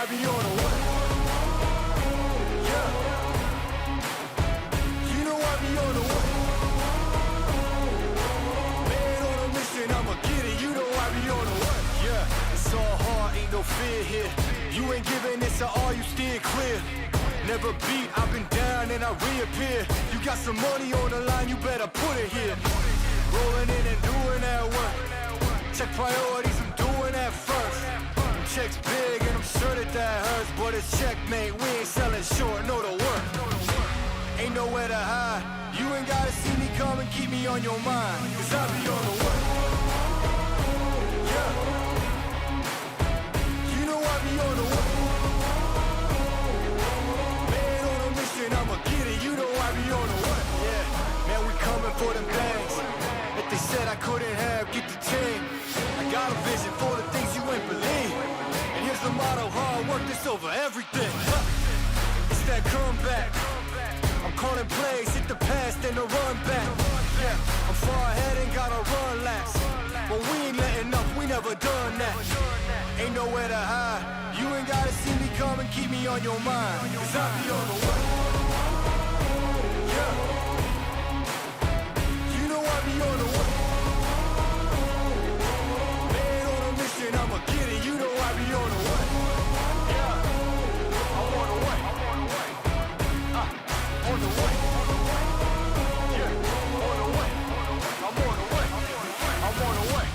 be on the way. Yeah. You know I be on the way. Man on a mission, I'ma get it. You know I be on the way. Yeah, it's all hard, ain't no fear here. You ain't giving this at all, you steer clear. Never beat, I've been down and I reappear. You got some money on the line, you better put it here. Rolling in and doing that work. Check priorities, I'm doing that first. Checks big and I'm sure that hurts. But it's checkmate, we ain't selling short, no to work. Ain't nowhere to hide. You ain't gotta see me come and keep me on your mind. Cause I be on the way. Yeah. You know I be on the way. Man on a mission, I'ma get it. You know I be on the way. Yeah, man, we coming for them bags. If they said I couldn't have, get the team. I got a vision for the things you ain't believe. And here's the motto, hard work this over everything. It's that comeback. I'm calling plays, hit the pass, then the run back. Yeah, I'm far ahead and gotta run laps. But we ain't letting up, we never done that. Ain't nowhere to hide. You ain't gotta see me come and keep me on your mind. Cause I be on the way. Yeah. You know I be on the way. Man on a mission, I'ma get it. You know I be on the way. Yeah, I'm on the way. On the way. Yeah, on the way. I'm on the way. I'm on the way.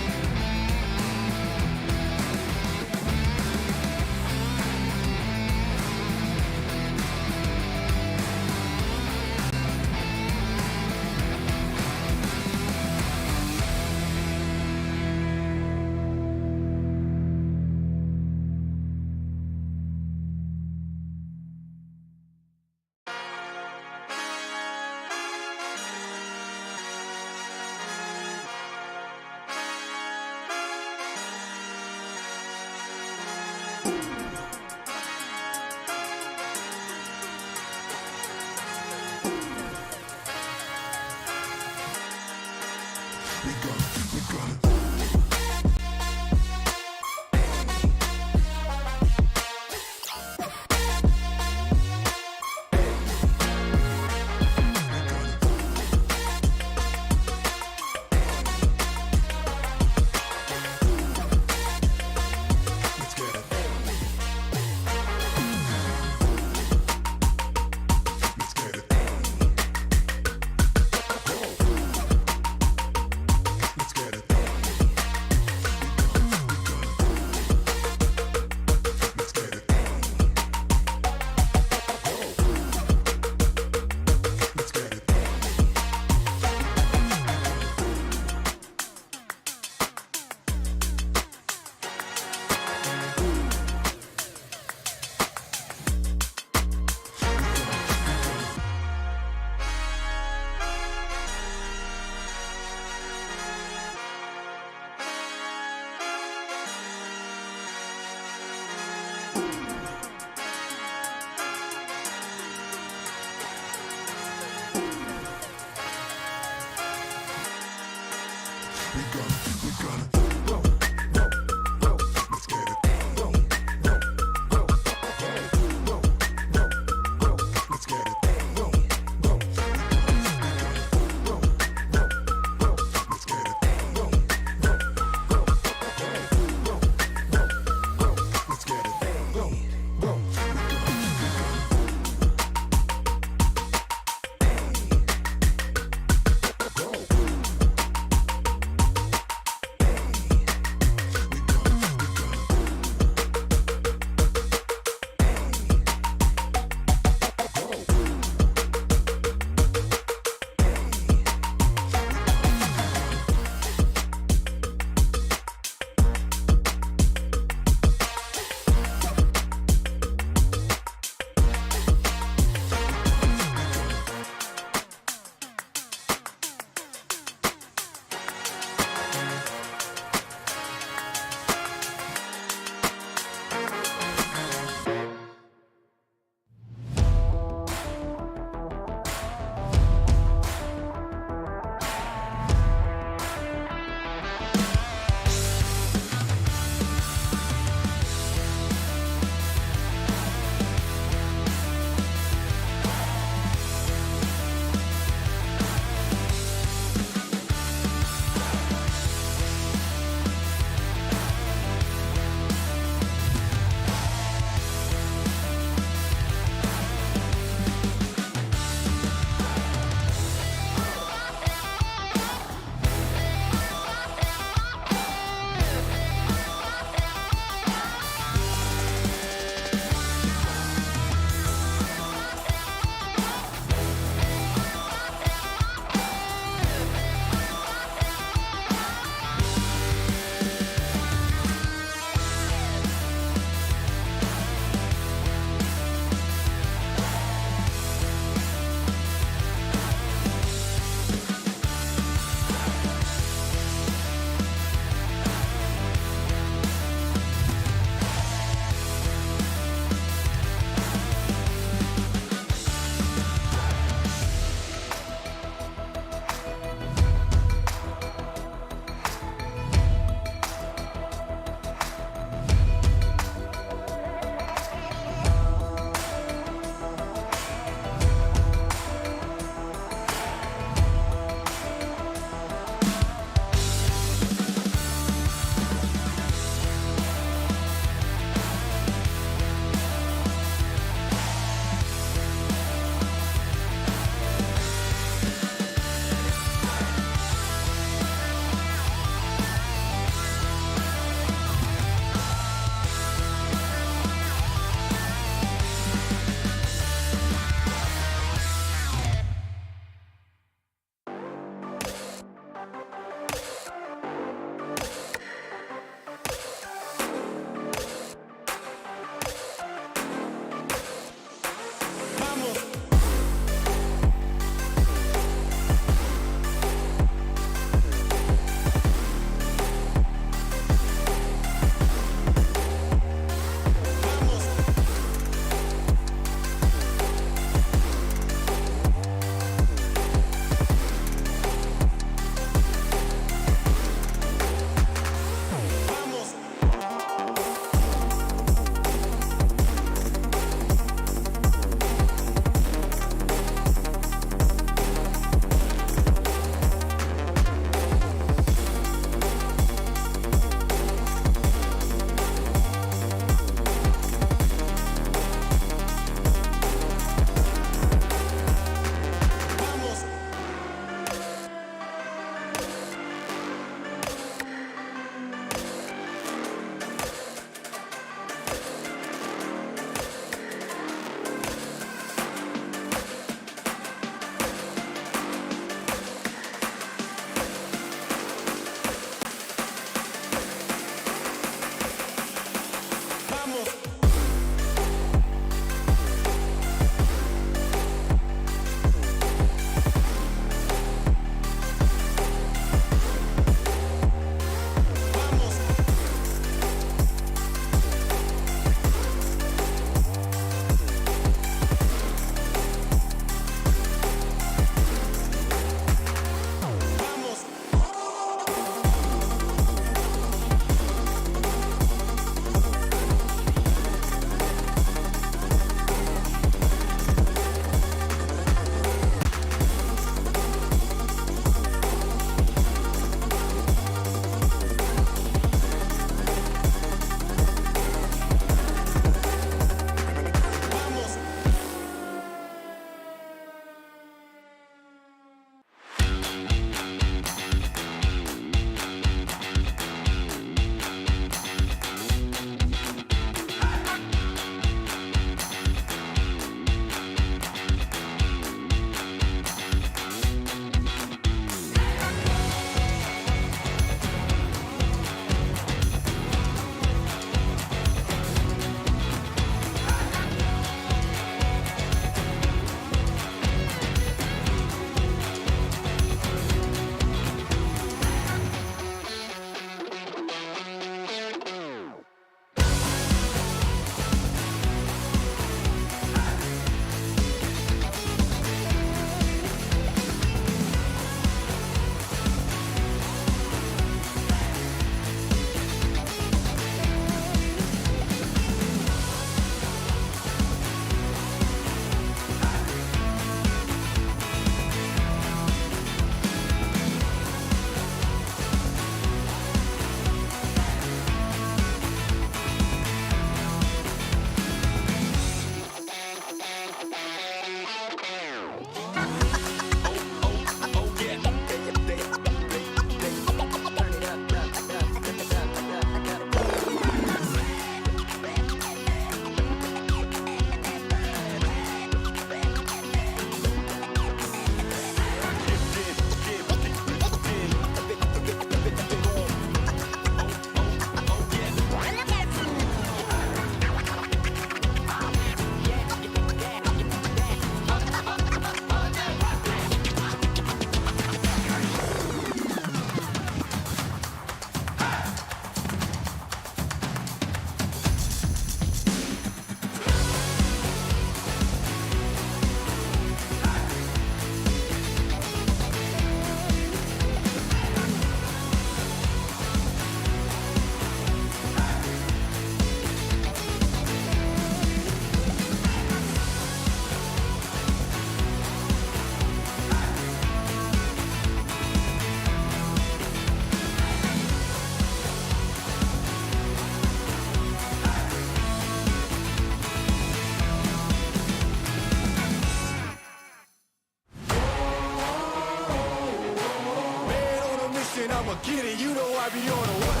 be on a what?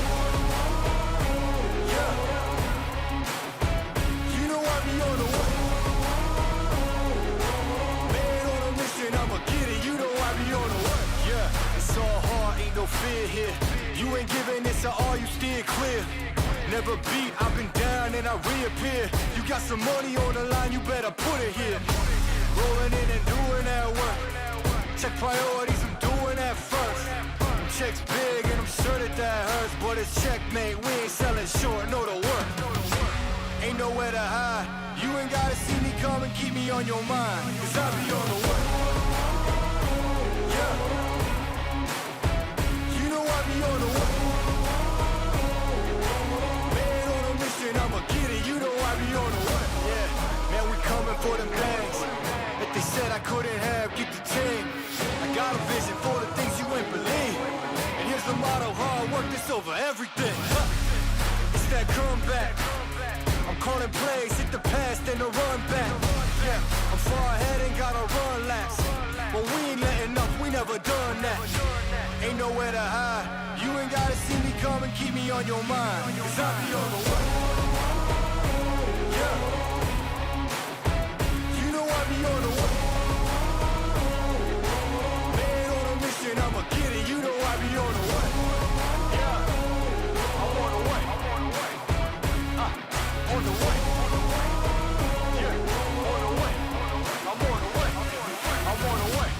Yeah. You know I be on a what? Man on a mission, I'ma get it. You know I be on a what? Yeah. It's all hard, ain't no fear here. You ain't giving this at all, you steer clear. Never beat, I've been down and I reappear. You got some money on the line, you better put it here. Rolling in and doing that work. Check priorities, I'm doing that first. Checks big and I'm sure that hurts. But it's checkmate, we ain't selling short, no to work. Ain't nowhere to hide. You ain't gotta see me come and keep me on your mind. Cause I be on the work. Yeah. You know I be on the work. Man on a mission, I'ma get it. You know I be on the work. Yeah. Man, we coming for them things that they said I couldn't have. Get the team. I got a vision for the things you ain't believe. And here's the motto, hard work, this over everything. It's that comeback. I'm calling plays, hit the pass, then the run back. Yeah, I'm far ahead and gotta run laps. But we ain't letting up, we never done that. Ain't nowhere to hide. You ain't gotta see me come and keep me on your mind. Cause I be on the way. Yeah. You know I be on the way. Man on a mission, I'ma get it. You know I be on the way. Yeah. I'm on the way. On the way. Yeah. On the way. I'm on the way. I'm on the way.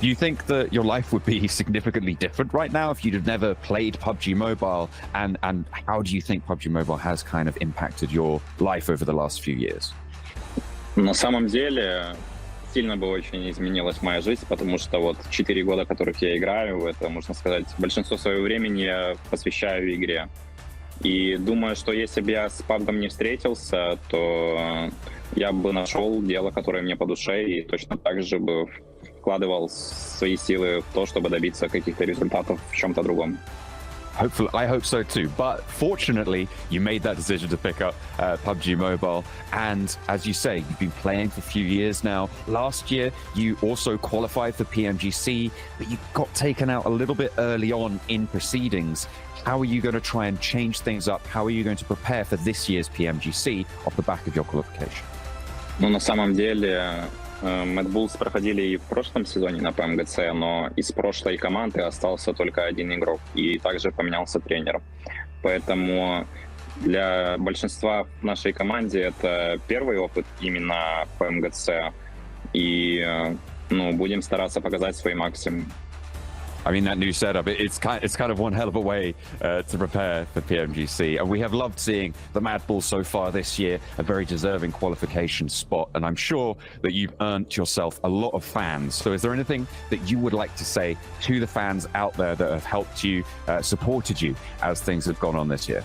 Do you think that your life would be significantly different right now if you'd have never played PUBG Mobile? And how do you think PUBG Mobile has kind of impacted your life over the last few years? На самом деле, сильно бы очень изменилась моя жизнь, потому что вот 4 года, которых я играю, это, можно сказать, большинство своего времени я посвящаю игре. И думаю, что если бы я с PUBG не встретился, то я бы нашел дело, которое мне по душе, и точно так же бы вкладывал свои силы в то, чтобы добиться каких-то результатов в чем-то другом. Hopefully, I hope so too. But fortunately, you made that decision to pick up PUBG Mobile. And as you say, you've been playing for a few years now. Last year, you also qualified for PMGC, but you got taken out a little bit early on in proceedings. How are you going to try and change things up? How are you going to prepare for this year's PMGC off the back of your qualification? Ну, на самом деле, MADBULLS проходили и в прошлом сезоне на PMGC, но из прошлой команды остался только один игрок, и также поменялся тренер. Поэтому для большинства в нашей команде это первый опыт именно PMGC, и будем стараться показать свой максимум. I mean, that new setup, it's kind of one hell of a way to prepare for PMGC. And we have loved seeing the MADBULLS so far this year, a very deserving qualification spot. And I'm sure that you've earned yourself a lot of fans. So is there anything that you would like to say to the fans out there that have helped you, supported you as things have gone on this year?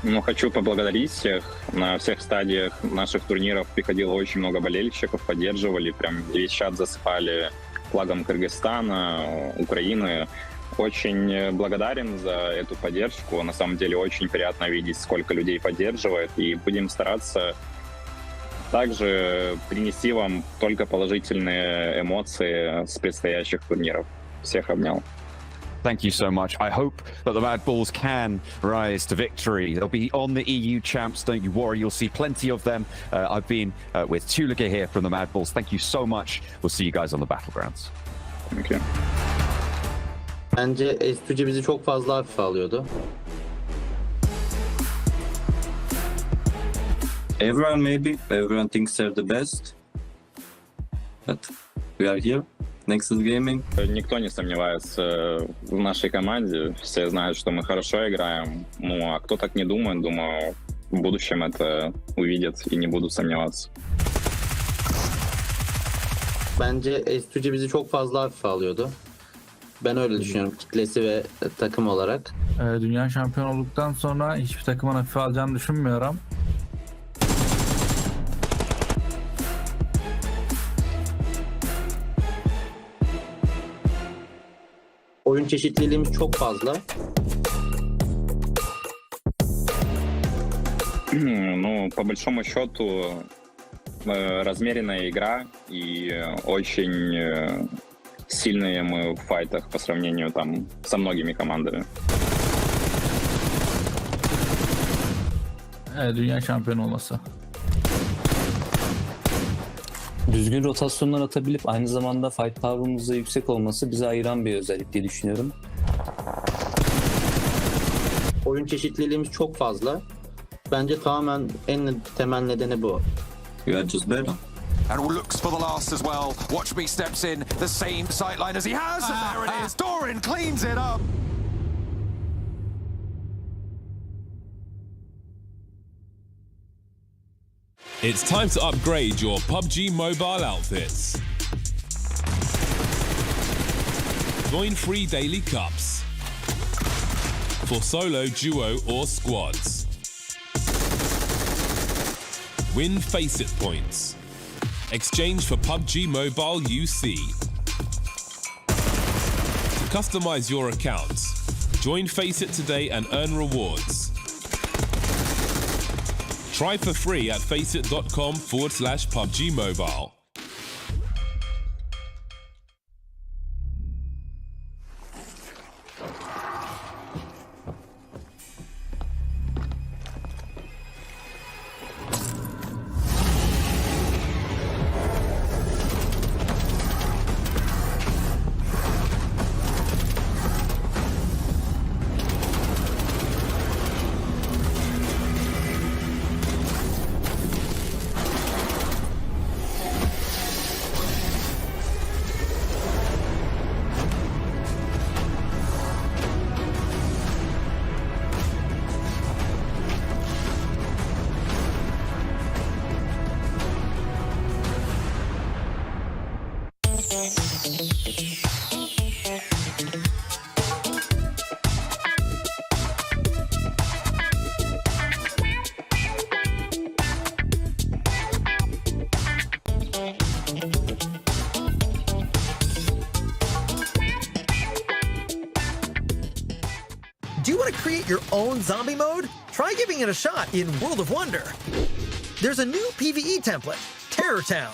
Ну, хочу поблагодарить всех. На всех стадиях наших турниров приходило очень много болельщиков, поддерживали, прям весь чат засыпали флагом Кыргызстана, Украины. Очень благодарен за эту поддержку. На самом деле очень приятно видеть, сколько людей поддерживает. И будем стараться также принести вам только положительные эмоции с предстоящих турниров. Всех обнял. Thank you so much. I hope that the Mad Bulls can rise to victory. They'll be on the EU champs, don't you worry. You'll see plenty of them. I've been with Türkiye here from the Mad Bulls. Thank you so much. We'll see you guys on the battlegrounds. Thank you. Bence S2C bizi çok fazla hafife alıyordu. Everyone thinks they're the best, but we are here. Nexus Gaming. Никто не сомневается в нашей команде. Все знают, что мы хорошо играем. Ну, а кто так не думает, думаю, в будущем это увидят и не будут сомневаться. Bence S2C bizi çok fazla hafife alıyordu. Ben öyle düşünüyorum, kitlesi ve takım olarak. Dünya şampiyon olduktan sonra hiçbir takımın hafife alacağını düşünmüyorum. Oyun çeşitliliğimiz çok fazla. Ну, по большому счету, размеренная игра и очень сильные мы в файтах по сравнению там со многими командами. Dünya şampiyonu olması. Düzgün rotasyonlar atabilip aynı zamanda fight power'ımız da yüksek olması bizi ayıran bir özellik diye düşünüyorum. Oyun çeşitliliğimiz çok fazla. Bence tamamen en temel nedeni bu. We are just better. And looks for the last as well. Watch me steps in the same sightline as he has. And there it is. Doran cleans it up. It's time to upgrade your PUBG mobile outfits. Join free daily cups for solo, duo or squads. Win Faceit points. Exchange for PUBG Mobile UC. To customize your account, join Faceit today and earn rewards. Try for free at faceit.com/PUBG Mobile. Do you want to create your own zombie mode? Try giving it a shot in World of Wonder. There's a new PvE template, Terror Town.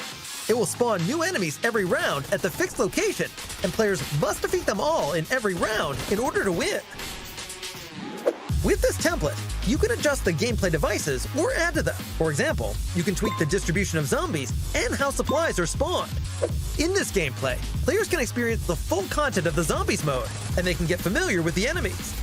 It will spawn new enemies every round at the fixed location, and players must defeat them all in every round in order to win. With this template, you can adjust the gameplay devices or add to them. For example, you can tweak the distribution of zombies and how supplies are spawned. In this gameplay, players can experience the full content of the zombies mode, and they can get familiar with the enemies.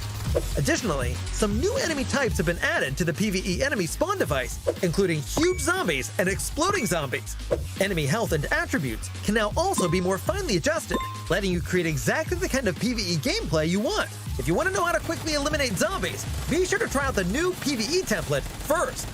Additionally, some new enemy types have been added to the PvE enemy spawn device, including huge zombies and exploding zombies. Enemy health and attributes can now also be more finely adjusted, letting you create exactly the kind of PvE gameplay you want. If you want to know how to quickly eliminate zombies, be sure to try out the new PvE template first.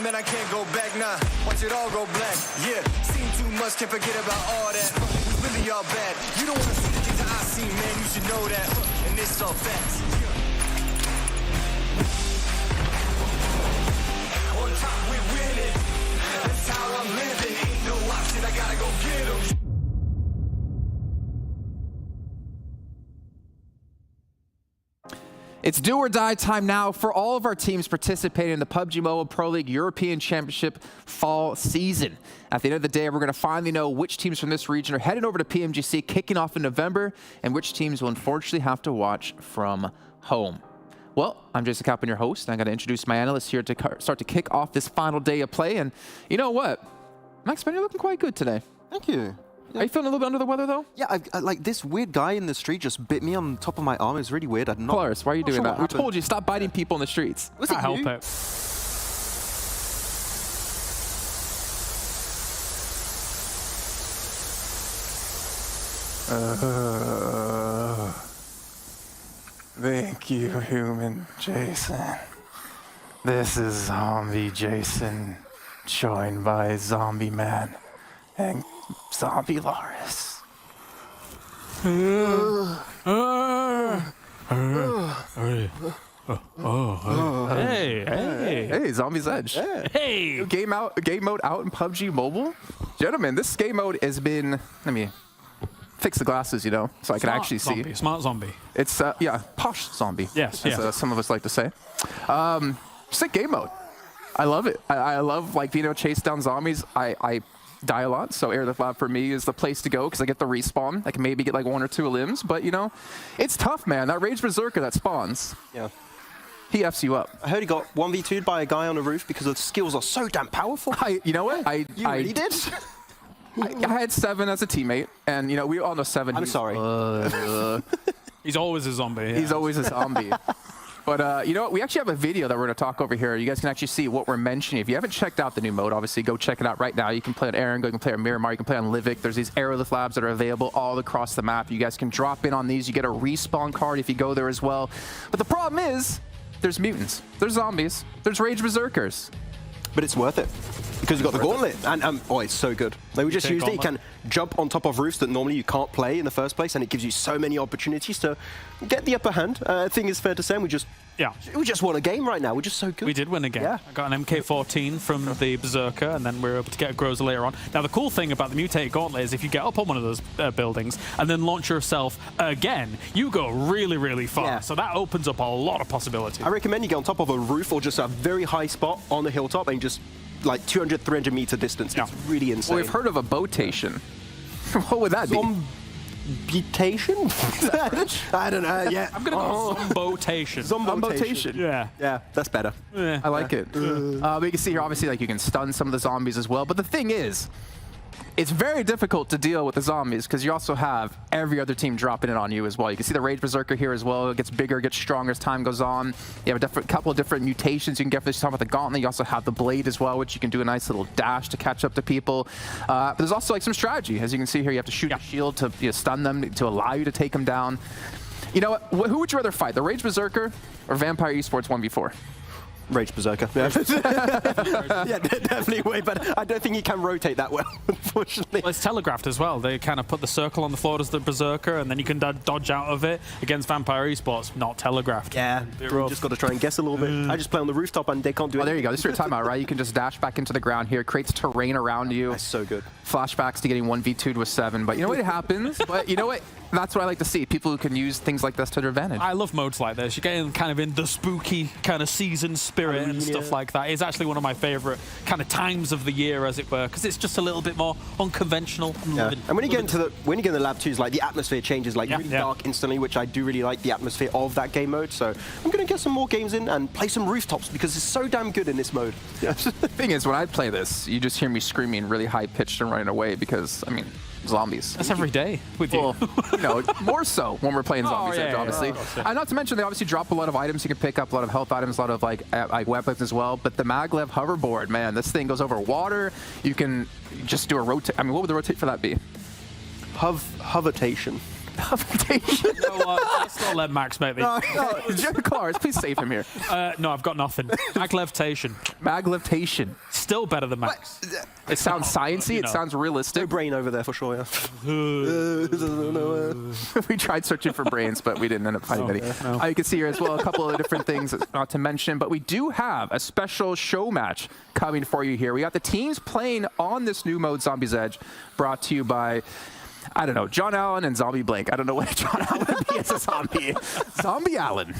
wrong, then I can't go back now. Watch it all go black. Yeah, seen too much, can't forget about all that. We really all bad. You don't wanna see the things that I see, man. You should know that. And it's all facts. On top, we winning. That's how I'm living. Ain't no option. I gotta go get 'em. It's do or die time now for all of our teams participating in the PUBG Mobile Pro League European Championship Fall season. At the end of the day, we're going to finally know which teams from this region are heading over to PMGC kicking off in November and which teams will unfortunately have to watch from home. Well, I'm Jason Kaplan, your host, and I'm going to introduce my analysts here to start to kick off this final day of play. And you know what? Max Ben, you're looking quite good today. Thank you. Yeah. Are you feeling a little bit under the weather, though? Yeah, I like this weird guy in the street just bit me on top of my arm. It's really weird. I'm not. Polaris, why are you doing that? We told you, stop biting people in the streets. Was it Help you? it. Thank you, human Jason. This is Zombie Jason, joined by Zombie Man and Zombie Loris. Hey, Zombie's Edge. Hey! Game mode out in PUBG Mobile. Gentlemen, this game mode has been, let me fix the glasses, you know, so I can actually see. Smart zombie. It's, yeah, posh zombie. Yes, as some of us like to say. Sick game mode. I love it. I love, like, being able to chase down zombies. I die a lot, so Airlift Lab for me is the place to go because I get the respawn. I can maybe get like 1 or 2 limbs, but, you know, it's tough, man. That Rage Berserker that spawns. Yeah. He F's you up. I heard he got 1v2'd by a guy on a roof because the skills are so damn powerful. You know what? You really did? I had 7 as a teammate, and, you know, we all know 7. I'm sorry. He's always a zombie. Yeah. He's always a zombie. But you know what? We actually have a video that we're going to talk over here. You guys can actually see what we're mentioning. If you haven't checked out the new mode, obviously go check it out right now. You can play on Erangel, you can play on Miramar, you can play on Livik. There's these Airlift Labs that are available all across the map. You guys can drop in on these. You get a respawn card if you go there as well. But the problem is, there's mutants, there's zombies, there's Rage Berserkers. But it's worth it because you got the gauntlet, and oh, it's so good. Like, we just used it. You can jump on top of roofs that normally you can't play in the first place, and it gives you so many opportunities to get the upper hand. I think it's fair to say we just won a game right now. We're just so good. We did win a game. Yeah. I got an MK14 from the Berserker, and then we were able to get a Groza later on. Now, the cool thing about the mutated gauntlet is if you get up on one of those buildings and then launch yourself again, you go really, really far. Yeah. So that opens up a lot of possibilities. I recommend you get on top of a roof or just a very high spot on the hilltop and just like 200, 300 meter distance. Yeah. It's really insane. Well, we've heard of a botation. What would that be? Zombotation? I don't know. Yeah. I'm going to go zombotation. Zombotation. Yeah. Yeah, that's better. Yeah. I like it. But you can see here, obviously, like you can stun some of the zombies as well. But the thing is, it's very difficult to deal with the zombies because you also have every other team dropping it on you as well. You can see the Rage Berserker here as well. It gets bigger, gets stronger as time goes on. You have a couple of different mutations you can get for this. Talking about the Gauntlet, you also have the Blade as well, which you can do a nice little dash to catch up to people. But there's also like some strategy. As you can see here, you have to shoot a shield to stun them, to allow you to take them down. You know what? Who would you rather fight, the Rage Berserker or Vampire Esports 1v4? Rage Berserker. Yeah, yeah, definitely way better. I don't think you can rotate that well, unfortunately. Well, it's telegraphed as well. They kind of put the circle on the floor as the Berserker, and then you can dodge out of it. Against Vampire Esports, not telegraphed. Yeah, you just got to try and guess a little bit. I just play on the rooftop and they can't do it. Oh, there you go. This is your timeout, right? You can just dash back into the ground here. Creates terrain around you. That's so good. Flashbacks to getting 1v2'd with 7. But you know what? It happens. But you know what? That's what I like to see. People who can use things like this to their advantage. I love modes like this. You're getting kind of in the spooky kind of season spirit and stuff like that. It's actually one of my favorite kind of times of the year, as it were, because it's just a little bit more unconventional. Yeah. And when you get into the lab too, like the atmosphere changes like really dark instantly, which I do really like the atmosphere of that game mode. So I'm gonna get some more games in and play some rooftops because it's so damn good in this mode. The thing is, when I play this, you just hear me screaming really high pitched and running away because, I mean, zombies. That's every day with you. You know, more so when we're playing Zombies Edge, obviously. And not to mention, they obviously drop a lot of items you can pick up, a lot of health items, a lot of like weapons as well. But the maglev hoverboard, man, this thing goes over water. You can just do a rotate. I mean, what would the rotate for that be? Hovertation. You know what? Let's not let Max make these. No, Cars, please save him here. No, I've got nothing. Maglevitation. Maglevitation. Still better than Max. It sounds sciencey. It sounds realistic. No brain over there for sure, yeah. We tried searching for brains, but we didn't end up finding any. No. You can see here as well a couple of different things not to mention, but we do have a special show match coming for you here. We got the teams playing on this new mode, Zombies Edge, brought to you by, I don't know, John Allen and Zombie Blake. I don't know what John Allen would be as a zombie. Zombie Allen.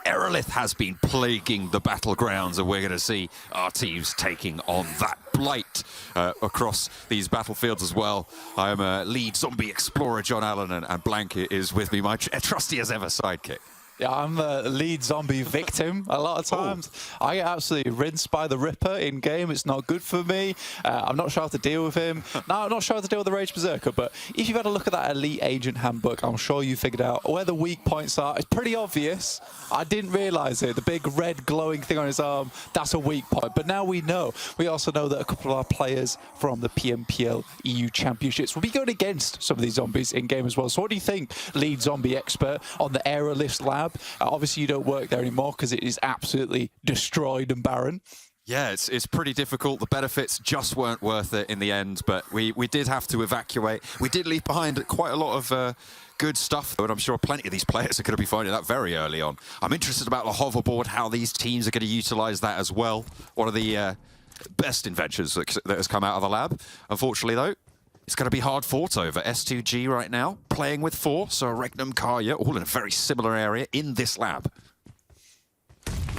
Erangel has been plaguing the battlegrounds, and we're going to see our teams taking on that blight across these battlefields as well. I am a lead zombie explorer, John Allen, and Blank is with me, my trusty as ever sidekick. Yeah, I'm the lead zombie victim a lot of times. I get absolutely rinsed by the Ripper in-game. It's not good for me. I'm not sure how to deal with him. No, I'm not sure how to deal with the Rage Berserker, but if you've had a look at that Elite Agent Handbook, I'm sure you figured out where the weak points are. It's pretty obvious. I didn't realise it. The big red glowing thing on his arm, that's a weak point. But now we know. We also know that a couple of our players from the PMPL EU Championships will be going against some of these zombies in-game as well. So what do you think, lead zombie expert on the Erangel lab? Obviously, you don't work there anymore because it is absolutely destroyed and barren. Yeah, it's pretty difficult. The benefits just weren't worth it in the end, but we did have to evacuate. We did leave behind quite a lot of good stuff, and I'm sure plenty of these players are going to be finding that very early on. I'm interested about the hoverboard, how these teams are going to utilize that as well. One of the best inventions that has come out of the lab. Unfortunately, though, it's going to be hard fought over. S2G right now, playing with 4, so REGNUM, KARYA, all in a very similar area in this lab.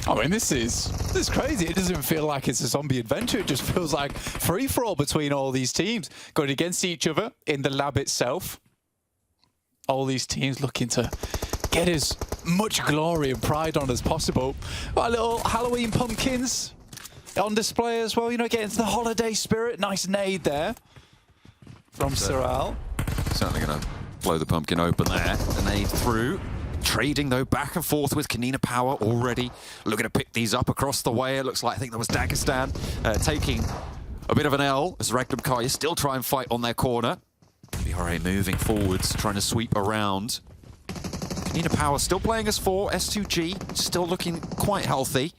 I mean, this is crazy. It doesn't feel like it's a zombie adventure. It just feels like free-for-all between all these teams going against each other in the lab itself. All these teams looking to get as much glory and pride on as possible. Got little Halloween pumpkins on display as well. You know, getting to the holiday spirit. Nice nade there from Siral. Certainly going to blow the pumpkin open there. The nade through. Trading, though, back and forth with KONINA Power already. Looking to pick these up across the way. It looks like, I think that was Dagestan taking a bit of an L as REGNUM, KARYA still try and fight on their corner. BRA moving forwards, trying to sweep around. KONINA Power still playing as 4. S2G still looking quite healthy.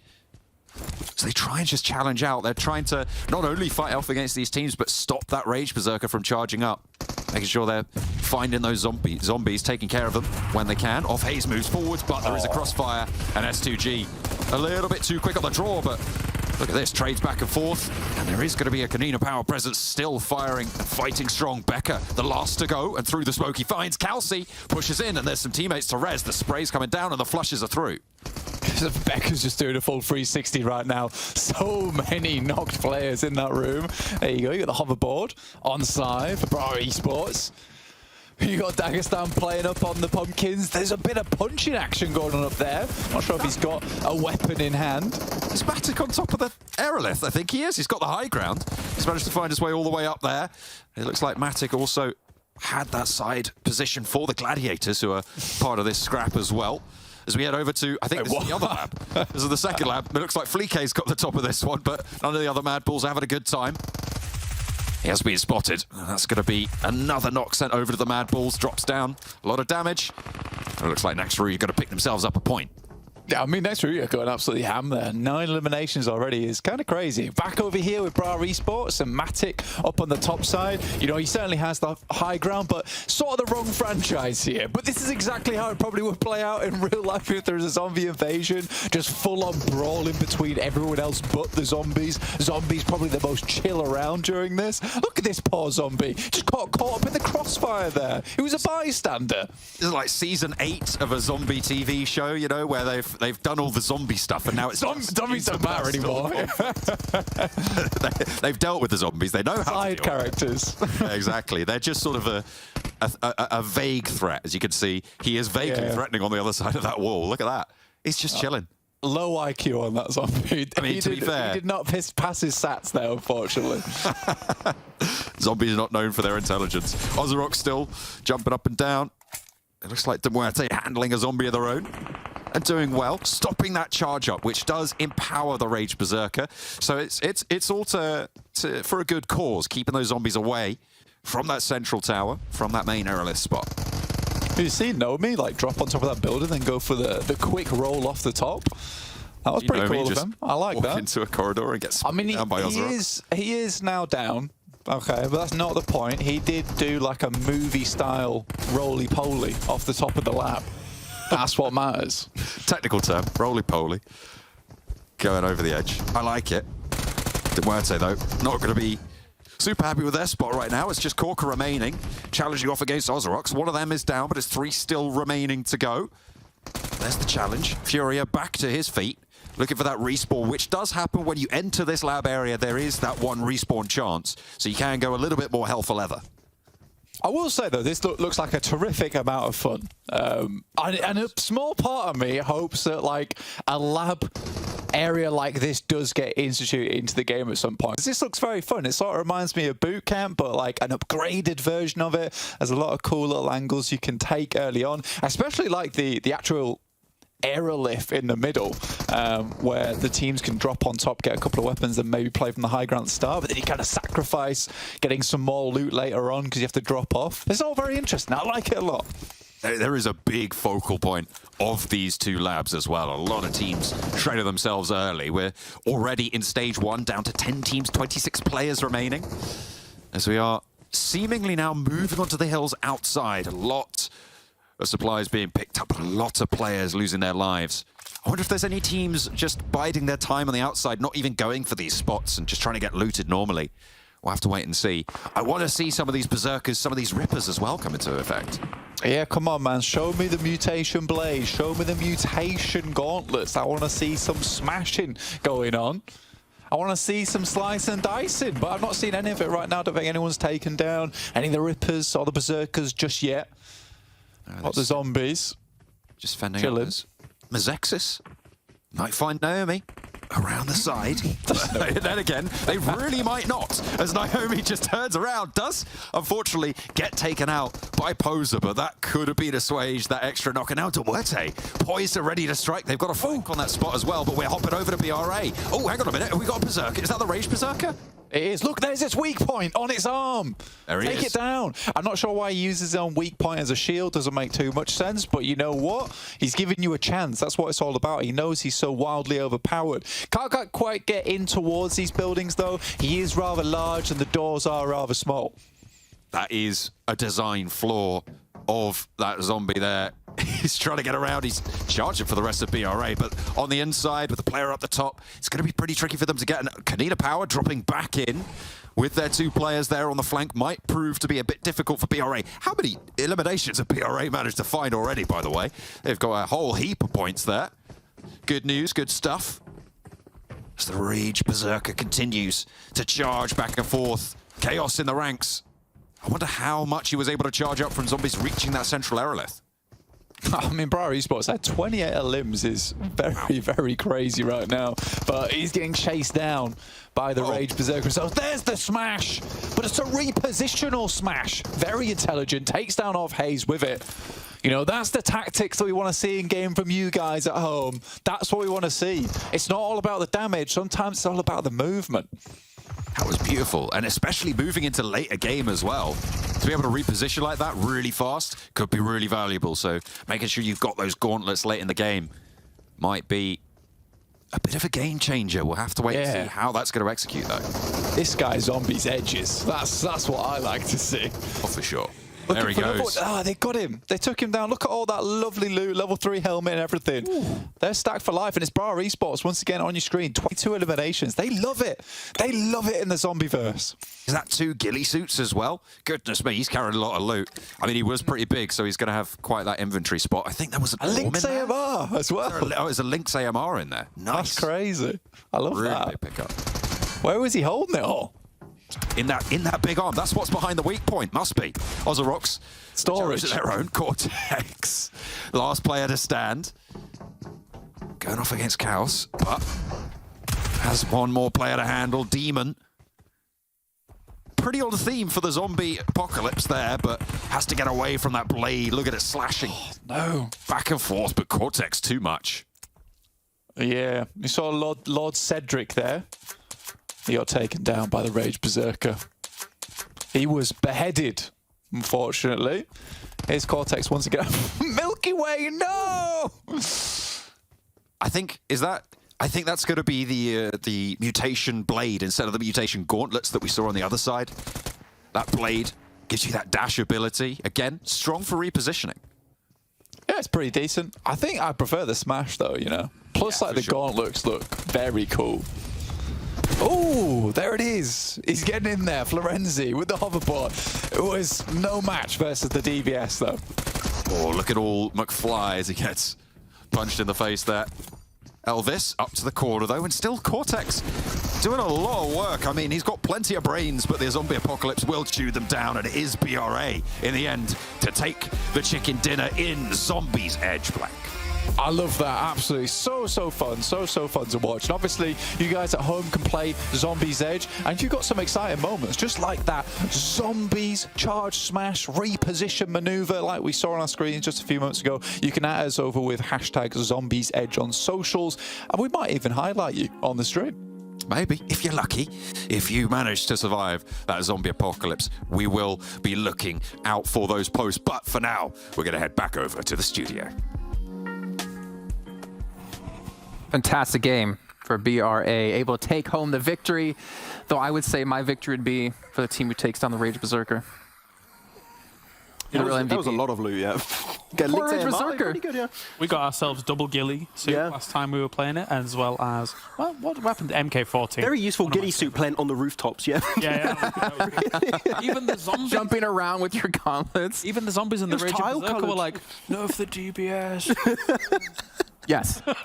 So they try and just challenge out. They're trying to not only fight off against these teams, but stop that Rage Berserker from charging up. Making sure they're finding those zombies, taking care of them when they can. Off Hayes moves forwards, but there is a crossfire, and S2G a little bit too quick on the draw, but look at this, trades back and forth, and there is going to be a KONINA Power presence still firing and fighting strong. Becca, the last to go, and through the smoke he finds Kelsey, pushes in, and there's some teammates to res. The spray's coming down, and the flushes are through. Becca's just doing a full 360 right now. So many knocked players in that room. There you go, you got the hoverboard on side for BRA Esports. You got Dagestan playing up on the pumpkins. There's a bit of punching action going on up there. Not sure if he's got a weapon in hand. Is Matic on top of the Erangel? I think he is. He's got the high ground. He's managed to find his way all the way up there. It looks like Matic also had that side position for the Gladiators, who are part of this scrap as well. As we head over to, I think this is the other lab. This is the second lab. It looks like Fleekay's got the top of this one, but none of the other MADBULLS are having a good time. He has been spotted. That's going to be another knock sent over to the MADBULLS. Drops down. A lot of damage. It looks like next RÜYA are going to pick themselves up a point. Yeah, I mean, next RÜYA are going absolutely ham there. 9 eliminations already is kind of crazy. Back over here with BRA Esports and Matic up on the top side. You know, he certainly has the high ground, but sort of the wrong franchise here. But this is exactly how it probably would play out in real life if there is a zombie invasion. Just full-on brawling between everyone else but the zombies. Zombies probably the most chill around during this. Look at this poor zombie. Just got caught up in the crossfire there. He was a bystander. This is like season 8 of a zombie TV show, you know, where they've done all the zombie stuff, and now it's zombies don't matter anymore. They've dealt with the zombies. They know how side to characters. Yeah, exactly. They're just sort of a vague threat, as you can see. He is vaguely threatening on the other side of that wall. Look at that. He's just chilling. Low IQ on that zombie. I mean, to be fair, he did not pass his sats there, unfortunately. Zombies are not known for their intelligence. OZAROX still jumping up and down. It looks like MUERTE handling a zombie of their own and doing well, stopping that charge up, which does empower the Rage Berserker. So it's all for a good cause, keeping those zombies away from that central tower, from that main aerolith spot. Have you seen Nomi like drop on top of that building and go for the quick roll off the top? That was pretty cool of him. I like walk that. Into a corridor and get down by OZAROX. He is now down. Okay, but that's not the point. He did do like a movie-style roly-poly off the top of the lab. That's what matters. Technical term, roly-poly. Going over the edge. I like it. MUERTE, though, not going to be super happy with their spot right now. It's just Corker remaining, challenging off against OZAROX. One of them is down, but there's 3 still remaining to go. There's the challenge. Furia back to his feet, looking for that respawn, which does happen when you enter this lab area. There is that 1 respawn chance, so you can go a little bit more hell for leather. I will say, though, this looks like a terrific amount of fun. And a small part of me hopes that, like, a lab area like this does get instituted into the game at some point. This looks very fun. It sort of reminds me of Boot Camp, but like an upgraded version of it. There's a lot of cool little angles you can take early on, especially like the actual aerolith in the middle, where the teams can drop on top, get a couple of weapons, and maybe play from the high ground at the start, but then you kind of sacrifice getting some more loot later on because you have to drop off. It's all very interesting. I like it a lot. There is a big focal point of these 2 labs as well. A lot of teams shredded themselves early. We're already in stage 1, down to 10 teams, 26 players remaining, as we are seemingly now moving onto the hills outside. A lot of supplies being picked up, a lot of players losing their lives. I wonder if there's any teams just biding their time on the outside, not even going for these spots and just trying to get looted normally. We'll have to wait and see. I want to see some of these berserkers, some of these rippers as well come into effect. Yeah, come on, man. Show me the mutation blade. Show me the mutation gauntlets. I want to see some smashing going on. I want to see some slice and dicing, but I've not seen any of it right now. I don't think anyone's taken down any of the rippers or the berserkers just yet. Not the zombies. Just fending chilling. Mazexis might find Naomi around the side. Then again, they really might not, as Naomi just turns around, does unfortunately get taken out by Poser, but that could have been assuaged, that extra knock. And now MUERTE, poised and ready to strike. They've got a flank on that spot as well, but we're hopping over to BRA. Oh, hang on a minute, have we got a Berserker? Is that the Rage Berserker? It is. Look, there's its weak point on its arm. There he is. Take it down. I'm not sure why he uses his own weak point as a shield. Doesn't make too much sense, but you know what? He's giving you a chance. That's what it's all about. He knows he's so wildly overpowered. Can't quite get in towards these buildings, though. He is rather large, and the doors are rather small. That is a design flaw of that zombie there. He's trying to get around. He's charging for the rest of BRA, but on the inside with the player up the top, it's going to be pretty tricky for them to get. And KONINA Power dropping back in with their 2 players there on the flank might prove to be a bit difficult for BRA. How many eliminations have BRA managed to find already, by the way? They've got a whole heap of points there. Good news, good stuff. As the Rage Berserker continues to charge back and forth. Chaos in the ranks. I wonder how much he was able to charge up from zombies reaching that central aerolith. I mean, Bro Esports, that 28 limbs is very, very crazy right now. But he's getting chased down by the Rage Berserker. So there's the smash, but it's a repositional smash. Very intelligent, takes down off Hayes with it. You know, that's the tactics that we want to see in game from you guys at home. That's what we want to see. It's not all about the damage. Sometimes it's all about the movement. That was beautiful, and especially moving into later game as well. To be able to reposition like that really fast could be really valuable, so making sure you've got those gauntlets late in the game might be a bit of a game changer. We'll have to wait and see how that's going to execute, though. This guy zombies edges. That's what I like to see. Oh, for sure. There he goes. Ah, they got him. They took him down. Look at all that lovely loot, level 3 helmet and everything. Ooh. They're stacked for life, and it's Bar Esports once again on your screen. 22 eliminations. They love it. They love it in the zombieverse. Is that 2 ghillie suits as well? Goodness me, he's carrying a lot of loot. I mean, he was pretty big, so he's going to have quite that inventory spot. I think there was a Lynx AMR as well. Oh, there's a Lynx AMR in there. Nice. That's crazy. I love that. Really big pickup. Where was he holding it all? In that big arm. That's what's behind the weak point. Must be. OZAROX. Storage. Their own Cortex. Last player to stand. Going off against KAOS, but has one more player to handle. Demon. Pretty on theme for the zombie apocalypse there, but has to get away from that blade. Look at it slashing. Oh, no. Back and forth, but Cortex too much. Yeah. You saw Lord Cedric there. He got taken down by the Rage Berserker. He was beheaded, unfortunately. Here's Cortex once again. Milky Way, no! I think that's going to be the mutation blade instead of the mutation gauntlets that we saw on the other side. That blade gives you that dash ability. Again, strong for repositioning. Yeah, it's pretty decent. I think I prefer the smash though, you know. Plus, like the gauntlets look very cool. Oh, there it is. He's getting in there, Florenzi with the hoverboard. It was no match versus the DBS though. Oh, look at all McFly as he gets punched in the face there. Elvis up to the corner though, and still Cortex doing a lot of work. I mean, he's got plenty of brains, but the zombie apocalypse will chew them down, and it is BRA in the end to take the chicken dinner in Zombies Edge Blank. I love that, absolutely. So fun, so fun to watch. And obviously, you guys at home can play Zombies Edge, and you've got some exciting moments, just like that Zombies charge smash reposition maneuver like we saw on our screen just a few moments ago. You can add us over with hashtag Zombies Edge on socials, and we might even highlight you on the stream. Maybe, if you're lucky, if you manage to survive that zombie apocalypse, we will be looking out for those posts. But for now, we're going to head back over to the studio. Fantastic game for BRA, able to take home the victory, though I would say my victory would be for the team who takes down the Rage Berserker. That was a lot of loot, yeah. Poor Rage Berserker. Good, yeah. We got ourselves double ghillie suit last time we were playing it, as well as, well, what weapon? MK14. Very useful ghillie suit playing on the rooftops, yeah. Even the zombies. Jumping around with your gauntlets. Even the zombies in the Rage Berserker were like, nerf the DBS. Yes. I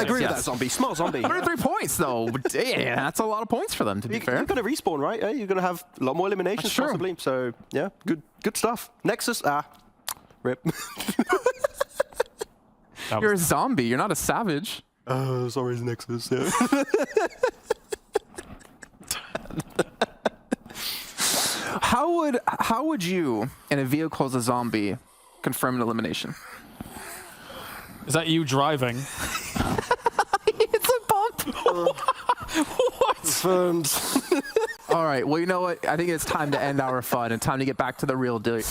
agree with that zombie. Smart zombie. 103 points, though. Yeah, that's a lot of points for them, to be fair. You're going to respawn, right? You're going to have a lot more eliminations, possibly. So, yeah, good stuff. Nexus, rip. You're a zombie. You're not a savage. Sorry, it's Nexus. Yeah. How would you, in a vehicle as a zombie, confirm an elimination? Is that you driving? It's a bump. What? Confirmed. All right. Well, you know what? I think it's time to end our fun and time to get back to the real deal.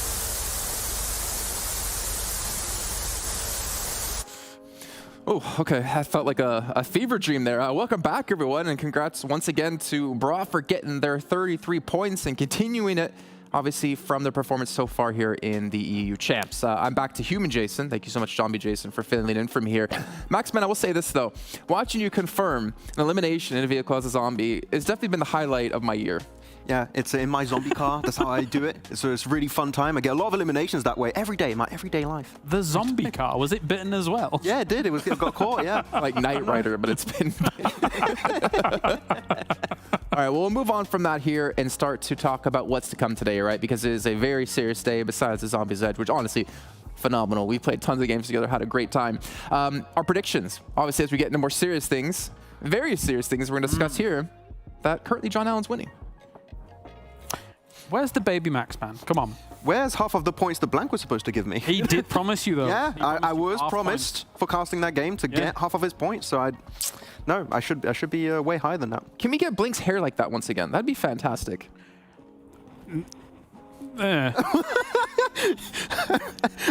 Oh, okay. That felt like a fever dream there. Welcome back, everyone, and congrats once again to Bra for getting their 33 points and continuing it, obviously, from their performance so far here in the EU Champs. I'm back to Human Jason. Thank you so much, Zombie Jason, for filling in from here. Maxman, I will say this, though. Watching you confirm an elimination in a vehicle as a zombie has definitely been the highlight of my year. Yeah, it's in my zombie car. That's how I do it. So it's a really fun time. I get a lot of eliminations that way every day in my everyday life. The zombie car, was it bitten as well? Yeah, it did. It got caught, yeah. Like Knight Rider, but it's been All right, well, we'll move on from that here and start to talk about what's to come today, right? Because it is a very serious day besides the Zombies Edge, which honestly, phenomenal. We've played tons of games together, had a great time. Our predictions, obviously, as we get into more serious things, very serious things we're going to discuss here, that currently John Allen's winning. Where's the baby Max, man? Come on. Where's half of the points that Blank was supposed to give me? He did promise you, though. Yeah, I was promised for casting that game to get half of his points, so I should be way higher than that. Can we get Blink's hair like that once again? That'd be fantastic.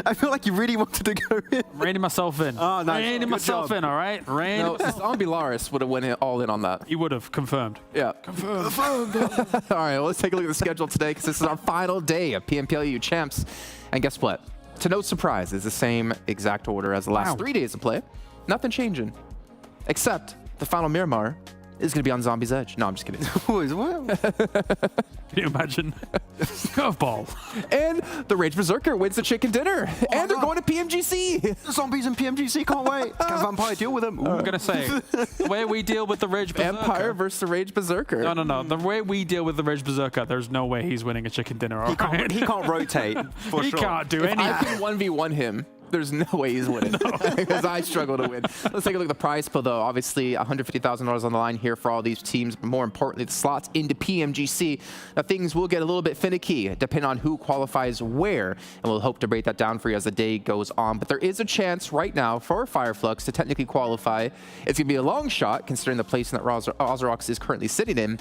I feel like you really wanted to go in. Reining myself in. Oh, nice. Reining myself in, all right? No, Zombie Laris would have went all in on that. He would have, confirmed. Yeah. Confirmed. All right, well, let's take a look at the schedule today, because this is our final day of PMPL EU Champs. And guess what? To no surprise, it's the same exact order as the last 3 days of play. Nothing changing. Except the final Miramar is going to be on Zombies Edge. No, I'm just kidding. Can you imagine? Curveball. And the Rage Berserker wins the chicken dinner. And they're going to PMGC. The zombies in PMGC can't wait. Can Vampire deal with them? I'm going to say, the way we deal with the Rage Berserker. Empire versus the Rage Berserker. No. The way we deal with the Rage Berserker, there's no way he's winning a chicken dinner. He can't rotate, for sure. He can't do anything. I can 1v1 him. There's no way he's winning, because I struggle to win. Let's take a look at the prize pool, though. Obviously, $150,000 on the line here for all these teams, but more importantly, the slots into PMGC. Now, things will get a little bit finicky, depending on who qualifies where, and we'll hope to break that down for you as the day goes on. But there is a chance right now for Fireflux to technically qualify. It's going to be a long shot, considering the place that OZAROX is currently sitting in.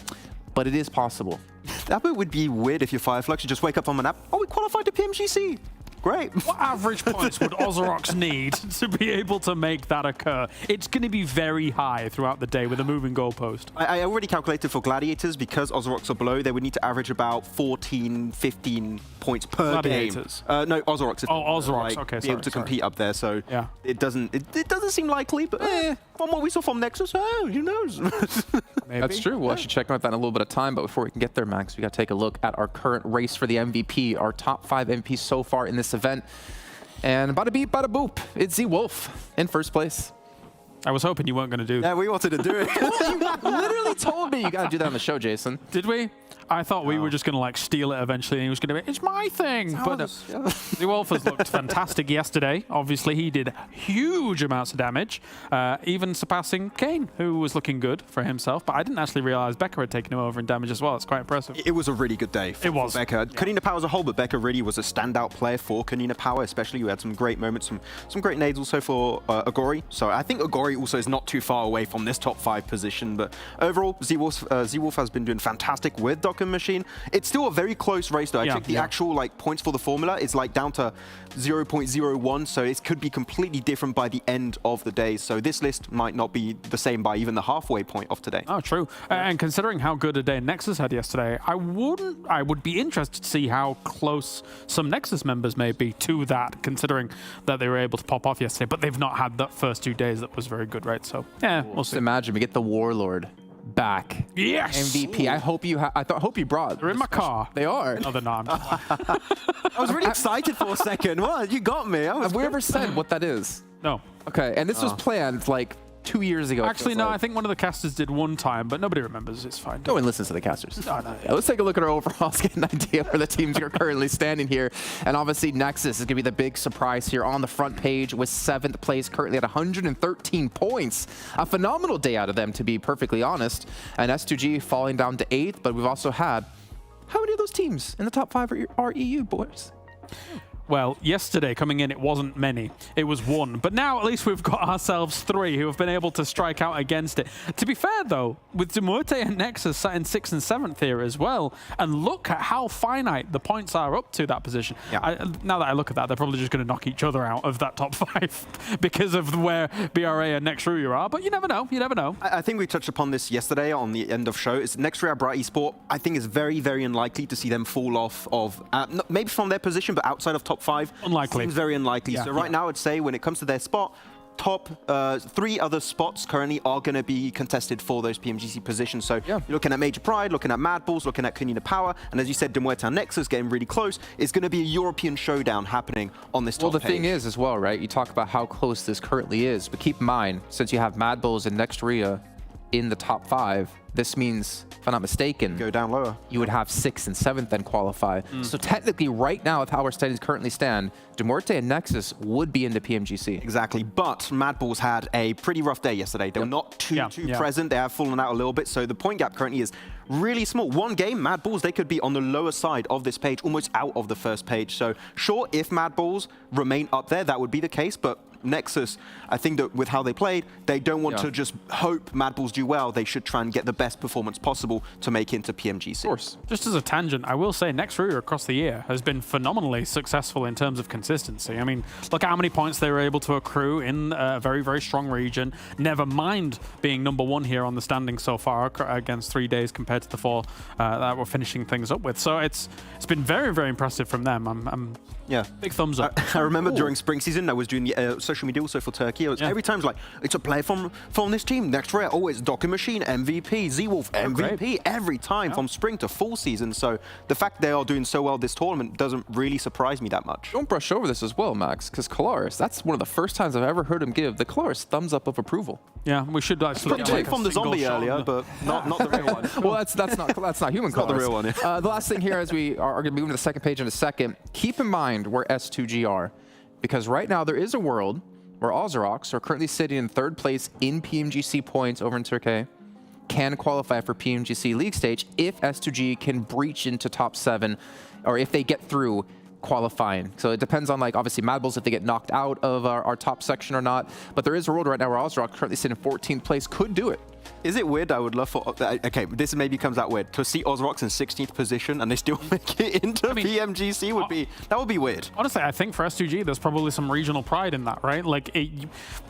but it is possible. That bit would be weird if you're Fireflux, you just wake up on an app, oh, we qualified to PMGC. Great. What average points would OZAROX need to be able to make that occur? It's going to be very high throughout the day with a moving goalpost. I already calculated for Gladiators, because OZAROX are below, they would need to average about 14, 15 points per Gladiators? game. No, OZAROX. Oh, OZAROX, okay, be able to compete up there, so yeah. it doesn't seem likely, but from what we saw from Nexus, who knows? That's true. We'll actually check out that in a little bit of time, but before we can get there, Max, we got to take a look at our current race for the MVP, our top 5 MVPs so far in this event. And bada beep, bada boop, it's Z-Wolf in first place. I was hoping you weren't going to do that. Yeah, we wanted to do it. You literally told me you got to do that on the show, Jason. Did we? I thought we were just going to like steal it eventually, and he was going to be, it's my thing. But the Wolf has looked fantastic yesterday. Obviously, he did huge amounts of damage, even surpassing Kane, who was looking good for himself. But I didn't actually realize Becca had taken him over in damage as well. It's quite impressive. It was a really good day for Becca. Yeah. KONINA Power as a whole, but Becca really was a standout player for KONINA Power, especially. You had some great moments, some great nades also for Agori. So I think Agori also is not too far away from this top 5 position. But overall, Z-Wolf has been doing fantastic with Docker Machine. It's still a very close race though. I think the actual points for the formula is down to 0.01, so it could be completely different by the end of the day. So this list might not be the same by even the halfway point of today. Oh, true. And considering how good a day Nexus had yesterday, I would be interested to see how close some Nexus members may be to that, considering that they were able to pop off yesterday, but they've not had that first 2 days that was very good, right? So yeah, we'll see. Just imagine we get the Warlord back. Yes! MVP. I hope you hope you brought. They're in my car. They are. No, they're not. I was really excited for a second. Well, you got me. Have we ever said what that is? No. Okay, and this was planned like 2 years ago. Actually, no, I think one of the casters did one time, but nobody remembers. It's fine. Go and listen to the casters. No, no. Yeah, let's take a look at our overalls, get an idea where the teams are currently standing here. And obviously, Nexus is going to be the big surprise here on the front page with 7th place, currently at 113 points. A phenomenal day out of them, to be perfectly honest. And S2G falling down to 8th, but we've also had, how many of those teams in the top 5 are EU, boys? Well, yesterday coming in, it wasn't many. It was 1. But now at least we've got ourselves 3 who have been able to strike out against it. To be fair, though, with MUERTE and Nexus sat in 6th and 7th here as well. And look at how finite the points are up to that position. Yeah. Now that I look at that, they're probably just going to knock each other out of that top 5 because of where BRA and RÜYA are. But you never know. You never know. I think we touched upon this yesterday on the end of show. It's RÜYA Bright Esport. I think it's very, very unlikely to see them fall off of, maybe from their position, but outside of top 5. Unlikely. Seems very unlikely. Yeah. So right now, I'd say when it comes to their spot, top 3 other spots currently are going to be contested for those PMGC positions. So you're looking at Major Pride, looking at MADBULLS, looking at KONINA Power, and as you said, MUERTE and Nexus getting really close. It's going to be a European showdown happening on this top Well, the page. thing is as well, right? You talk about how close this currently is, but keep in mind, since you have MADBULLS and RÜYA in the top 5, this means, if I'm not mistaken, go down lower. You would have 6th and 7th then qualify. So technically, right now, with how our standings currently stand, MUERTE and Nexus would be in the PMGC. Exactly, but MADBULLS had a pretty rough day yesterday. They were not too present. They have fallen out a little bit, so the point gap currently is really small. One game, MADBULLS, they could be on the lower side of this page, almost out of the first page. So sure, if MADBULLS remain up there, that would be the case, but Nexus, I think that with how they played, they don't want to just hope MADBULLS do well. They should try and get the best performance possible to make it into PMGC. Of course. Just as a tangent, I will say RÜYA across the year has been phenomenally successful in terms of consistency. I mean, look at how many points they were able to accrue in a very, very strong region. Never mind being #1 here on the standings so far against 3 days compared to the 4 that we're finishing things up with. So it's been very, very impressive from them. I'm big thumbs up. I remember during spring season, I was doing the social media also for Turkey. It was every time like, it's a player from this team. RÜYA, always Docker Machine, MVP, Z-Wolf, MVP, every time from spring to fall season. So the fact they are doing so well this tournament doesn't really surprise me that much. Don't brush over this as well, Max, because Kalaris, that's one of the first times I've ever heard him give the Kalaris thumbs up of approval. Yeah, we should actually get like from the zombie earlier, but not the real one. Well, that's not human. Not the real one. Yeah. The last thing here, as we are going to move to the second page in a second, keep in mind where S2G are, because right now there is a world where OZAROX are currently sitting in 3rd place in PMGC points over in Turkey, can qualify for PMGC League stage if S2G can breach into top 7, or if they get through qualifying. So it depends on, like, obviously MADBULLS if they get knocked out of our top section or not. But there is a world right now where OZAROX currently sitting in 14th place, could do it. Is it weird? I would love for... Okay, this maybe comes out weird. To see OZAROX in 16th position and they still make it into PMGC would be... That would be weird. Honestly, I think for S2G, there's probably some regional pride in that, right? Like,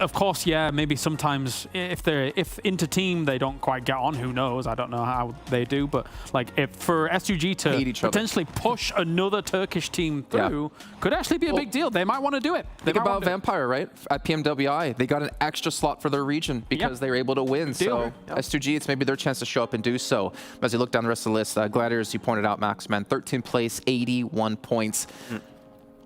of course, yeah, maybe sometimes if into team they don't quite get on, who knows? I don't know how they do, but like if for S2G to potentially push another Turkish team through could actually be a big deal. They might want to do it. Think about Vampire, right? At PMWI, they got an extra slot for their region because they were able to win. So S2G, it's maybe their chance to show up and do so. As you look down the rest of the list, Gladiators, you pointed out, Max, man, 13th place, 81 points.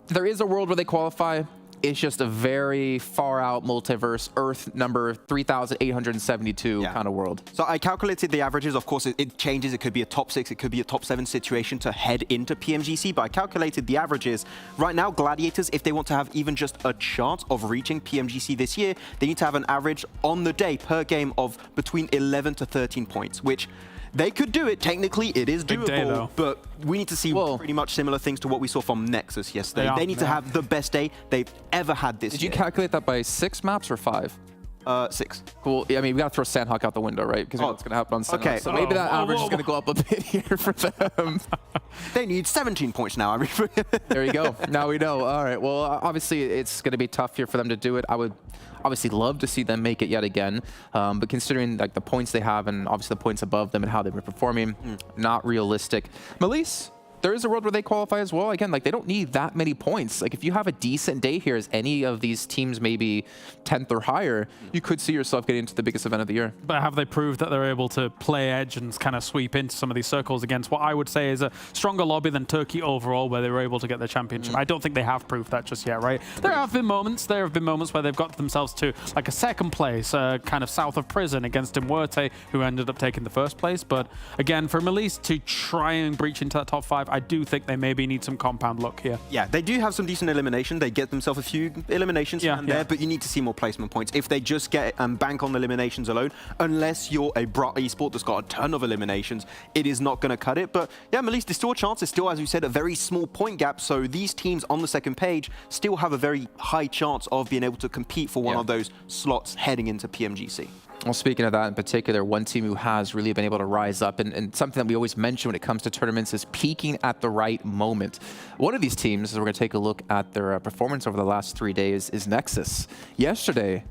There is a world where they qualify. It's just a very far out multiverse, Earth number 3,872 kind of world. So I calculated the averages. Of course, it changes. It could be a top 6, it could be a top 7 situation to head into PMGC, but I calculated the averages. Right now, Gladiators, if they want to have even just a chance of reaching PMGC this year, they need to have an average on the day per game of between 11 to 13 points, which they could do it. Technically, it is doable, but we need to see pretty much similar things to what we saw from NEXUS yesterday. They need to have the best day they've ever had this year. Did you calculate that by 6 maps or 5? 6. Cool. Yeah, I mean, we got to throw Sanhok out the window, right? Because what's going to happen on Sanhok. Okay. So maybe that average is going to go up a bit here for them. They need 17 points now. There you go. Now we know. All right. Well, obviously, it's going to be tough here for them to do it. I would obviously love to see them make it yet again. But considering like the points they have and obviously the points above them and how they've been performing, not realistic. MELISE, there is a world where they qualify as well. Again, like they don't need that many points. Like if you have a decent day here as any of these teams maybe 10th or higher, you could see yourself getting into the biggest event of the year. But have they proved that they're able to play edge and kind of sweep into some of these circles against what I would say is a stronger lobby than Turkey overall, where they were able to get the championship? I don't think they have proved that just yet, right? There have been moments where they've got themselves to like a second place, kind of south of prison against MUERTE, who ended up taking the first place. But again, for MELISE to try and breach into that top 5, I do think they maybe need some compound luck here. Yeah, they do have some decent elimination. They get themselves a few eliminations here and there, but you need to see more placement points. If they just get and bank on eliminations alone, unless you're a Brat esport that's got a ton of eliminations, it is not going to cut it. But yeah, MELISE, there's still a chance. There's still, as you said, a very small point gap. So these teams on the second page still have a very high chance of being able to compete for one of those slots heading into PMGC. Well, speaking of that in particular, one team who has really been able to rise up and something that we always mention when it comes to tournaments is peaking at the right moment. One of these teams, as we're going to take a look at their performance over the last 3 days, is NEXUS. Yesterday,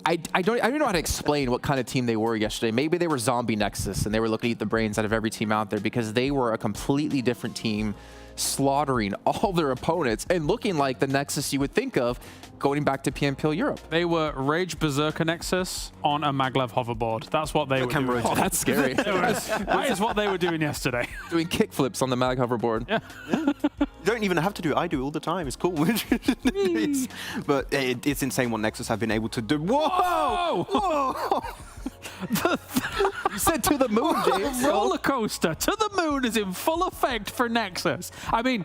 I don't know how to explain what kind of team they were yesterday. Maybe they were zombie NEXUS and they were looking to eat the brains out of every team out there because they were a completely different team, slaughtering all their opponents and looking like the NEXUS you would think of going back to PMPL Europe. They were Rage Berserker NEXUS on a maglev hoverboard. That's what they were doing. Oh, that's scary. That is what they were doing yesterday. Doing kickflips on the mag hoverboard. Yeah. You don't even have to do it. I do it all the time. It's cool. But it's insane what NEXUS have been able to do. Whoa! Whoa! You said to the moon, James. The roller coaster to the moon is in full effect for NEXUS. I mean,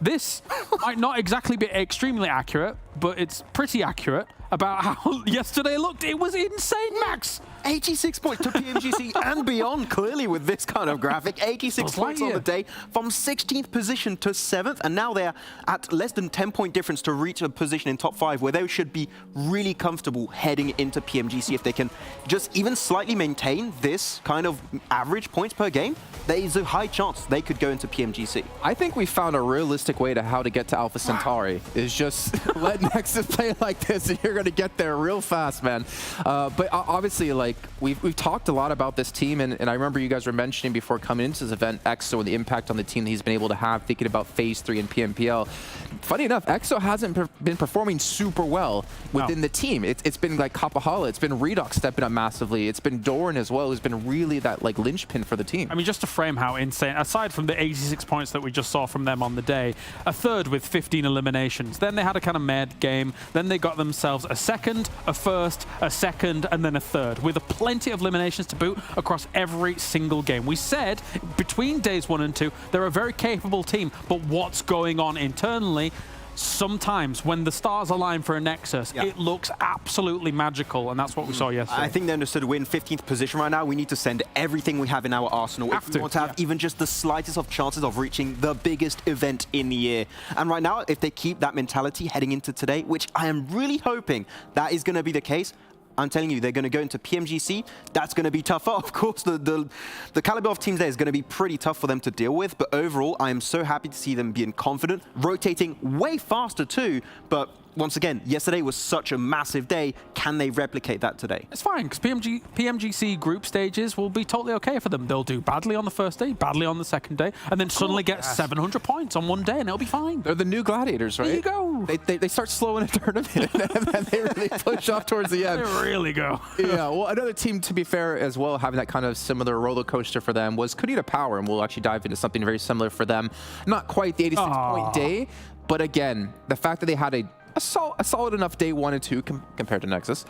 this might not exactly be extremely accurate, but it's pretty accurate about how yesterday looked. It was insane, Max. 86 points to PMGC and beyond, clearly, with this kind of graphic. 86 points on the day, from 16th position to 7th, and now they're at less than 10-point difference to reach a position in top 5, where they should be really comfortable heading into PMGC. If they can just even slightly maintain this kind of average points per game, there is a high chance they could go into PMGC. I think we found a realistic way to how to get to Alpha Centauri, is just let NEXUS play like this, and you're going to get there real fast, man. But obviously, like, we've talked a lot about this team, and I remember you guys were mentioning before coming into this event, EXO, and the impact on the team that he's been able to have, thinking about Phase 3 and PMPL. Funny enough, EXO hasn't been performing super well within the team. It's been like Kapahala, it's been Redux stepping up massively, it's been Doran as well, who's been really that like linchpin for the team. I mean, just to frame how insane, aside from the 86 points that we just saw from them on the day, a third with 15 eliminations. Then they had a kind of mad game. Then they got themselves a second, a first, a second, and then a third, with plenty of eliminations to boot across every single game. We said between days 1 and 2, they're a very capable team, but what's going on internally? Sometimes when the stars align for a NEXUS, it looks absolutely magical, and that's what we saw yesterday. I think they understood we're in 15th position right now. We need to send everything we have in our arsenal if we want to have even just the slightest of chances of reaching the biggest event in the year. And right now, if they keep that mentality heading into today, which I am really hoping that is going to be the case, I'm telling you, they're going to go into PMGC. That's going to be tougher. Of course, the caliber of teams there is going to be pretty tough for them to deal with. But overall, I am so happy to see them being confident, rotating way faster too. But once again, yesterday was such a massive day. Can they replicate that today? It's fine, because PMGC group stages will be totally okay for them. They'll do badly on the first day, badly on the second day, and then suddenly get 700 points on one day, and it'll be fine. They're the new gladiators, right? There you go. They start slow in a tournament, and then they really push off towards the end. They really go. Yeah, well, another team, to be fair, as well, having that kind of similar roller coaster for them was KONINA Power, and we'll actually dive into something very similar for them. Not quite the 86-point day, but again, the fact that they had a solid enough day 1 and 2 compared to Nexus.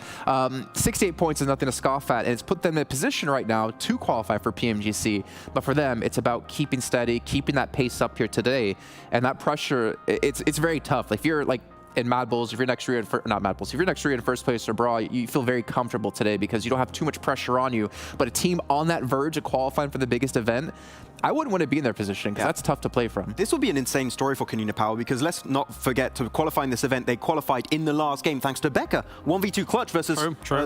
68 points is nothing to scoff at, and it's put them in a position right now to qualify for PMGC. But for them, it's about keeping steady, keeping that pace up here today, and that pressure. It's very tough. Like if you're like in MADBULLS, if you're next to not MADBULLS, if you're next to in first place or Brawl, you feel very comfortable today because you don't have too much pressure on you. But a team on that verge of qualifying for the biggest event, I wouldn't want to be in their position because that's tough to play from. This will be an insane story for KONINA Power because let's not forget, to qualify in this event, they qualified in the last game thanks to Becca. 1v2 clutch versus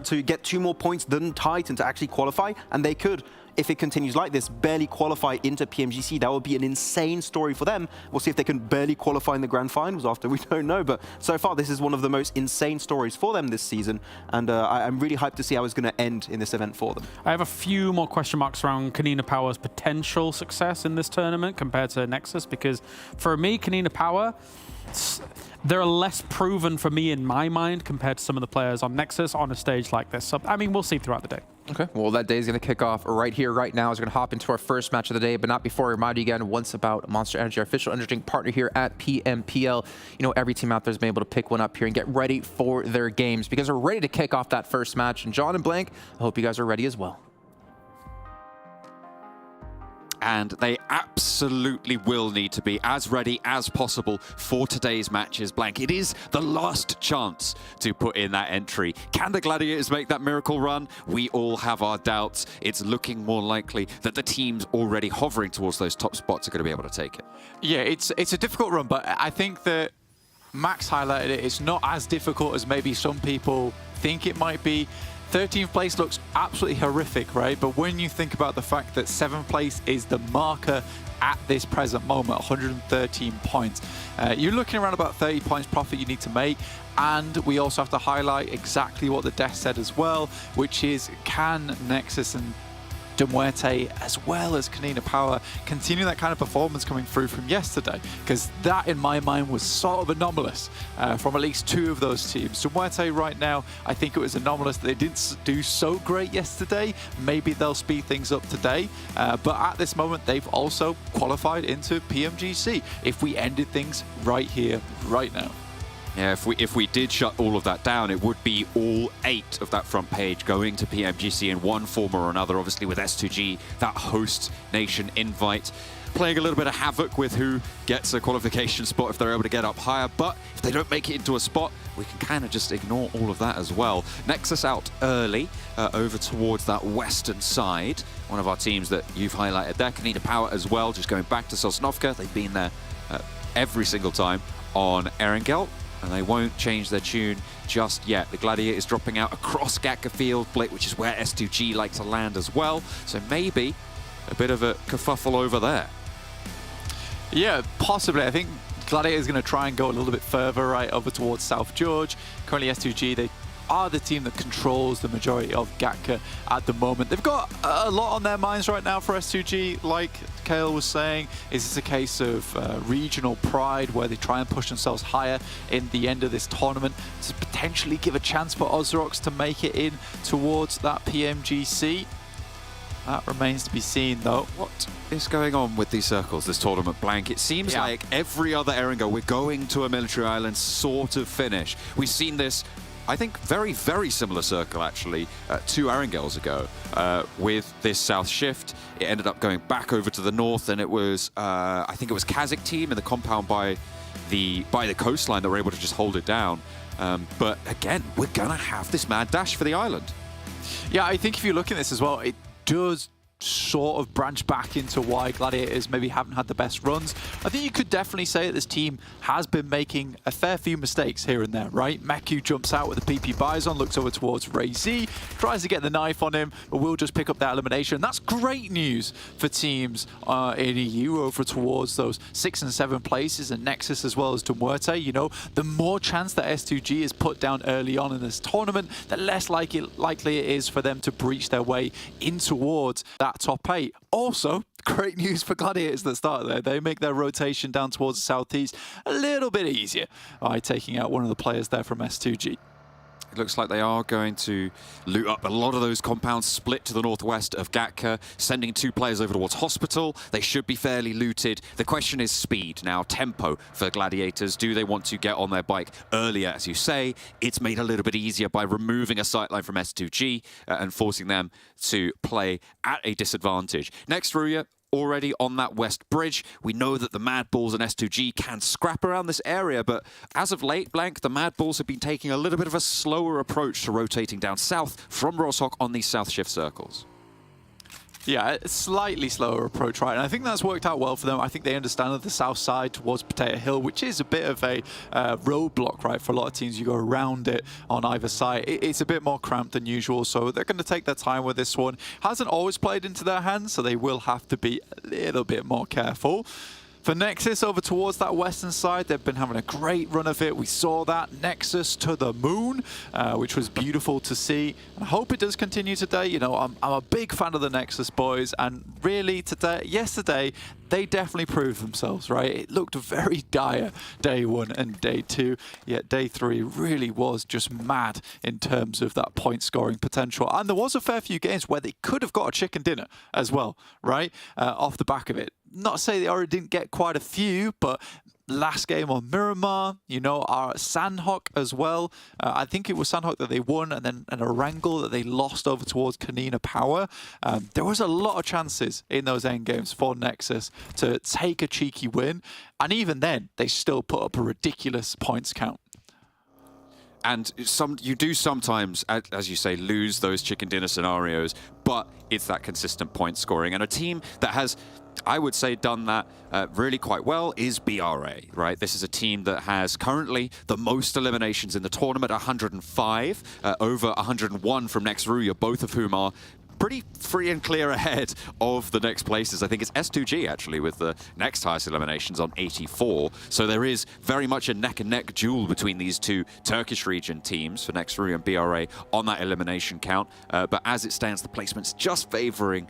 to get 2 more points than Titan to actually qualify, and they could, if it continues like this, barely qualify into PMGC. That would be an insane story for them. We'll see if they can barely qualify in the grand finals after, we don't know. But so far, this is one of the most insane stories for them this season. And I'm really hyped to see how it's going to end in this event for them. I have a few more question marks around KONINA Power's potential success in this tournament compared to Nexus, because for me, KONINA Power, they're less proven for me in my mind compared to some of the players on Nexus on a stage like this. So, I mean, we'll see throughout the day. Okay, well, that day is going to kick off right here, right now. We're going to hop into our first match of the day, but not before I remind you again once about Monster Energy, our official energy drink partner here at PMPL. You know, every team out there has been able to pick one up here and get ready for their games because we're ready to kick off that first match. And John and Blank, I hope you guys are ready as well. And they absolutely will need to be as ready as possible for today's matches. Blank, it is the last chance to put in that entry. Can the Gladiators make that miracle run? We all have our doubts. It's looking more likely that the teams already hovering towards those top spots are going to be able to take it. Yeah, it's a difficult run, but I think that Max highlighted it. It's not as difficult as maybe some people think it might be. 13th place looks absolutely horrific, right? But when you think about the fact that 7th place is the marker at this present moment, 113 points, you're looking around about 30 points profit you need to make. And we also have to highlight exactly what the desk said as well, which is, can Nexus and MUERTE, as well as KONINA Power, continue that kind of performance coming through from yesterday? Because that, in my mind, was sort of anomalous from at least 2 of those teams. MUERTE right now, I think it was anomalous that they didn't do so great yesterday. Maybe they'll speed things up today. But at this moment, they've also qualified into PMGC. If we ended things right here, right now. Yeah, if we did shut all of that down, it would be all 8 of that front page going to PMGC in one form or another. Obviously with S2G, that host nation invite, playing a little bit of havoc with who gets a qualification spot if they're able to get up higher. But if they don't make it into a spot, we can kind of just ignore all of that as well. Nexus out early over towards that western side. One of our teams that you've highlighted there, KONINA Power as well, just going back to Sosnovka. They've been there every single time on Erangel, and they won't change their tune just yet. The Gladiators dropping out across Gatka Field, which is where S2G like to land as well. So maybe a bit of a kerfuffle over there. Yeah, possibly. I think Gladiator is going to try and go a little bit further, right, over towards South George. Currently S2G, they are the team that controls the majority of Gatka at the moment. They've got a lot on their minds right now for S2G, like Kale was saying. Is this a case of regional pride where they try and push themselves higher in the end of this tournament to potentially give a chance for OZAROX to make it in towards that PMGC? That remains to be seen, though. What is going on with these circles, this tournament, Blank? It seems like every other Erangel, we're going to a military island sort of finish. We've seen this, I think, very, very similar circle, actually, 2 Erangels ago with this south shift. It ended up going back over to the north, and it was, I think it was KASIK team in the compound by the coastline that were able to just hold it down. But again, we're going to have this mad dash for the island. Yeah, I think if you look at this as well, it does sort of branch back into why Gladiators maybe haven't had the best runs. I think you could definitely say that this team has been making a fair few mistakes here and there, right? Meku jumps out with the PP Bison, looks over towards Ray Z, tries to get the knife on him, but will just pick up that elimination. That's great news for teams in EU over towards those 6 and 7 places, and Nexus as well as MUERTE. You know, the more chance that S2G is put down early on in this tournament, the less likely it is for them to breach their way in towards that top 8. Also, great news for Gladiators that start there. They make their rotation down towards the southeast a little bit easier by taking out one of the players there from S2G. It looks like they are going to loot up a lot of those compounds split to the northwest of Gatka, sending 2 players over towards Hospital. They should be fairly looted. The question is speed now, tempo for Gladiators. Do they want to get on their bike earlier? As you say, it's made a little bit easier by removing a sightline from S2G and forcing them to play at a disadvantage. Next, RÜYA, already on that west bridge. We know that the MADBULLS and S2G can scrap around this area, but as of late, Blank, the MADBULLS have been taking a little bit of a slower approach to rotating down south from Roshok on these south shift circles. Yeah, a slightly slower approach, right? And I think that's worked out well for them. I think they understand that the south side towards Potato Hill, which is a bit of a roadblock, right? For a lot of teams, you go around it on either side. It's a bit more cramped than usual, so they're going to take their time with this one. Hasn't always played into their hands, so they will have to be a little bit more careful. For Nexus, over towards that western side, they've been having a great run of it. We saw that Nexus to the moon, which was beautiful to see. And I hope it does continue today. You know, I'm a big fan of the Nexus boys, and really yesterday, they definitely proved themselves, right? It looked very dire day 1 and day 2, yet day 3 really was just mad in terms of that point scoring potential. And there was a fair few games where they could have got a chicken dinner as well, right? Off the back of it. Not to say they already didn't get quite a few, but last game on Miramar, you know, our Sanhok as well. I think it was Sanhok that they won, and then an Erangel that they lost over towards KONINA Power. There was a lot of chances in those end games for Nexus to take a cheeky win, and even then, they still put up a ridiculous points count. And you do sometimes, as you say, lose those chicken dinner scenarios, but it's that consistent point scoring. And a team that has, I would say, done that really quite well is BRA, right? This is a team that has currently the most eliminations in the tournament, 105, over 101 from next RÜYA, both of whom are pretty free and clear ahead of the next places. I think it's S2G actually with the next highest eliminations on 84. So there is very much a neck and neck duel between these two Turkish region teams for next RÜYA and BRA on that elimination count. But as it stands, the placement's just favoring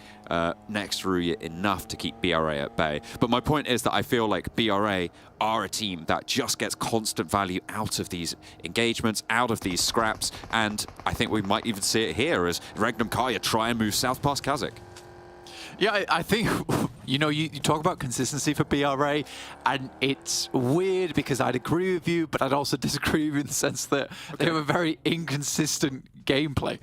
next RÜYA enough to keep BRA at bay. But my point is that I feel like BRA are a team that just gets constant value out of these engagements, out of these scraps, and I think we might even see it here as REGNUM KARYA try and move south past KASIK. Yeah, I think, you know, you talk about consistency for BRA, and it's weird because I'd agree with you, but I'd also disagree with you in the sense that they have a very inconsistent gameplay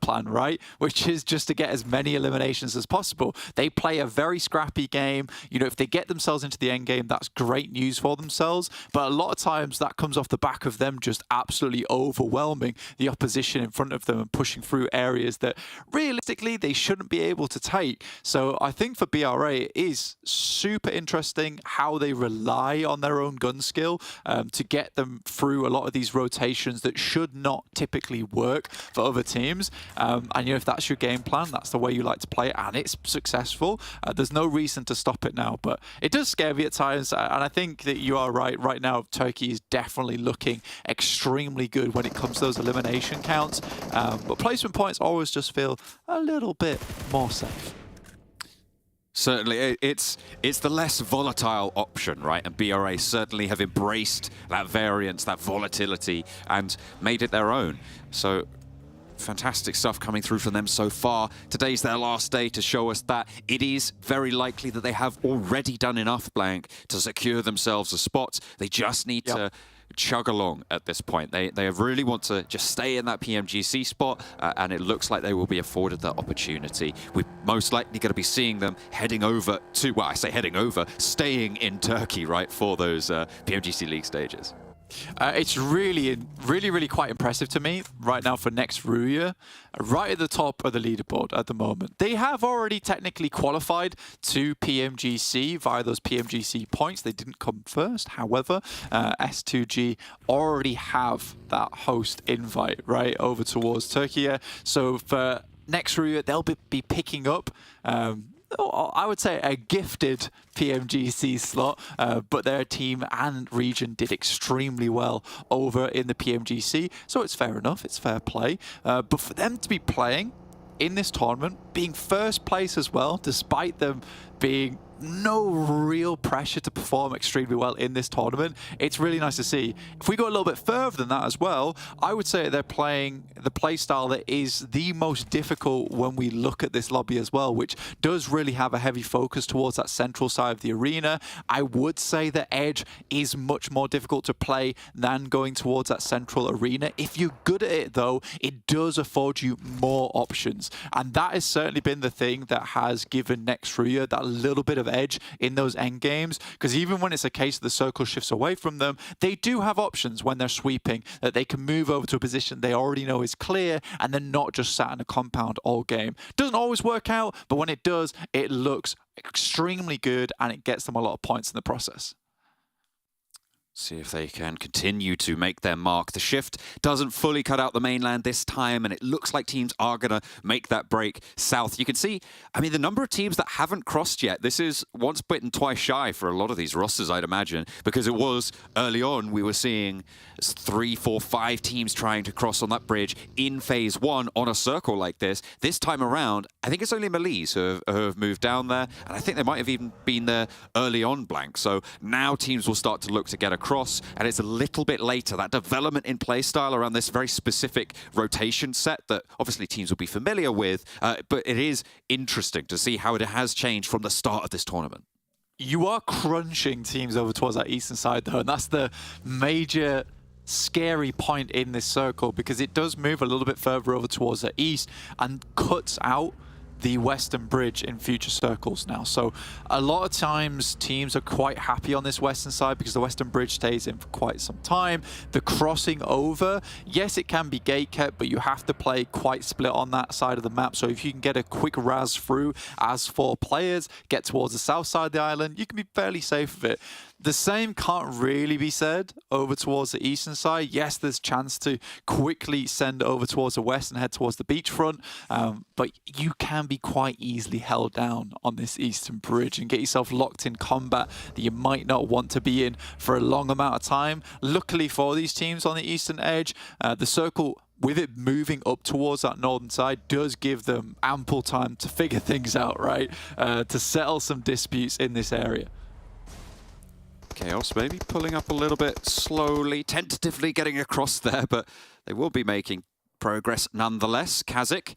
plan, right? Which is just to get as many eliminations as possible. They play a very scrappy game. You know, if they get themselves into the end game, that's great news for themselves. But a lot of times that comes off the back of them just absolutely overwhelming the opposition in front of them and pushing through areas that realistically they shouldn't be able to take. So I think for BRA, it is super interesting how they rely on their own gun skill to get them through a lot of these rotations that should not typically work for other teams. And you know, if that's your game plan, that's the way you like to play it, and it's successful. There's no reason to stop it now, but it does scare me at times. And I think that you are right. Right now, Turkey is definitely looking extremely good when it comes to those elimination counts. But placement points always just feel a little bit more safe. Certainly, it's the less volatile option, right? And BRA certainly have embraced that variance, that volatility, and made it their own. So fantastic stuff coming through from them so far. Today's their last day to show us that it is very likely that they have already done enough, Blank, to secure themselves a spot. They just need to chug along at this point. They really want to just stay in that PMGC spot, and it looks like they will be afforded that opportunity. We're most likely going to be seeing them heading over to, well, I say heading over, staying in Turkey, right, for those PMGC League stages. It's really quite impressive to me right now for next RÜYA, right at the top of the leaderboard at the moment. They have already technically qualified to PMGC via those PMGC points. They didn't come first. However, S2G already have that host invite right over towards Türkiye. So for next RÜYA, they'll be picking up I would say a gifted PMGC slot, but their team and region did extremely well over in the PMGC, so it's fair enough, it's fair play. But for them to be playing in this tournament, being first place as well, despite them being no real pressure to perform extremely well in this tournament, it's really nice to see. If we go a little bit further than that as well, I would say they're playing the play style that is the most difficult when we look at this lobby as well, which does really have a heavy focus towards that central side of the arena. I would say that Edge is much more difficult to play than going towards that central arena. If you're good at it though, it does afford you more options, and that has certainly been the thing that has given next RÜYA that little bit of edge in those end games, because even when it's a case of the circle shifts away from them, they do have options when they're sweeping that they can move over to a position they already know is clear, and they're not just sat in a compound all game. Doesn't always work out, but when it does, it looks extremely good and it gets them a lot of points in the process. See if they can continue to make their mark. The shift doesn't fully cut out the mainland this time, and it looks like teams are going to make that break south. You can see, I mean, the number of teams that haven't crossed yet. This is once bitten, twice shy for a lot of these rosters, I'd imagine, because it was early on, we were seeing 3, 4, 5 teams trying to cross on that bridge in phase 1 on a circle like this. This time around, I think it's only MELISE who have moved down there, and I think they might have even been there early on blank. So now teams will start to look to get across. And it's a little bit later, that development in play style around this very specific rotation set that obviously teams will be familiar with, but it is interesting to see how it has changed from the start of this tournament. You are crunching teams over towards that eastern side though, and that's the major scary point in this circle, because it does move a little bit further over towards the east and cuts out the western bridge in future circles now. So a lot of times teams are quite happy on this western side because the western bridge stays in for quite some time. The crossing over, yes, it can be gate kept, but you have to play quite split on that side of the map. So if you can get a quick raz through as 4 players, get towards the south side of the island, you can be fairly safe with it. The same can't really be said over towards the eastern side. Yes, there's chance to quickly send over towards the west and head towards the beachfront, but you can be quite easily held down on this eastern bridge and get yourself locked in combat that you might not want to be in for a long amount of time. Luckily for these teams on the eastern edge, the circle, with it moving up towards that northern side, does give them ample time to figure things out, right? To settle some disputes in this area. KAOS maybe pulling up a little bit slowly, tentatively getting across there, but they will be making progress nonetheless. KASIK,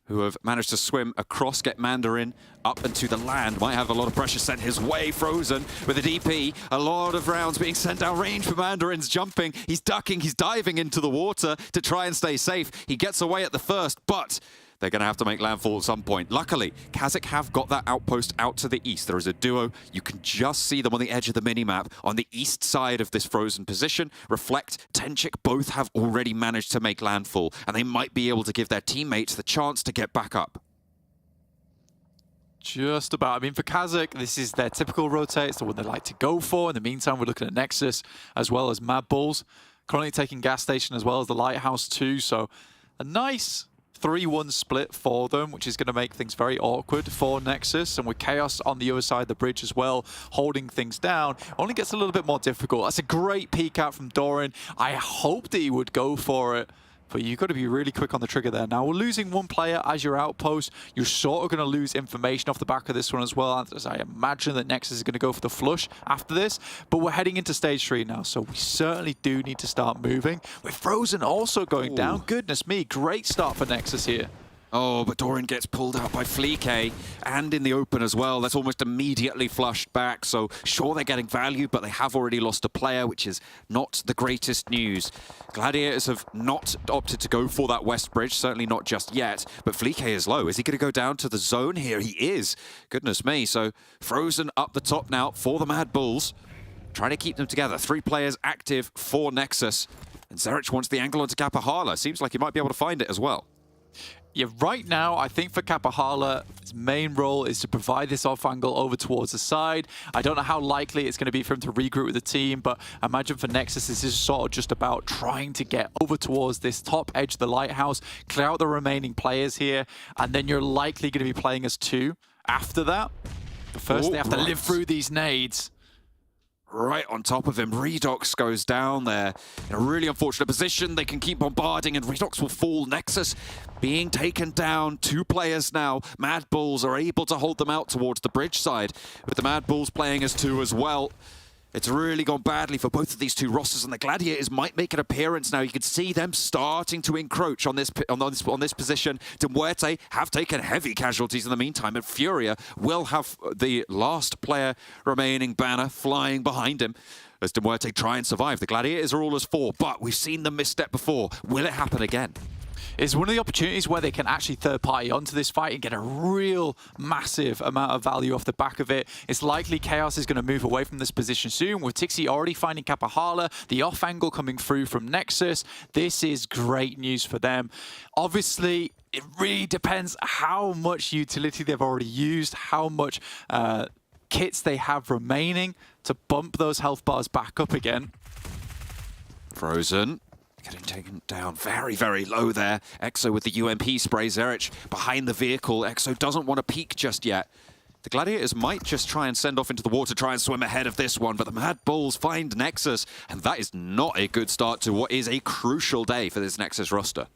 who have managed to swim across, get Mandarin up into the land, might have a lot of pressure sent his way. Frozen with a DP, a lot of rounds being sent down range for Mandarin's jumping. He's ducking, he's diving into the water to try and stay safe. He gets away at the first, but they're going to have to make landfall at some point. Luckily, KASIK have got that outpost out to the east. There is a duo. You can just see them on the edge of the minimap on the east side of this frozen position. Reflect, Tenchik both have already managed to make landfall, and they might be able to give their teammates the chance to get back up. Just about. I mean, for KASIK, this is their typical rotate. It's the one they like to go for. In the meantime, we're looking at NEXUS as well as MADBULLS. Currently taking gas station as well as the lighthouse too. So a nice 3-1 split for them, which is going to make things very awkward for NEXUS. And with KAOS on the other side of the bridge as well, holding things down, only gets a little bit more difficult. That's a great peek out from Doran. I hope that he would go for it, but you've got to be really quick on the trigger there. Now, we're losing 1 player as your outpost. You're sort of going to lose information off the back of this one as well, as I imagine that NEXUS is going to go for the flush after this. But we're heading into stage 3 now, so we certainly do need to start moving. With Frozen also going down. Goodness me, great start for NEXUS here. Oh, but Doran gets pulled out by Fleek, and in the open as well. That's almost immediately flushed back. So sure, they're getting value, but they have already lost a player, which is not the greatest news. Gladiators have not opted to go for that west bridge, certainly not just yet. But Fleek is low. Is he going to go down to the zone here? He is. Goodness me. So Frozen up the top now for the MADBULLS. trying to keep them together. 3 players active for Nexus. And Zerich wants the angle onto Kapahala. Seems like he might be able to find it as well. Yeah, right now, I think for Kapahala, his main role is to provide this off angle over towards the side. I don't know how likely it's going to be for him to regroup with the team, but I imagine for Nexus, this is sort of just about trying to get over towards this top edge of the lighthouse, clear out the remaining players here, and then you're likely going to be playing as 2 after that. But first, they have to live through these nades. Right on top of him, Redox goes down there in a really unfortunate position. They can keep bombarding and Redox will fall. Nexus being taken down. 2 players now. MADBULLS are able to hold them out towards the bridge side, with the MADBULLS playing as 2 as well. It's really gone badly for both of these 2 rosters, and the Gladiators might make an appearance now. You can see them starting to encroach on this position. MUERTE have taken heavy casualties in the meantime, and Furia will have the last player remaining banner flying behind him as MUERTE try and survive. The Gladiators are all as 4, but we've seen them misstep before. Will it happen again? Is one of the opportunities where they can actually third party onto this fight and get a real massive amount of value off the back of it. It's likely KAOS is going to move away from this position soon, with TixI already finding Kapahala, the off angle coming through from Nexus. This is great news for them. Obviously, it really depends how much utility they've already used, how much kits they have remaining to bump those health bars back up again. Frozen. Getting taken down very, very low there. Exo with the UMP spray. Zerich behind the vehicle. Exo doesn't want to peek just yet. The Gladiators might just try and send off into the water, try and swim ahead of this one, but the MADBULLS find Nexus, and that is not a good start to what is a crucial day for this Nexus roster.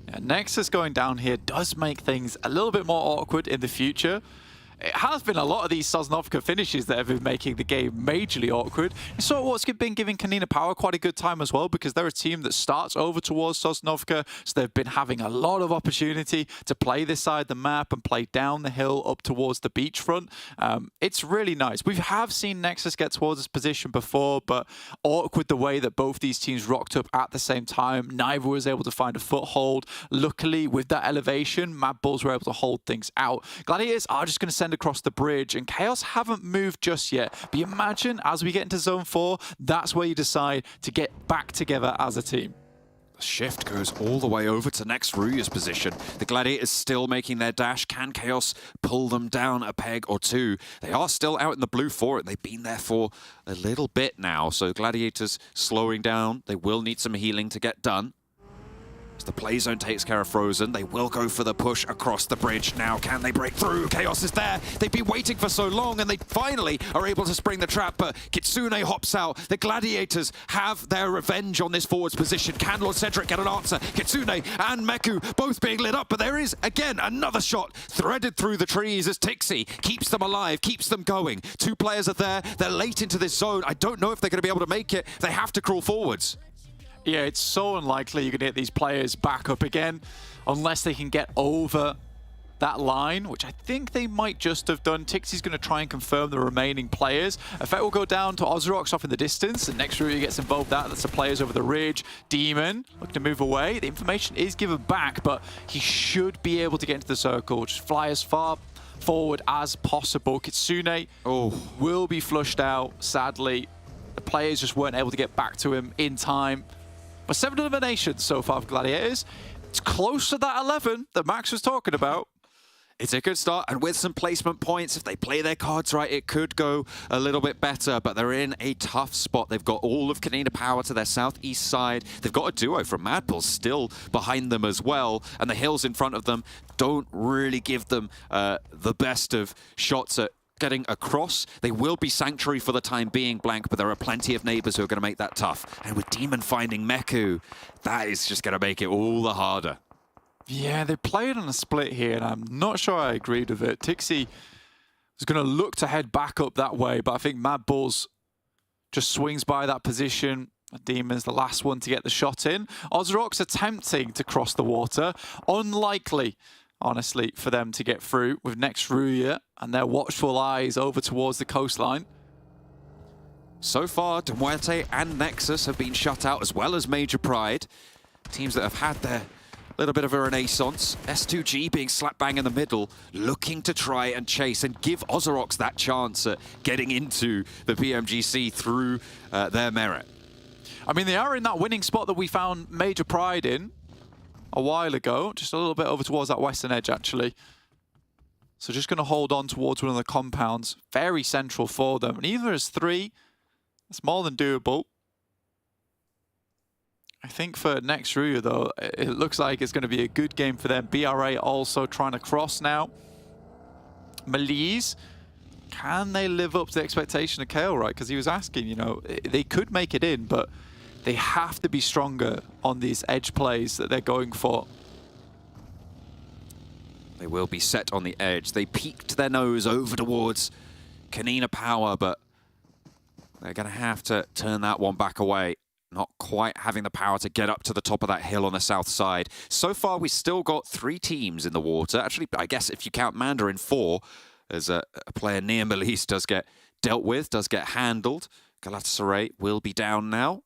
Yeah, Nexus going down here does make things a little bit more awkward in the future. It has been a lot of these Sosnovka finishes that have been making the game majorly awkward. It's sort of what's been giving KONINA Power quite a good time as well, because they're a team that starts over towards Sosnovka, so they've been having a lot of opportunity to play this side of the map and play down the hill up towards the beachfront. It's really nice. We have seen Nexus get towards this position before, but awkward the way that both these teams rocked up at the same time. Neither was able to find a foothold. Luckily, with that elevation, MADBULLS were able to hold things out. Gladiators are just going to send across the bridge, and KAOS haven't moved just yet. But you imagine, as we get into Zone 4, that's where you decide to get back together as a team. The shift goes all the way over to next RÜYA's position. The Gladiators still making their dash. Can KAOS pull them down a peg or 2? They are still out in the blue for it. They've been there for a little bit now. So Gladiators slowing down. They will need some healing to get done. As the play zone takes care of Frozen, they will go for the push across the bridge. Now, can they break through? KAOS is there. They've been waiting for so long, and they finally are able to spring the trap, but Kitsune hops out. The Gladiators have their revenge on this forwards position. Can Lord Cedric get an answer? Kitsune and Meku both being lit up, but there is, again, another shot threaded through the trees as TixI keeps them alive, keeps them going. 2 players are there. They're late into this zone. I don't know if they're going to be able to make it. They have to crawl forwards. Yeah, it's so unlikely you're going to get these players back up again unless they can get over that line, which I think they might just have done. TixI's going to try and confirm the remaining players. Effect will go down to OZAROX off in the distance, and next RÜYA gets involved. That's the players over the ridge. Demon looking to move away. The information is given back, but he should be able to get into the circle. Just fly as far forward as possible. Kitsune will be flushed out, sadly. The players just weren't able to get back to him in time. But 7 eliminations so far for Gladiators. It's close to that 11 that Max was talking about. It's a good start, and with some placement points, if they play their cards right, it could go a little bit better, but they're in a tough spot. They've got all of KONINA Power to their southeast side. They've got a duo from MADBULLS still behind them as well, and the hills in front of them don't really give them the best of shots at getting across. They will be Sanctuary for the time being, Blank, but there are plenty of neighbors who are going to make that tough. And with Demon finding Meku, that is just going to make it all the harder. Yeah, they played on a split here, and I'm not sure I agreed with it. TixI was going to look to head back up that way, but I think MADBULLS just swings by that position. Demon's the last one to get the shot in. OZAROX attempting to cross the water. Unlikely, honestly, for them to get through with next RÜYA and their watchful eyes over towards the coastline. So far, MUERTE and Nexus have been shut out, as well as Major Pride. Teams that have had their little bit of a renaissance. S2G being slap bang in the middle, looking to try and chase and give OZAROX that chance at getting into the PMGC through their merit. I mean, they are in that winning spot that we found major pride in a while ago, just a little bit over towards that western edge, actually. So just going to hold on towards one of the compounds. Very central for them. And either as 3, it's more than doable. I think for NEXUS, though, it looks like it's going to be a good game for them. BRA also trying to cross now. MELISE, can they live up to the expectation of Kale, right? Because he was asking, you know, they could make it in, but they have to be stronger on these edge plays that they're going for. They will be set on the edge. They peeked their nose over towards KONINA Power, but they're going to have to turn that one back away. Not quite having the power to get up to the top of that hill on the south side. So far, we've still got 3 teams in the water. Actually, I guess if you count Mandarin, 4, as a player near MELISE does get dealt with, does get handled. GALATASARAY will be down now.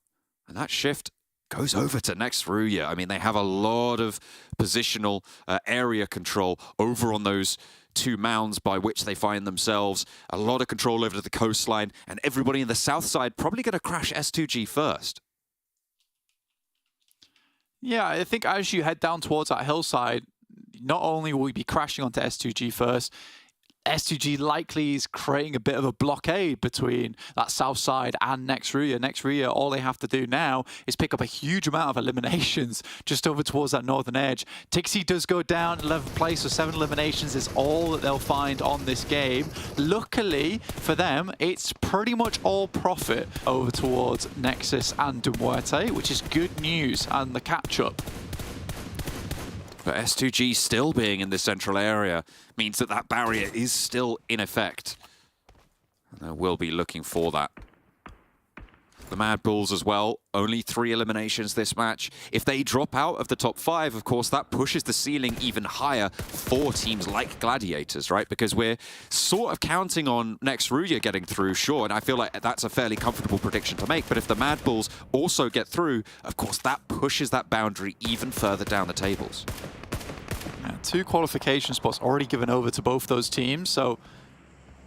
And that shift goes over to RÜYA. I mean, they have a lot of positional area control over on those 2 mounds by which they find themselves. A lot of control over to the coastline. And everybody in the south side probably going to crash S2G first. Yeah, I think as you head down towards that hillside, not only will we be crashing onto S2G first, S2G likely is creating a bit of a blockade between that south side and RÜYA. RÜYA, all they have to do now is pick up a huge amount of eliminations just over towards that northern edge. Tixi does go down, 11th place, so 7 eliminations is all that they'll find on this game. Luckily for them, it's pretty much all profit over towards NEXUS and MUERTE, which is good news, and the catch-up. But S2G still being in the central area means that that barrier is still in effect. And they will be looking for that. The MADBULLS as well, only 3 eliminations this match. If they drop out of the top 5, of course, that pushes the ceiling even higher for teams like Gladiators, right? Because we're sort of counting on RÜYA getting through, sure, and I feel like that's a fairly comfortable prediction to make. But if the MADBULLS also get through, of course, that pushes that boundary even further down the tables. Yeah, 2 qualification spots already given over to both those teams, so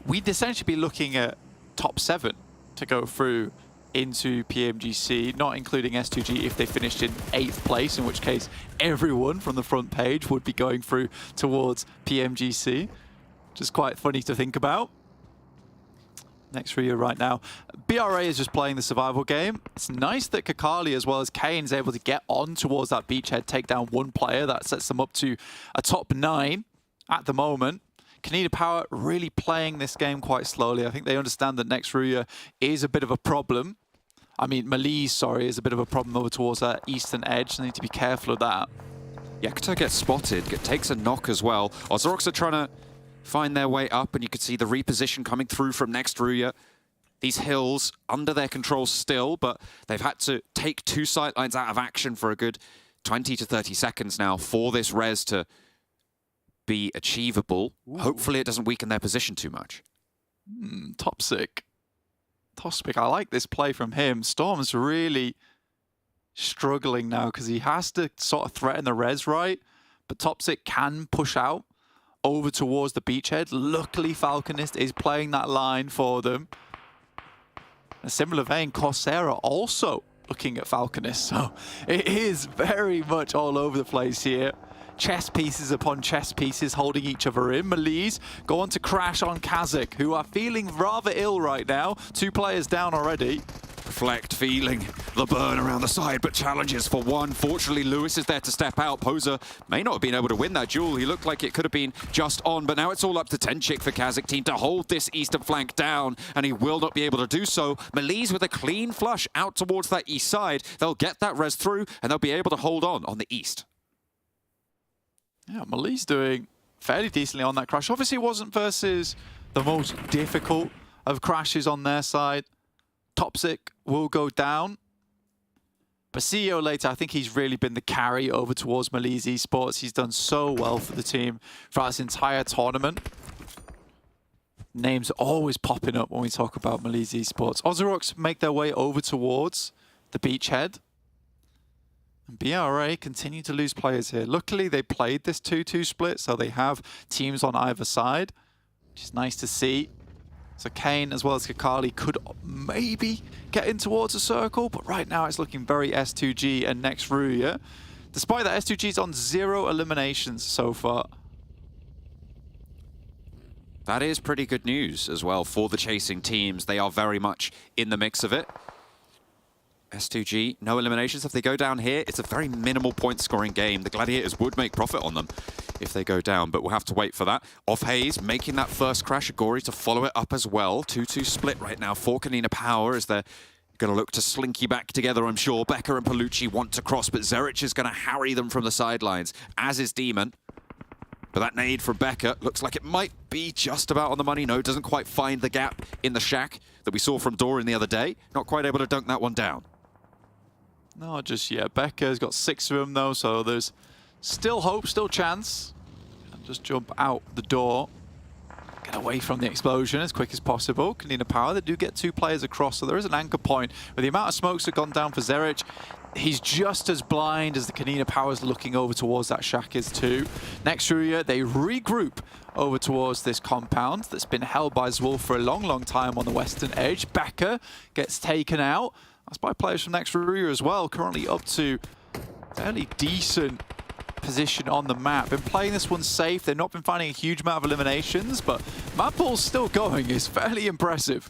we'd essentially be looking at top 7 to go through into PMGC, not including S2G if they finished in 8th place, in which case everyone from the front page would be going through towards PMGC, which is quite funny to think about. RÜYA right now. BRA is just playing the survival game. It's nice that Kakali as well as Kane is able to get on towards that beachhead, take down 1 player. That sets them up to a top 9 at the moment. KONINA Power really playing this game quite slowly. I think they understand that RÜYA is a bit of a problem. I mean, MELISE, sorry, is a bit of a problem over towards that eastern edge. They need to be careful of that. Yakta gets spotted, takes a knock as well. OZAROX are trying to find their way up, and you can see the reposition coming through from RÜYA. These hills under their control still, but they've had to take 2 sightlines out of action for a good 20 to 30 seconds now for this res to be achievable. Ooh. Hopefully it doesn't weaken their position too much. Toxic, I like this play from him. Storm's really struggling now because he has to sort of threaten the res, right? But Toxic can push out over towards the beachhead. Luckily, Falconist is playing that line for them. In a similar vein, Coursera also looking at Falconist. So it is very much all over the place here. Chess pieces upon chess pieces holding each other in. MELISE go on to crash on KASIK, who are feeling rather ill right now. 2 players down already. Reflect feeling the burn around the side, but challenges for 1. Fortunately, Lewis is there to step out. Poser may not have been able to win that duel. He looked like it could have been just on, but now it's all up to Tenchik for KASIK team to hold this eastern flank down, and he will not be able to do so. MELISE with a clean flush out towards that east side. They'll get that res through, and they'll be able to hold on the east. Yeah, MELISE doing fairly decently on that crash. Obviously, it wasn't versus the most difficult of crashes on their side. Toxic will go down. But CEO later, I think he's really been the carry over towards MELISE Esports. He's done so well for the team throughout this entire tournament. Names always popping up when we talk about MELISE Esports. OZAROX make their way over towards the beachhead. BRA continue to lose players here. Luckily, they played this 2-2 split, so they have teams on either side, which is nice to see. So Kane as well as Kakali could maybe get in towards a circle, but right now it's looking very S2G and next RÜYA. Despite that, S2G's on 0 eliminations so far. That is pretty good news as well for the chasing teams. They are very much in the mix of it. S2G, no eliminations. If they go down here, it's a very minimal point-scoring game. The Gladiators would make profit on them if they go down, but we'll have to wait for that. Off Hayes, making that first crash. Agori to follow it up as well. 2-2 split right now for KONINA Power as they're going to look to slinky back together, I'm sure. Becker and Palucci want to cross, but Zerich is going to harry them from the sidelines, as is Demon. But that nade from Becker looks like it might be just about on the money. No, it doesn't quite find the gap in the shack that we saw from Doran the other day. Not quite able to dunk that one down. Not just yet. Becker's got 6 of them though, so there's still hope, still chance. And just jump out the door. Get away from the explosion as quick as possible. KONINA Power, they do get 2 players across, so there is an anchor point. With the amount of smokes that have gone down for Zerich, he's just as blind as the KONINA Power's looking over towards that shack is too. Next RÜYA, they regroup over towards this compound that's been held by Zwolf for a long, long time on the western edge. Becker gets taken out. That's by players from next RÜYA as well, currently up to fairly decent position on the map. Been playing this one safe. They've not been finding a huge amount of eliminations, but MADBULLS still going is fairly impressive.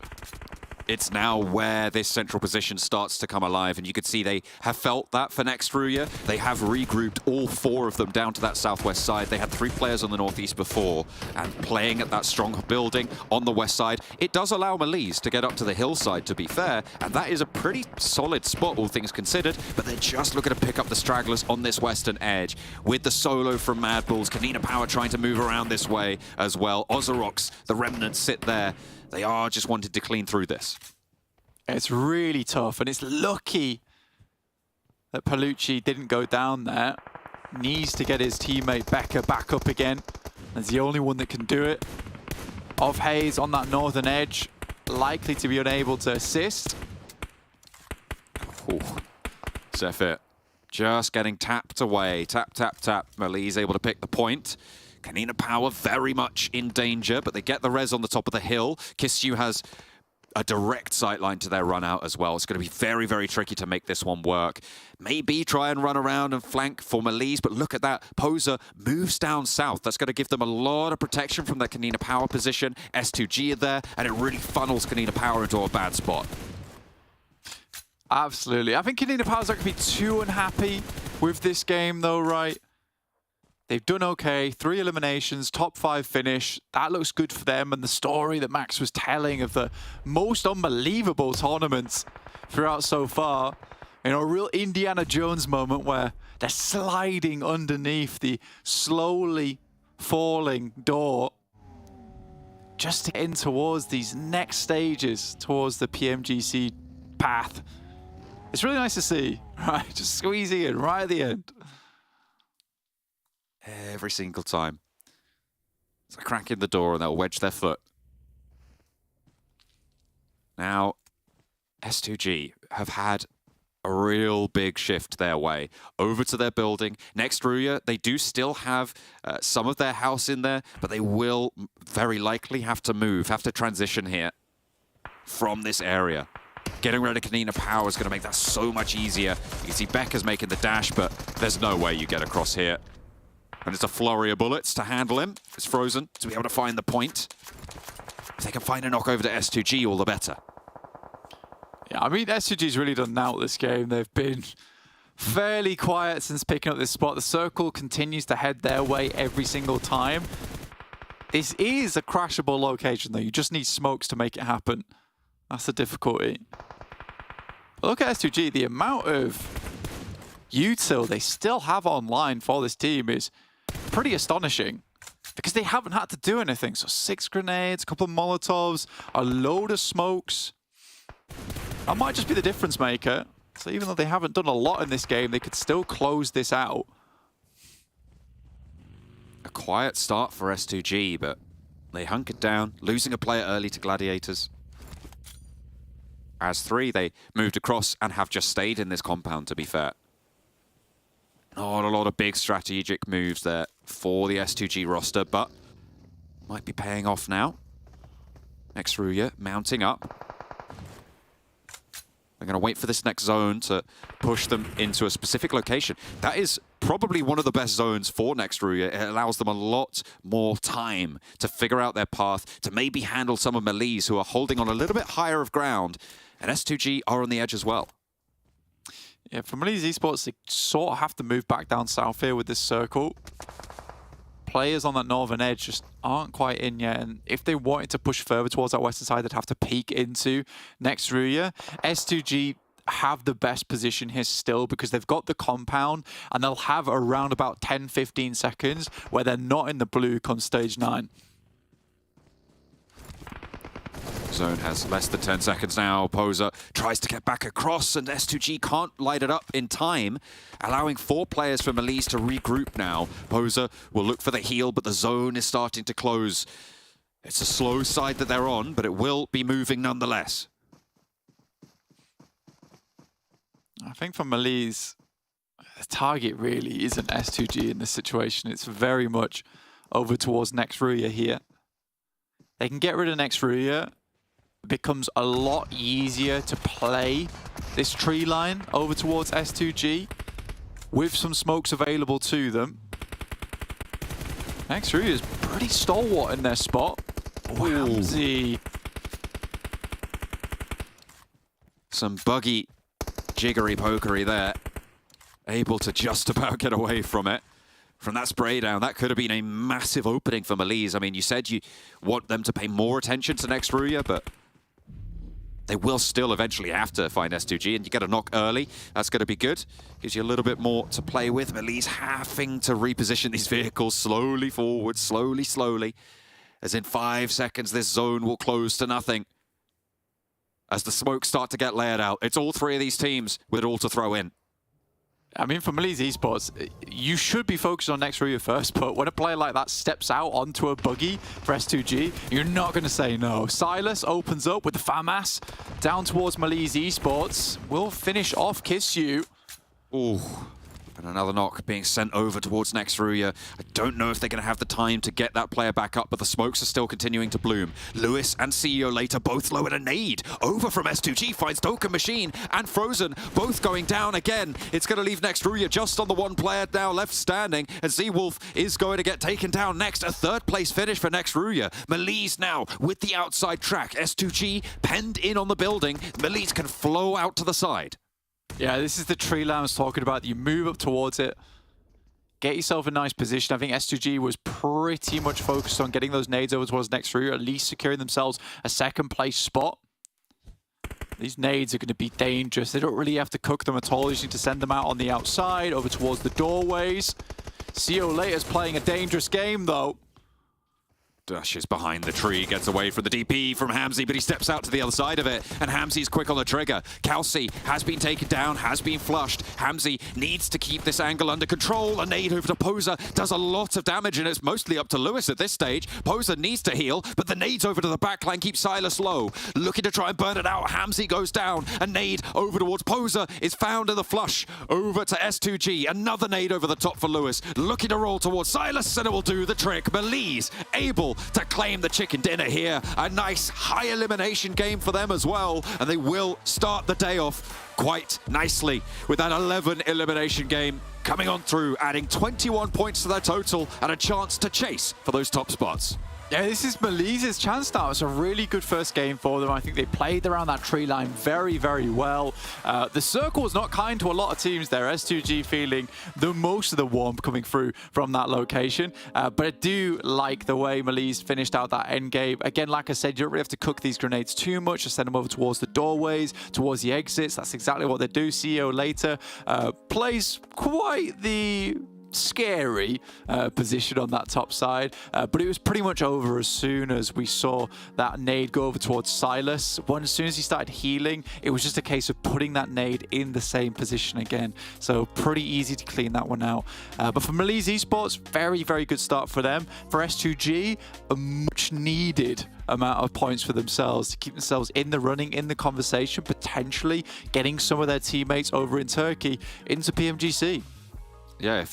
It's now where this central position starts to come alive, and you can see they have felt that for next RÜYA. They have regrouped all 4 of them down to that southwest side. They had 3 players on the northeast before, and playing at that strong building on the west side, it does allow MELISE to get up to the hillside, to be fair, and that is a pretty solid spot, all things considered, but they're just looking to pick up the stragglers on this western edge. With the solo from MADBULLS, KONINA Power trying to move around this way as well. OZAROX, the remnants sit there. They are just wanted to clean through this. It's really tough, and it's lucky that Palucci didn't go down there. Needs to get his teammate Becker back up again. That's the only one that can do it. Off Hayes on that northern edge, likely to be unable to assist. Zephyr just getting tapped away. Tap, tap, tap. MELISE able to pick the point. KONINA Power very much in danger, but they get the res on the top of the hill. Kisyu has a direct sightline to their run out as well. It's going to be very, very tricky to make this one work. Maybe try and run around and flank for MELISE, but look at that. Poser moves down south. That's going to give them a lot of protection from their KONINA Power position. S2G are there, and it really funnels KONINA Power into a bad spot. Absolutely. I think KONINA Power's not going to be too unhappy with this game though, right? They've done okay, 3 eliminations, top 5 finish. That looks good for them, and the story that Max was telling of the most unbelievable tournaments throughout so far. You know, a real Indiana Jones moment where they're sliding underneath the slowly falling door just to get in towards these next stages, towards the PMGC path. It's really nice to see, right? Just squeezing in right at the end. Every single time. It's a crack in the door and they'll wedge their foot. Now, S2G have had a real big shift their way over to their building. Next RÜYA, they do still have some of their house in there, but they will very likely have to move, have to transition here from this area. Getting rid of KONINA Power is going to make that so much easier. You can see Becker's making the dash, but there's no way you get across here. And it's a flurry of bullets to handle him. It's frozen to be able to find the point. If they can find a knock over to S2G, all the better. Yeah, I mean, S2G's really done out this game. They've been fairly quiet since picking up this spot. The circle continues to head their way every single time. This is a crashable location, though. You just need smokes to make it happen. That's the difficulty. But look at S2G. The amount of util they still have online for this team is pretty astonishing, because they haven't had to do anything. So 6 grenades, a couple of Molotovs, a load of smokes. That might just be the difference maker. So even though they haven't done a lot in this game, they could still close this out. A quiet start for S2G, but they hunkered down, losing a player early to Gladiators. As 3, they moved across and have just stayed in this compound, to be fair. Not a lot of big strategic moves there for the S2G roster, but might be paying off now. Next RÜYA mounting up. They're going to wait for this next zone to push them into a specific location. That is probably one of the best zones for next RÜYA. It allows them a lot more time to figure out their path, to maybe handle some of MELISE, who are holding on a little bit higher of ground. And S2G are on the edge as well. Yeah, for MELISE Esports, they sort of have to move back down south here with this circle. Players on that northern edge just aren't quite in yet, and if they wanted to push further towards that western side, they'd have to peek into next RÜYA. S2G have the best position here still because they've got the compound, and they'll have around about 10-15 seconds where they're not in the blue come stage 9. Zone has less than 10 seconds now. Poser tries to get back across, and S2G can't light it up in time, allowing 4 players from MELISE to regroup now. Poser will look for the heal, but the zone is starting to close. It's a slow side that they're on, but it will be moving nonetheless. I think for MELISE, the target really isn't S2G in this situation. It's very much over towards next RÜYA here. They can get rid of next RÜYA. It becomes a lot easier to play this tree line over towards S2G with some smokes available to them. Next RÜYA is pretty stalwart in their spot. Whamsy. Some buggy, jiggery pokery there. Able to just about get away from it. From that spray down, that could have been a massive opening for MELISE. I mean, you said you want them to pay more attention to next RÜYA, but they will still eventually have to find S2G, and you get a knock early. That's going to be good. Gives you a little bit more to play with. MELISE having to reposition these vehicles slowly forward, slowly. As in 5 seconds, this zone will close to nothing. As the smokes start to get layered out, it's all 3 of these teams with it all to throw in. I mean, for MELISE Esports, you should be focused on next RÜYA first, but when a player like that steps out onto a buggy for S2G, you're not going to say no. Silas opens up with the FAMAS down towards MELISE Esports. Will finish off Kiss You. Ooh. And another knock being sent over towards next RÜYA. I don't know if they're going to have the time to get that player back up, but the smokes are still continuing to bloom. Lewis and CEO later both lowered a nade. Over from S2G finds Token Machine and Frozen, both going down again. It's going to leave next RÜYA just on the 1 player now left standing, and Z-Wolf is going to get taken down next. A 3rd place finish for next RÜYA. MELISE now with the outside track. S2G penned in on the building. MELISE can flow out to the side. Yeah, this is the tree line I was talking about. You move up towards it, get yourself a nice position. I think S2G was pretty much focused on getting those nades over towards next RÜYA, at least securing themselves a 2nd place spot. These nades are going to be dangerous. They don't really have to cook them at all. You just need to send them out on the outside, over towards the doorways. CEO later's playing a dangerous game, though. Dashes behind the tree, gets away from the DP from Hamzy, but he steps out to the other side of it, and Hamzy's quick on the trigger. Kelsey has been taken down, has been flushed. Hamzy needs to keep this angle under control. A nade over to Poser does a lot of damage, and it's mostly up to Lewis at this stage. Poser needs to heal, but the nades over to the backline keep Silas low. Looking to try and burn it out, Hamzy goes down. A nade over towards Poser is found in the flush. Over to S2G, another nade over the top for Lewis. Looking to roll towards Silas, and it will do the trick. MELISE able to claim the chicken dinner here. A nice high elimination game for them as well, and they will start the day off quite nicely with that 11 elimination game coming on through, adding 21 points to their total and a chance to chase for those top spots. Yeah, this is MELISE's chance now. It's a really good first game for them. I think they played around that tree line very, very well. The circle was not kind to a lot of teams there. S2G feeling the most of the warmth coming through from that location. But I do like the way MELISE finished out that end game. Again, like I said, you don't really have to cook these grenades too much. Just send them over towards the doorways, towards the exits. That's exactly what they do. CEO later plays quite the scary position on that top side, but it was pretty much over as soon as we saw that nade go over towards Silas. As soon as he started healing, it was just a case of putting that nade in the same position again, so pretty easy to clean that one out. But for MELISE Esports, very, very good start for them. For S2G, a much needed amount of points for themselves to keep themselves in the running, in the conversation, potentially getting some of their teammates over in Turkey into PMGC. Yeah,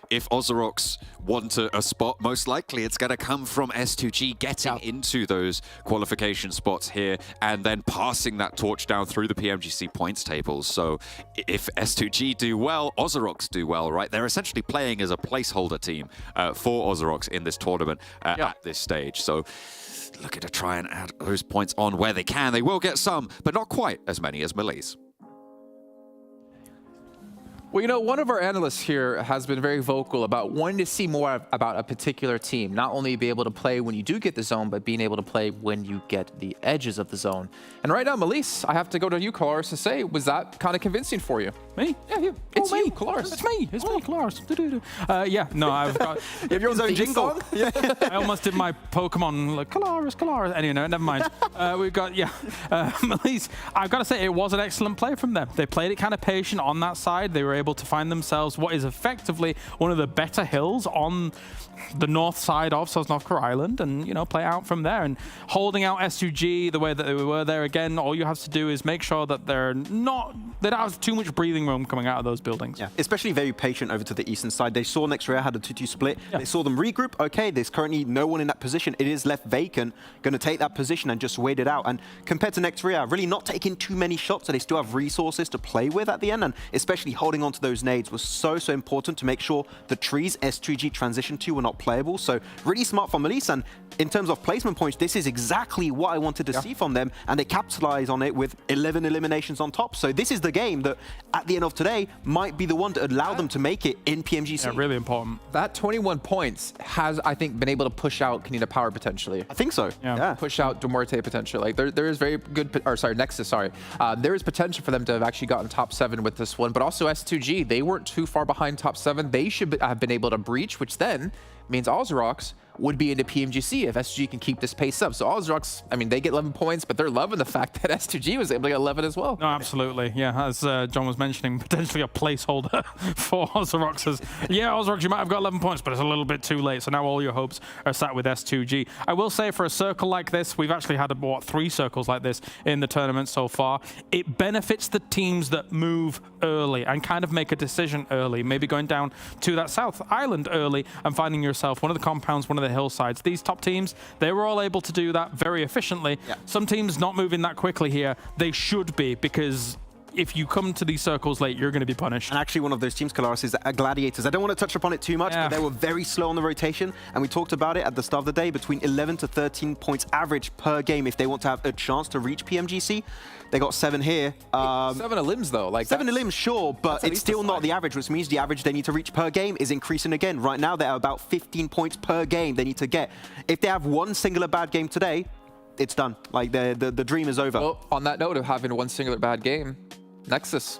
if OZAROX want a spot, most likely it's going to come from S2G getting into those qualification spots here and then passing that torch down through the PMGC points tables. So if S2G do well, OZAROX do well, right? They're essentially playing as a placeholder team for OZAROX in this tournament at this stage. So looking to try and add those points on where they can. They will get some, but not quite as many as MELISE. Well, you know, one of our analysts here has been very vocal about wanting to see more about a particular team. Not only be able to play when you do get the zone, but being able to play when you get the edges of the zone. And right now, MELISE, I have to go to you, Kalaris, to say, was that kind of convincing for you? Me? Yeah, you. It's you, Kalaris. It's me. It's me, Kalaris. Yeah, no, I've got... You have your own jingle. Yeah. I almost did my Pokemon, like, Kalaris. Anyway, no, never mind. We've got, MELISE. I've got to say, it was an excellent play from them. They played it kind of patient on that side. They were able to find themselves what is effectively one of the better hills on the north side of Sosnovka Island and, you know, play out from there. And holding out S2G the way that they were there, again, all you have to do is make sure that they don't have too much breathing room coming out of those buildings. Yeah, especially very patient over to the eastern side. They saw NEXUS had a 2-2 split. Yeah. They saw them regroup. Okay, there's currently no one in that position. It is left vacant. Going to take that position and just wait it out. And compared to NEXUS, really not taking too many shots, so they still have resources to play with at the end. And especially holding on to those nades was so important to make sure the trees S2G transition to were not playable. So really smart from MELISE. And in terms of placement points, this is exactly what I wanted to see from them. And they capitalize on it with 11 eliminations on top. So this is the game that at the end of today might be the one to allow them to make it in PMGC. Yeah, really important. That 21 points has, I think, been able to push out KONINA Power potentially. I think so. Yeah. Push out MUERTE potentially. Like there is very good, or sorry, NEXUS, sorry. There is potential for them to have actually gotten top 7 with this one, but also S2G, they weren't too far behind top 7. They should have been able to breach, which then means OZAROX would be into PMGC if S2G can keep this pace up. So OZAROX, I mean, they get 11 points, but they're loving the fact that S2G was able to get 11 as well. No, absolutely. Yeah, as John was mentioning, potentially a placeholder for OZAROX. Yeah, OZAROX, you might have got 11 points, but it's a little bit too late. So now all your hopes are sat with S2G. I will say for a circle like this, we've actually had, what, 3 circles like this in the tournament so far. It benefits the teams that move early and kind of make a decision early, maybe going down to that South Island early and finding yourself one of the compounds, one of the hillsides. These top teams, they were all able to do that very efficiently. Yeah. Some teams not moving that quickly here. They should be, because if you come to these circles late, you're going to be punished. And actually one of those teams, Kalaris, is Gladiators. I don't want to touch upon it too much, but they were very slow on the rotation. And we talked about it at the start of the day, between 11 to 13 points average per game if they want to have a chance to reach PMGC. They got 7 here. 7 elims though. Like 7 elims, sure, but it's still not the average, which means the average they need to reach per game is increasing again. Right now, they're about 15 points per game they need to get. If they have one singular bad game today, it's done. Like the dream is over. Well, on that note of having one singular bad game, NEXUS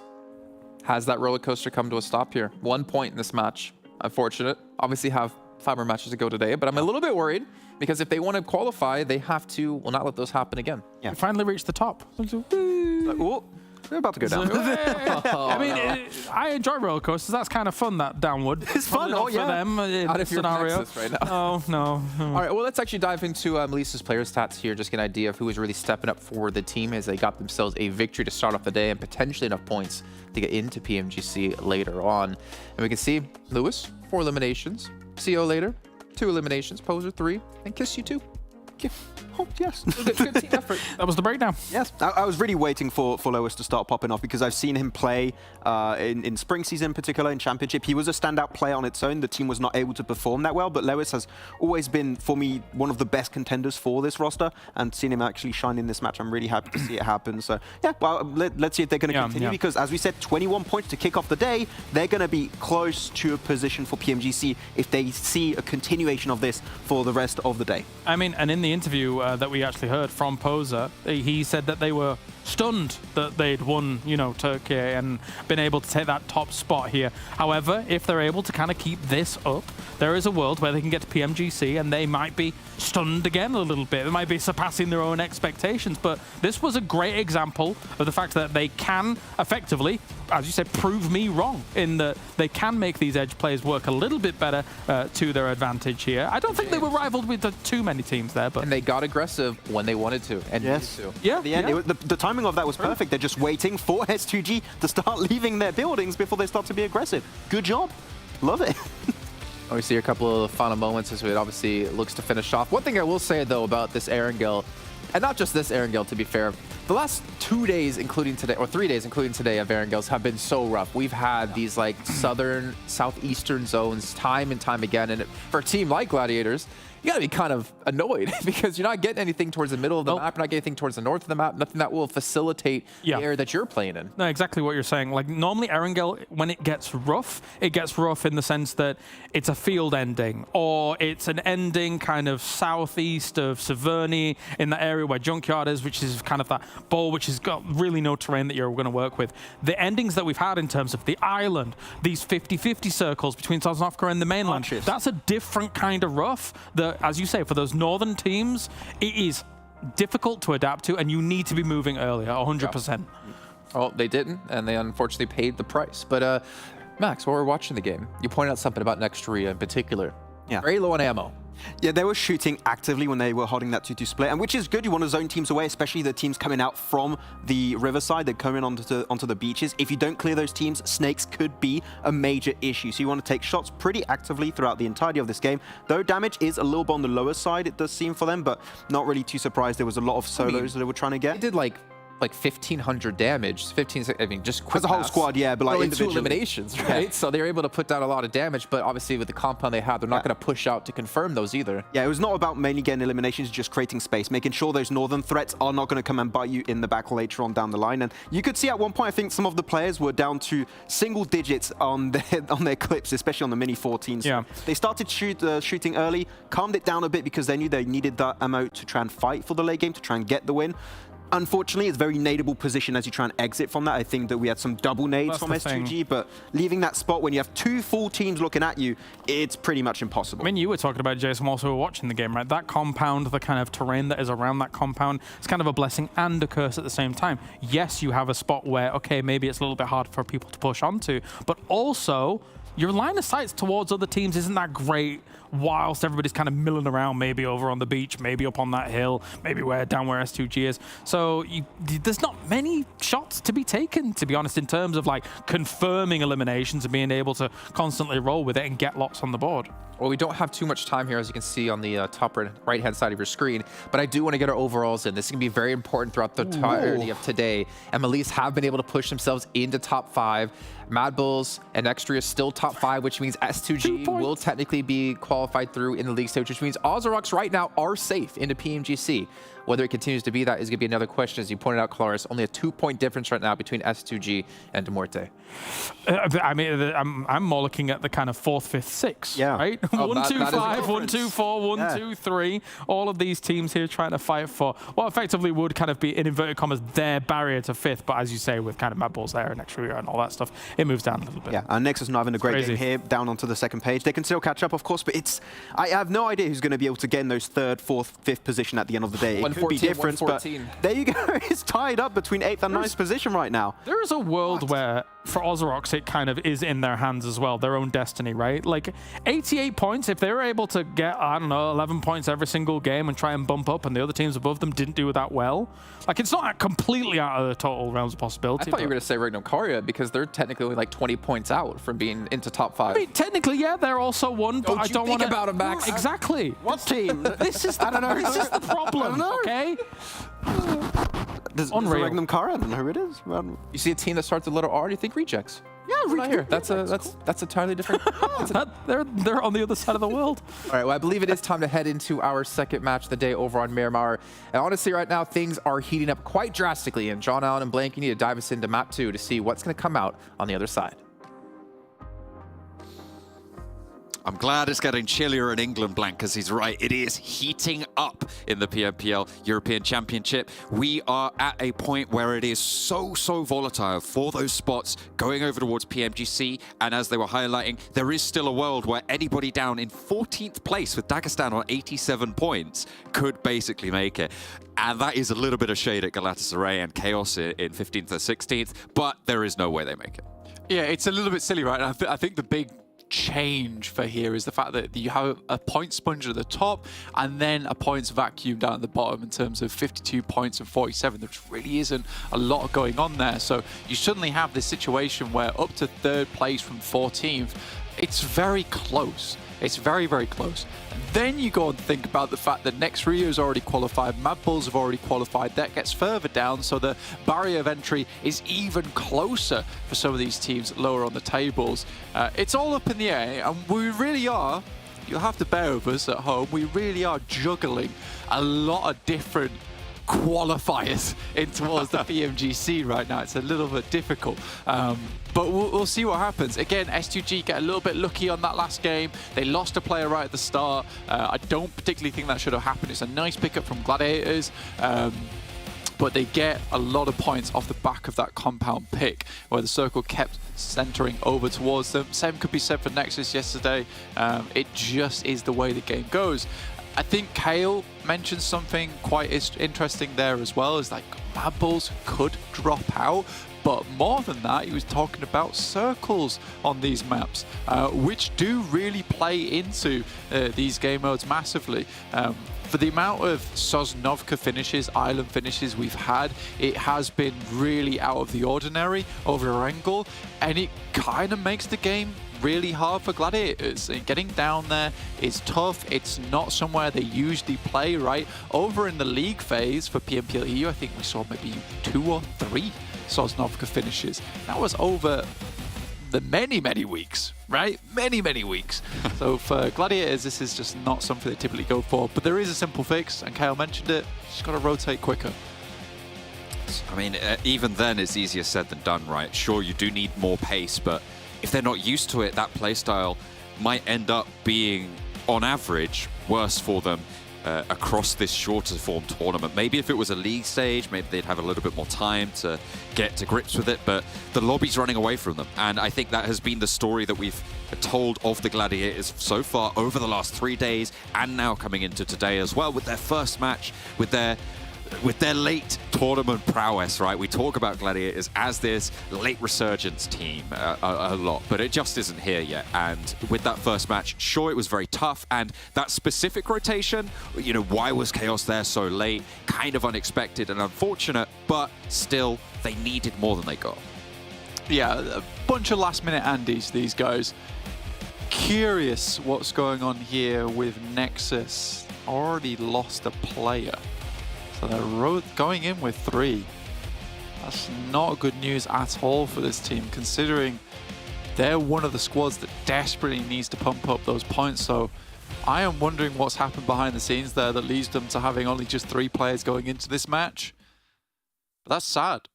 has that roller coaster come to a stop here. 1 point in this match. Unfortunate. Obviously have 5 more matches to go today, but I'm a little bit worried because if they want to qualify, they have to, well, not let those happen again. Yeah. We finally reached the top. Oh, they're about to go down. I mean, I enjoy roller coasters. That's kind of fun, that downward. It's fun, for them in Not this if you're scenario. NEXUS right now. No. All right, well, let's actually dive into MELISE's player stats here, just get an idea of who is really stepping up for the team as they got themselves a victory to start off the day and potentially enough points to get into PMGC later on. And we can see Lewis, 4 eliminations. CO later, 2 eliminations. Poser, 3. And Kiss you 2. Oh, yes. Good team effort. That was the breakdown. Yes, I was really waiting for Lewis to start popping off because I've seen him play in spring season in particular, in Championship. He was a standout player on its own. The team was not able to perform that well, but Lewis has always been, for me, one of the best contenders for this roster, and seeing him actually shine in this match, I'm really happy to see it happen. So, yeah, well, let's see if they're going to continue because, as we said, 21 points to kick off the day. They're going to be close to a position for PMGC if they see a continuation of this for the rest of the day. I mean, and in the interview that we actually heard from Poser, he said that they were stunned that they'd won, you know, Turkey and been able to take that top spot here. However, if they're able to kind of keep this up, there is a world where they can get to PMGC and they might be stunned again a little bit. They might be surpassing their own expectations. But this was a great example of the fact that they can effectively as you said, prove me wrong in that they can make these edge plays work a little bit better to their advantage here. I don't think they were rivaled with too many teams there, but... And they got aggressive when they wanted to and needed to. Yeah, the end, the timing of that was perfect. They're just waiting for S2G to start leaving their buildings before they start to be aggressive. Good job. Love it. We see a couple of final moments as it obviously looks to finish off. One thing I will say, though, about this Erangel, and not just this Erangel, to be fair, the last 2 days, including today, or 3 days, including today, of Erangels have been so rough. We've had these like southern, southeastern zones time and time again, and for a team like Gladiators, you gotta be kind of annoyed because you're not getting anything towards the middle of the map, you're not getting anything towards the north of the map, nothing that will facilitate the area that you're playing in. No, exactly what you're saying. Like normally Erangel, when it gets rough in the sense that it's a field ending or it's an ending kind of southeast of Severny in the area where Junkyard is, which is kind of that bowl which has got really no terrain that you're going to work with. The endings that we've had in terms of the island, these 50-50 circles between South Africa and the mainland, that's a different kind of rough that, as you say, for those northern teams, it is difficult to adapt to, and you need to be moving earlier, 100%. Well, they didn't, and they unfortunately paid the price. But Max, while we're watching the game, you pointed out something about next RÜYA in particular. Yeah. Very low on ammo. Yeah, they were shooting actively when they were holding that 2-2 split, and which is good. You want to zone teams away, especially the teams coming out from the riverside. They're coming onto the beaches. If you don't clear those teams, snakes could be a major issue. So you want to take shots pretty actively throughout the entirety of this game. Though damage is a little bit on the lower side, it does seem for them, but not really too surprised. There was a lot of solos that they were trying to get. They did like 1,500 damage, just quick as a whole squad, yeah, but like individual eliminations, right? Yeah. So they're able to put down a lot of damage, but obviously with the compound they have, they're not going to push out to confirm those either. Yeah, it was not about mainly getting eliminations, just creating space, making sure those northern threats are not going to come and bite you in the back later on down the line. And you could see at one point, I think some of the players were down to single digits on their clips, especially on the mini 14s. Yeah. They started shooting early, calmed it down a bit because they knew they needed that ammo to try and fight for the late game, to try and get the win. Unfortunately, it's a very nadeable position as you try and exit from that. I think that we had some double nades from S2G, but leaving that spot when you have 2 full teams looking at you, it's pretty much impossible. I mean, you were talking about, Jason, whilst we were watching the game, right? That compound, the kind of terrain that is around that compound, it's kind of a blessing and a curse at the same time. Yes, you have a spot where, okay, maybe it's a little bit hard for people to push onto, but also your line of sight towards other teams isn't that great whilst everybody's kind of milling around, maybe over on the beach, maybe up on that hill, maybe down where S2G is. So there's not many shots to be taken, to be honest, in terms of like confirming eliminations and being able to constantly roll with it and get lots on the board. Well, we don't have too much time here, as you can see on the top right-hand side of your screen, but I do want to get our overalls in. This is going to be very important throughout the entirety of today. And MELISE have been able to push themselves into top 5. MADBULLS and NEXUS is still top 5, which means S2G will technically be qualified through in the league stage, which means OZAROX right now are safe into PMGC. Whether it continues to be that is going to be another question. As you pointed out, Claris, only a 2-point difference right now between S2G and MUERTE. I mean, I'm more looking at the kind of 4th, 5th, 6th, right? 1, 2, 5, 1, 2, 4, 1, 2, 3. All of these teams here trying to fight for what effectively would kind of be, in inverted commas, their barrier to 5th. But as you say, with kind of MADBULLS there and RÜYA and all that stuff, it moves down a little bit. Yeah, and NEXUS not having a great game here, down onto the 2nd page. They can still catch up, of course, but I have no idea who's going to be able to get in those 3rd, 4th, 5th position at the end of the day. It could be different, but there you go. It's tied up between 8th and 9th position right now. There is a world where, for OZAROX, it kind of is in their hands as well, their own destiny, right? Like 88 points, if they were able to get, I don't know, 11 points every single game and try and bump up, and the other teams above them didn't do that well, like it's not completely out of the total realms of possibility. I thought you were going to say REGNUM CARYA because they're technically only like 20 points out from being into top 5. I mean, technically, yeah, they're also one, but I don't want to about them, Max. Exactly. What team? This is the problem, okay? Unreal. REGNUM CARYA, I don't know who it is. You see a team that starts with a letter R, do you think rejects? Yeah, right here. That's entirely different. They're on the other side of the world. All right, well, I believe it is time to head into our 2nd match of the day over on Miramar. And honestly, right now, things are heating up quite drastically. And John Allen and Blank, you need to dive us into map 2 to see what's going to come out on the other side. I'm glad it's getting chillier in England, Blank, because he's right. It is heating up in the PMPL European Championship. We are at a point where it is so volatile for those spots going over towards PMGC. And as they were highlighting, there is still a world where anybody down in 14th place with Dagestan on 87 points could basically make it. And that is a little bit of shade at Galatasaray and KAOS in 15th or 16th, but there is no way they make it. Yeah, it's a little bit silly, right? And I think the big change for here is the fact that you have a point sponge at the top and then a points vacuum down at the bottom in terms of 52 points and 47. There really isn't a lot going on there. So you suddenly have this situation where up to 3rd place from 14th, it's very close. It's very close. And then you go and think about the fact that RÜYA has already qualified, MADBULLS have already qualified, that gets further down, so the barrier of entry is even closer for some of these teams lower on the tables. It's all up in the air, and we really are, you'll have to bear with us at home, we really are juggling a lot of different qualifiers in towards the PMGC right now. It's a little bit difficult, but we'll see what happens. Again, S2G get a little bit lucky on that last game. They lost a player right at the start. I don't particularly think that should have happened. It's a nice pickup from Gladiators, but they get a lot of points off the back of that compound pick where the circle kept centering over towards them. Same could be said for Nexus yesterday. It just is the way the game goes. I think Kale mentioned something quite interesting there as well, is like MADBULLS could drop out, but more than that, he was talking about circles on these maps, which do really play into these game modes massively. For the amount of Sosnovka finishes, island finishes we've had, it has been really out of the ordinary over Erangel, and it kind of makes the game really hard for Gladiators. Getting down there is tough. It's not somewhere they usually play, right? Over in the league phase for PMPL EU, I think we saw maybe 2 or 3 Sosnovka finishes. That was over the many weeks, right? Many weeks. So for Gladiators, this is just not something they typically go for. But there is a simple fix, and Kyle mentioned it. Just got to rotate quicker. I mean, even then, it's easier said than done, right? Sure, you do need more pace, but if they're not used to it, that playstyle might end up being, on average, worse for them across this shorter form tournament. Maybe if it was a league stage, maybe they'd have a little bit more time to get to grips with it, but the lobby's running away from them. And I think that has been the story that we've told of the Gladiators so far over the last 3 days, and now coming into today as well with their first match, with their late tournament prowess, right? We talk about Gladiators as this late resurgence team a lot, but it just isn't here yet. And with that first match, sure, it was very tough. And that specific rotation, you know, why was KAOS there so late? Kind of unexpected and unfortunate, but still, they needed more than they got. Yeah, a bunch of last-minute Andes, these guys. Curious what's going on here with Nexus. Already lost a player. So they're going in with 3. That's not good news at all for this team, considering they're one of the squads that desperately needs to pump up those points. So I am wondering what's happened behind the scenes there that leads them to having only just 3 players going into this match. But that's sad.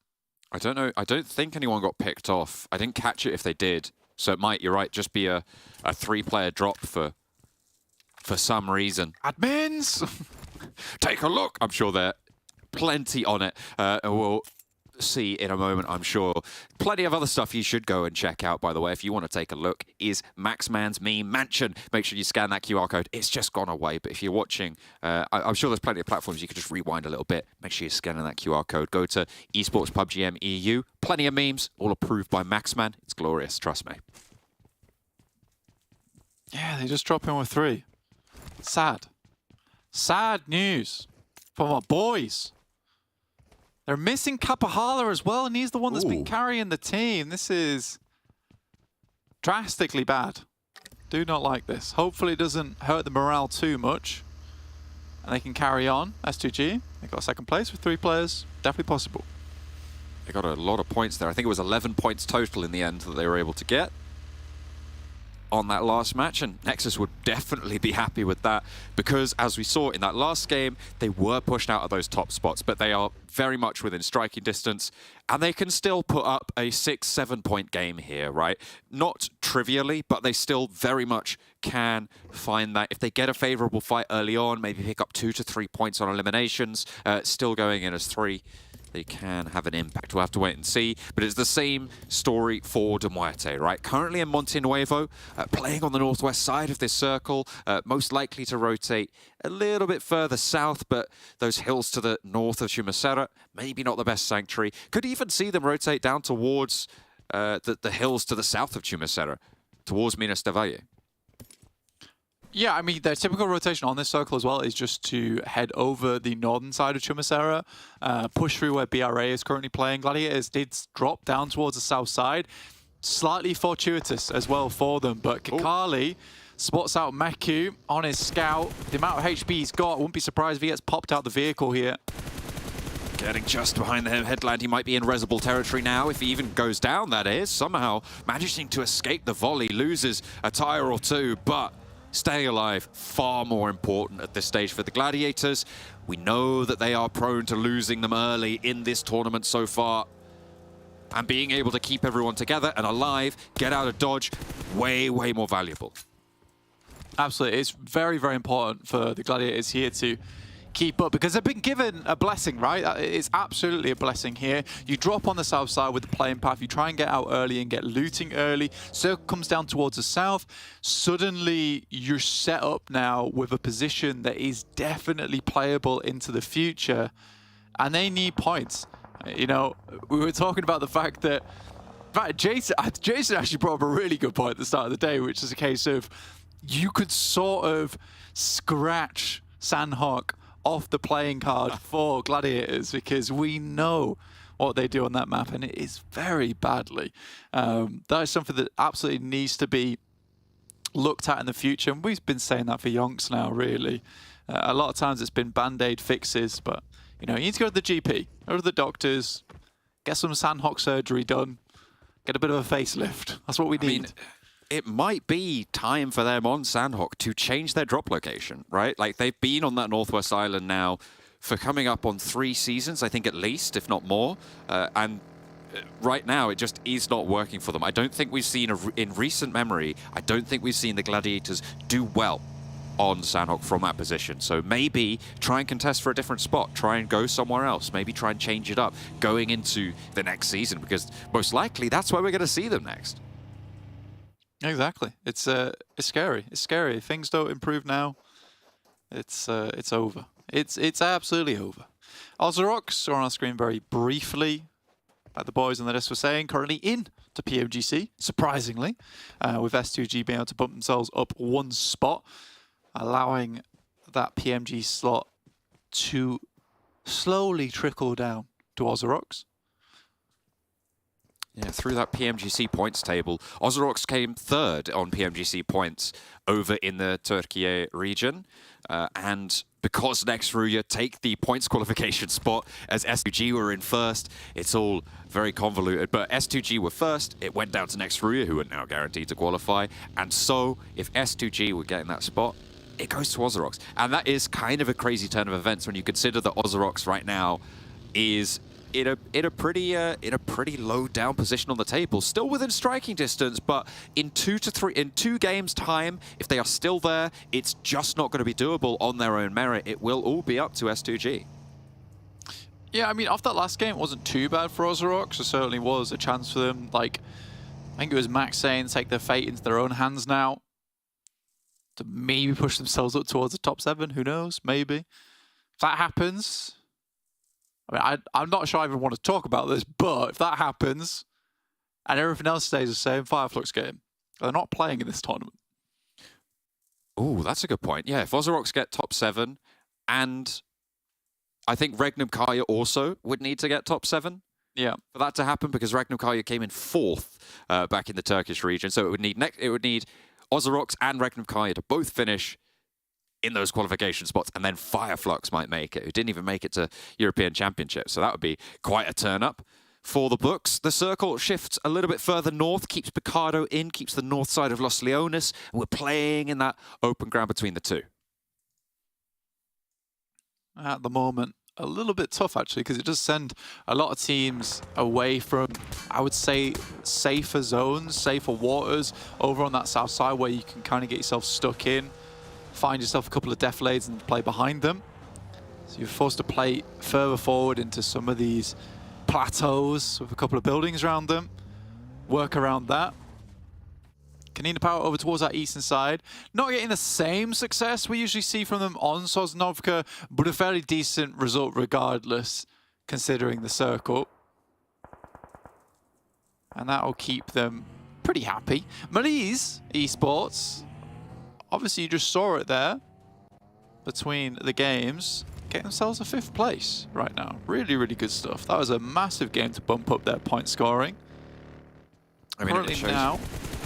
I don't know. I don't think anyone got picked off. I didn't catch it if they did. So it might, you're right, just be a 3-player drop for some reason. Admins! Take a look. I'm sure they're plenty on it. And we'll see in a moment, I'm sure. Plenty of other stuff you should go and check out, by the way, if you want to take a look, is Maxman's Meme Mansion. Make sure you scan that QR code. It's just gone away, but if you're watching, I'm sure there's plenty of platforms you could just rewind a little bit. Make sure you're scanning that QR code. Go to Esports PUBGM EU. Plenty of memes, all approved by Maxman. It's glorious, trust me. Yeah, they just drop in with 3. Sad. Sad news for my boys. They're missing Kapahala as well, and he's the one that's been carrying the team. This is drastically bad. Do not like this. Hopefully it doesn't hurt the morale too much, and they can carry on. S2G, they got 2nd place with 3 players. Definitely possible. They got a lot of points there. I think it was 11 points total in the end that they were able to get. on that last match, and Nexus would definitely be happy with that, because as we saw in that last game, they were pushed out of those top spots, but they are very much within striking distance, and they can still put up a 6-7 point game here, right? Not trivially, but they still very much can find that. If they get a favorable fight early on, maybe pick up 2 to 3 points on eliminations, still going in as 3, they can have an impact. We'll have to wait and see. But it's the same story for de Muerte, right? Currently in Monte Nuevo, playing on the northwest side of this circle, most likely to rotate a little bit further south, but those hills to the north of Chumacera, maybe not the best sanctuary. Could even see them rotate down towards the hills to the south of Chumacera, towards Minas de Valle. Yeah, I mean, their typical rotation on this circle as well is just to head over the northern side of Chumacera, push through where BRA is currently playing. Gladiators did drop down towards the south side. Slightly fortuitous as well for them, but Kikali spots out Meku on his scout. The amount of HP he's got, wouldn't be surprised if he gets popped out the vehicle here. Getting just behind the headland, he might be in Resable territory now, if he even goes down, that is. Somehow managing to escape the volley, loses a tire or two, but staying alive, far more important at this stage for the Gladiators. We know that they are prone to losing them early in this tournament so far. And being able to keep everyone together and alive, get out of dodge, way, way more valuable. Absolutely. It's very, very important for the Gladiators here to keep up, because they've been given a blessing, right? It's absolutely a blessing here. You drop on the south side with the playing path, you try and get out early and get looting early. Circle comes down towards the south. Suddenly, you're set up now with a position that is definitely playable into the future, and they need points. You know, we were talking about the fact that, in fact, Jason actually brought up a really good point at the start of the day, which is a case of you could sort of scratch Sanhok off the playing card for Gladiators, because we know what they do on that map, and it is very badly. That is something that absolutely needs to be looked at in the future, and we've been saying that for yonks now, really. A lot of times it's been band-aid fixes, but you know, you need to go to the GP, go to the doctors, get some Sanhok surgery done, get a bit of a facelift. That's what we need. I mean, it might be time for them on Sanhok to change their drop location, right? Like, they've been on that Northwest Island now for coming up on 3 seasons, I think at least, if not more. And right now, it just is not working for them. I don't think we've seen, in recent memory, I don't think we've seen the Gladiators do well on Sanhok from that position. So maybe try and contest for a different spot, try and go somewhere else, maybe try and change it up going into the next season, because most likely that's where we're going to see them next. Exactly. It's scary. It's scary. If things don't improve now, it's over. It's absolutely over. OZAROX are on our screen very briefly, like the boys on the list were saying, currently in to PMGC, surprisingly, with S2G being able to bump themselves up 1 spot, allowing that PMG slot to slowly trickle down to OZAROX. Yeah, through that PMGC points table, OZAROX came 3rd on PMGC points over in the Türkiye region. And because RÜYA take the points qualification spot as S2G were in 1st, it's all very convoluted. But S2G were 1st, it went down to RÜYA, who are now guaranteed to qualify. And so, if S2G were getting that spot, it goes to OZAROX. And that is kind of a crazy turn of events when you consider that OZAROX right now is in a pretty low down position on the table, still within striking distance, but in 2 games time, if they are still there, it's just not going to be doable on their own merit. It will all be up to S2G. Yeah, I mean, off that last game, it wasn't too bad for OZAROX. There certainly was a chance for them. Like, I think it was Max saying, take their fate into their own hands now, to maybe push themselves up towards the top 7. Who knows? Maybe. If that happens, I mean, I'm not sure I even want to talk about this, but if that happens and everything else stays the same, Fireflux game, they're not playing in this tournament. Oh, that's a good point. Yeah, if OZAROX get top 7, and I think REGNUM KARYA also would need to get top 7. Yeah, for that to happen, because REGNUM KARYA came in 4th back in the Turkish region, so it would need OZAROX and REGNUM KARYA to both finish in those qualification spots, and then Fireflux might make it, who didn't even make it to European Championship. So that would be quite a turn up for the books. The circle shifts a little bit further north, keeps Picardo in, keeps the north side of Los Leones. And we're playing in that open ground between the two. At the moment, a little bit tough actually, because it does send a lot of teams away from, I would say, safer zones, safer waters over on that south side where you can kind of get yourself stuck in, find yourself a couple of deflades and play behind them. So you're forced to play further forward into some of these plateaus with a couple of buildings around them, work around that. KONINA Power over towards that eastern side. Not getting the same success we usually see from them on Sosnovka, but a fairly decent result regardless, considering the circle. And that'll keep them pretty happy. MELISE Esports, obviously you just saw it there between the games, get themselves a 5th place right now. Really, really good stuff. That was a massive game to bump up their point scoring. I mean, it shows now.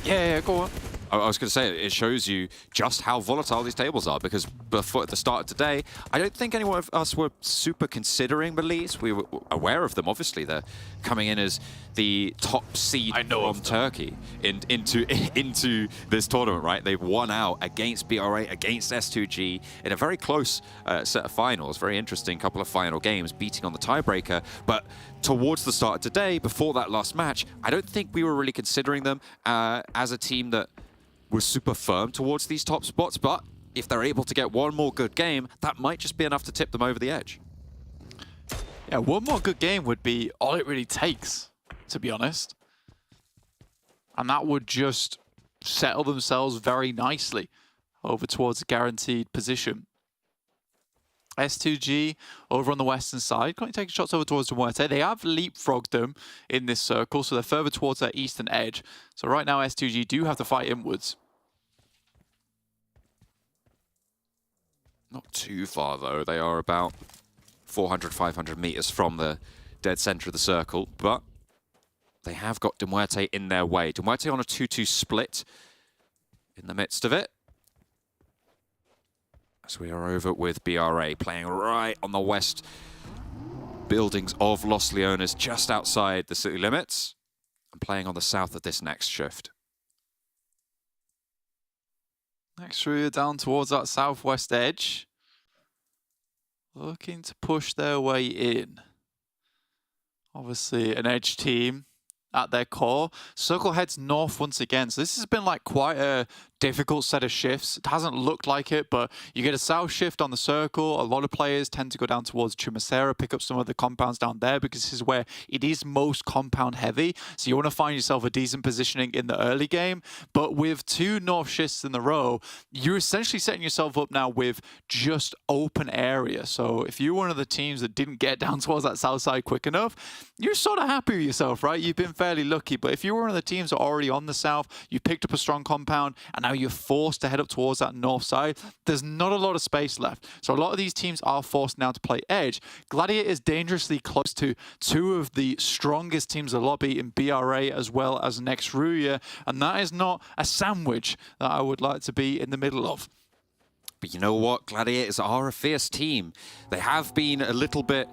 Yeah, go on. I was going to say, it shows you just how volatile these tables are, because before at the start of today, I don't think anyone of us were super considering MELISE. We were aware of them, obviously. They're coming in as the top seed from Turkey into this tournament, right? They've won out against BRA, against S2G in a very close set of finals. Very interesting couple of final games, beating on the tiebreaker. But towards the start of today, before that last match, I don't think we were really considering them as a team that was super firm towards these top spots, but if they're able to get one more good game, that might just be enough to tip them over the edge. Yeah, one more good game would be all it really takes, to be honest. And that would just settle themselves very nicely over towards a guaranteed position. S2G over on the western side, currently taking shots over towards MUERTE. They have leapfrogged them in this circle, so they're further towards their eastern edge. So right now S2G do have to fight inwards. Not too far though, they are about 400, 500 meters from the dead center of the circle, but they have got MUERTE in their way. MUERTE on a 2-2 split in the midst of it. So we are over with BRA, playing right on the west buildings of Los Leones, just outside the city limits, and playing on the south of this next shift. Next RÜYA down towards that southwest edge. Looking to push their way in. Obviously an edge team at their core. Circle heads north once again. So this has been like quite a difficult set of shifts. It hasn't looked like it, but you get a south shift on the circle. A lot of players tend to go down towards Chumacera, pick up some of the compounds down there because this is where it is most compound heavy. So you want to find yourself a decent positioning in the early game. But with 2 north shifts in a row, you're essentially setting yourself up now with just open area. So if you're one of the teams that didn't get down towards that south side quick enough, you're sort of happy with yourself, right? You've been fairly lucky. But if you're one of the teams that are already on the south, you picked up a strong compound, and now you're forced to head up towards that north side, there's not a lot of space left. So a lot of these teams are forced now to play edge. Gladiator is dangerously close to 2 of the strongest teams of the lobby in BRA as well as next RÜYA, and that is not a sandwich that I would like to be in the middle of. But you know what? Gladiators are a fierce team. They have been a little bit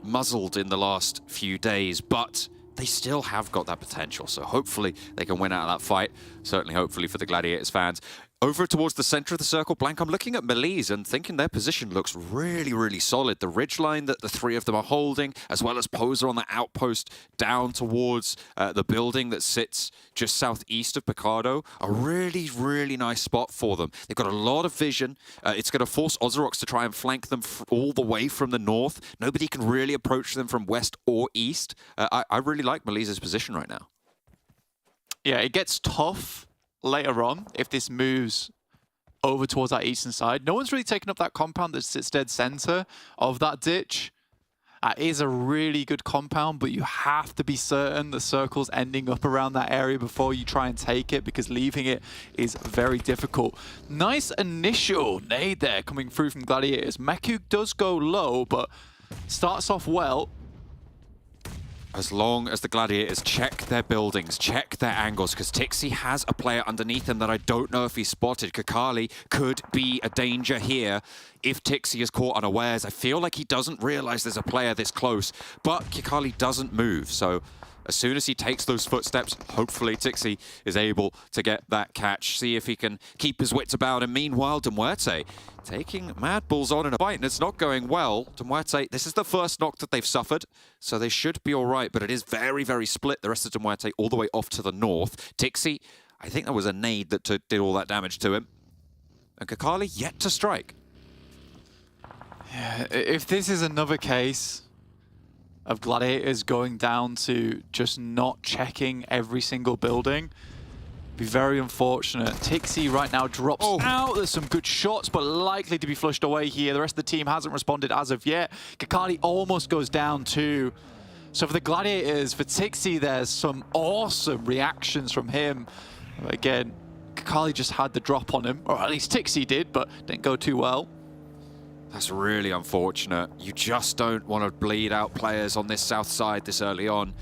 muzzled in the last few days, but they still have got that potential. So hopefully they can win out of that fight. Certainly, hopefully for the Gladiators fans. Over towards the center of the circle, Blank, I'm looking at MELISE and thinking their position looks really, really solid. The ridgeline that the 3 of them are holding, as well as Poser on the outpost down towards the building that sits just southeast of Picardo, a really, really nice spot for them. They've got a lot of vision. It's going to force OZAROX to try and flank them all the way from the north. Nobody can really approach them from west or east. I really like MELISE's position right now. Yeah, it gets tough later on if this moves over towards that eastern side. No one's really taken up that compound that sits dead center of that ditch. It is a really good compound, but you have to be certain the circle's ending up around that area before you try and take it, because leaving it is very difficult. Nice initial nade there coming through from Gladiators. Meku does go low, but starts off well. as long as the Gladiators check their buildings, check their angles, because Tixi has a player underneath him that I don't know if he's spotted. Kakali could be a danger here if Tixi is caught unawares. I feel like he doesn't realize there's a player this close, but Kakali doesn't move. So as soon as he takes those footsteps, hopefully Tixi is able to get that catch, see if he can keep his wits about him. Meanwhile, MUERTE taking MADBULLS on in a fight, and it's not going well. MUERTE, this is the first knock that they've suffered, so they should be all right, but it is very, very split. The rest of MUERTE all the way off to the north. Tixi, I think that was a nade that did all that damage to him. And Kakali yet to strike. Yeah, if this is another case of Gladiators going down to just not checking every single building, be very unfortunate. Tixi right now drops out. There's some good shots, but likely to be flushed away here. The rest of the team hasn't responded as of yet. Kakali almost goes down too. So for the Gladiators, for Tixi, there's some awesome reactions from him. Again, Kakali just had the drop on him, or at least Tixi did, but didn't go too well. That's really unfortunate. You just don't want to bleed out players on this south side this early on.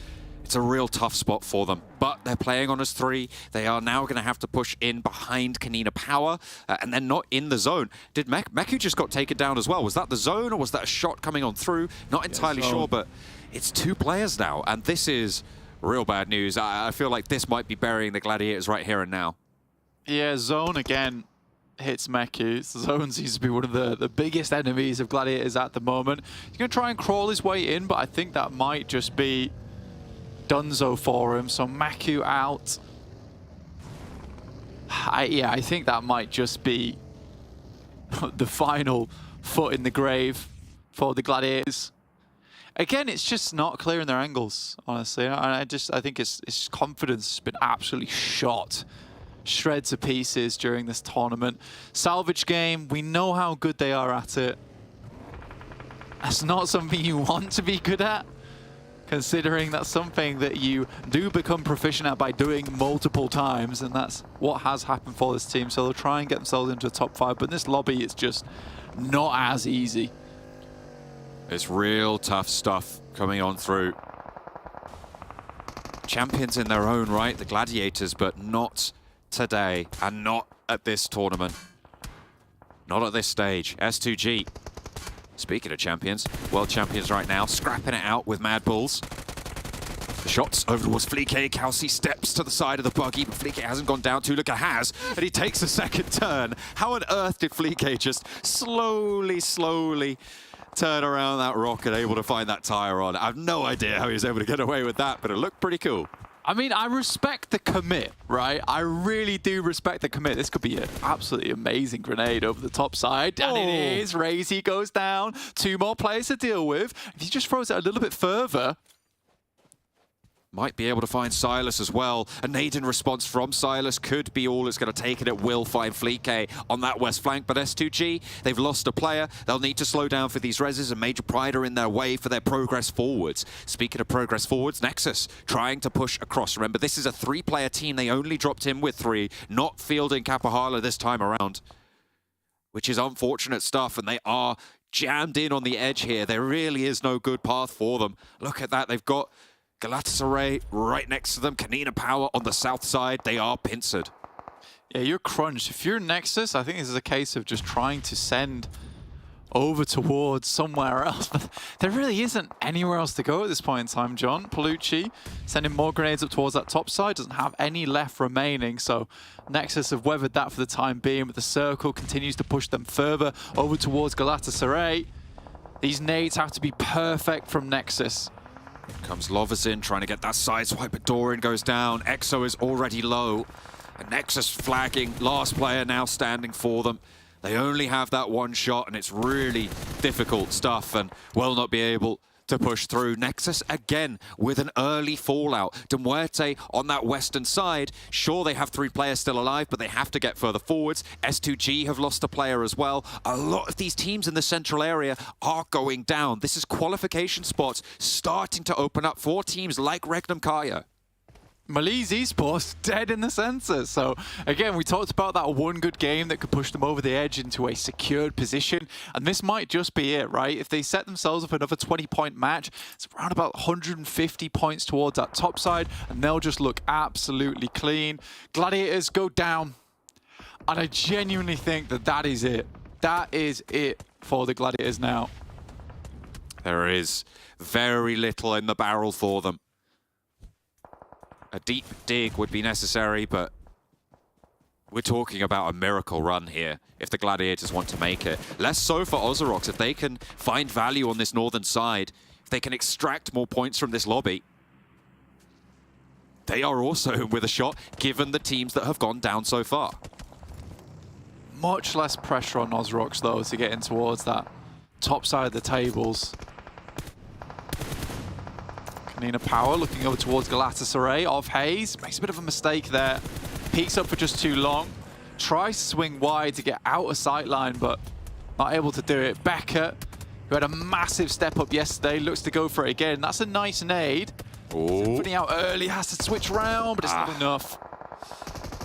It's a real tough spot for them, but they're playing on as 3. They are now going to have to push in behind KONINA Power, and they're not in the zone. Did Meku just got taken down as well? Was that the zone, or was that a shot coming on through? Not entirely sure, but it's 2 players now, and this is real bad news. I feel like this might be burying the Gladiators right here and now. Yeah, zone again hits Meku. Zone seems to be one of the biggest enemies of Gladiators at the moment. He's going to try and crawl his way in, but I think that might just be Dunzo for him. So Meku out. Yeah, I think that might just be the final foot in the grave for the Gladiators. Again, it's just not clearing their angles, honestly. I think its confidence has been absolutely shot. Shred to pieces during this tournament. Salvage game, we know how good they are at it. That's not something you want to be good at, considering that's something that you do become proficient at by doing multiple times, and that's what has happened for this team. So they'll try and get themselves into a top 5, but in this lobby, it's just not as easy. It's real tough stuff coming on through. Champions in their own right, the Gladiators, but not today, and not at this tournament. Not at this stage. S2G, speaking of champions, world champions right now, scrapping it out with MADBULLS. The shots over towards Fleeke. KAOS steps to the side of the buggy, but Fleeke hasn't gone down. Tuluka has, and he takes a second turn. How on earth did Fleeke just slowly turn around that rock and able to find that tire on? I have no idea how he was able to get away with that, but it looked pretty cool. I mean, I respect the commit, right? I really do respect the commit. This could be an absolutely amazing grenade over the top side. And it is. Razy goes down. 2 more players to deal with. If he just throws it a little bit further, might be able to find Silas as well. A nade in response from Silas could be all it's going to take, and it will find Fleeke on that west flank. But S2G, they've lost a player. They'll need to slow down for these reses, and Major Pride are in their way for their progress forwards. Speaking of progress forwards, Nexus trying to push across. Remember, this is a 3-player team. They only dropped in with 3, not fielding Kapahala this time around, which is unfortunate stuff, and they are jammed in on the edge here. There really is no good path for them. Look at that. They've got Galatasaray right next to them. KONINA Power on the south side. They are pincered. Yeah, you're crunched. If you're Nexus, I think this is a case of just trying to send over towards somewhere else. But there really isn't anywhere else to go at this point in time, John. Palucci sending more grenades up towards that top side. Doesn't have any left remaining. So Nexus have weathered that for the time being. But the circle continues to push them further over towards Galatasaray. These nades have to be perfect from Nexus. Comes Lovazin trying to get that side swipe, but Doran goes down. Exo is already low. And Nexus flagging. Last player now standing for them. They only have that 1 shot, and it's really difficult stuff, and will not be able to push through. Nexus again with an early fallout. MUERTE on that western side. Sure, they have 3 players still alive, but they have to get further forwards. S2G have lost a player as well. A lot of these teams in the central area are going down. This is qualification spots starting to open up for teams like REGNUM CARYA. MELISE Esports dead in the center. So again, we talked about that one good game that could push them over the edge into a secured position, and this might just be it, right? If they set themselves up another 20-point match, it's around about 150 points towards that top side, and they'll just look absolutely clean. Gladiators go down, and I genuinely think that that is it. That is it for the Gladiators now. There is very little in the barrel for them. A deep dig would be necessary, but we're talking about a miracle run here if the Gladiators want to make it. Less so for OZAROX. If they can find value on this northern side, if they can extract more points from this lobby, they are also with a shot, given the teams that have gone down so far. Much less pressure on OZAROX, though, to get in towards that top side of the tables. KONINA Power looking over towards Galatasaray off Hayes. Makes a bit of a mistake there. Peeks up for just too long. Tries to swing wide to get out of sightline, but not able to do it. Becker, who had a massive step up yesterday, looks to go for it again. That's a nice nade. Putting out early, has to switch round, but it's not enough.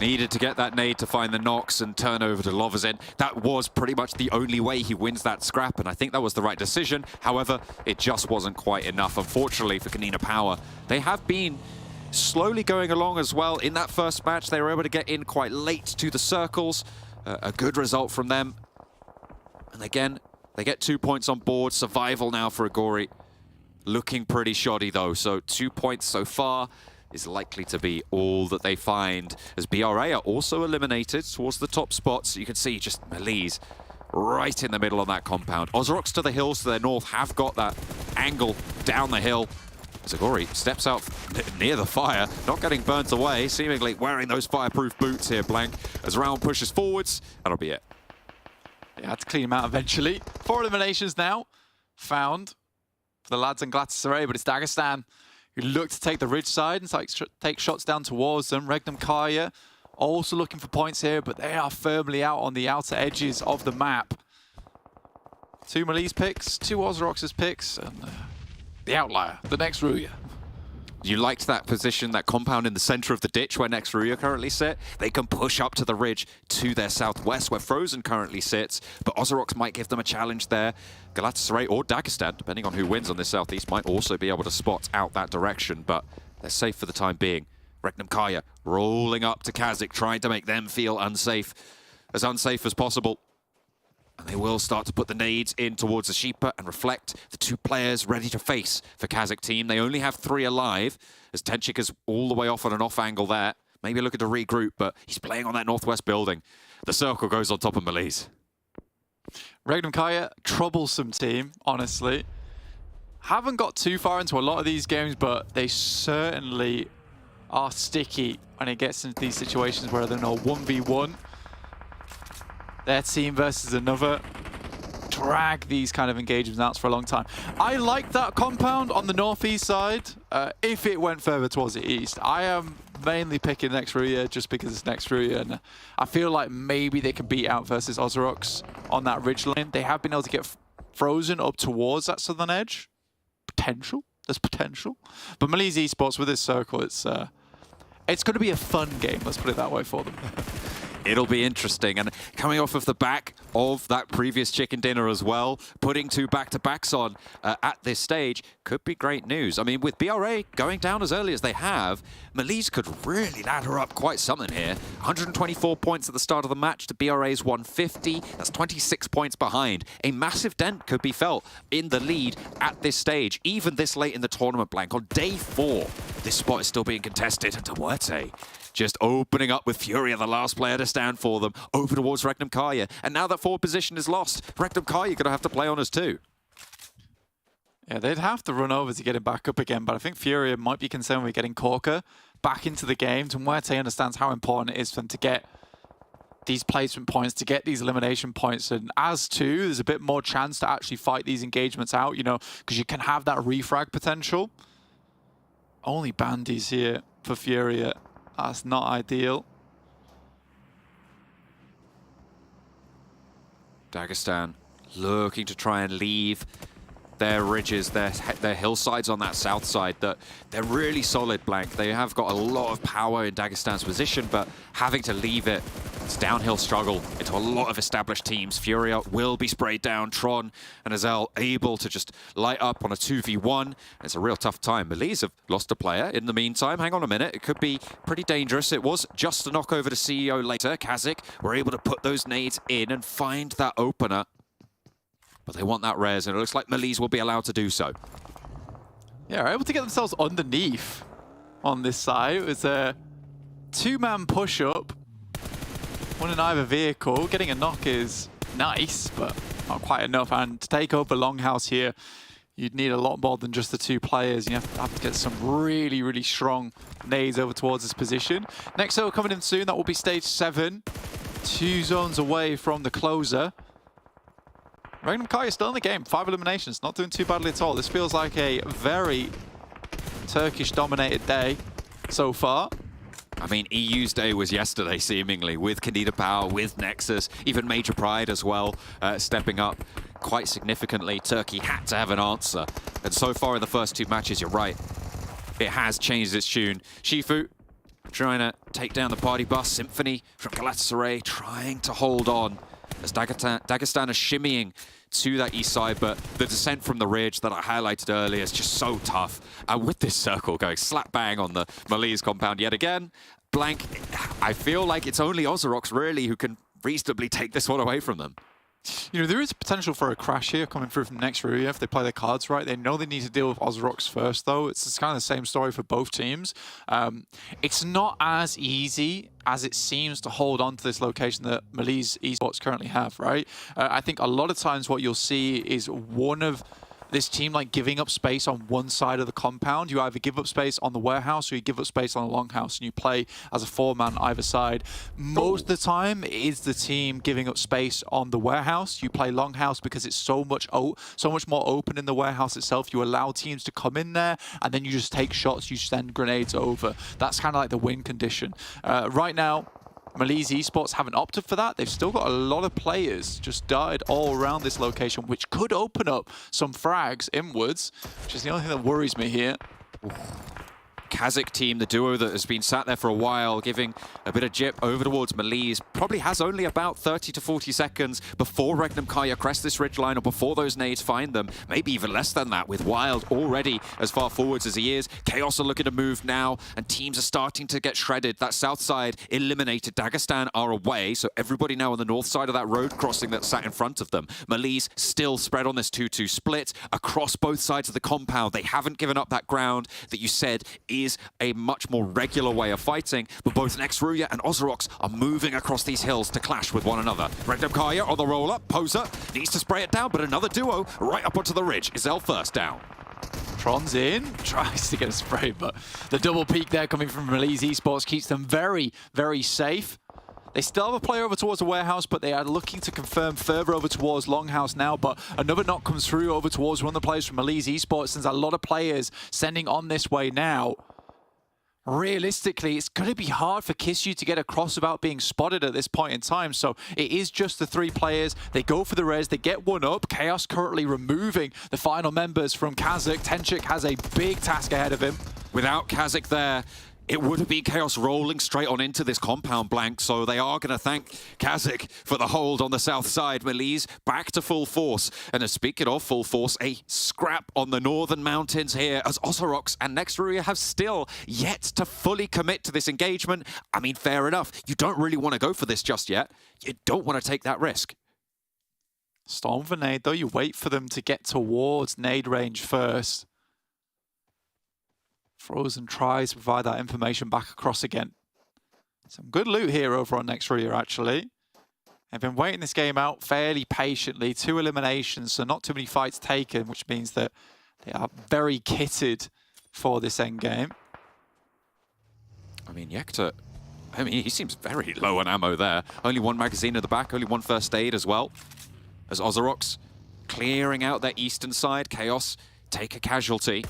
Needed to get that nade to find the knocks and turn over to Loverzen. That was pretty much the only way he wins that scrap, and I think that was the right decision. However, it just wasn't quite enough, unfortunately, for KONINA Power. They have been slowly going along as well. In that first match, they were able to get in quite late to the circles. A good result from them. And again, they get 2 points on board. Survival now for Agori. Looking pretty shoddy, though, so 2 points so far is likely to be all that they find, as BRA are also eliminated towards the top spots. You can see just MELISE right in the middle of that compound. OZAROX to the hills to their north have got that angle down the hill. Zagori steps out near the fire, not getting burnt away, seemingly wearing those fireproof boots here, Blank, as round pushes forwards. That'll be it. They had to clean him out eventually. 4 eliminations now found for the lads in Galatasaray, but it's Dagestan who look to take the ridge side and take shots down towards them. REGNUM KARYA also looking for points here, but they are firmly out on the outer edges of the map. 2 MELISE picks, 2 OZAROX's picks, and the outlier, the next RÜYA. You liked that position, that compound in the center of the ditch where next RÜYA currently sit. They can push up to the ridge to their southwest where Frozen currently sits, but OZAROX might give them a challenge there. Galatasaray or Dagestan, depending on who wins on this southeast, might also be able to spot out that direction, but they're safe for the time being. REGNUM KARYA rolling up to KASIK, trying to make them feel unsafe as possible. And they will start to put the nades in towards the Sheepa and reflect the 2 players ready to face for KASIK team. They only have 3 alive, as Tenchik is all the way off on an off angle there. Maybe looking to regroup, but he's playing on that northwest building. The circle goes on top of MELISE. REGNUM KARYA, troublesome team, honestly. Haven't got too far into a lot of these games, but they certainly are sticky when it gets into these situations where they're not 1v1. Their team versus another. Drag these kind of engagements out for a long time. I like that compound on the northeast side. If it went further towards the east, I am mainly picking next RÜYA just because it's next RÜYA, and I feel like maybe they can beat out versus OZAROX on that ridge line. They have been able to get Frozen up towards that southern edge. Potential. There's potential. But MELISE Esports with this circle, it's going to be a fun game. Let's put it that way for them. It'll be interesting, and coming off of the back of that previous chicken dinner as well, putting 2 back-to-backs on at this stage could be great news. I mean, with BRA going down as early as they have, MELISE could really ladder up quite something here. 124 points at the start of the match to BRA's 150. That's 26 points behind. A massive dent could be felt in the lead at this stage, even this late in the tournament, Blank. On day 4, this spot is still being contested, and MUERTE just opening up with Furia, the last player to stand for them, over towards REGNUM KARYA. And now that forward position is lost, REGNUM KARYA going to have to play on us too. Yeah, they'd have to run over to get it back up again, but I think Furia might be concerned with getting Corker back into the game. And MUERTE understands how important it is for them to get these placement points, to get these elimination points. And as too, there's a bit more chance to actually fight these engagements out, you know, because you can have that refrag potential. Only bandies here for Furia. That's not ideal. Dagestan looking to try and leave their ridges, their hillsides on that south side, that they're really solid, Blank. They have got a lot of power in Dagestan's position, but having to leave it, it's a downhill struggle into a lot of established teams. Furia will be sprayed down. Tron and Erangel able to just light up on a 2v1. It's a real tough time. MELISE have lost a player in the meantime. Hang on a minute. It could be pretty dangerous. It was just a knock over to CEO later. KASIK were able to put those nades in and find that opener. But they want that res, and it looks like MELISE will be allowed to do so. Yeah, are able to get themselves underneath on this side. It was a two-man push-up, one in either vehicle. Getting a knock is nice, but not quite enough. And to take over Longhouse here, you'd need a lot more than just the two players. You have to get some really, really strong nades over towards this position. Next over coming in soon, that will be stage 7. 2 zones away from the closer. REGNUM KARYA still in the game, 5 eliminations, not doing too badly at all. This feels like a very Turkish-dominated day so far. I mean, EU's day was yesterday, seemingly, with KONINA Power, with NEXUS, even Major Pride as well, stepping up quite significantly. Turkey had to have an answer. And so far in the first 2 matches, you're right, it has changed its tune. Shifu trying to take down the party bus. Symphony from Galatasaray trying to hold on as Dagestan are shimmying to that east side, but the descent from the ridge that I highlighted earlier is just so tough. And with this circle going slap bang on the MELISE compound yet again, Blank, I feel like it's only OZAROX really who can reasonably take this one away from them. You know, there is potential for a crash here coming through from next RÜYA if they play their cards right. They know they need to deal with OZAROX first, though. It's kind of the same story for both teams. It's not as easy as it seems to hold on to this location that MELISE Esports currently have, right? I think a lot of times what you'll see is one of this team like giving up space on one side of the compound. You either give up space on the warehouse or you give up space on the longhouse, and you play as a 4-man either side. Most of the time it is the team giving up space on the warehouse. You play longhouse because it's so much more open in the warehouse itself. You allow teams to come in there and then you just take shots, you send grenades over. That's kind of like the win condition. Right now, MELISE Esports haven't opted for that. They've still got a lot of players just darted all around this location, which could open up some frags inwards, which is the only thing that worries me here. KASIK team, the duo that has been sat there for a while, giving a bit of jip over towards MELISE, probably has only about 30 to 40 seconds before REGNUM KARYA crest this ridgeline or before those nades find them. Maybe even less than that, with Wild already as far forwards as he is. KAOS are looking to move now, and teams are starting to get shredded. That south side eliminated. Dagestan are away, so everybody now on the north side of that road crossing that sat in front of them. MELISE still spread on this 2-2 split across both sides of the compound. They haven't given up that ground that you said is a much more regular way of fighting, but both RÜYA and OZAROX are moving across these hills to clash with one another. REGNUM KARYA on the roll-up. Poser needs to spray it down, but another duo right up onto the ridge. Erangel first down. Tron's in, tries to get a spray, but the double peek there coming from MELISE Esports keeps them very, very safe. They still have a player over towards the warehouse, but they are looking to confirm further over towards Longhouse now. But another knock comes through over towards one of the players from MELISE Esports. There's a lot of players sending on this way now. Realistically, it's going to be hard for KISU to get across without being spotted at this point in time. So it is just the 3 players. They go for the res. They get one up. KAOS currently removing the final members from KASIK. Tenchik has a big task ahead of him. Without KASIK there, it would have been KAOS rolling straight on into this compound, Blank, so they are going to thank KASIK for the hold on the south side. MELISE back to full force. And speaking of full force, a scrap on the northern mountains here as OZAROX and next RÜYA have still yet to fully commit to this engagement. I mean, fair enough. You don't really want to go for this just yet. You don't want to take that risk. Storm for nade, though. You wait for them to get towards nade range first. Frozen tries to provide that information back across again. Some good loot here over on next RÜYA, actually. They've been waiting this game out fairly patiently. 2 eliminations, so not too many fights taken, which means that they are very kitted for this endgame. I mean, Yekta, he seems very low on ammo there. Only 1 magazine at the back, only 1 first aid as well. As OZAROX clearing out their eastern side. KAOS take a casualty.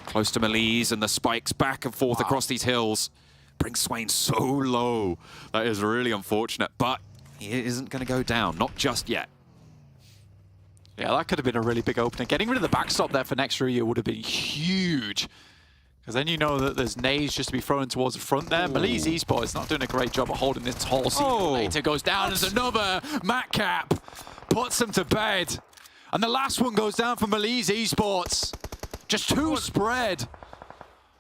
Close to MELISE, and the spikes back and forth across these hills. Brings Swain so low. That is really unfortunate, but he isn't going to go down. Not just yet. Yeah, that could have been a really big opener. Getting rid of the backstop there for NEXUS would have been huge. Because then you know that there's nades just to be thrown towards the front there. MELISE Esports not doing a great job of holding this tall. Later goes down as another Matcap. Puts him to bed. And the last one goes down for MELISE Esports. Just 2 spread.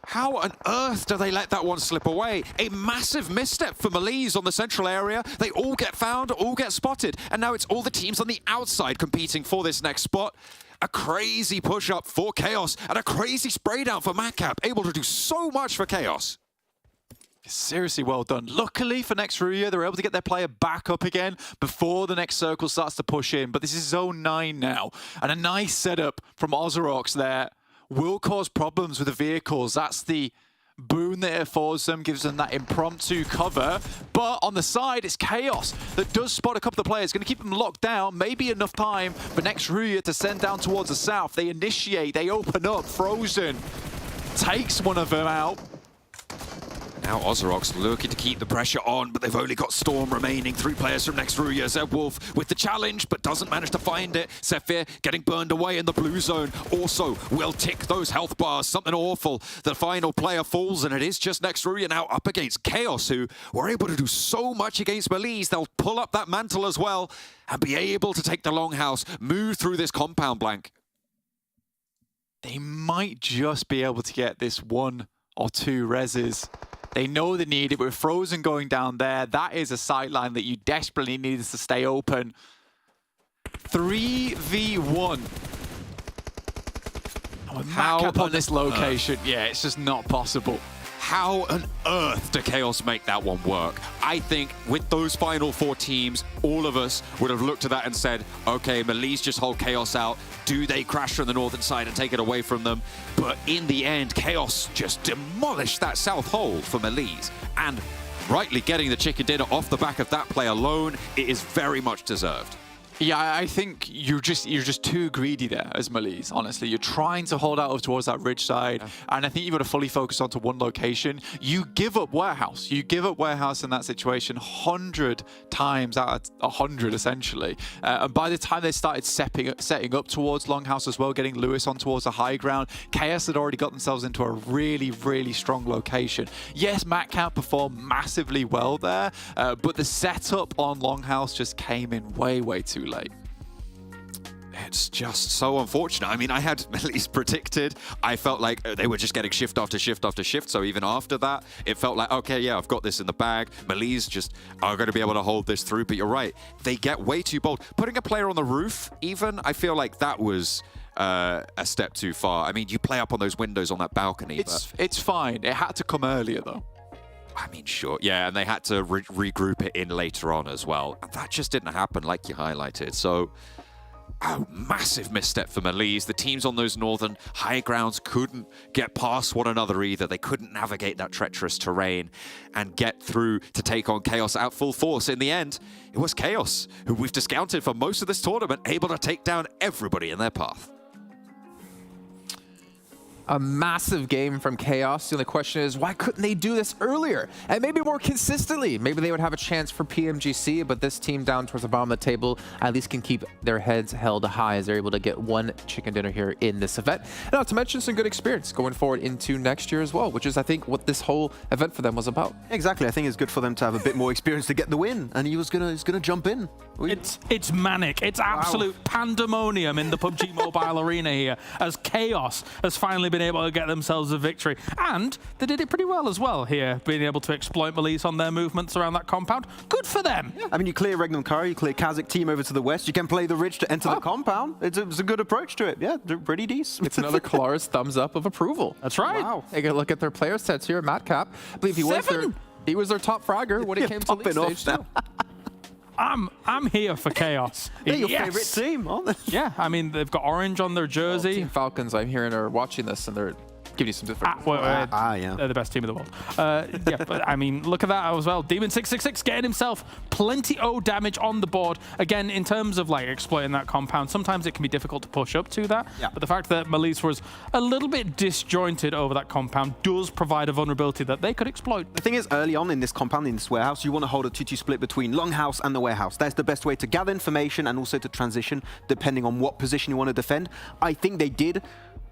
How on earth do they let that one slip away? A massive misstep for MELISE on the central area. They all get found, all get spotted. And now it's all the teams on the outside competing for this next spot. A crazy push-up for KAOS and a crazy spray down for Matcap. Able to do so much for KAOS. Seriously well done. Luckily for NEXUS, they're able to get their player back up again before the next circle starts to push in. But this is zone 9 now. And a nice setup from OZAROX there will cause problems with the vehicles. That's the boon that it affords them, gives them that impromptu cover. But on the side, it's KAOS that does spot a couple of players. Going to keep them locked down. Maybe enough time for NEXUS to send down towards the south. They initiate, they open up. Frozen takes one of them out. Now OZAROX looking to keep the pressure on, but they've only got Storm remaining. 3 players from NEXUS. Zebwolf with the challenge, but doesn't manage to find it. Zephyr getting burned away in the blue zone. Also will tick those health bars. Something awful. The final player falls, and it is just NEXUS now up against KAOS, who were able to do so much against MELISE. They'll pull up that mantle as well and be able to take the longhouse, move through this compound blank. They might just be able to get this 1 or 2 reses. They know they need it. With Frozen going down there, that is a sideline that you desperately need to stay open. 3v1. How on this location? Yeah, it's just not possible. How on earth do KAOS make that one work? I think with those final 4 teams, all of us would have looked at that and said, okay, MELISE just hold KAOS out. Do they crash from the northern side and take it away from them? But in the end, KAOS just demolished that south hole for MELISE. And rightly getting the chicken dinner off the back of that play alone, it is very much deserved. Yeah, I think you're just too greedy there as MELISE, honestly. You're trying to hold out towards that ridge side, and I think you've got to fully focus onto one location. You give up warehouse. You give up warehouse in that situation 100 times out of 100, essentially. And by the time they started setting up towards longhouse as well, getting Lewis on towards the high ground, KAOS had already got themselves into a really, really strong location. Yes, Matcap performed massively well there, but the setup on longhouse just came in way, way too late. It's just so unfortunate. I mean, I had MELISE predicted. I felt like they were just getting shift after shift after shift. So even after that, it felt like, okay, yeah, I've got this in the bag. MELISE just are going to be able to hold this through. But you're right. They get way too bold. Putting a player on the roof, even, I feel like that was a step too far. I mean, you play up on those windows on that balcony. It's fine. It had to come earlier, though. I mean, sure. Yeah, and they had to regroup it in later on as well. And that just didn't happen like you highlighted. So, a massive misstep for MELISE. The teams on those northern high grounds couldn't get past one another either. They couldn't navigate that treacherous terrain and get through to take on KAOS out full force. In the end, it was KAOS, who we've discounted for most of this tournament, able to take down everybody in their path. A massive game from KAOS. The only question is, why couldn't they do this earlier? And maybe more consistently. Maybe they would have a chance for PMGC, but this team down towards the bottom of the table at least can keep their heads held high as they're able to get 1 chicken dinner here in this event. And not to mention some good experience going forward into next year as well, which is, I think, what this whole event for them was about. Exactly. I think it's good for them to have a bit more experience to get the win, and he's gonna jump in. It's manic. It's absolute pandemonium in the PUBG Mobile arena here, as KAOS has finally been able to get themselves a victory. And they did it pretty well as well here, being able to exploit MELISE on their movements around that compound. Good for them. Yeah. I mean, you clear REGNUM KARYA, you clear KASIK team over to the west, you can play the ridge to enter the compound. It's a good approach to it. Yeah, they're pretty decent. It's another Klar's thumbs up of approval. That's right. Wow. Take a look at their player sets here. Matcap, I believe he was their top fragger when it came to league stage too. I'm here for KAOS. They're your favorite team, aren't they? Yeah, I mean, they've got orange on their jersey. Team Falcons, I'm hearing, are watching this, and they're Give you some different. Yeah. They're the best team in the world. Yeah, but I mean, look at that as well. Demon666 getting himself plenty of damage on the board. Again, in terms of like exploiting that compound, sometimes it can be difficult to push up to that. Yeah. But the fact that MELISE was a little bit disjointed over that compound does provide a vulnerability that they could exploit. The thing is, early on in this compound, in this warehouse, you want to hold a 2-2 split between Longhouse and the warehouse. That's the best way to gather information and also to transition, depending on what position you want to defend. I think they did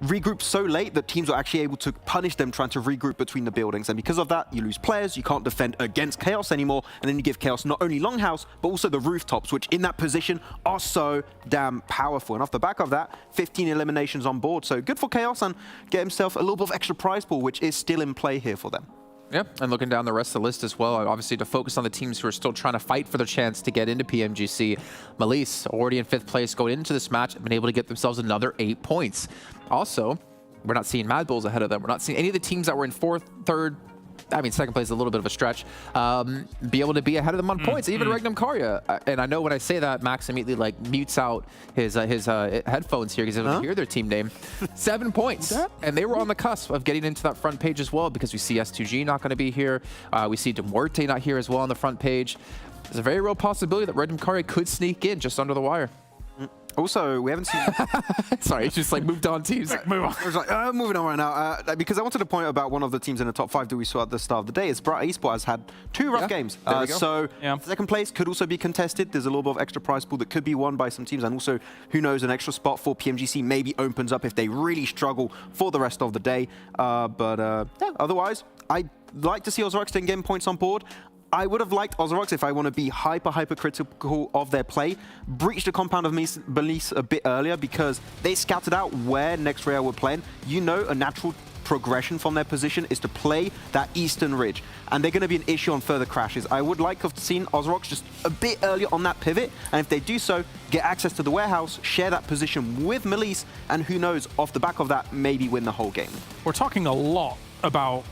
regroup so late that teams were actually able to punish them trying to regroup between the buildings, and because of that you lose players, you can't defend against KAOS anymore, and then you give KAOS not only Longhouse but also the rooftops, which in that position are so damn powerful. And off the back of that, 15 eliminations on board, so good for KAOS, and get himself a little bit of extra prize pool, which is still in play here for them. Yep, and looking down the rest of the list as well, obviously to focus on the teams who are still trying to fight for their chance to get into PMGC. MELISE, already in 5th place going into this match, have been able to get themselves another 8 points. Also, we're not seeing MADBULLS ahead of them. We're not seeing any of the teams that were in 4th, 3rd, I mean, 2nd place is a little bit of a stretch, be able to be ahead of them on points, even REGNUM KARYA. And I know when I say that, Max immediately like mutes out his headphones here because he doesn't hear their team name. 7 points. And they were on the cusp of getting into that front page as well, because we see S2G not going to be here. We see MUERTE not here as well on the front page. There's a very real possibility that REGNUM KARYA could sneak in just under the wire. Also, we haven't seen... Sorry, it's just like moved on teams. Move on. I was like, moving on right now. Because I wanted to point about one of the teams in the top 5 that we saw at the start of the day. Is Esports has had 2 rough games. So second place could also be contested. There's a little bit of extra prize pool that could be won by some teams. And also, who knows, an extra spot for PMGC maybe opens up if they really struggle for the rest of the day. Yeah, otherwise, I'd like to see OZAROX getting points on board. I would have liked OZAROX, if I want to be hyper-critical of their play, breach the compound of MELISE a bit earlier, because they scouted out where RÜYA were playing. You know, a natural progression from their position is to play that eastern ridge, and they're going to be an issue on further crashes. I would like to have seen OZAROX just a bit earlier on that pivot, and if they do so, get access to the warehouse, share that position with MELISE, and who knows, off the back of that, maybe win the whole game. We're talking a lot about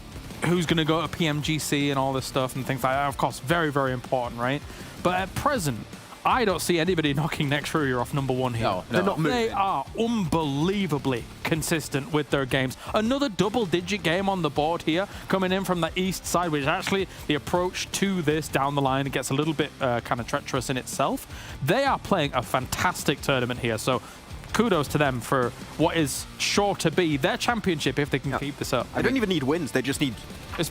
who's going to go to PMGC and all this stuff and things like that. Of course, very, very important, right? But at present, I don't see anybody knocking NEXUS off #1 here. No, they're not moving. They are unbelievably consistent with their games. Another double-digit game on the board here, coming in from the east side, which actually the approach to this down the line gets a little bit kind of treacherous in itself. They are playing a fantastic tournament here, so kudos to them for what is sure to be their championship if they can keep this up. I don't even need wins, they just need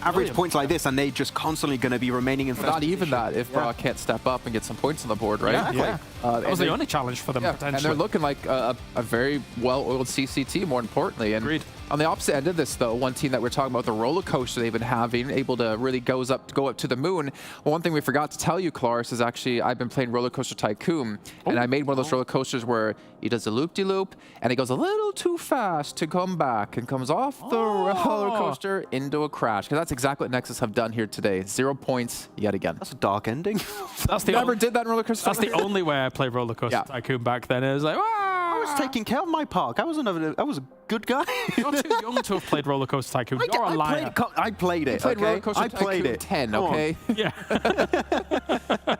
average points like this, and they're just constantly going to be remaining in first Not even that, if can't step up and get some points on the board, right? Yeah. That was the only challenge for them, potentially. And they're looking like a very well-oiled CCT, more importantly. And agreed. On the opposite end of this, though, one team that we're talking about, the roller coaster they've been having, able to really go up to the moon. Well, one thing we forgot to tell you, Claris, is actually I've been playing Roller Coaster Tycoon, and I made one of those roller coasters where he does a loop-de-loop, and he goes a little too fast to come back and comes off the roller coaster into a crash. Because that's exactly what Nexus have done here today. 0 points yet again. That's a dark ending. That's the never did that in Roller Coaster. That's the only way I played Roller Coaster Tycoon back then. It was like, I was taking care of my park. I was a good guy. You're too young to have played Roller Coaster Tycoon. You're a liar. I played it. Played Roller Coaster I played Tycoon it. 10, okay? Yeah.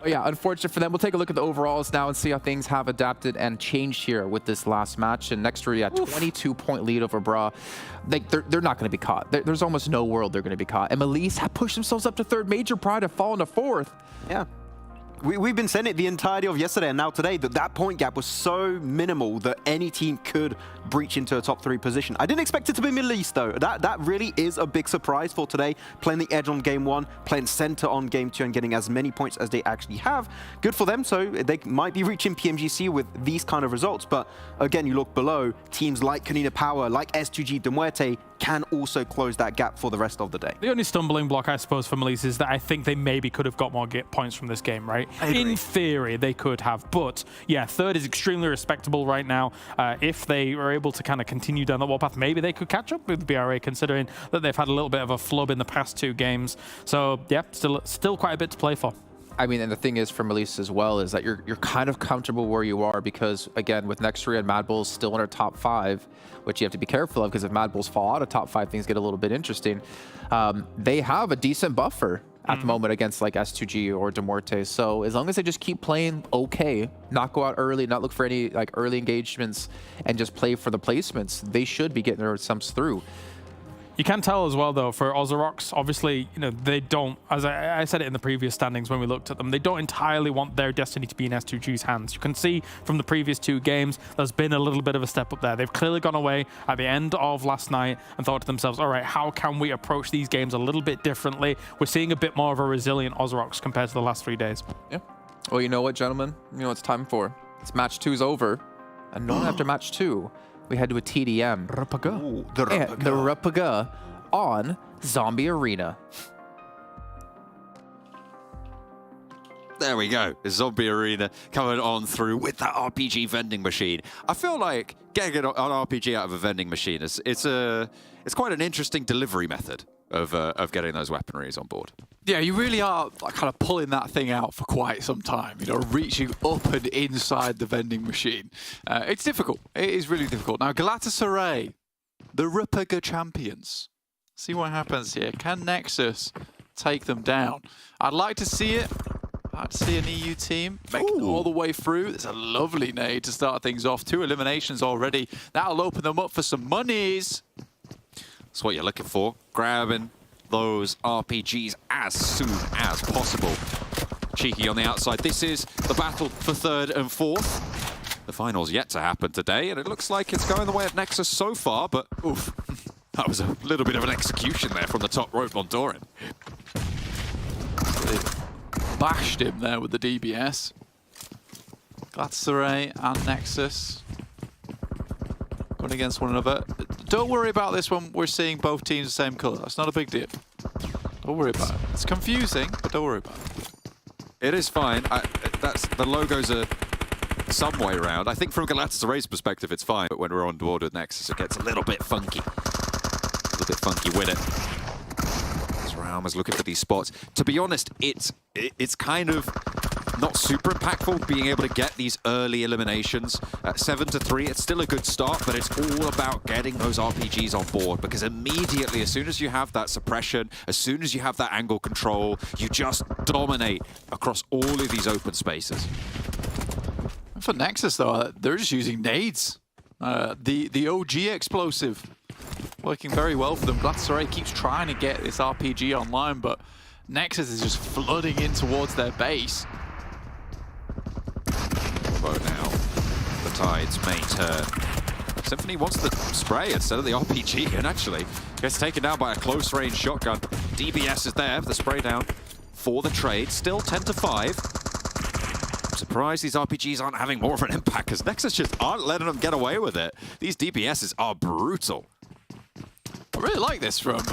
Yeah, unfortunate for them. We'll take a look at the overalls now and see how things have adapted and changed here with this last match. And NEXUS, 22-point lead over Bra. They're not going to be caught. There's almost no world they're going to be caught. And MELISE have pushed themselves up to 3rd. Major Pride have fallen to 4th. Yeah. We've been saying it the entirety of yesterday and now today that point gap was so minimal that any team could breach into a top 3 position. I didn't expect it to be MELISE though. That really is a big surprise for today. Playing the edge on game 1, playing center on game 2 and getting as many points as they actually have. Good for them, so they might be reaching PMGC with these kind of results. But again, you look below, teams like KONINA Power, like S2G, MUERTE can also close that gap for the rest of the day. The only stumbling block, I suppose, for MELISE is that I think they maybe could have got more points from this game, right? In theory, they could have. But yeah, 3rd is extremely respectable right now. If they are able to kind of continue down the warpath, maybe they could catch up with BRA, considering that they've had a little bit of a flub in the past 2 games. So yeah, still quite a bit to play for. I mean, and the thing is for MELISE as well is that you're kind of comfortable where you are because, again, with NEXUS and MADBULLS still in our top 5, which you have to be careful of because if MADBULLS fall out of top 5, things get a little bit interesting. They have a decent buffer at the moment against like S2G or MUERTE. So as long as they just keep playing okay, not go out early, not look for any like early engagements and just play for the placements, they should be getting their sums through. You can tell as well, though, for OZAROX, obviously, you know, they don't, as I said it in the previous standings when we looked at them, they don't entirely want their destiny to be in S2G's hands. You can see from the previous 2 games, there's been a little bit of a step up there. They've clearly gone away at the end of last night and thought to themselves, all right, how can we approach these games a little bit differently? We're seeing a bit more of a resilient OZAROX compared to the last 3 days. Yeah. Well, you know what, gentlemen? You know what it's time for? It's match 2's over. And not after match 2, we head to a TDM. Ooh, the Repaga on Zombie Arena. There we go. Zombie Arena coming on through with that RPG vending machine. I feel like getting an RPG out of a vending machine it's quite an interesting delivery method of getting those weaponries on board. Yeah, you really are like, kind of pulling that thing out for quite some time, you know, reaching up and inside the vending machine. It's difficult. It is really difficult. Now, Galatasaray, the Repaga champions. See what happens here. Can Nexus take them down? I'd like to see it. I'd like to see an EU team make it all the way through. There's a lovely nade to start things off. 2 eliminations already. That'll open them up for some monies. That's what you're looking for. Grabbing those RPGs as soon as possible. Cheeky on the outside. This is the battle for 3rd and 4th. The final's yet to happen today, and it looks like it's going the way of Nexus so far, but oof. That was a little bit of an execution there from the top rope on Doran. Bashed him there with the DBS. Galatasaray and Nexus going against one another. Don't worry about this one. We're seeing both teams the same colour. That's not a big deal. Don't worry about it. It's confusing, but don't worry about it. It is fine. That's the logos are some way around. I think from Galatasaray's perspective, it's fine. But when we're on board with Nexus, it gets a little bit funky. A little bit funky with it. As Raum is looking for these spots. To be honest, it's kind of not super impactful being able to get these early eliminations. 7-3, it's still a good start, but it's all about getting those RPGs on board, because immediately, as soon as you have that suppression, as soon as you have that angle control, you just dominate across all of these open spaces. For Nexus, though, they're just using nades. The OG explosive working very well for them. Galatasaray keeps trying to get this RPG online, but Nexus is just flooding in towards their base. But now, the tides may turn. Symphony wants the spray instead of the RPG, and actually gets taken down by a close-range shotgun. DBS is there for the spray down for the trade. Still 10-5. I'm surprised these RPGs aren't having more of an impact, because Nexus just aren't letting them get away with it. These DBSs are brutal. I really like this from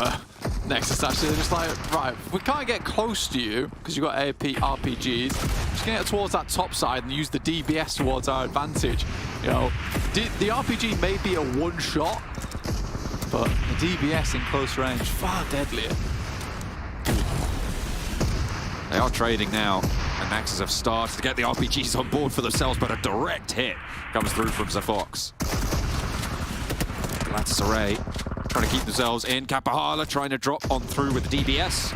Nexus, actually. They're just like, right, we can't get close to you because you've got RPGs. Just gonna get towards that top side and use the DBS towards our advantage. You know, the RPG may be a one-shot, but the DBS in close range, far deadlier. They are trading now, and Nexus have started to get the RPGs on board for themselves, but a direct hit comes through from Zafox. Galatasaray trying to keep themselves in. Kapahala trying to drop on through with the DBS,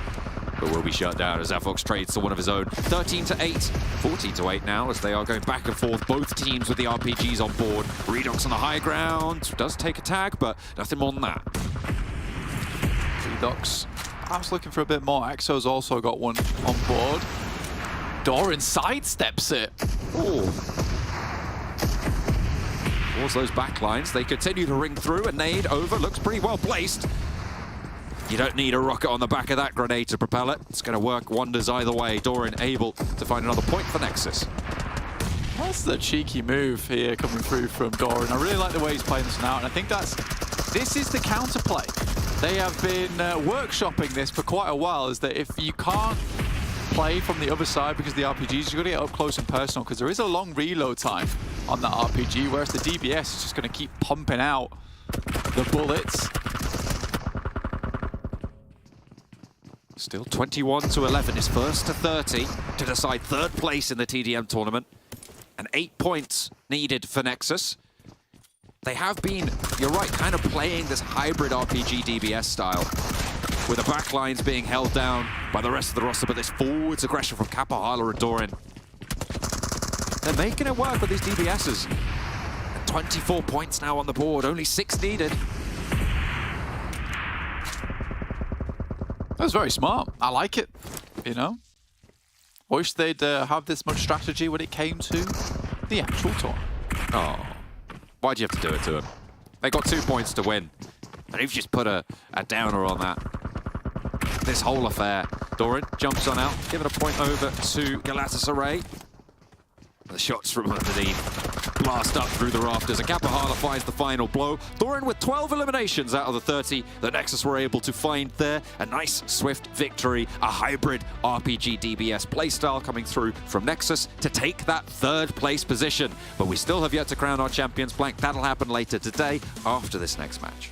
but will be shut down as Zafox trades to one of his own. 13-8, 14-8 now, as they are going back and forth. Both teams with the RPGs on board. Redox on the high ground, does take a tag, but nothing more than that. Redox, I was looking for a bit more. Exo's also got one on board. Doran sidesteps it. Ooh. Towards those backlines, they continue to ring through. A nade over, looks pretty well placed. You don't need a rocket on the back of that grenade to propel it. It's going to work wonders either way. Doran able to find another point for Nexus. That's the cheeky move here coming through from Doran. I really like the way he's playing this now, and I think this is the counterplay. They have been workshopping this for quite a while, is that if you can't play from the other side because of the RPGs, you've got to get up close and personal, because there is a long reload time on that RPG, whereas the DBS is just going to keep pumping out the bullets. Still 21-11 is first to 30 to decide third place in the TDM tournament. And 8 points needed for Nexus. They have been, you're right, kind of playing this hybrid RPG DBS style, with the backlines being held down by the rest of the roster, but this forwards aggression from Kapahala and Doran. They're making it work with these DBSs. 24 points now on the board, only 6 needed. That's very smart. I like it, you know. Wish they'd have this much strategy when it came to the actual tour. Oh, why'd you have to do it to them? They got 2 points to win. And you've just put a downer on that. This whole affair. Doran jumps on out, giving a point over to Galatasaray. The shots from underneath blast up through the rafters. And Kapahala finds the final blow. Doran with 12 eliminations out of the 30 that Nexus were able to find there. A nice, swift victory. A hybrid RPG DBS playstyle coming through from Nexus to take that 3rd place position. But we still have yet to crown our champions blank. That'll happen later today after this next match.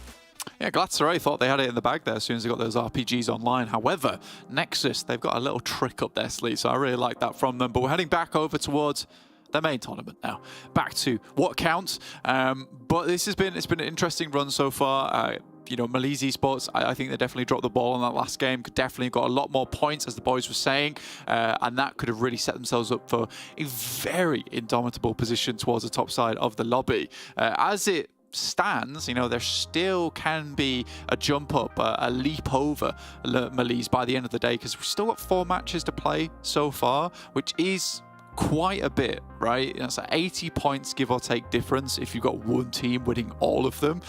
Yeah, Galatasaray thought they had it in the bag there as soon as they got those RPGs online. However, Nexus, they've got a little trick up their sleeve, so I really like that from them. But we're heading back over towards their main tournament now. Back to what counts. But it's been an interesting run so far. You know, MELISE Esports, I think they definitely dropped the ball on that last game. Could definitely got a lot more points, as the boys were saying. And that could have really set themselves up for a very indomitable position towards the top side of the lobby. As it stands, you know, there still can be a jump up, a leap over MELISE by the end of the day, because we've still got 4 matches to play so far, which is quite a bit, right? It's like 80 points, give or take, difference if you've got one team winning all of them.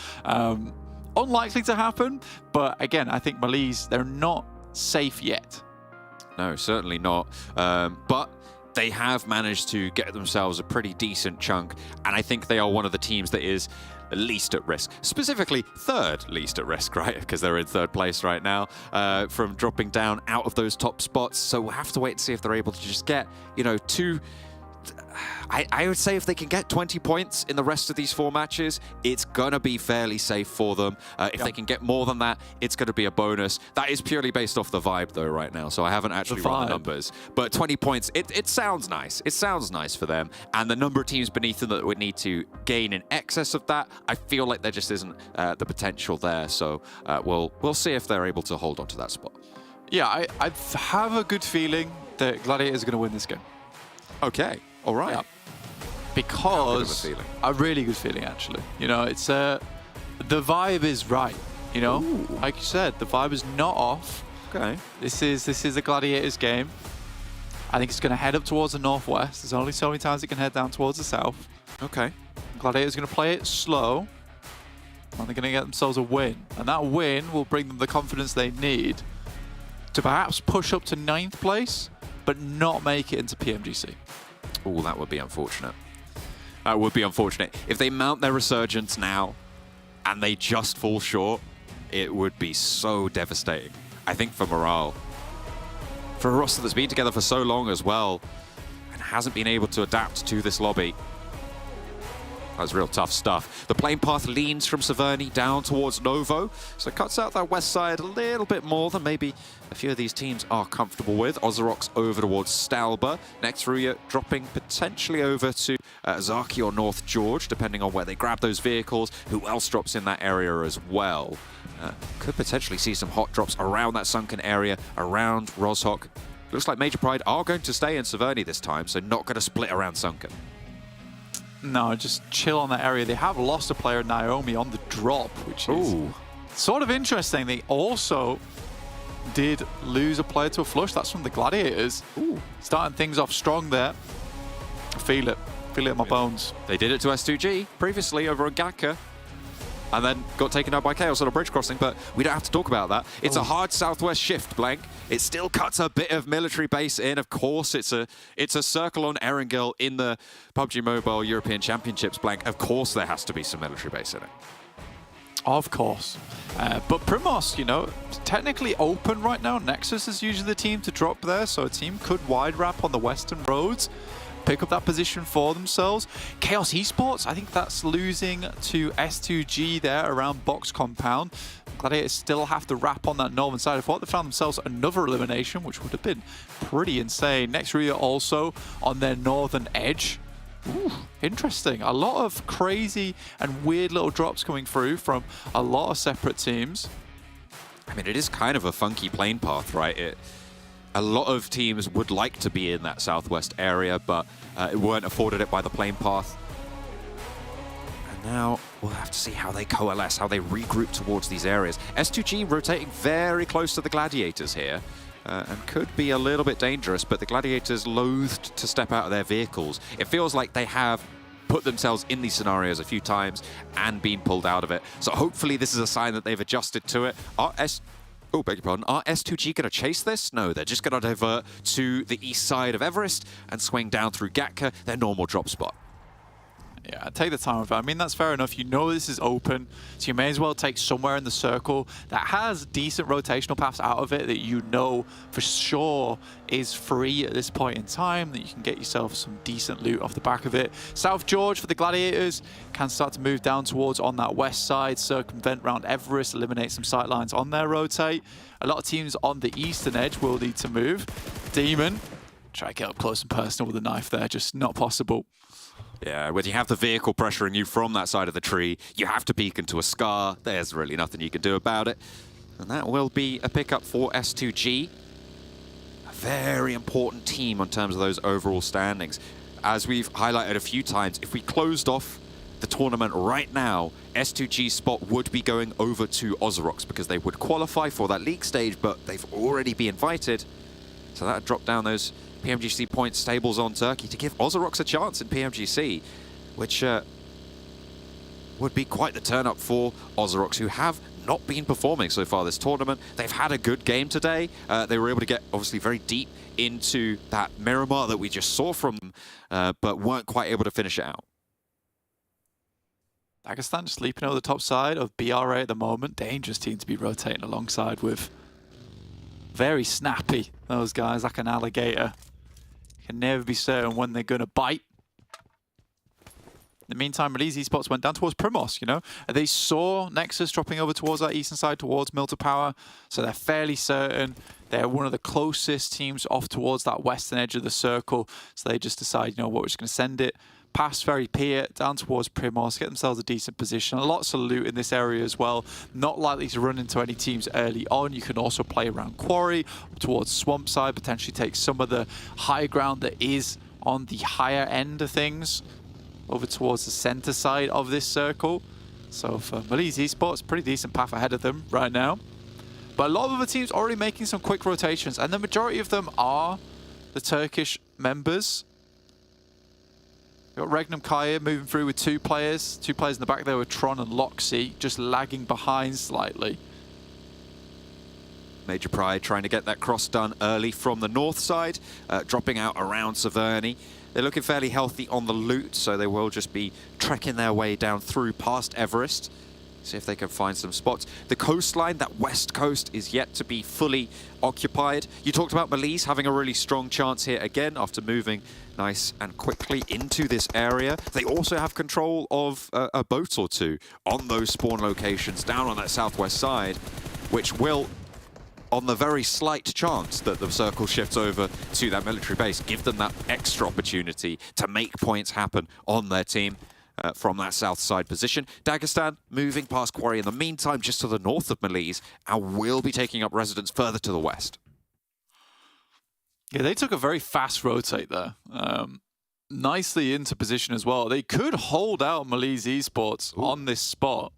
Unlikely to happen, but again, I think MELISE, they're not safe yet. No, certainly not. But they have managed to get themselves a pretty decent chunk, and I think they are one of the teams that is least at risk, specifically 3rd least at risk, right? Because they're in 3rd place right now from dropping down out of those top spots. So we'll have to wait and see if they're able to just get, you know, I would say if they can get 20 points in the rest of these 4 matches, it's gonna be fairly safe for them. If they can get more than that, it's gonna be a bonus. That is purely based off the vibe though right now, so I haven't actually run the numbers. But 20 points, it sounds nice. It sounds nice for them. And the number of teams beneath them that would need to gain in excess of that, I feel like there just isn't the potential there. So we'll see if they're able to hold on to that spot. Yeah, I have a good feeling that Gladiators are gonna win this game. Okay, all right. Yeah. Because a really good feeling, actually. You know, it's the vibe is right. You know, like you said, the vibe is not off. Okay. This is a Gladiators game. I think it's going to head up towards the northwest. There's only so many times it can head down towards the south. Okay. Gladiators are going to play it slow, and they're going to get themselves a win. And that win will bring them the confidence they need to perhaps push up to 9th place, but not make it into PMGC. Oh, that would be unfortunate. That would be unfortunate. If they mount their resurgence now and they just fall short, it would be so devastating. I think for morale. For a roster that's been together for so long as well and hasn't been able to adapt to this lobby. That's real tough stuff. The plane path leans from Severny down towards Novo, so it cuts out that west side a little bit more than maybe a few of these teams are comfortable with. OZAROX over towards Stalba. Next, RÜYA dropping potentially over to Zaki or North George, depending on where they grab those vehicles. Who else drops in that area as well? Could potentially see some hot drops around that sunken area, around Rozhok. Looks like Major Pride are going to stay in Severny this time, so not going to split around sunken. No, just chill on that area. They have lost a player, Naomi, on the drop, which is sort of interesting. They also did lose a player to a flush. That's from the Gladiators. Starting things off strong there. I feel it. Feel it in my bones. They did it to S2G previously over on Gaka, and then got taken out by KAOS on a bridge crossing, but we don't have to talk about that. It's a hard southwest shift, Blank. It still cuts a bit of military base in. Of course, it's a circle on Erangel in the PUBG Mobile European Championships, Blank. Of course, there has to be some military base in it. Of course. But Primos, you know, technically open right now. Nexus is usually the team to drop there, so a team could wide wrap on the western roads, pick up that position for themselves. KAOS Esports, I think that's losing to S2G there around box compound. Gladiators still have to wrap on that northern side. I thought they found themselves another elimination, which would have been pretty insane. Next, RÜYA also on their northern edge. Ooh, interesting. A lot of crazy and weird little drops coming through from a lot of separate teams. I mean, it is kind of a funky plane path, right? A lot of teams would like to be in that southwest area, but it weren't afforded it by the plane path. And Now we'll have to see how they coalesce, how they regroup towards these areas. S2G rotating very close to the Gladiators here. And could be a little bit dangerous, but the Gladiators loathed to step out of their vehicles. It feels like they have put themselves in these scenarios a few times and been pulled out of it. So hopefully this is a sign that they've adjusted to it. Are S2G going to chase this? No, they're just going to divert to the east side of Everest and swing down through Gatka, their normal drop spot. Yeah, take the time with it. I mean, that's fair enough. You know this is open, so you may as well take somewhere in the circle that has decent rotational paths out of it that you know for sure is free at this point in time, that you can get yourself some decent loot off the back of it. South George for the Gladiators can start to move down towards on that west side, circumvent around Everest, eliminate some sightlines on their rotate. A lot of teams on the eastern edge will need to move. Demon, try to get up close and personal with a knife there, just not possible. Yeah, when you have the vehicle pressuring you from that side of the tree, you have to peek into a scar. There's really nothing you can do about it. And that will be a pickup for S2G. A very important team in terms of those overall standings. As we've highlighted a few times, if we closed off the tournament right now, S2G's spot would be going over to OZAROX because they would qualify for that league stage, but they've already been invited. So that would drop down those PMGC points tables on Turkey to give OZAROX a chance in PMGC, which would be quite the turn-up for OZAROX, who have not been performing so far this tournament. They've had a good game today. They were able to get, obviously, very deep into that Miramar that we just saw from them, but weren't quite able to finish it out. Dagestan sleeping over the top side of BRA at the moment. Dangerous team to be rotating alongside with. Very snappy, those guys, like an alligator. Can never be certain when they're going to bite. In the meantime, MELISE Esports went down towards Primos, you know. They saw Nexus dropping over towards that eastern side, towards Milta Power, so they're fairly certain they're one of the closest teams off towards that western edge of the circle, so they just decide, you know what, we're just going to send it past Ferry Pier, down towards Primos, get themselves a decent position. Lots of loot in this area as well. Not likely to run into any teams early on. You can also play around Quarry, towards Swamp side, potentially take some of the high ground that is on the higher end of things, over towards the center side of this circle. So for MELISE Esports, pretty decent path ahead of them right now. But a lot of other teams already making some quick rotations, and the majority of them are the Turkish members. We've got REGNUM KARYA moving through with two players in the back there with Tron and Loxy, just lagging behind slightly. Major Pride trying to get that cross done early from the north side, dropping out around Saverney. They're looking fairly healthy on the loot, so they will just be trekking their way down through past Everest. See if they can find some spots. The coastline, that west coast, is yet to be fully occupied. You talked about MELISE having a really strong chance here again after moving nice and quickly into this area. They also have control of a boat or two on those spawn locations down on that southwest side, which will, on the very slight chance that the circle shifts over to that military base, give them that extra opportunity to make points happen on their team. From that south side position. Dagestan moving past Quarry in the meantime, just to the north of MELISE, and will be taking up residence further to the west. Yeah, they took a very fast rotate there. Nicely into position as well. They could hold out MELISE Esports on this spot.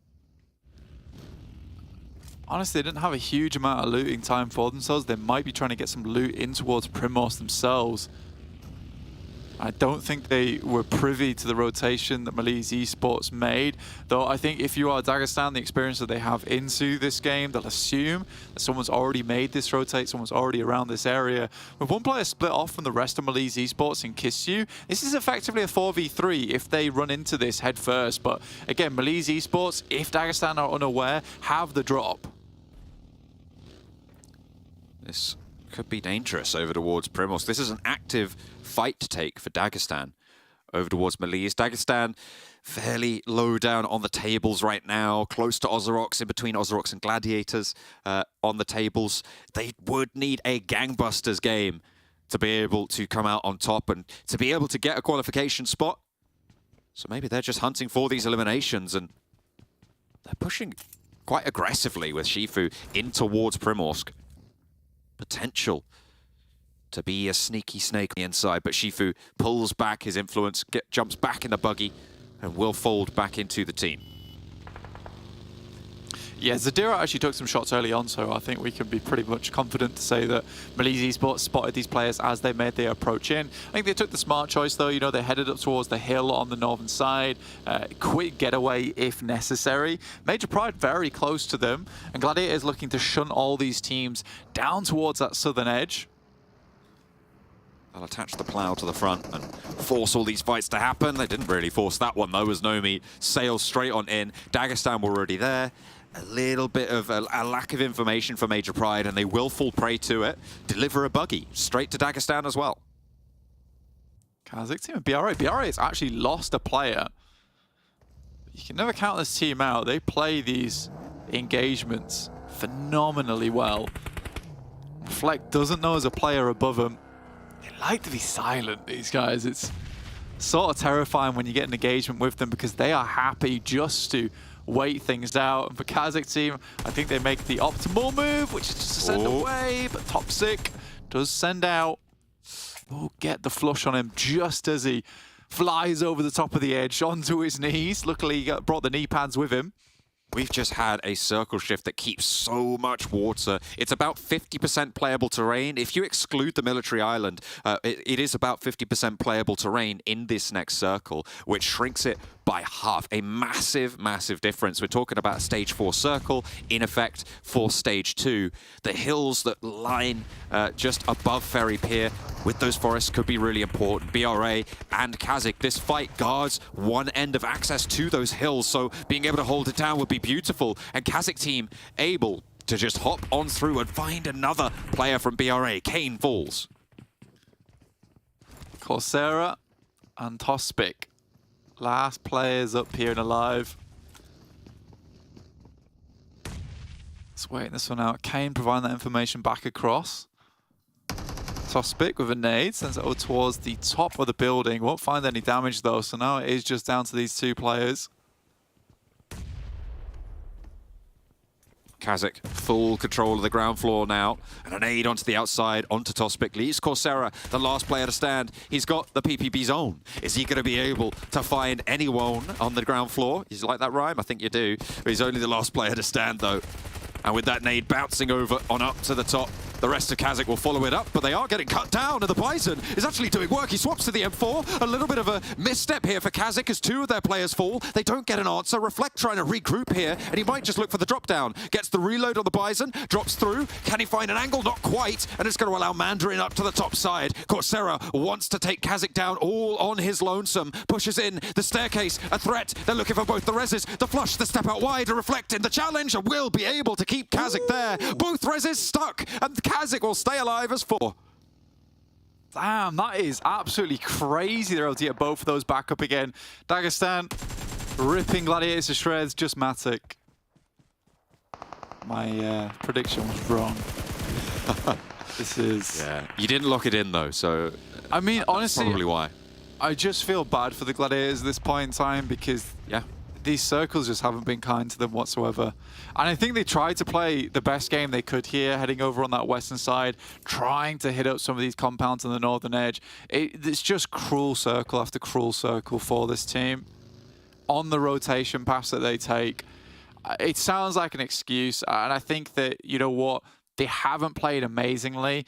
Honestly, they didn't have a huge amount of looting time for themselves. They might be trying to get some loot in towards Primos themselves. I don't think they were privy to the rotation that MELISE Esports made, though I think if you are Dagestan, the experience that they have into this game, they'll assume that someone's already made this rotate, someone's already around this area. With one player split off from the rest of MELISE Esports in Kissu, this is effectively a 4v3 if they run into this head first. But again, MELISE Esports, if Dagestan are unaware, have the drop. This could be dangerous over towards Primos. This is an active fight to take for Dagestan over towards MELISE. Dagestan fairly low down on the tables right now, close to OZAROX, in between OZAROX and Gladiators on the tables. They would need a gangbusters game to be able to come out on top and to be able to get a qualification spot. So maybe they're just hunting for these eliminations, and they're pushing quite aggressively with Shifu in towards Primorsk. Potential to be a sneaky snake on the inside, but Shifu pulls back his influence, jumps back in the buggy, and will fold back into the team. Yeah, Zadira actually took some shots early on, so I think we can be pretty much confident to say that MELISE Esports spotted these players as they made their approach in. I think they took the smart choice, though. You know, they headed up towards the hill on the northern side. Quick getaway if necessary. Major Pride very close to them, and Gladiators looking to shunt all these teams down towards that southern edge. They'll attach the plow to the front and force all these fights to happen. They didn't really force that one, though, as Nomi sails straight on in. Dagestan were already there. A little bit of a lack of information for Major Pride, and they will fall prey to it. Deliver a buggy straight to Dagestan as well. KASIK team and BRA. BRA has actually lost a player. You can never count this team out. They play these engagements phenomenally well. Fleck doesn't know there's a player above him. They like to be silent, these guys. It's sort of terrifying when you get an engagement with them because they are happy just to wait things out. And for KASIK team, I think they make the optimal move, which is just to send away, but Toxic does send out. Oh, get the flush on him just as he flies over the top of the edge onto his knees. Luckily, he brought the knee pads with him. We've just had a circle shift that keeps so much water. It's about 50% playable terrain. If you exclude the military island, it is about 50% playable terrain in this next circle, which shrinks it by half. A massive, massive difference. We're talking about a stage 4 circle, in effect, for stage 2. The hills that line just above Ferry Pier with those forests could be really important. BRA and KASIK, this fight guards one end of access to those hills, so being able to hold it down would be beautiful. And KASIK team able to just hop on through and find another player from BRA. Kane falls. Coursera and Tospic. Last players up here and alive. Let's wait this one out. Kane providing that information back across. Tospic with a nade sends it over towards the top of the building. Won't find any damage though, so now it is just down to these two players. KASIK, full control of the ground floor now. And an aid onto the outside, onto Tospic. Leaves Coursera, the last player to stand. He's got the PPP zone. Is he going to be able to find anyone on the ground floor? You like that rhyme? I think you do. He's only the last player to stand, though. And with that nade bouncing over on up to the top, the rest of KASIK will follow it up, but they are getting cut down, and the Bison is actually doing work. He swaps to the M4. A little bit of a misstep here for KASIK as two of their players fall. They don't get an answer. Reflect trying to regroup here, and he might just look for the drop down. Gets the reload on the Bison, drops through. Can he find an angle? Not quite, and it's going to allow Mandarin up to the top side. Coursera wants to take KASIK down all on his lonesome. Pushes in the staircase, a threat. They're looking for both the reses, the flush, the step out wide, a reflect in the challenge, and will be able to keep KASIK there. Both reses stuck, and KASIK will stay alive as 4. Damn, that is absolutely crazy. They're able to get both of those back up again. Dagestan ripping Gladiators to shreds. Just Matic. My prediction was wrong. This is... Yeah, you didn't lock it in though, so... I mean, honestly... Probably why. I just feel bad for the Gladiators at this point in time because... Yeah. These circles just haven't been kind to them whatsoever. And I think they tried to play the best game they could here, heading over on that western side, trying to hit up some of these compounds on the northern edge. It's just cruel circle after cruel circle for this team. On the rotation pass that they take, it sounds like an excuse. And I think that, you know what, they haven't played amazingly.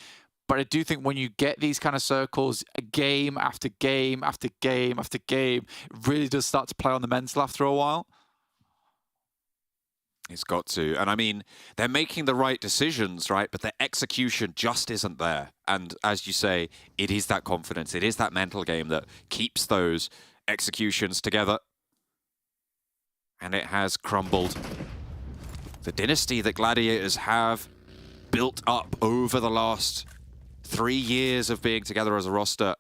But I do think when you get these kind of circles, game after game after game after game, it really does start to play on the mental after a while. It's got to. And I mean, they're making the right decisions, right? But the execution just isn't there. And as you say, it is that confidence. It is that mental game that keeps those executions together. And it has crumbled. The dynasty that Gladiators have built up over the last 3 years of being together as a roster,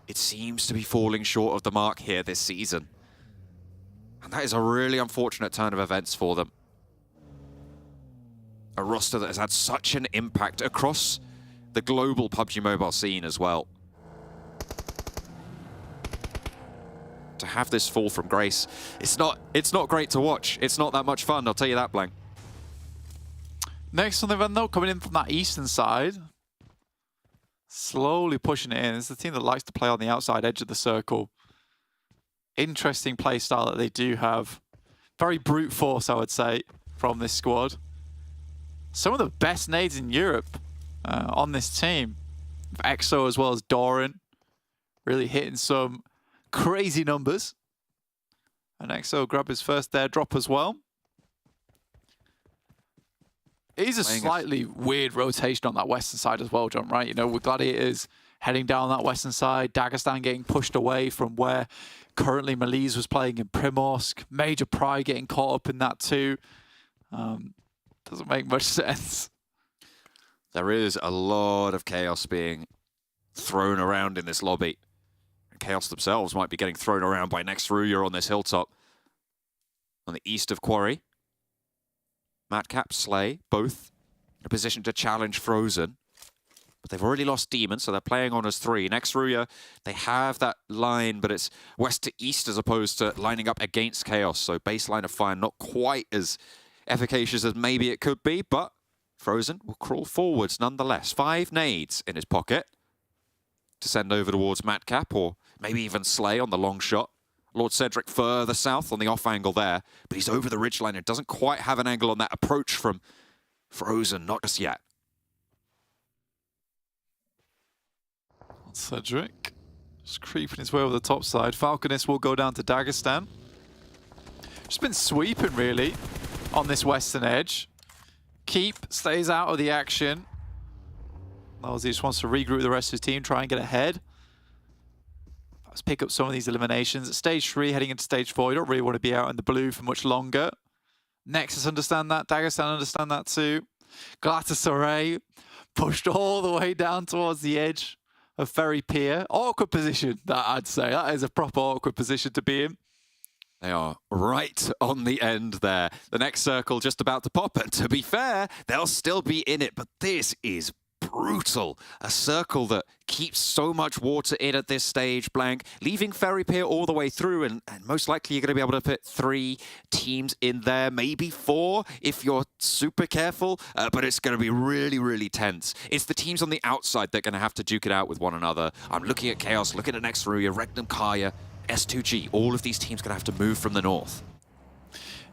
it seems to be falling short of the mark here this season. And that is a really unfortunate turn of events for them. A roster that has had such an impact across the global PUBG Mobile scene as well. To have this fall from grace, it's not great to watch. It's not that much fun, I'll tell you that, Blank. Next on the event, though, coming in from that eastern side. Slowly pushing it in. It's the team that likes to play on the outside edge of the circle. interesting play style that they do have. Very brute force, I would say, from this squad. Some of the best nades in Europe on this team. EXO as well as Doran. Really hitting some crazy numbers. And EXO grab his first there drop as well. It is a slightly weird rotation on that western side as well, John, right? You know, with Gladiators heading down that western side, Dagestan getting pushed away from where currently MELISE was playing in Primorsk, Major Pride getting caught up in that too. Doesn't make much sense. There is a lot of chaos being thrown around in this lobby. KAOS themselves might be getting thrown around by next RÜYA on this hilltop. On the east of Quarry. Madcap, Slay, both in a position to challenge Frozen. But they've already lost Demon, so they're playing on as 3. Next RÜYA, they have that line, but it's west to east as opposed to lining up against KAOS. So baseline of fire not quite as efficacious as maybe it could be, but Frozen will crawl forwards nonetheless. 5 nades in his pocket to send over towards Madcap, or maybe even Slay on the long shot. Lord Cedric further south on the off angle there, but he's over the ridgeline and doesn't quite have an angle on that approach from Frozen, not just yet. Cedric just creeping his way over the top side. Falconist will go down to Dagestan. Just been sweeping really on this western edge. Keep stays out of the action. He just wants to regroup the rest of his team, try and get ahead. Let's pick up some of these eliminations. At stage 3, heading into stage 4, you don't really want to be out in the blue for much longer. Nexus understand that, Dagestan understand that too. Galatasaray pushed all the way down towards the edge of Ferry Pier. Awkward position, that I'd say. That is a proper awkward position to be in. They are right on the end there. The next circle just about to pop, and to be fair, they'll still be in it, but this is brutal. A circle that keeps so much water in at this stage, Blank, leaving Ferry Pier all the way through, and most likely you're going to be able to put 3 teams in there, maybe 4 if you're super careful, but it's going to be really, really tense. It's the teams on the outside that are going to have to duke it out with one another. I'm looking at KAOS, looking at next RÜYA, REGNUM, KARYA, S2G, all of these teams going to have to move from the north.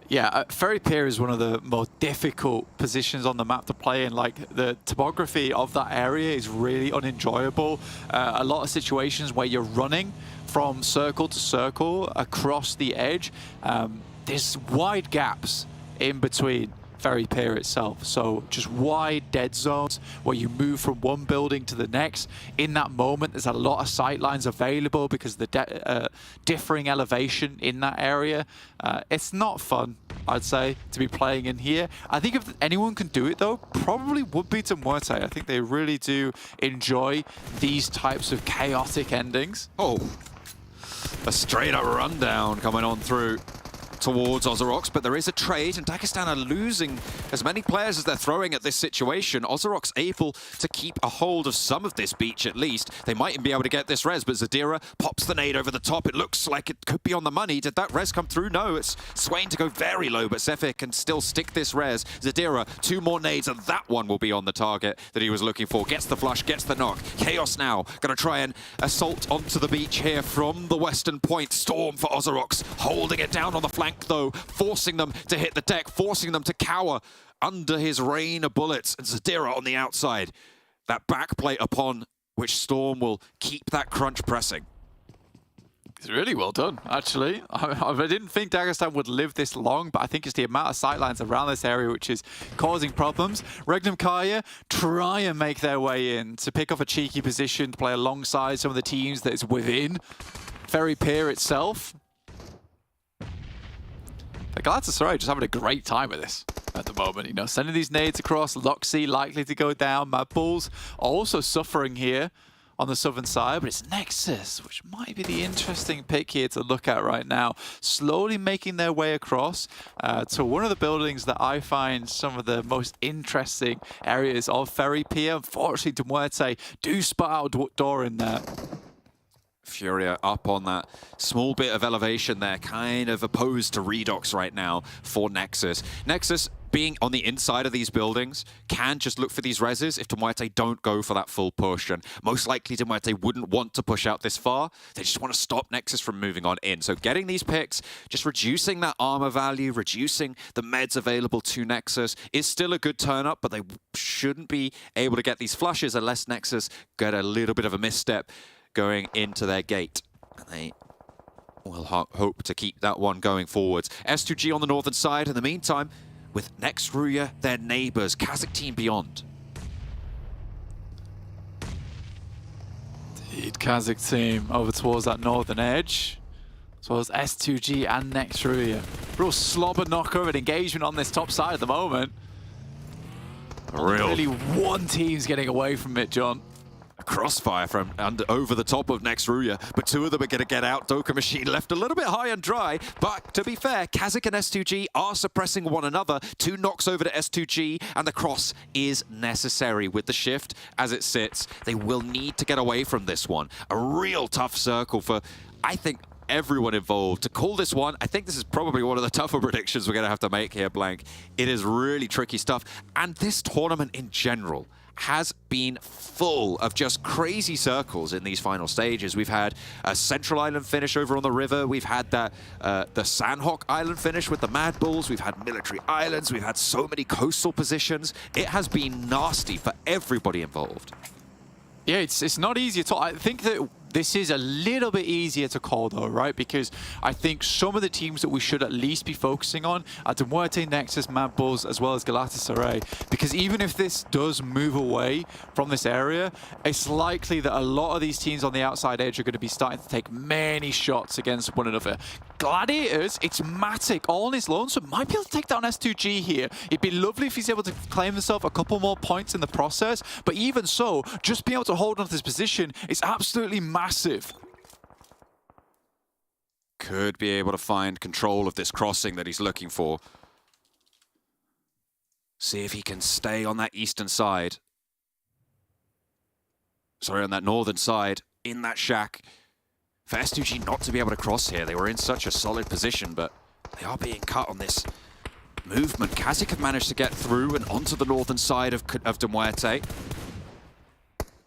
Yeah, Ferry Pier is one of the most difficult positions on the map to play in. Like, the topography of that area is really unenjoyable. A lot of situations where you're running from circle to circle across the edge. There's wide gaps in between Ferry Pier itself. So just wide dead zones where you move from one building to the next. In that moment, there's a lot of sight lines available because of the differing elevation in that area. It's not fun, I'd say, to be playing in here. I think if anyone can do it, though, probably would be to MUERTE. I think they really do enjoy these types of chaotic endings. Oh, a straight up rundown coming on through towards OZAROX, but there is a trade, and Dagestan are losing as many players as they're throwing at this situation. OZAROX able to keep a hold of some of this beach at least. They might even be able to get this res, but Zadira pops the nade over the top. It looks like it could be on the money. Did that res come through? No, it's Swain to go very low, but Sefir can still stick this res. Zadira, 2 more nades, and that one will be on the target that he was looking for. Gets the flush, gets the knock. KAOS now going to try and assault onto the beach here from the western point. Storm for OZAROX, holding it down on the flank though, forcing them to hit the deck, forcing them to cower under his rain of bullets. And Zadira on the outside. That backplate upon which Storm will keep that crunch pressing. It's really well done, actually. I didn't think Dagestan would live this long, but I think it's the amount of sightlines around this area which is causing problems. REGNUM, KARYA try and make their way in to pick off a cheeky position to play alongside some of the teams that is within Ferry Pier itself. But Galatasaray just having a great time with this at the moment. You know, sending these nades across, Loxy likely to go down, MADBULLS also suffering here on the southern side, but it's Nexus, which might be the interesting pick here to look at right now. Slowly making their way across to one of the buildings that I find some of the most interesting areas of Ferry Pier. Unfortunately, MUERTE do spot out Doran there. Furia up on that small bit of elevation there, kind of opposed to Redox right now for Nexus. Nexus being on the inside of these buildings, can just look for these reses if MUERTE don't go for that full push. And most likely MUERTE wouldn't want to push out this far. They just want to stop Nexus from moving on in. So getting these picks, just reducing that armor value, reducing the meds available to Nexus is still a good turn up, but they shouldn't be able to get these flushes unless Nexus get a little bit of a misstep going into their gate. And they will hope to keep that one going forwards. S2G on the northern side. In the meantime, with next RÜYA, their neighbors, KASIK Team Beyond. Indeed, KASIK Team over towards that northern edge. As well as S2G and next RÜYA. Real slobber knocker of an engagement on this top side at the moment. Really one team's getting away from it, John. A crossfire from over the top of next RÜYA, but two of them are going to get out. Doka Machine left a little bit high and dry, but to be fair, KASIK and S2G are suppressing one another. 2 knocks over to S2G, and the cross is necessary. With the shift as it sits, they will need to get away from this one. A real tough circle for, I think, everyone involved. To call this one, I think this is probably one of the tougher predictions we're going to have to make here, Blank. It is really tricky stuff, and this tournament in general has been full of just crazy circles in these final stages. We've had a Central Island finish over on the river. We've had that the Sanhok Island finish with the MADBULLS. We've had military islands. We've had so many coastal positions. It has been nasty for everybody involved. Yeah, it's not easy at all. I think that this is a little bit easier to call though, right? Because I think some of the teams that we should at least be focusing on are MUERTE, Nexus, MADBULLS, as well as GALATASARAY. Because even if this does move away from this area, it's likely that a lot of these teams on the outside edge are going to be starting to take many shots against one another. Gladiators, it's Matic all on his own, so might be able to take down S2G here. It'd be lovely if he's able to claim himself a couple more points in the process, but even so, just being able to hold on to this position is absolutely massive. Could be able to find control of this crossing that he's looking for. See if he can stay on that eastern side. Sorry, on that northern side, in that shack. For S2G not to be able to cross here, they were in such a solid position, but they are being cut on this movement. KASIK have managed to get through and onto the northern side of MUERTE.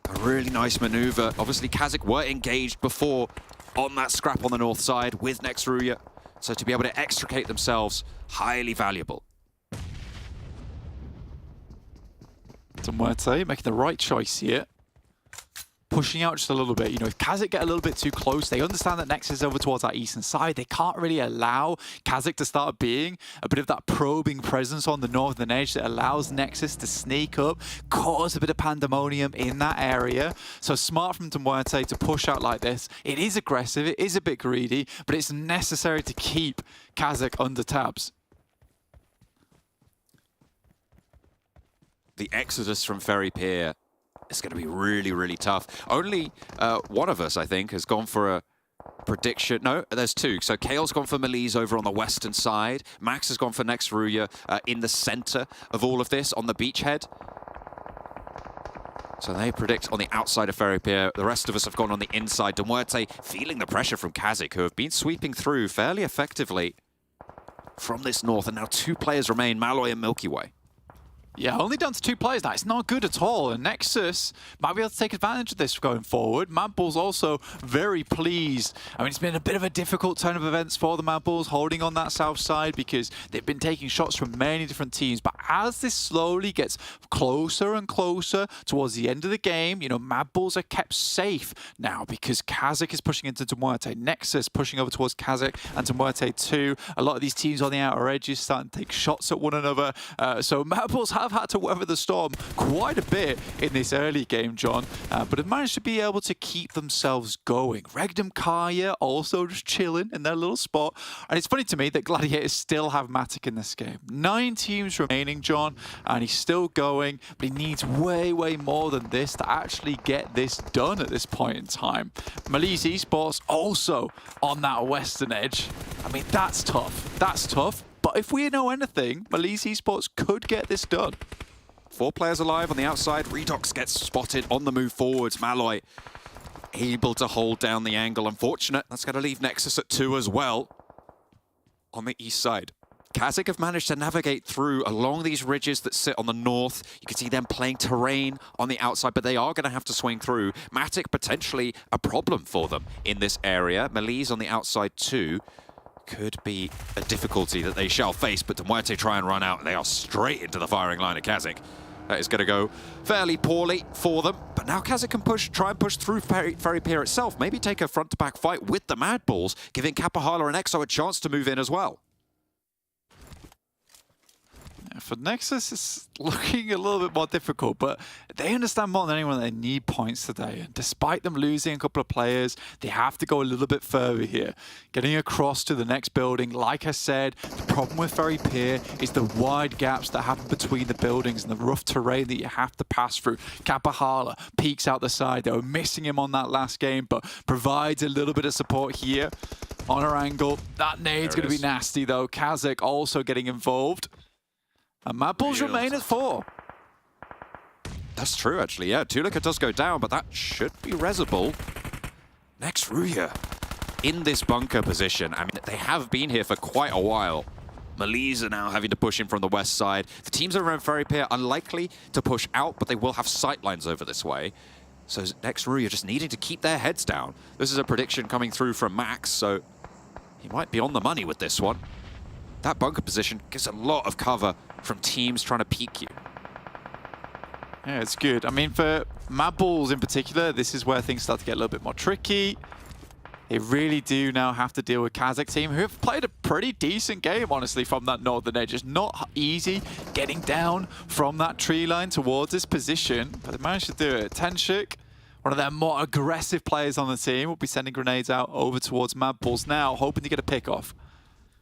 A really nice maneuver. Obviously, KASIK were engaged before on that scrap on the north side with next RÜYA, so to be able to extricate themselves, highly valuable. MUERTE making the right choice here. Pushing out just a little bit. You know, if KASIK get a little bit too close, they understand that Nexus is over towards that eastern side. They can't really allow KASIK to start being a bit of that probing presence on the northern edge that allows Nexus to sneak up, cause a bit of pandemonium in that area. So smart from MUERTE to push out like this. It is aggressive, it is a bit greedy, but it's necessary to keep KASIK under tabs. The exodus from Ferry Pier is going to be really, really tough. Only one of us, I think, has gone for a prediction. No, there's two. So Kale's gone for MELISE over on the western side. Max has gone for next RÜYA in the center of all of this on the beachhead. So they predict on the outside of Ferry Pier. The rest of us have gone on the inside. MUERTE feeling the pressure from KASIK, who have been sweeping through fairly effectively from this north. And now 2 players remain, Malloy and Milky Way. Yeah, only down to 2 players now. It's not good at all. And Nexus might be able to take advantage of this going forward. MADBULLS also very pleased. I mean, it's been a bit of a difficult turn of events for the MADBULLS, holding on that south side because they've been taking shots from many different teams. But as this slowly gets closer and closer towards the end of the game, you know, MADBULLS are kept safe now because KASIK is pushing into MUERTE. Nexus pushing over towards KASIK and MUERTE too. A lot of these teams on the outer edges starting to take shots at one another. So MADBULLS have had to weather the storm quite a bit in this early game, John, but have managed to be able to keep themselves going. REGNUM, KARYA also just chilling in their little spot. And it's funny to me that Gladiators still have Matic in this game. 9 teams remaining, John, and he's still going, but he needs way, way more than this to actually get this done at this point in time. MELISE Esports also on that western edge. I mean, that's tough. That's tough. But if we know anything, MELISE Esports could get this done. 4 players alive on the outside. Redox gets spotted on the move forwards. Malloy able to hold down the angle. Unfortunate. That's going to leave Nexus at 2 as well on the east side. KASIK have managed to navigate through along these ridges that sit on the north. You can see them playing terrain on the outside, but they are going to have to swing through. Matic potentially a problem for them in this area. MELISE on the outside too. Could be a difficulty that they shall face, but MUERTE try and run out, and they are straight into the firing line of KASIK. That is going to go fairly poorly for them, but now KASIK can try and push through Ferry Pier itself, maybe take a front-to-back fight with the MADBULLS, giving KaPaHALA and EXO a chance to move in as well. For NEXUS, it's looking a little bit more difficult, but they understand more than anyone they need points today. And despite them losing a couple of players, they have to go a little bit further here. Getting across to the next building, like I said, the problem with Ferry Pier is the wide gaps that happen between the buildings and the rough terrain that you have to pass through. KaPaHALA peeks out the side. They were missing him on that last game, but provides a little bit of support here on Erangel. That nade's going to be nasty, though. KASIK also getting involved. And MADBULLS remain at 4. That's true, actually, yeah. Türkiye does go down, but that should be resable. Next, RÜYA in this bunker position. I mean, they have been here for quite a while. MELISE are now having to push in from the west side. The teams around Ferry Pier unlikely to push out, but they will have sightlines over this way. So next, RÜYA just needing to keep their heads down. This is a prediction coming through from Max, so he might be on the money with this one. That bunker position gives a lot of cover from teams trying to peek you. Yeah, it's good. I mean, for MADBULLS in particular, this is where things start to get a little bit more tricky. They really do now have to deal with KASIK team, who have played a pretty decent game, honestly, from that northern edge. It's not easy getting down from that tree line towards this position, but they managed to do it. Tenshik, one of their more aggressive players on the team, will be sending grenades out over towards MADBULLS now, hoping to get a pick off.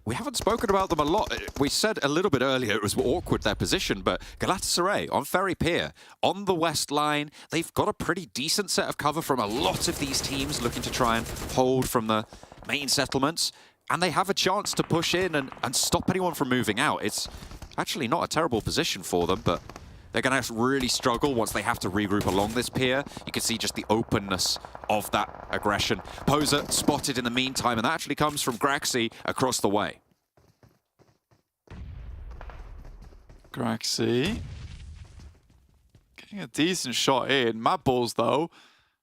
We haven't spoken about them a lot. We said a little bit earlier it was awkward, their position, but GALATASARAY on Ferry Pier, on the west line, they've got a pretty decent set of cover from a lot of these teams looking to try and hold from the main settlements, and they have a chance to push in and stop anyone from moving out. It's actually not a terrible position for them, but they're going to really struggle once they have to regroup along this pier. You can see just the openness of that aggression. Poser spotted in the meantime, and that actually comes from Graxy across the way. Graxy getting a decent shot in. MADBULLS, though,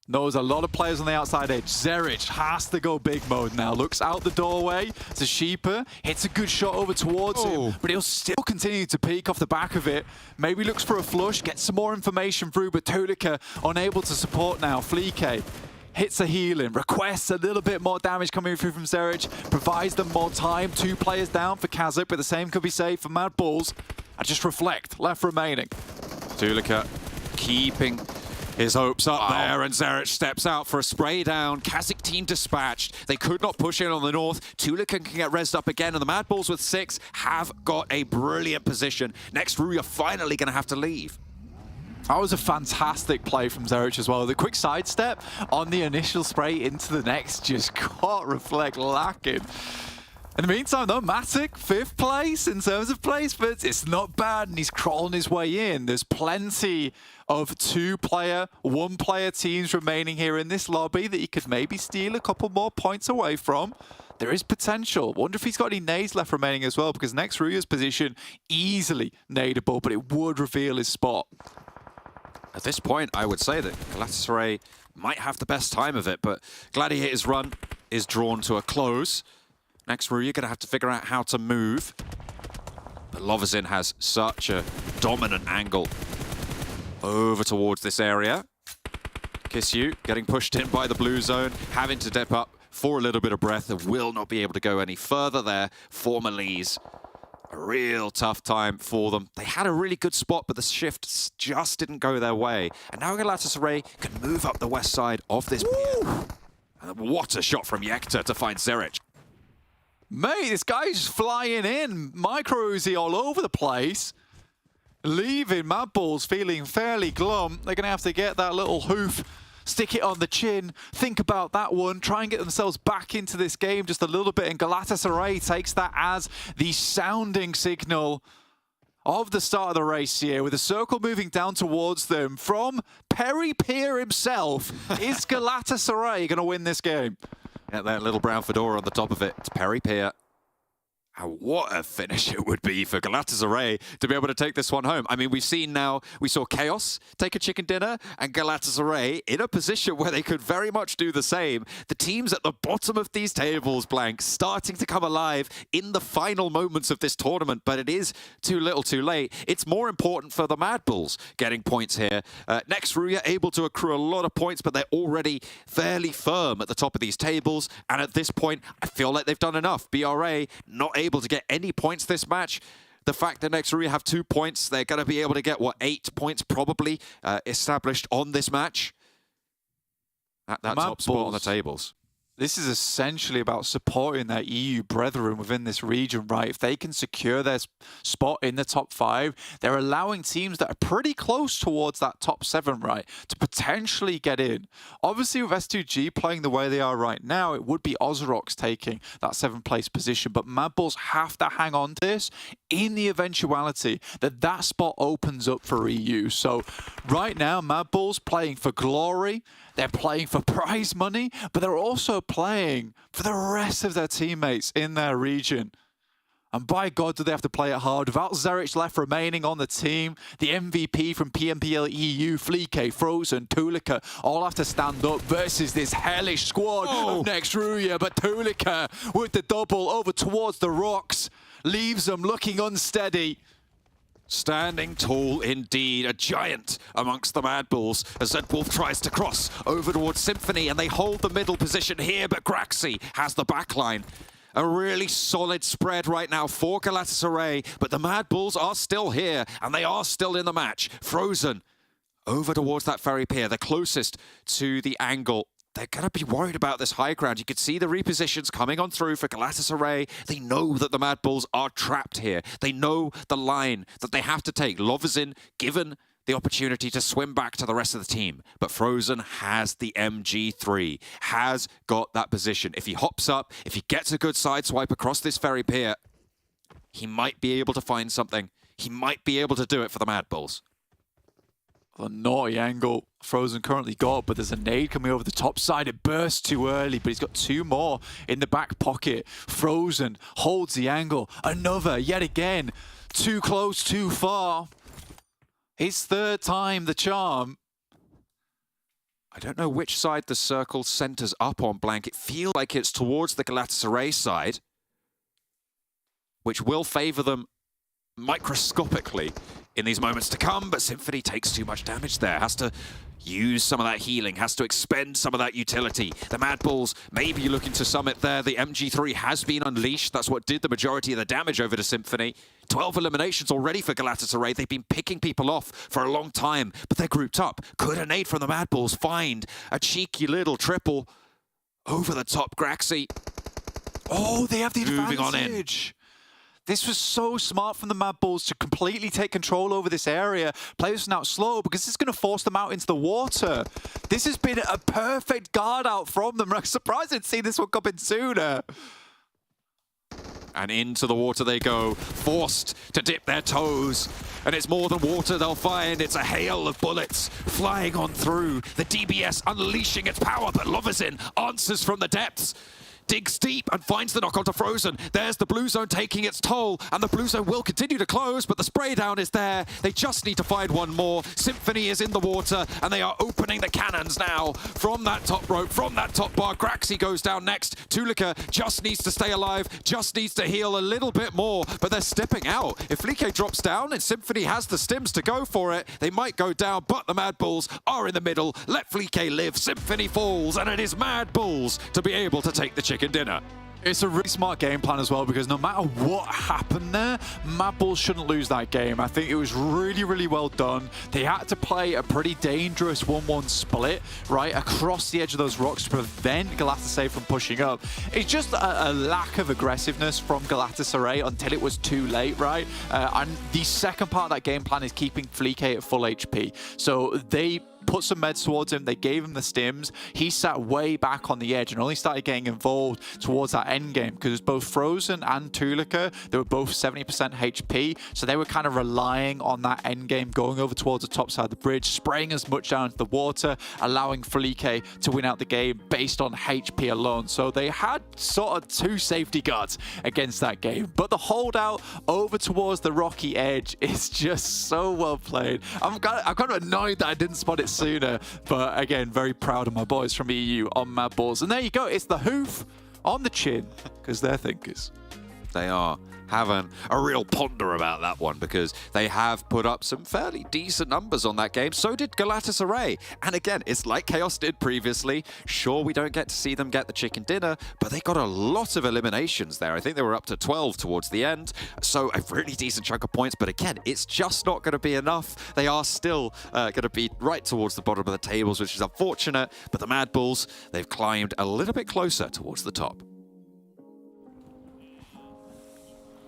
knows a lot of players on the outside edge. Zerich has to go big mode now. Looks out the doorway. Zashipa hits a good shot over towards him, but he'll still continue to peek off the back of it. Maybe looks for a flush, gets some more information through, but Türkiye unable to support now. Fleeke hits a healing, requests a little bit more damage coming through from Zerich, provides them more time. 2 players down for KASIK, but the same could be said for MADBULLS. And just reflect, left remaining. Türkiye keeping his hopes up there, and Zerich steps out for a spray down. KASIK team dispatched. They could not push in on the north. Türkiye can get rezzed up again, and the MADBULLS with 6 have got a brilliant position. Next, RÜYA finally going to have to leave. That was a fantastic play from Zerich as well. The quick sidestep on the initial spray into the next just caught Reflect lacking. In the meantime, though, Matic, 5th place in terms of placements. It's not bad, and he's crawling his way in. There's plenty of 2-player, 1-player teams remaining here in this lobby that he could maybe steal a couple more points away from. There is potential. Wonder if he's got any nades left remaining as well, because next RÜYA's position, easily nadeable, but it would reveal his spot. At this point, I would say that GALATASARAY might have the best time of it, but Gladiator's run is drawn to a close. Next, RÜYA going to have to figure out how to move. But Lovazin has such a dominant angle over towards this area. Kisyu getting pushed in by the blue zone, having to dip up for a little bit of breath, and will not be able to go any further there for MELISE. A real tough time for them. They had a really good spot, but the shifts just didn't go their way. And now GALATASARAY can move up the west side of this pier. And what a shot from Yekta to find Zerich. Mate, this guy's flying in. Micro Uzi all over the place. Leaving MADBULLS feeling fairly glum. They're going to have to get that little hoof, stick it on the chin, think about that one, try and get themselves back into this game just a little bit. And GALATASARAY takes that as the sounding signal of the start of the race here, with a circle moving down towards them from Ferry Pier himself. Is GALATASARAY going to win this game? Yeah, that little brown fedora on the top of it. It's Ferry Pier. What a finish it would be for Galatasaray to be able to take this one home. I mean, we saw KAOS take a chicken dinner and Galatasaray in a position where they could very much do the same. The teams at the bottom of these tables, Blank, starting to come alive in the final moments of this tournament, but it is too little too late. It's more important for the MADBULLS getting points here. Next, RÜYA able to accrue a lot of points, but they're already fairly firm at the top of these tables. And at this point, I feel like they've done enough. BRA not able to get any points this match. The fact that next RÜYA have 2 points, they're going to be able to get, what, 8 points probably established on this match at that top spot on the tables. This is essentially about supporting their EU brethren within this region, right? If they can secure their spot in the top 5, they're allowing teams that are pretty close towards that top 7, right, to potentially get in. Obviously, with S2G playing the way they are right now, it would be OZAROX taking that 7th place position, but MADBULLS have to hang on to this in the eventuality that that spot opens up for EU. So right now, MADBULLS playing for glory. They're playing for prize money, but they're also playing for the rest of their teammates in their region. And by God, do they have to play it hard. Without Zerich left remaining on the team, the MVP from PMPL EU, Fleeke, Frozen, Tulika, all have to stand up versus this hellish squad of next RÜYA. But Tulika with the double over towards the rocks leaves them looking unsteady. Standing tall indeed, a giant amongst the MADBULLS as Zedwolf tries to cross over towards Symphony, and they hold the middle position here, but Graxi has the backline. A really solid spread right now for Galatasaray, but the MADBULLS are still here, and they are still in the match. Frozen over towards that ferry pier, the closest to the angle. They're going to be worried about this high ground. You could see the repositions coming on through for Galatasaray. They know that the MADBULLS are trapped here. They know the line that they have to take. Lovazin given the opportunity to swim back to the rest of the team. But Frozen has the MG3, has got that position. If he hops up, if he gets a good side swipe across this ferry pier, he might be able to find something. He might be able to do it for the MADBULLS. The naughty angle Frozen currently got, but there's a nade coming over the top side. It bursts too early, but he's got 2 more in the back pocket. Frozen holds the angle. Another, yet again. Too close, too far. His 3rd time the charm. I don't know which side the circle centers up on, Blank. It feels like it's towards the Galatasaray side, which will favor them microscopically in these moments to come, but Symphony takes too much damage there, has to use some of that healing, has to expend some of that utility. The MADBULLS maybe looking to summit there. The MG3 has been unleashed. That's what did the majority of the damage over to Symphony. 12 eliminations already for Galatasaray. They've been picking people off for a long time, but they're grouped up. Could a nade from the MADBULLS find a cheeky little triple over the top? Graxi. Oh, they have the advantage. Moving on in. This was so smart from the MADBULLS to completely take control over this area. Play this out slow because this is going to force them out into the water. This has been a perfect guard out from them. I'm surprised I didn't see this one coming sooner. And into the water they go, forced to dip their toes. And it's more than water they'll find, it's a hail of bullets flying on through. The DBS unleashing its power, but Lovazin answers from the depths. Digs deep and finds the knock onto Frozen. There's the blue zone taking its toll, and the blue zone will continue to close, but the spray down is there. They just need to find one more. Symphony is in the water, and they are opening the cannons now from that top rope, from that top bar. Graxi goes down next. Tulika just needs to stay alive, just needs to heal a little bit more, but they're stepping out. If Fleeke drops down and Symphony has the stims to go for it, they might go down, but the MADBULLS are in the middle. Let Fleeke live. Symphony falls, and it is MADBULLS to be able to take the chicken dinner. It's a really smart game plan as well, because no matter what happened there, MADBULLS shouldn't lose that game. I think it was really, really well done. They had to play a pretty dangerous 1-1 split, right, across the edge of those rocks to prevent Galatasaray from pushing up. It's just a lack of aggressiveness from Galatasaray until it was too late, right? And the second part of that game plan is keeping Fleeke at full HP. So they put some meds towards him. They gave him the stims. He sat way back on the edge and only started getting involved towards that end game because both Frozen and Tulika, they were both 70% HP. So they were kind of relying on that end game, going over towards the top side of the bridge, spraying as much down into the water, allowing Felique to win out the game based on HP alone. So they had sort of 2 safety guards against that game. But the holdout over towards the rocky edge is just so well played. I'm kind of annoyed that I didn't spot it sooner, but again, very proud of my boys from EU on MADBULLS. And there you go, it's the hoof on the chin, because they're thinkers. They are having a real ponder about that one because they have put up some fairly decent numbers on that game. So did Galatasaray. And again, it's like KAOS did previously. Sure, we don't get to see them get the chicken dinner, but they got a lot of eliminations there. I think they were up to 12 towards the end. So a really decent chunk of points. But again, it's just not going to be enough. They are still going to be right towards the bottom of the tables, which is unfortunate. But the MADBULLS, they've climbed a little bit closer towards the top.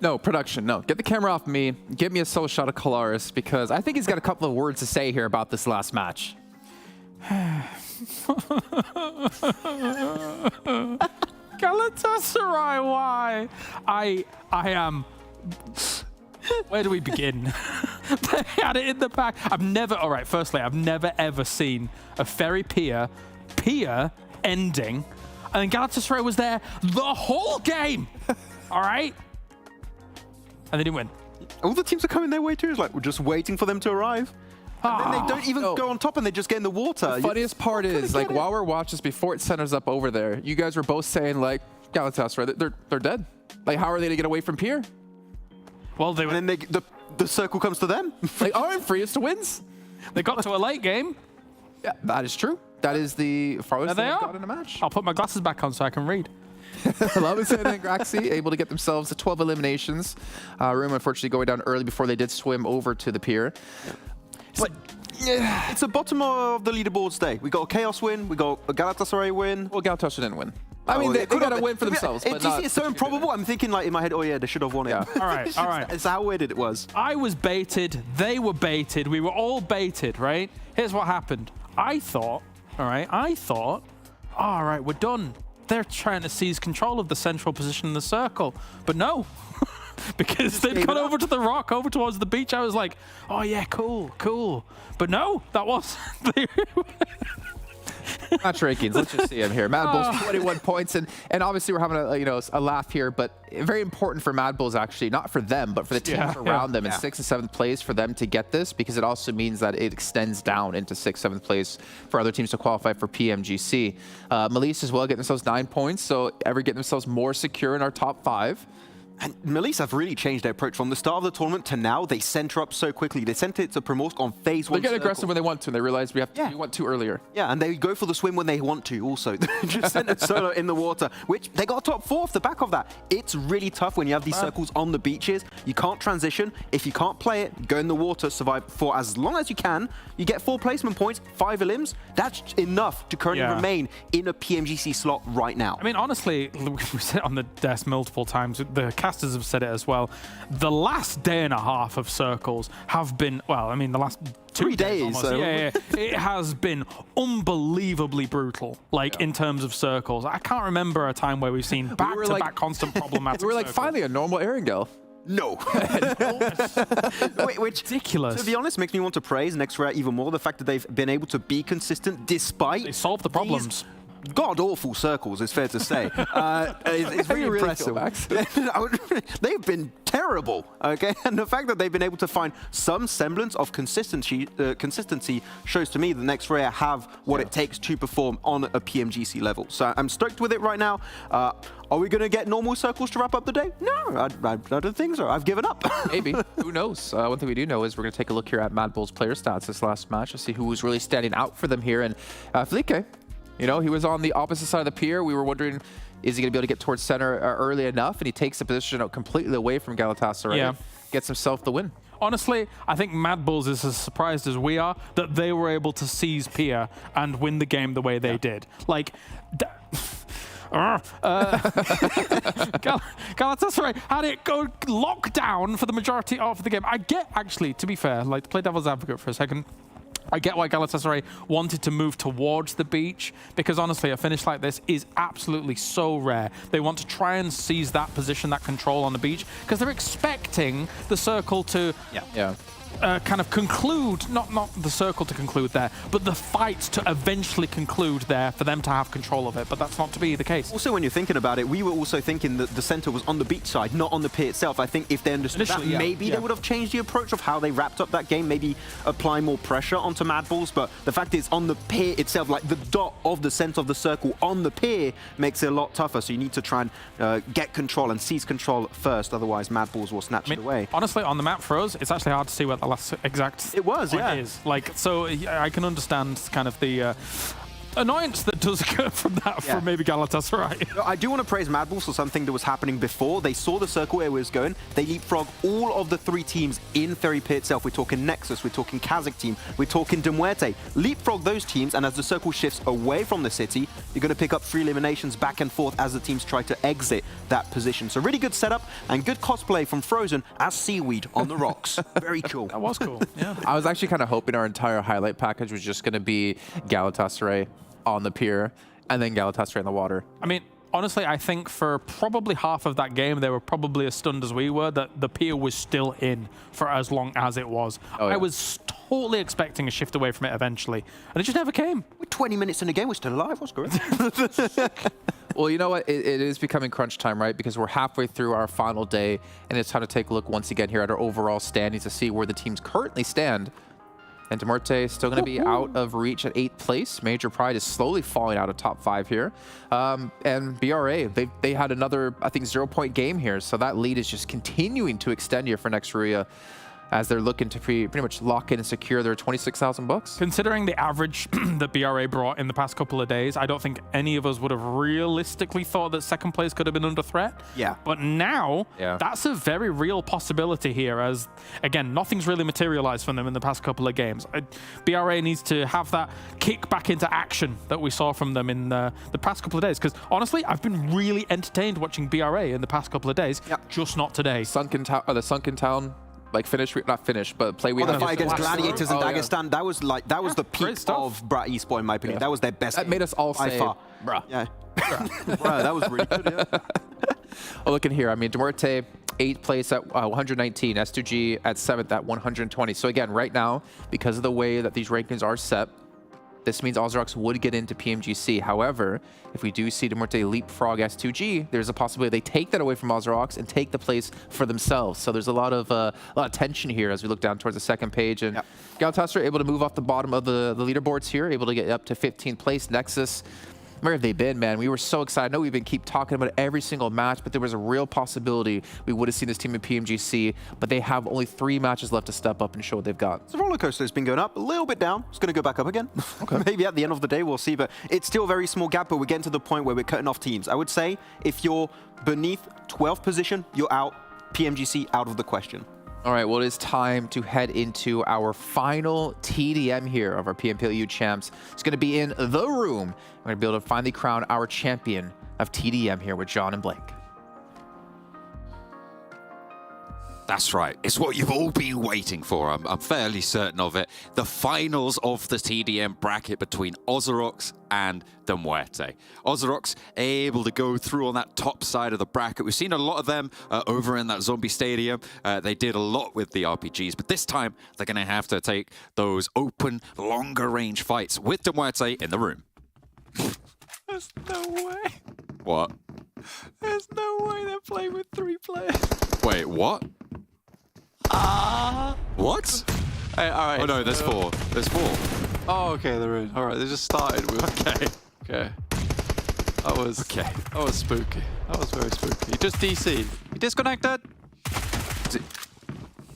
No, production, no. Get the camera off me. Give me a solo shot of Kalaris because I think he's got a couple of words to say here about this last match. Galatasaray, why? I am... Where do we begin? They had it in the back. All right, firstly, I've never ever seen a Ferry Pier ending, and Galatasaray was there the whole game. All right? And they didn't win. All the teams are coming their way too. It's like we're just waiting for them to arrive. And then they don't even go on top and they just get in the water. The funniest part is, like, while we're watching this, before it centers up over there, you guys were both saying, like, Galatasaray, they're dead. Like, how are they to get away from Pier? Well, they were... And then the circle comes to them. Like, aren't freest to wins. They got to a late game. Yeah, that is true. That is the farthest they they've are. got in a match. I'll put my glasses back on so I can read. Lavison and Graxi able to get themselves to 12 eliminations. RÜYA unfortunately going down early before they did swim over to the pier. But it's the bottom of the leaderboards day. We got a KAOS win, we got a Galatasaray win. Well, Galatasaray didn't win. I mean, they got to win for themselves. But it's so improbable. I'm thinking, like, in my head, oh yeah, they should have won it. Yeah. All right. It's how weird it was. I was baited. They were baited. We were all baited, right? Here's what happened. I thought, all right, we're done. They're trying to seize control of the central position in the circle. But no, because they'd gone over to the rock, over towards the beach. I was like, oh yeah, cool. But no, that was... Match rankings, let's just see them here. MADBULLS 21 points, and obviously we're having a laugh here, but very important for MADBULLS actually, not for them, but for the teams around them in 6th and 7th place for them to get this, because it also means that it extends down into 6th, 7th place for other teams to qualify for PMGC. MELISE as well getting themselves 9 points, so getting themselves more secure in our top 5. And MELISE have really changed their approach from the start of the tournament to now. They center up so quickly. They sent it to Primorsk on phase 1. They get aggressive when they want to. And they realize we want to earlier. Yeah, and they go for the swim when they want to also. Just sent it solo in the water, which they got top 4 off the back of that. It's really tough when you have these circles on the beaches. You can't transition. If you can't play it, go in the water, survive for as long as you can. You get 4 placement points, 5 elims. That's enough to currently remain in a PMGC slot right now. I mean, honestly, we sit on the desk multiple times. The casters have said it as well. The last day and a half of circles have been, well, I mean, the last 2 days. So. Yeah. It has been unbelievably brutal, like in terms of circles. I can't remember a time where we've seen back-to-back constant problematic We were like, circles. finally, a normal Erangel. No. Which, ridiculous. To be honest, makes me want to praise NEXUS even more. The fact that they've been able to be consistent despite... They solved the problems. God-awful circles, it's fair to say. It's very impressive. They've been terrible, okay? And the fact that they've been able to find some semblance of consistency shows to me that NEXUS have what it takes to perform on a PMGC level. So I'm stoked with it right now. Are we going to get normal circles to wrap up the day? No, I don't think so. I've given up. Maybe. Who knows? One thing we do know is we're going to take a look here at MADBULLS player stats this last match to see who was really standing out for them here. And Felique, you know, he was on the opposite side of the pier. We were wondering, is he going to be able to get towards center early enough? And he takes the position out completely away from Galatasaray. Yeah. Gets himself the win. Honestly, I think MADBULLS is as surprised as we are that they were able to seize Pier and win the game the way they did. Like... Galatasaray had it go lockdown for the majority of the game. I get, actually, to be fair, like, to play devil's advocate for a second, I get why Galatasaray wanted to move towards the beach, because honestly, a finish like this is absolutely so rare. They want to try and seize that position, that control on the beach, because they're expecting the circle to kind of conclude, not the circle to conclude there, but the fight to eventually conclude there for them to have control of it, but that's not to be the case. Also, when you're thinking about it, we were also thinking that the center was on the beach side, not on the pier itself. I think if they understood that, maybe they would have changed the approach of how they wrapped up that game, maybe apply more pressure onto MADBULLS, but the fact is on the pier itself, like the dot of the center of the circle on the pier makes it a lot tougher, so you need to try and get control and seize control first, otherwise MADBULLS will snatch it away. Honestly, on the map for us, it's actually hard to see where the last exact point is. Like, so I can understand kind of the annoyance that does occur from that from maybe Galatasaray. I do want to praise MADBULLS for something that was happening before. They saw the circle where it was going. They leapfrog all of the 3 teams in Ferry Pier itself. We're talking Nexus, we're talking KASIK team, we're talking MUERTE. Leapfrog those teams, and as the circle shifts away from the city, you're going to pick up 3 eliminations back and forth as the teams try to exit that position. So really good setup and good cosplay from Frozen as seaweed on the rocks. Very cool. That was cool, yeah. I was actually kind of hoping our entire highlight package was just going to be Galatasaray on the pier and then Galatasaray in the water. I mean, honestly, I think for probably half of that game, they were probably as stunned as we were that the pier was still in for as long as it was. I was totally expecting a shift away from it eventually, and it just never came. We're 20 minutes in the game, we're still alive. What's good? Well, you know what? It is becoming crunch time, right? Because we're halfway through our final day, and it's time to take a look once again here at our overall standings to see where the teams currently stand. And MUERTE is still going to be out of reach at 8th place. Major Pride is slowly falling out of top 5 here. And BRA, they had another, I think, 0-point game here. So that lead is just continuing to extend here for RÜYA, as they're looking to pretty much lock in and secure their 26,000 bucks. Considering the average that BRA brought in the past couple of days, I don't think any of us would have realistically thought that second place could have been under threat. Yeah. But now, that's a very real possibility here, as, again, nothing's really materialized from them in the past couple of games. BRA needs to have that kick back into action that we saw from them in the past couple of days, because honestly, I've been really entertained watching BRA in the past couple of days, just not today. The Sunken Town, like not finish, but play we the fight against Gladiators in Dagestan, that was was the peak of Brat eSport in my opinion. That was their best. That made us all say, bruh. Yeah. Bruh, that was really good, Well, look at here. I mean, MUERTE, 8th place at 119, S2G at 7th at 120. So again, right now, because of the way that these rankings are set, this means OZAROX would get into PMGC. However, if we do see MUERTE leapfrog S2G, there's a possibility they take that away from OZAROX and take the place for themselves. So there's a lot of tension here as we look down towards the second page. And Galatasaray able to move off the bottom of the leaderboards here, able to get up to 15th place. Nexus, where have they been, man? We were so excited. I know we've been talking about it every single match, but there was a real possibility we would have seen this team in PMGC, but they have only 3 matches left to step up and show what they've got. The roller coaster has been going up, a little bit down. It's going to go back up again. Maybe at the end of the day, we'll see, but it's still a very small gap, but we're getting to the point where we're cutting off teams. I would say if you're beneath 12th position, you're out. PMGC out of the question. All right, well, it is time to head into our final TDM here of our PMPL EU Champs. It's going to be in the room. We're going to be able to finally crown our champion of TDM here with John and Blake. That's right. It's what you've all been waiting for. I'm fairly certain of it. The finals of the TDM bracket between OZAROX and the MUERTE. OZAROX able to go through on that top side of the bracket. We've seen a lot of them over in that zombie stadium. They did a lot with the RPGs, but this time they're going to have to take those open, longer range fights with the MUERTE in the room. There's no way. What? There's no way they're playing with 3 players. Wait, what? What? Hey, all right. Oh no, there's 4. There's 4. Oh, okay, they're in. All right, they just started with. Okay. That was spooky. That was very spooky. He just DC'd. He disconnected.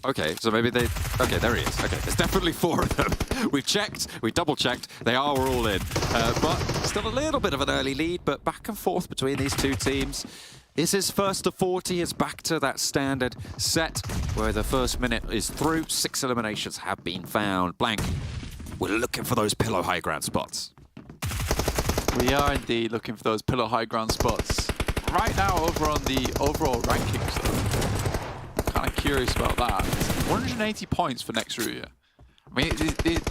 Okay, so maybe they... Okay, there he is. Okay, there's definitely 4 of them. We've checked, we double-checked. They are all in. But still a little bit of an early lead, but back and forth between these 2 teams. This is first to 40. It's back to that standard set where the first minute is through. 6 eliminations have been found. Blank, we're looking for those pillow high ground spots. We are indeed looking for those pillow high ground spots. Right now, over on the overall rankings, though, kind of curious about that. 180 points for NEXUS. I mean,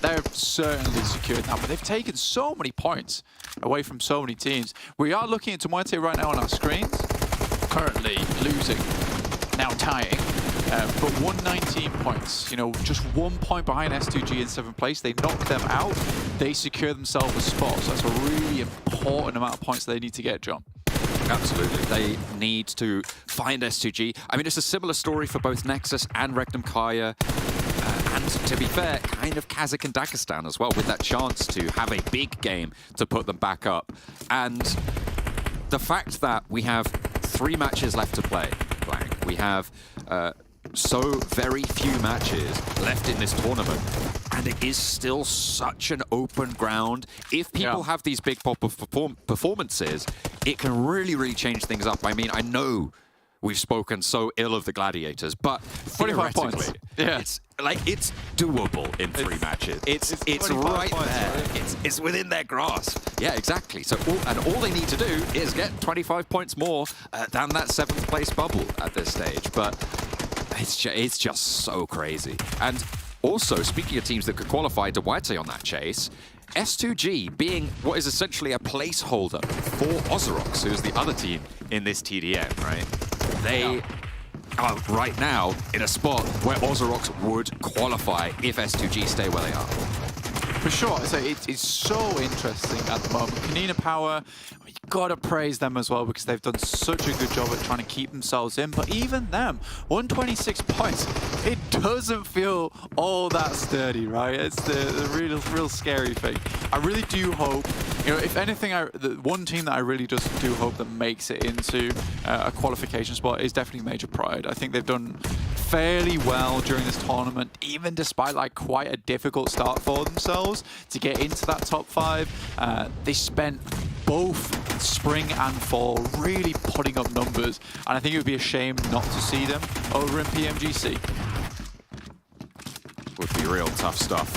they're certainly secured now, but they've taken so many points away from so many teams. We are looking at MUERTE right now on our screens. Currently losing, now tying, but 119 points. You know, just 1 point behind S2G in 7th place. They knock them out. They secure themselves a spot. So that's a really important amount of points they need to get, John. Absolutely. They need to find S2G. I mean, it's a similar story for both NEXUS and REGNUM KARYA. And to be fair, kind of KASIK and Dagestan as well, with that chance to have a big game to put them back up. And the fact that we have 3 matches left to play, Blank, we have so very few matches left in this tournament, and it is still such an open ground. If people have these big pop of performances, it can really, really change things up. I mean, I know we've spoken so ill of the Gladiators, but 25 points. Yeah. It's doable in 3 matches. It's right points, there. Right? It's within their grasp. Yeah, exactly. So all they need to do is get 25 points more than that 7th place bubble at this stage. But it's just so crazy. And also, speaking of teams that could qualify, MUERTE on that chase, S2G being what is essentially a placeholder for OZAROX, who's the other team in this TDM, right? They are right now in a spot where OZAROX would qualify if S2G stay where they are. For sure. So it's so interesting at the moment. KONINA Power, you gotta praise them as well because they've done such a good job at trying to keep themselves in. But even them, 126 points, it doesn't feel all that sturdy, right? It's the real scary thing. I really do hope, you know, if anything, the one team that I really just do hope that makes it into a qualification spot is definitely Major Pride. I think they've done fairly well during this tournament, even despite like quite a difficult start for themselves to get into that top 5. They spent both spring and fall really putting up numbers, and I think it would be a shame not to see them over in PMGC. Would be real tough stuff.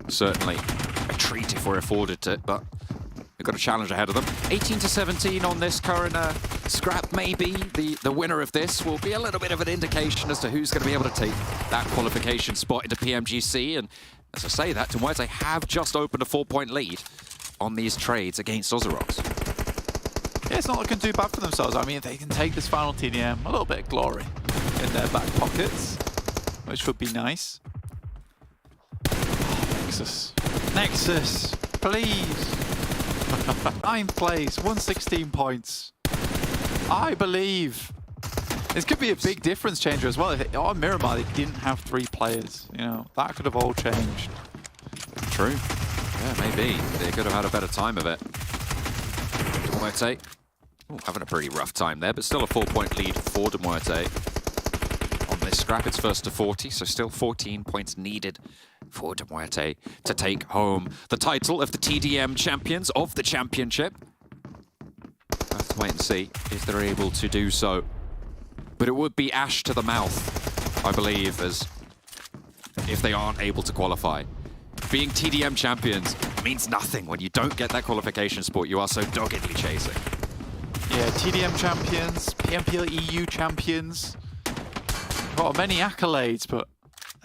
Certainly a treat if we're afforded it, but they've got a challenge ahead of them. 18-17 on this current scrap, maybe. The winner of this will be a little bit of an indication as to who's going to be able to take that qualification spot into PMGC. And as I say that, MUERTE have just opened a 4-point lead on these trades against OZAROX. Yeah, it's not looking too bad for themselves. I mean, if they can take this final TDM, a little bit of glory in their back pockets, which would be nice. Oh, NEXUS. NEXUS, please. 9th place, 116 points. I believe this could be a big difference changer as well. On Miramar, they didn't have 3 players. You know, that could have all changed. True. Yeah, maybe. They could have had a better time of it. MUERTE having a pretty rough time there, but still a 4-point lead for MUERTE. On this scrap, it's first to 40, so still 14 points needed for MUERTE to take home the title of the TDM champions of the championship. We'll have to wait and see if they're able to do so. But it would be ash to the mouth, I believe, as if they aren't able to qualify. Being TDM champions means nothing when you don't get that qualification spot you are so doggedly chasing. Yeah, TDM champions, PMPL EU champions. Got many accolades, but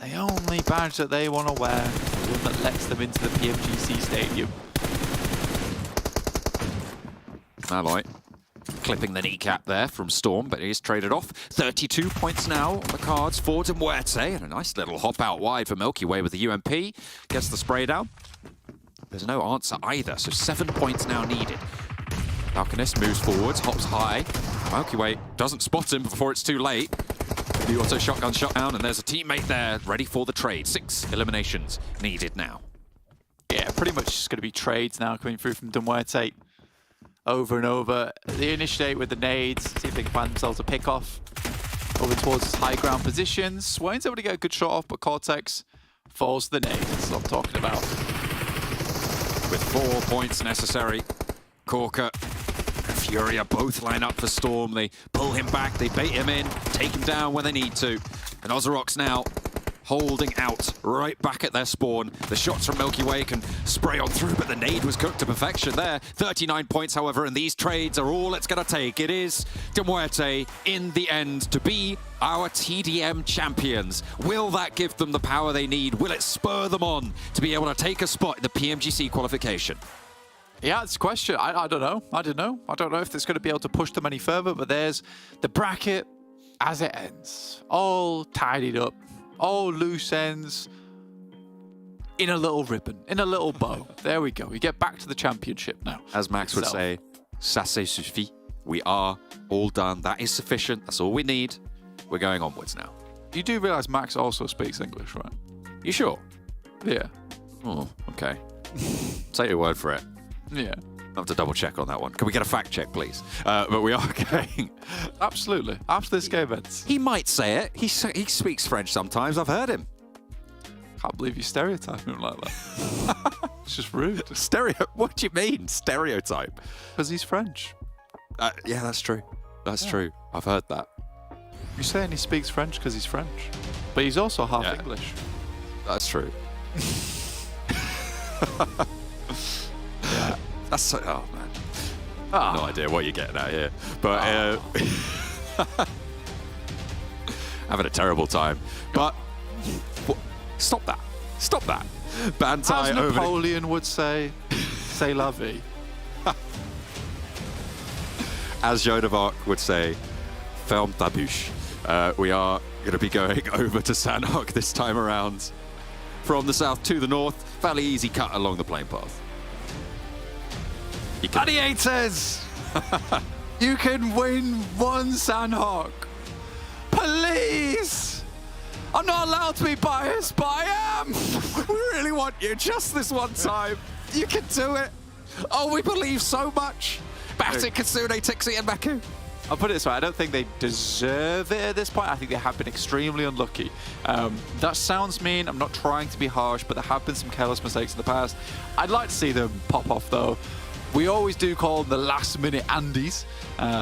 the only badge that they want to wear is the one that lets them into the PMGC stadium. Malloy clipping the kneecap there from Storm, but he is traded off. 32 points now on the cards for MUERTE, and a nice little hop out wide for Milky Way with the UMP. Gets the spray down. There's no answer either, so 7 points now needed. Alchemist moves forwards, hops high. Milky Way doesn't spot him before it's too late. The auto shotgun shot down, and there's a teammate there ready for the trade. 6 eliminations needed now. Yeah, pretty much just going to be trades now coming through from MUERTE. Over and over. They initiate with the nades, see if they can find themselves a pick-off. Over towards his high ground positions. Swain's able to get a good shot off, but Cortex falls to the nades. That's what I'm talking about. With 4 points necessary, Corker and Furia both line up for Storm. They pull him back, they bait him in, take him down when they need to. And OZAROX now holding out right back at their spawn. The shots from Milky Way can spray on through, but the nade was cooked to perfection there. 39 points, however, and these trades are all it's going to take. It is MUERTE in the end to be our TDM champions. Will that give them the power they need? Will it spur them on to be able to take a spot in the PMGC qualification? Yeah, it's a question. I don't know. I don't know. I don't know if it's going to be able to push them any further, but there's the bracket as it ends. All tidied up. All loose ends in a little ribbon, in a little bow. There we go. We get back to the championship now. As Max would say, ça c'est suffit. We are all done. That is sufficient. That's all we need. We're going onwards now. You do realize Max also speaks English, right? You sure? Yeah. Oh, okay. Take your word for it. Yeah. I have to double check on that one. Can we get a fact check, please? But we are going. Absolutely. After this game ends. He might say it. He speaks French sometimes. I've heard him. Can't believe you stereotype him like that. It's just rude. What do you mean, stereotype? Because he's French. Yeah, that's true. That's true. I've heard that. You're saying he speaks French because he's French. But he's also half English. That's true. Yeah. That's so, oh man. No idea what you're getting at here. But having a terrible time. But stop that. Stop that. Bantai as Napoleon would say, c'est la vie. As Joan of Arc would say, ferme ta bouche. We are going to be going over to Sanhok this time around. From the south to the north, fairly easy cut along the plane path. Gladiators! You can win one Sanhok. Please! I'm not allowed to be biased, but I am! We really want you just this one time. You can do it. Oh, we believe so much. Batik, Katsune, Tixi, and Baku. I'll put it this way, I don't think they deserve it at this point. I think they have been extremely unlucky. That sounds mean, I'm not trying to be harsh, but there have been some careless mistakes in the past. I'd like to see them pop off though. We always do call them the last minute Andes.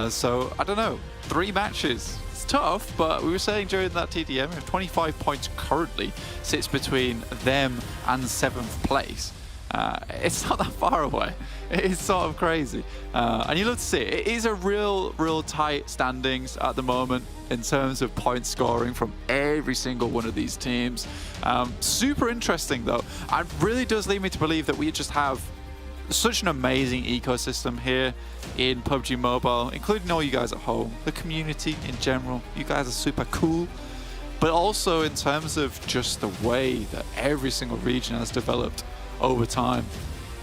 So, I don't know, 3 matches. It's tough, but we were saying during that TDM, 25 points currently sits between them and 7th place. It's not that far away. It is sort of crazy. And you love to see it. It is a real tight standings at the moment in terms of point scoring from every single one of these teams. Super interesting though. It really does lead me to believe that we just have such an amazing ecosystem here in PUBG Mobile, including all you guys at home, the community in general. You guys are super cool. But also in terms of just the way that every single region has developed over time,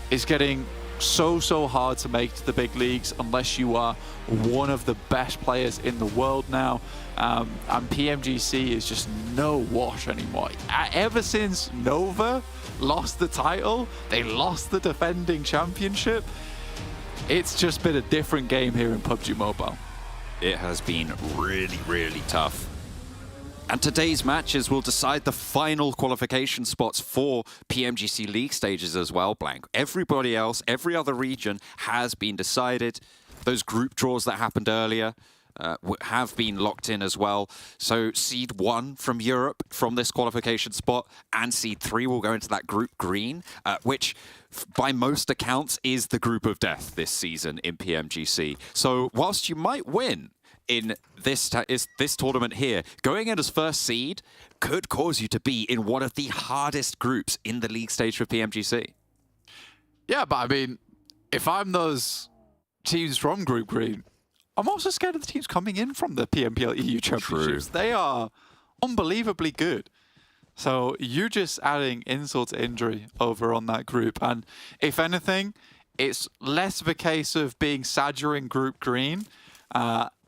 is getting so hard to make to the big leagues unless you are one of the best players in the world now. And PMGC is just no wash anymore. Ever since Nova lost the title, they lost the defending championship, it's just been a different game here in PUBG Mobile. It has been really tough. And today's matches will decide the final qualification spots for PMGC League stages as well, Blank. Everybody else, every other region has been decided. Those group draws that happened earlier have been locked in as well. So Seed 1 from Europe from this qualification spot and Seed 3 will go into that group green, which by most accounts is the group of death this season in PMGC. So whilst you might win in this tournament here, going in as first seed could cause you to be in one of the hardest groups in the league stage for PMGC. Yeah, but I mean, if I'm those teams from Group Green, I'm also scared of the teams coming in from the PMPL EU Championships. True. They are unbelievably good. So you're just adding insult to injury over on that group. And if anything, it's less of a case of being sad you're in Group Green,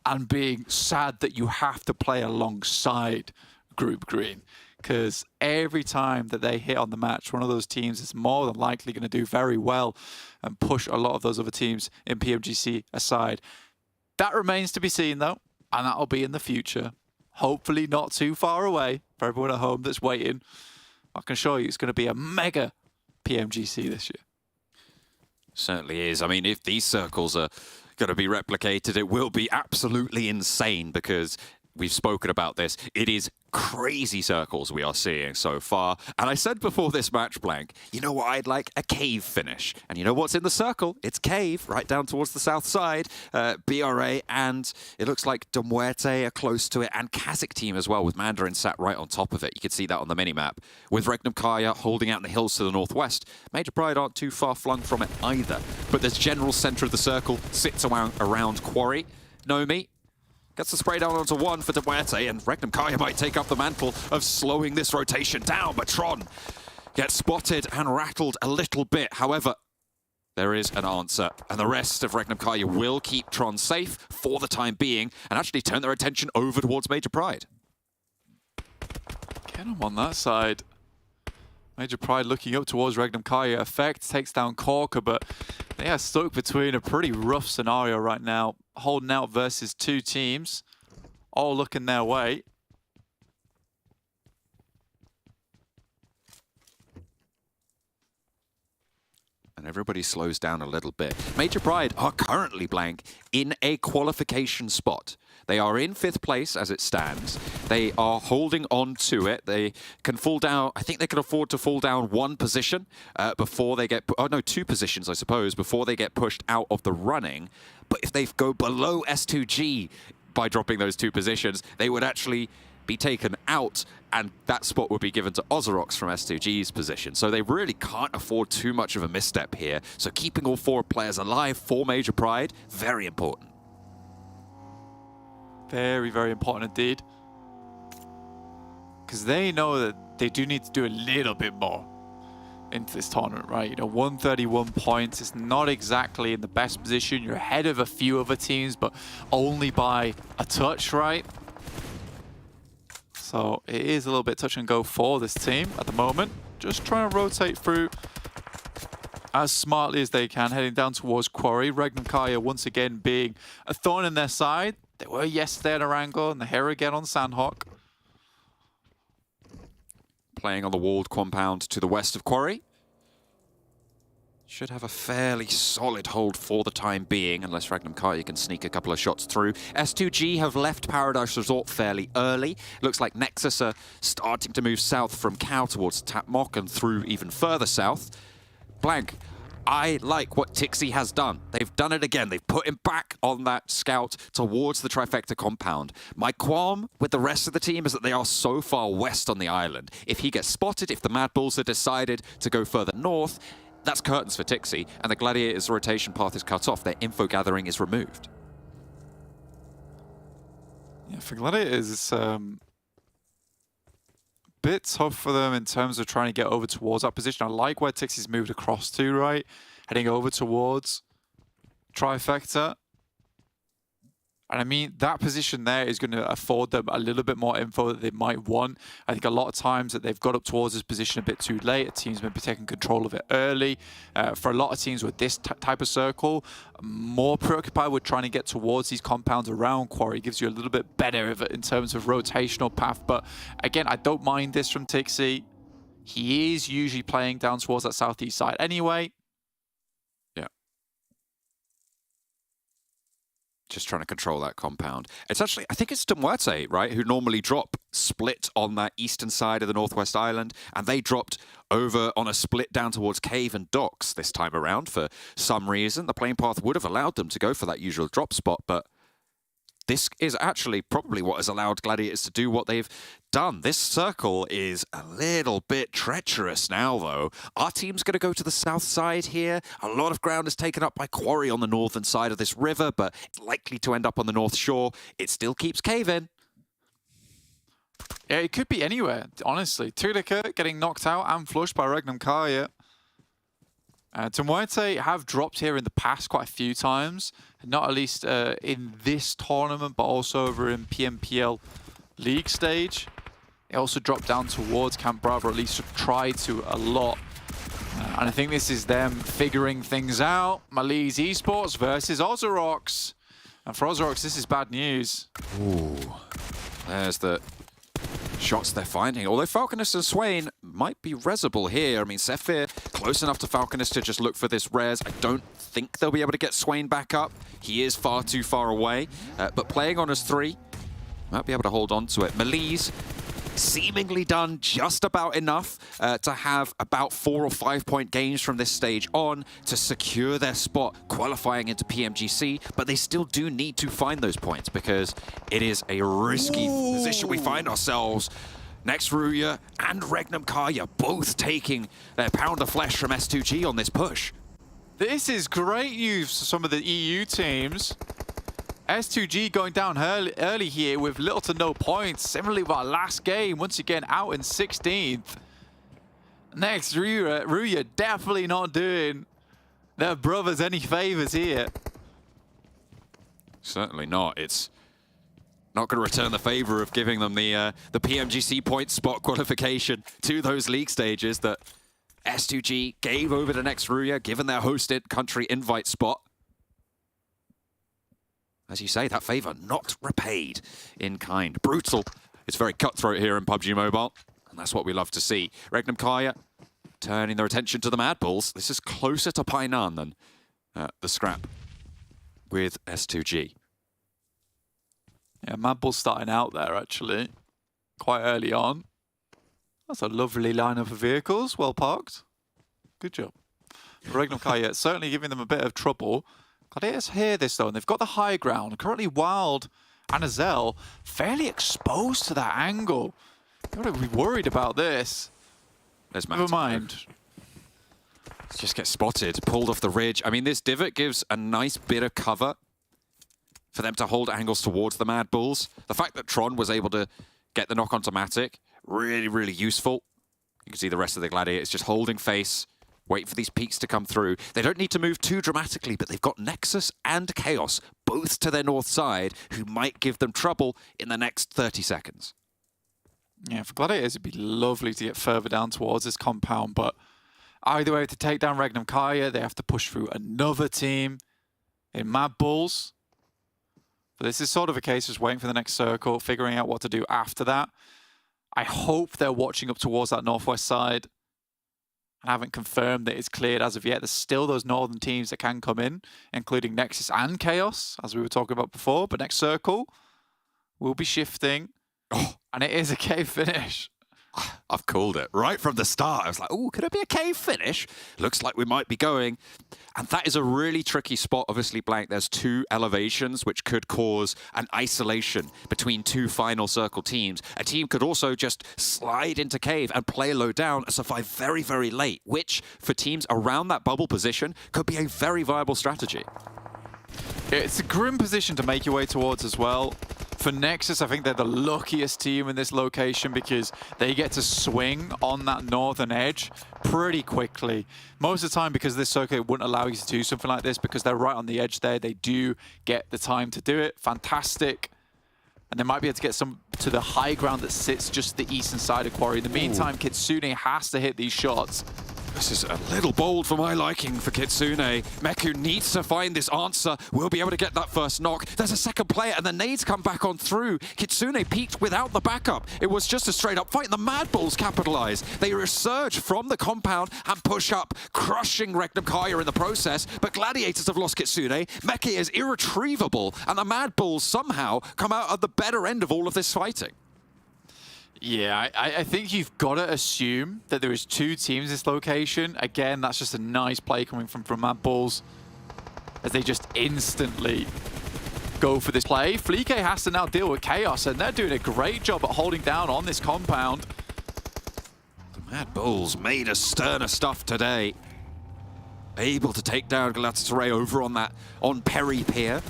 and being sad that you have to play alongside Group Green. Because every time that they hit on the match, one of those teams is more than likely going to do very well and push a lot of those other teams in PMGC aside. That remains to be seen though, and that'll be in the future. Hopefully not too far away for everyone at home that's waiting. I can assure you it's going to be a mega PMGC this year. Certainly is. I mean, if these circles are going to be replicated, it will be absolutely insane because we've spoken about this. It is crazy circles we are seeing so far. And I said before this match, Blank, you know what I'd like? A cave finish. And you know what's in the circle? It's cave, right down towards the south side. BRA, and it looks like MUERTE are close to it, and KASIK team as well, with Mandarin sat right on top of it. You can see that on the minimap. With REGNUM KARYA holding out in the hills to the northwest. Major Pride aren't too far flung from it either. But this general center of the circle sits around Quarry. Nomi gets the spray down onto one for MUERTE, and REGNUM KARYA might take up the mantle of slowing this rotation down, but Tron gets spotted and rattled a little bit. However, there is an answer, and the rest of REGNUM KARYA will keep Tron safe for the time being and actually turn their attention over towards Major Pride. Get him on that side. Major Pride looking up towards REGNUM KARYA. Effect takes down Corker, but they are stuck between a pretty rough scenario right now. Holding out versus two teams, all looking their way. And everybody slows down a little bit. Major Pride are currently, Blank, in a qualification spot. They are in 5th place as it stands. They are holding on to it. They can fall down. I think they can afford to fall down 1 position before they get... Oh, no, 2 positions, I suppose, before they get pushed out of the running. But if they go below S2G by dropping those 2 positions, they would actually be taken out, and that spot would be given to OZAROX from S2G's position. So they really can't afford too much of a misstep here. So keeping all 4 players alive for Major Pride, very important. Very, very important indeed. Because they know that they do need to do a little bit more into this tournament, right? You know, 131 points is not exactly in the best position. You're ahead of a few other teams, but only by a touch, right? So it is a little bit touch and go for this team at the moment. Just trying to rotate through as smartly as they can, heading down towards Quarry. REGNUM KARYA once again being a thorn in their side. They were yesterday at Erangel, and they're here again on Sanhok. Playing on the walled compound to the west of Quarry. Should have a fairly solid hold for the time being, unless REGNUM KARYA can sneak a couple of shots through. S2G have left Paradise Resort fairly early. Looks like Nexus are starting to move south from Cow towards Tapmok and through even further south. Blank, I like what Tixi has done. They've done it again. They've put him back on that scout towards the Trifecta compound. My qualm with the rest of the team is that they are so far west on the island. If he gets spotted, if the MADBULLS have decided to go further north, that's curtains for Tixi, and the Gladiators' rotation path is cut off. Their info gathering is removed. Yeah, for Gladiators, it's bit tough for them in terms of trying to get over towards that position. I like where Tixi's moved across to, right? Heading over towards Trifecta. And I mean, that position there is going to afford them a little bit more info that they might want. I think a lot of times that they've got up towards this position a bit too late. A team's maybe taking control of it early. For a lot of teams with this type of circle, more preoccupied with trying to get towards these compounds around Quarry. Gives you a little bit better of it in terms of rotational path. But again, I don't mind this from Tixi. He is usually playing down towards that southeast side anyway. Just trying to control that compound. It's actually, I think it's MUERTE, right, who normally drop split on that eastern side of the Northwest Island, and they dropped over on a split down towards Cave and Docks this time around for some reason. The playing path would have allowed them to go for that usual drop spot, but this is actually probably what has allowed Gladiators to do what they've done. This circle is a little bit treacherous now, though. Our team's going to go to the south side here. A lot of ground is taken up by Quarry on the northern side of this river, but it's likely to end up on the north shore. It still keeps caving. Yeah, it could be anywhere, honestly. Tudika getting knocked out and flushed by REGNUM KARYA. MUERTE have dropped here in the past quite a few times, not at least in this tournament, but also over in PMPL League stage. They also dropped down towards Camp Bravo, or at least tried to a lot. And I think this is them figuring things out. MELISE Esports versus OZAROX. And for OZAROX, this is bad news. Ooh, there's the shots they're finding. Although Falconist and Swain might be resable here. I mean, Zephyr close enough to Falconist to just look for this res. I don't think they'll be able to get Swain back up. He is far too far away. But playing on his 3, might be able to hold on to it. MELISE seemingly done just about enough to have about 4 or 5 point gains from this stage on to secure their spot qualifying into PMGC, but they still do need to find those points because it is a risky position we find ourselves. Next, RÜYA and REGNUM KARYA both taking their pound of flesh from S2G on this push. This is great news for some of the EU teams. S2G going down early here with little to no points. Similarly with our last game, once again out in 16th. Next, RÜYA definitely not doing their brothers any favors here. Certainly not. It's not going to return the favor of giving them the PMGC point spot qualification to those league stages that S2G gave over to next RÜYA, given their hosted country invite spot. As you say, that favor not repaid in kind. Brutal. It's very cutthroat here in PUBG Mobile, and that's what we love to see. REGNUM KARYA turning their attention to the MADBULLS. This is closer to Painan than the scrap with S2G. Yeah, MADBULLS starting out there, actually, quite early on. That's a lovely lineup of vehicles, well parked. Good job. REGNUM KARYA certainly giving them a bit of trouble. Gladiators hear this, though, and they've got the high ground. Currently, Wild and Erangel fairly exposed to that angle. You've got to be worried about this. Never mind. Let's just get spotted, pulled off the ridge. I mean, this divot gives a nice bit of cover for them to hold angles towards the MADBULLS. The fact that Tron was able to get the knock onto Matic, really, really useful. You can see the rest of the Gladiators just holding face, wait for these peaks to come through. They don't need to move too dramatically, but they've got NEXUS and KAOS both to their north side, who might give them trouble in the next 30 seconds. Yeah, for Gladiators, it'd be lovely to get further down towards this compound, but either way, to take down REGNUM KARYA, they have to push through another team in MADBULLS. But this is sort of a case of just waiting for the next circle, figuring out what to do after that. I hope they're watching up towards that northwest side. I haven't confirmed that it's cleared as of yet. There's still those northern teams that can come in, including NEXUS and KAOS, as we were talking about before. But next circle, we'll be shifting. Oh, and it is a cave finish. I've called it right from the start. I was like, oh, could it be a cave finish? Looks like we might be going. And that is a really tricky spot. Obviously, Blank, there's 2 elevations, which could cause an isolation between 2 final circle teams. A team could also just slide into cave and play low down and survive very, very late, which for teams around that bubble position could be a very viable strategy. It's a grim position to make your way towards as well. For NEXUS, I think they're the luckiest team in this location because they get to swing on that northern edge pretty quickly. Most of the time, because this circuit wouldn't allow you to do something like this, because they're right on the edge there, they do get the time to do it. Fantastic. And they might be able to get some to the high ground that sits just the eastern side of Quarry. In the meantime, Kitsune has to hit these shots. This is a little bold for my liking for Kitsune. Meku needs to find this answer. We'll be able to get that first knock. There's a second player, and the nades come back on through. Kitsune peaked without the backup. It was just a straight-up fight. The MADBULLS capitalize. They resurge from the compound and push up, crushing REGNUM KARYA in the process. But Gladiators have lost Kitsune. Meki is irretrievable, and the MADBULLS somehow come out at the better end of all of this fighting. Yeah, I think you've got to assume that there is 2 teams in this location. Again, that's just a nice play coming from MADBULLS as they just instantly go for this play. Fleek has to now deal with KAOS, and they're doing a great job at holding down on this compound. The MADBULLS made us sterner stuff today. Able to take down GALATASARAY over on Perry Pier.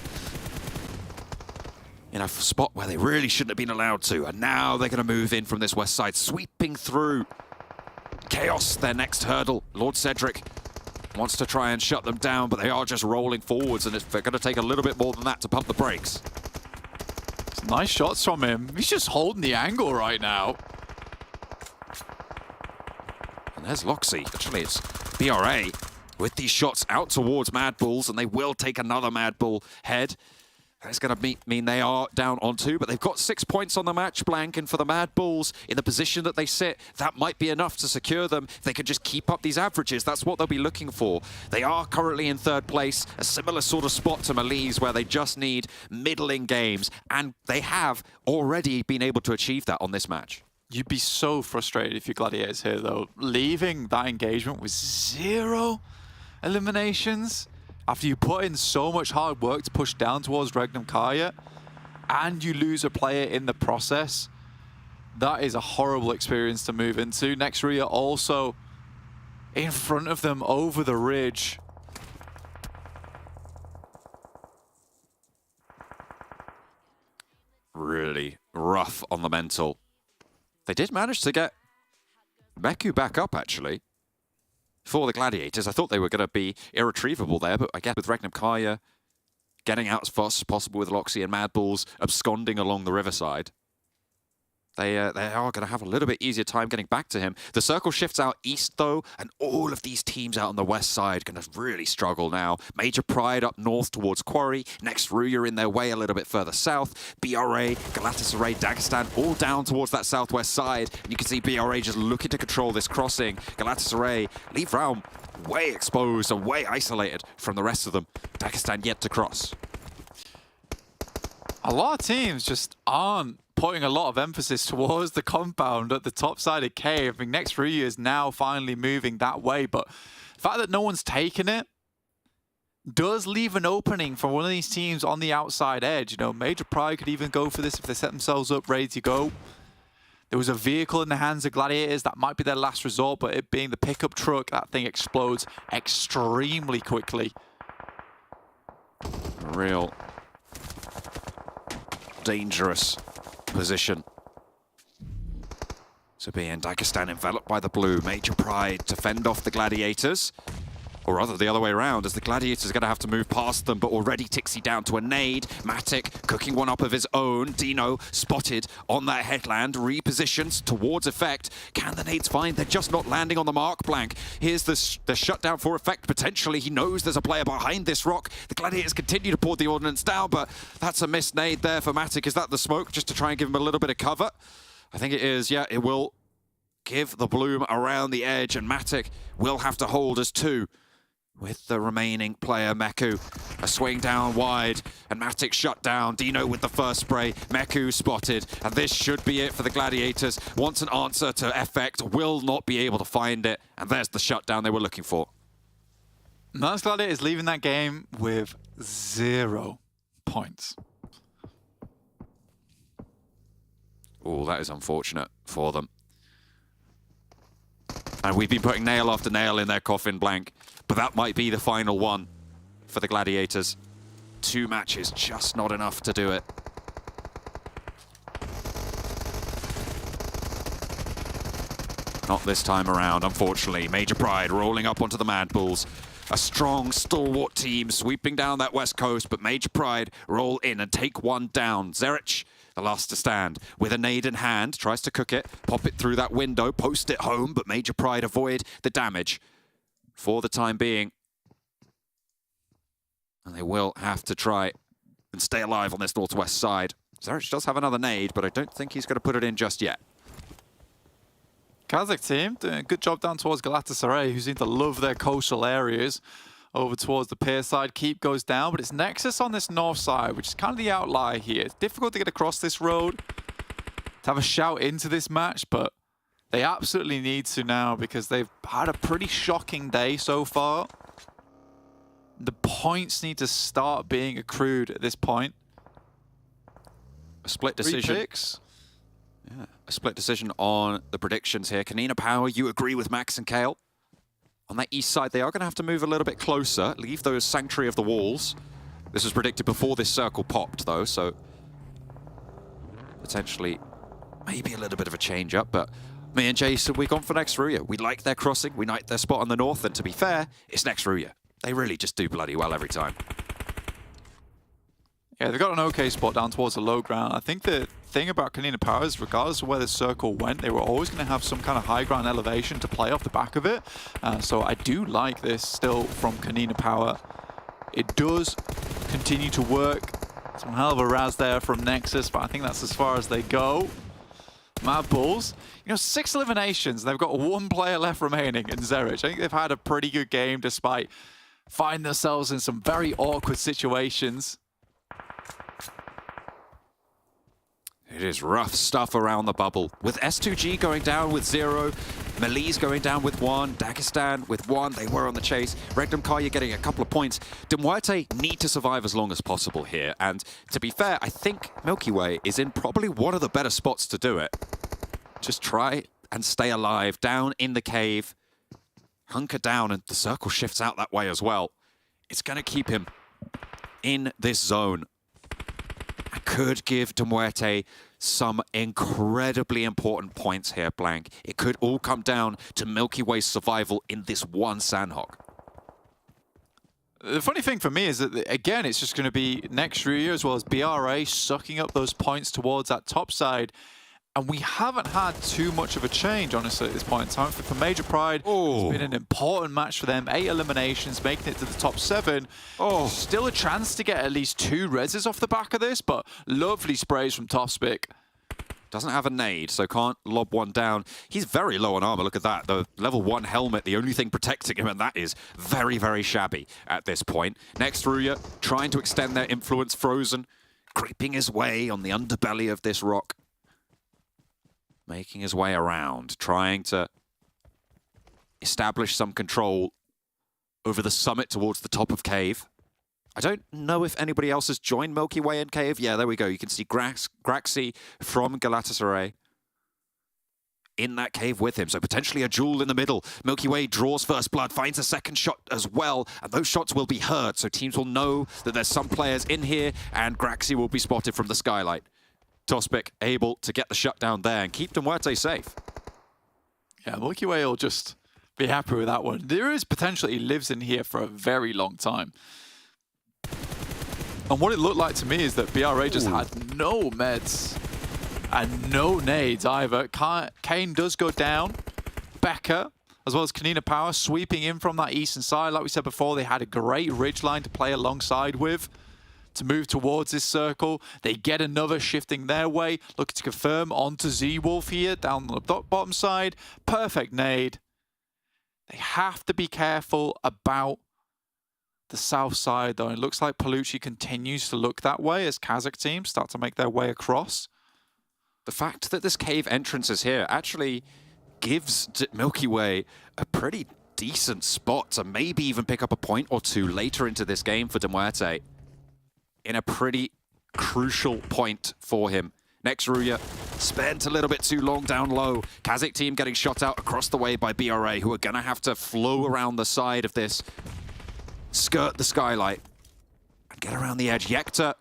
In a spot where they really shouldn't have been allowed to. And now they're going to move in from this west side, sweeping through. KAOS, their next hurdle. Lord Cedric wants to try and shut them down, but they are just rolling forwards, and they're going to take a little bit more than that to pump the brakes. Some nice shots from him. He's just holding the angle right now. And there's Loxy. Actually, it's BRA with these shots out towards MADBULLS, and they will take another MADBULL head. That's going to mean they are down on 2, but they've got 6 points on the match blank, and for the MADBULLS, in the position that they sit, that might be enough to secure them. If they can just keep up these averages, that's what they'll be looking for. They are currently in 3rd place, a similar sort of spot to MELISE, where they just need middling games, and they have already been able to achieve that on this match. You'd be so frustrated if you're Gladiators here, though. Leaving that engagement with 0 eliminations after you put in so much hard work to push down towards REGNUM KARYA, and you lose a player in the process. That is a horrible experience to move into. RÜYA also in front of them over the ridge. Really rough on the mental. They did manage to get Meku back up, actually, for the Gladiators. I thought they were going to be irretrievable there, but I guess with REGNUM KARYA getting out as fast as possible with Loxy and MADBULLS absconding along the riverside, they are going to have a little bit easier time getting back to him. The circle shifts out east, though, and all of these teams out on the west side going to really struggle now. Major Pride up north towards Quarry. Next, RÜYA in their way a little bit further south. BRA, Galatasaray, Dagestan all down towards that southwest side. And you can see BRA just looking to control this crossing. Galatasaray leave Realm way exposed and way isolated from the rest of them. Dagestan yet to cross. A lot of teams just aren't putting a lot of emphasis towards the compound at the top side of cave. I mean, next RÜYA is now finally moving that way, but the fact that no one's taken it does leave an opening for one of these teams on the outside edge. You know, Major Pride could even go for this if they set themselves up ready to go. There was a vehicle in the hands of Gladiators. That might be their last resort, but it being the pickup truck, that thing explodes extremely quickly. Real dangerous position to be in. Dagestan enveloped by the blue. Major Pride to fend off the Gladiators. Or rather, the other way around, as the Gladiators are going to have to move past them, but already Tixi down to a nade. Matic cooking one up of his own. Dino spotted on that headland, repositions towards Effect. Can the nades find? They're just not landing on the mark blank. Here's the shutdown for Effect, potentially. He knows there's a player behind this rock. The Gladiators continue to pour the ordnance down, but that's a missed nade there for Matic. Is that the smoke, just to try and give him a little bit of cover? I think it is, yeah, it will give the bloom around the edge, and Matic will have to hold as 2. With the remaining player, Meku. A swing down wide, and Matic shut down. Dino with the first spray. Meku spotted, and this should be it for the Gladiators. Wants an answer to Effect, will not be able to find it, and there's the shutdown they were looking for. And that's Gladiators leaving that game with 0 points. Oh, that is unfortunate for them. And we've been putting nail after nail in their coffin blank, but that might be the final one for the Gladiators. 2 matches, just not enough to do it. Not this time around, unfortunately. Major Pride rolling up onto the MADBULLS. A strong, stalwart team sweeping down that west coast, but Major Pride roll in and take one down. Zerich, the last to stand, with a nade in hand, tries to cook it, pop it through that window, post it home, but Major Pride avoid the damage for the time being. And they will have to try and stay alive on this northwest side. Zerich does have another nade, but I don't think he's going to put it in just yet. KASIK team doing a good job down towards Galatasaray, who seem to love their coastal areas. Over towards the pier side, Keep goes down, but it's Nexus on this north side, which is kind of the outlier here. It's difficult to get across this road, to have a shout into this match, but they absolutely need to now because they've had a pretty shocking day so far. The points need to start being accrued at this point. A split decision. 3 picks. Yeah, a split decision on the predictions here. KONINA Power, you agree with Max and Kale? On that east side, they are going to have to move a little bit closer, leave those Sanctuary of the Walls. This was predicted before this circle popped, though, so potentially maybe a little bit of a change-up, but me and Jason, we've gone for next RÜYA. We like their crossing, we like their spot on the north, and to be fair, it's next RÜYA. They really just do bloody well every time. Yeah, they've got an okay spot down towards the low ground. I think the thing about KONINA Power is regardless of where the circle went, they were always going to have some kind of high ground elevation to play off the back of it. So I do like this still from KONINA Power. It does continue to work Some hell of a Raz there from Nexus, but I think that's as far as they go. MADBULLS, 6 eliminations. They've got 1 player left remaining in Zerich. I think they've had a pretty good game despite finding themselves in some very awkward situations. It is rough stuff around the bubble. With S2G going down with 0, MELISE going down with 1, Dagestan with 1, they were on the chase. REGNUM, KARYA getting a couple of points. MUERTE need to survive as long as possible here. And to be fair, I think Milky Way is in probably one of the better spots to do it. Just try and stay alive down in the cave. Hunker down, and the circle shifts out that way as well. It's going to keep him in this zone. I could give MUERTE some incredibly important points here, Blank. It could all come down to Milky Way's survival in this one Sanhok. The funny thing for me is that, again, it's just going to be next RÜYA as well as BRA sucking up those points towards that top side. And we haven't had too much of a change, honestly, at this point in time. For Major Pride, it's been an important match for them. 8 eliminations, making it to the top 7. Still a chance to get at least 2 reses off the back of this, but lovely sprays from Topspic. Doesn't have a nade, so can't lob one down. He's very low on armor, look at that. The level 1 helmet, the only thing protecting him, and that is very, very shabby at this point. Next RÜYA, trying to extend their influence. Frozen, creeping his way on the underbelly of this rock. Making his way around, trying to establish some control over the summit towards the top of cave. I don't know if anybody else has joined Milky Way in cave. Yeah, there we go. You can see Graxi from Galatasaray in that cave with him. So potentially a duel in the middle. Milky Way draws first blood, finds a second shot as well, and those shots will be heard. So teams will know that there's some players in here, and Graxi will be spotted from the skylight. Topspic able to get the shutdown there and keep MUERTE safe. Yeah, Milky Way will just be happy with that one. There is potential he lives in here for a very long time. And what it looked like to me is that BRA just had no meds and no nades either. Kane does go down. Becker, as well as KONINA Power, sweeping in from that eastern side. Like we said before, they had a great ridge line to play alongside with to move towards this circle. They get another shifting their way, looking to confirm onto Z-Wolf here, down the bottom side. Perfect nade. They have to be careful about the south side, though. It looks like Palucci continues to look that way as Kazakh teams start to make their way across. The fact that this cave entrance is here actually gives Milky Way a pretty decent spot to maybe even pick up a point or 2 later into this game for MUERTE. In a pretty crucial point for him. Next RÜYA spent a little bit too long down low. Kazakh team getting shot out across the way by BRA, who are going to have to flow around the side of this, skirt the skylight, and get around the edge. Yekta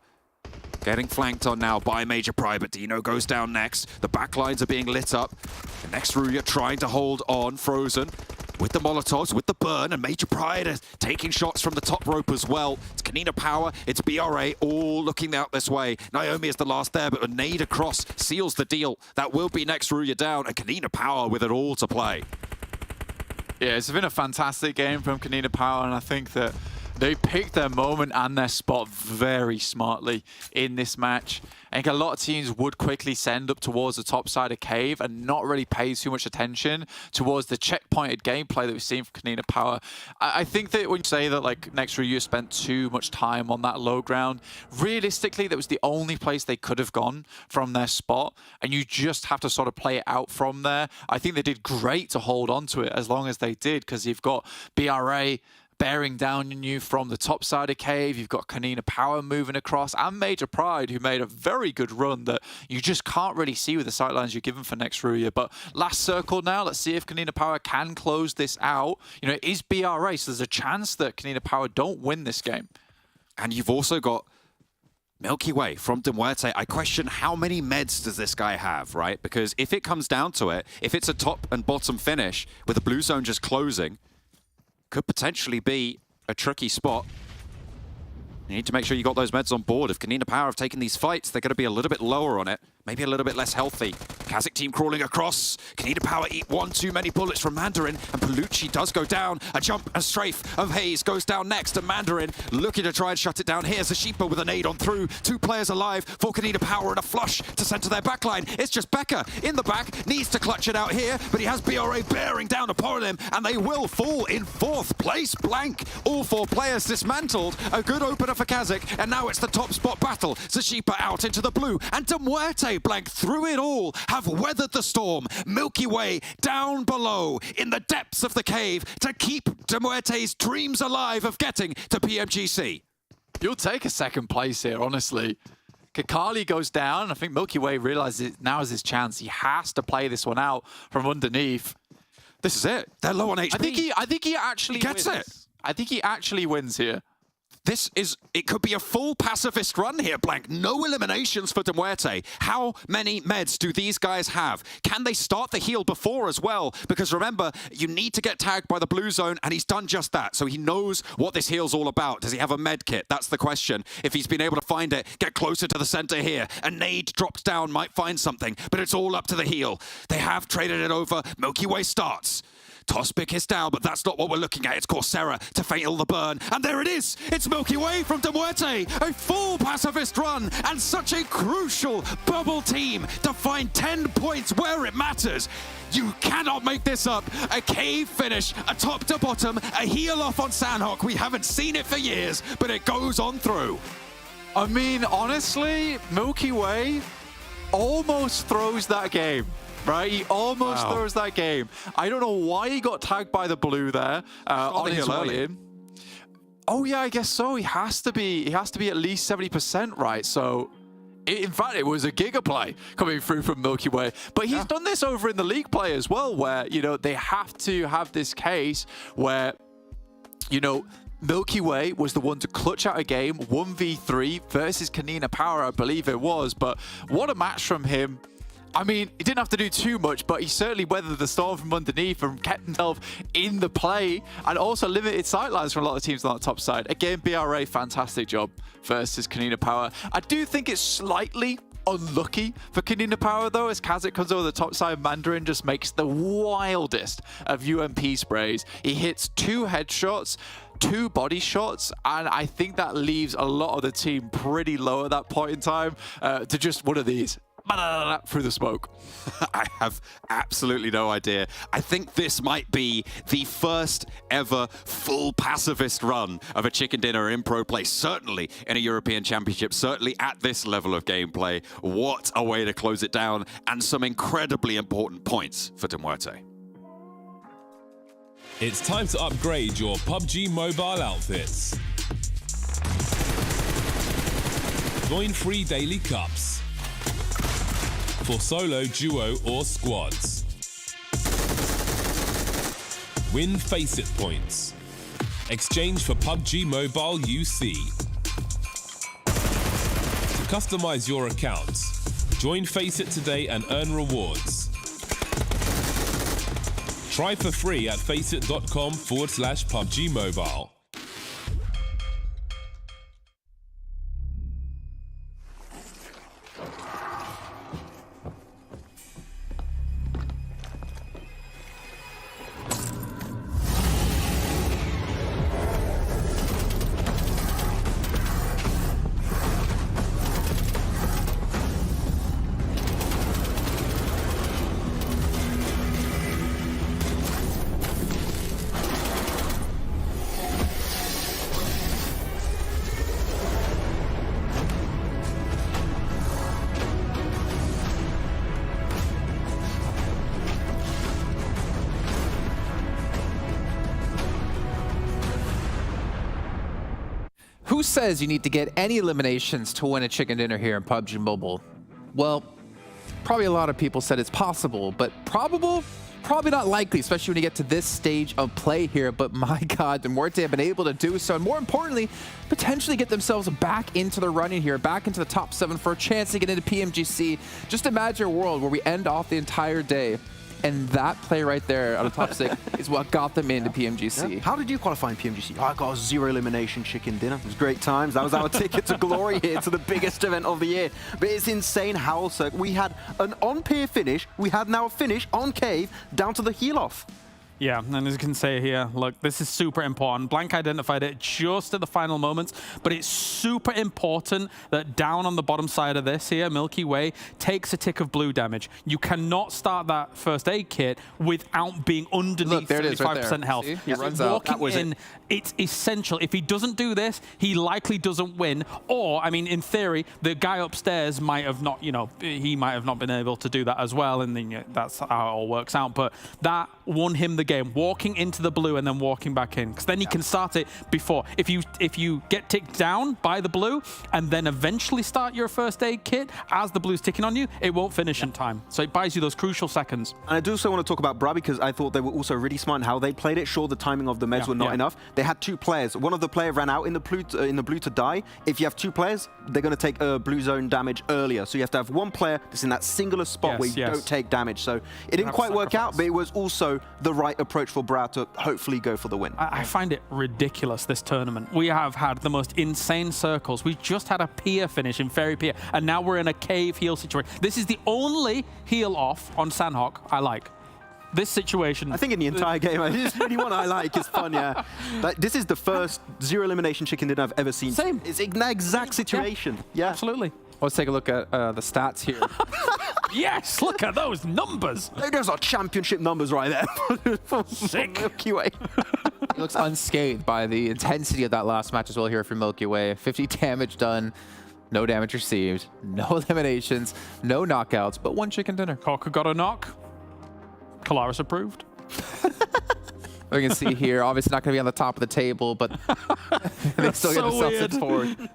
getting flanked on now by Major Pride, but Dino goes down next. The backlines are being lit up. The next RÜYA trying to hold on. Frozen with the Molotovs, with the burn, and Major Pride is taking shots from the top rope as well. It's KONINA Power, it's BRA, all looking out this way. Naomi is the last there, but a nade across seals the deal. That will be next RÜYA down, and KONINA Power with it all to play. Yeah, it's been a fantastic game from KONINA Power, and I think that they picked their moment and their spot very smartly in this match. I think a lot of teams would quickly send up towards the top side of cave and not really pay too much attention towards the checkpointed gameplay that we've seen from KONINA Power. I think that when you say that like next RÜYA spent too much time on that low ground, realistically that was the only place they could have gone from their spot, and you just have to sort of play it out from there. I think they did great to hold on to it as long as they did, because you've got BRA bearing down on you from the top side of cave. You've got KONINA Power moving across, and Major Pride, who made a very good run that you just can't really see with the sightlines you're given for next RÜYA. But last circle now, let's see if KONINA Power can close this out. You know, it is BRA, so there's a chance that KONINA Power don't win this game. And you've also got Milky Way from MUERTE. I question how many meds does this guy have, right? Because if it comes down to it, if it's a top and bottom finish with the blue zone just closing, could potentially be a tricky spot. You need to make sure you got those meds on board. If KONINA Power have taken these fights, they're going to be a little bit lower on it. maybe a little bit less healthy. KASIK team crawling across. KONINA Power eat one too many bullets from Mandarin, and Palucci does go down. A jump, a strafe of Hayes goes down next, and Mandarin looking to try and shut it down. Here's Zashipa with a nade on through. 2 players alive for KONINA Power, and a flush to center their backline. It's just Becca in the back, needs to clutch it out here, but he has BRA bearing down upon him, and they will fall in 4th place. Blank. All 4 players dismantled. A good opener for KASIK, and now it's the top spot battle. Zashipa out into the blue, and MUERTE, Blank, through it all, have weathered the storm. Milky Way down below in the depths of the cave to keep MUERTE's dreams alive of getting to PMGC. You'll take a 2nd place here, honestly. Kakali goes down. I think Milky Way realizes now is his chance. He has to play this one out from underneath. This is it. They're low on HP. I think he actually gets wins. it. I think he actually wins here. It could be a full pacifist run here, Blank. No eliminations for MUERTE. How many meds do these guys have? Can they start the heal before as well? Because remember, you need to get tagged by the blue zone, and he's done just that. So he knows what this heal's all about. Does he have a med kit? That's the question. If he's been able to find it, get closer to the center here. A nade drops down, might find something, but it's all up to the heal. They have traded it over. Milky Way starts. Tospic is down, but that's not what we're looking at. It's Coursera to fatal the burn. And there it is! It's Milky Way from MUERTE! A full pacifist run, and such a crucial bubble team to find 10 points where it matters. You cannot make this up. A cave finish, a top to bottom, a heal off on Sanhok. We haven't seen it for years, but it goes on through. I mean, honestly, Milky Way almost throws that game. Right, he almost throws that game. I don't know why he got tagged by the blue there on his way in. Oh yeah, I guess so. He has to be at least 70%, right? So, in fact, it was a giga play coming through from Milky Way. But he's done this over in the league play as well, where they have to have this case where Milky Way was the one to clutch out a game 1v3 versus KONINA Power, I believe it was. But what a match from him. I mean, he didn't have to do too much, but he certainly weathered the storm from underneath and kept himself in the play, and also limited sightlines from a lot of teams on the top side. Again, BRA, fantastic job versus KONINA Power. I do think it's slightly unlucky for KONINA Power, though, as KASIK comes over the top side. Mandarin just makes the wildest of UMP sprays. He hits 2 headshots, 2 body shots, and I think that leaves a lot of the team pretty low at that point in time to just one of these. Through the smoke. I have absolutely no idea. I think this might be the first ever full pacifist run of a chicken dinner in pro play, certainly in a European Championship, certainly at this level of gameplay. What a way to close it down, and some incredibly important points for MUERTE. It's time to upgrade your PUBG mobile outfits. Join free daily cups for solo, duo, or squads. Win Faceit points. Exchange for PUBG Mobile UC. To customize your account, join Faceit today and earn rewards. Try for free at faceit.com/PUBG Mobile. Who says you need to get any eliminations to win a chicken dinner here in PUBG Mobile? Well, probably a lot of people said it's possible, but probable? Probably not likely, especially when you get to this stage of play here. But my God, MUERTE have been able to do so, and more importantly, potentially get themselves back into the running here, back into the top 7 for a chance to get into PMGC. Just imagine a world where we end off the entire day And that play right there on the top stick is what got them into PMGC. Yeah. How did you qualify in PMGC? Oh, I got a 0 elimination chicken dinner. It was great times. That was our ticket to glory here, to the biggest event of the year. But it's insane how we had an on-pier finish. We had now a finish on cave down to the heel-off. Yeah, and as you can say here, look, this is super important. Blank identified it just at the final moments, but it's super important that down on the bottom side of this here, Milky Way takes a tick of blue damage. You cannot start that first aid kit without being underneath 75% health. See? He runs out. Walking in, it's essential. If he doesn't do this, he likely doesn't win. Or, I mean, in theory, the guy upstairs might have not, you know, he might have not been able to do that as well, and then that's how it all works out. But that won him the game, walking into the blue and then walking back in, because then he can start it before. If you get ticked down by the blue and then eventually start your first aid kit as the blue's ticking on you, it won't finish in time. So it buys you those crucial seconds. And I do also want to talk about Bra, because I thought they were also really smart in how they played it. Sure, the timing of the meds were not enough. They had 2 players. One of the players ran out in the blue to die. If you have 2 players, they're going to take blue zone damage earlier. So you have to have 1 player that's in that singular spot where you don't take damage. So it didn't quite work out, but it was also the right approach for Bra to hopefully go for the win. I find it ridiculous, this tournament. We have had the most insane circles. We just had a pier finish in Fairy Pier, and now we're in a cave heal situation. This is the only heal off on Sanhok I like. This situation... I think in the entire game, this is really one I like. It's fun, yeah. Like, this is the first 0 elimination chicken dinner I've ever seen. Same. It's an exact situation. Yeah. Absolutely. Let's take a look at the stats here. Yes, look at those numbers. Those are championship numbers right there. Sick. Milky Way. He looks unscathed by the intensity of that last match as well here for Milky Way. 50 damage done, no damage received, no eliminations, no knockouts, but 1 chicken dinner. Coca got a knock. Kalaris approved. We can see here, obviously not going to be on the top of the table, but they still get themselves forward.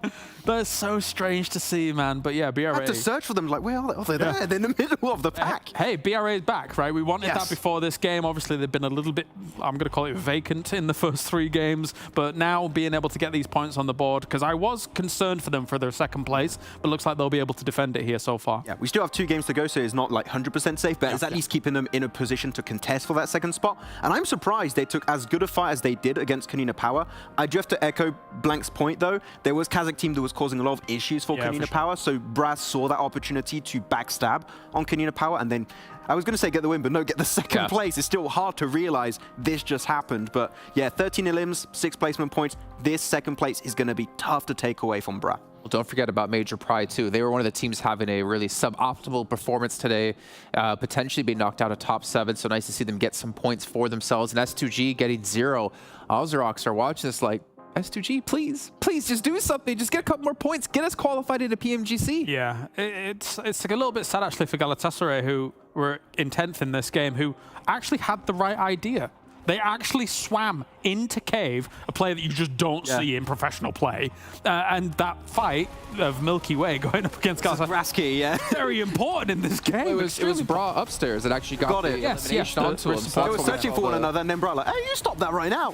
That's so strange to see, man. But yeah, BRA. I had to search for them, like, where are they? Oh, they're there. They're in the middle of the pack. Hey, BRA is back, right? We wanted that before this game. Obviously, they've been a little bit, I'm going to call it vacant in the first 3 games. But now being able to get these points on the board, because I was concerned for them for their 2nd place, but looks like they'll be able to defend it here so far. Yeah, we still have 2 games to go, so it's not like 100% safe, but it's at least keeping them in a position to contest for that 2nd spot. And I'm surprised they took as good a fight as they did against KONINA Power. I do have to echo Blank's point, though. There was KASIK team that was causing a lot of issues for KONINA Power, so Brass saw that opportunity to backstab on KONINA Power, and then I was going to say get the win, but no, get the 2nd place. It's still hard to realize this just happened, but yeah, 13 elims, 6 placement points. This 2nd place is going to be tough to take away from Bra. Well, don't forget about Major Pride, too. They were one of the teams having a really suboptimal performance today, potentially being knocked out of top 7, so nice to see them get some points for themselves. And S2G getting 0. OZAROX are watching this like, S2G, please just do something. Just get a couple more points. Get us qualified into PMGC. Yeah, it's like a little bit sad, actually, for GALATASARAY, who were in 10th in this game, who actually had the right idea. They actually swam into cave, a play that you just don't see in professional play. And that fight of Milky Way going up against GALATASARAY, very important in this game. It was Bra upstairs that actually got it. Elimination onto him. They were searching for one another, and then Bra like, hey, you stop that right now.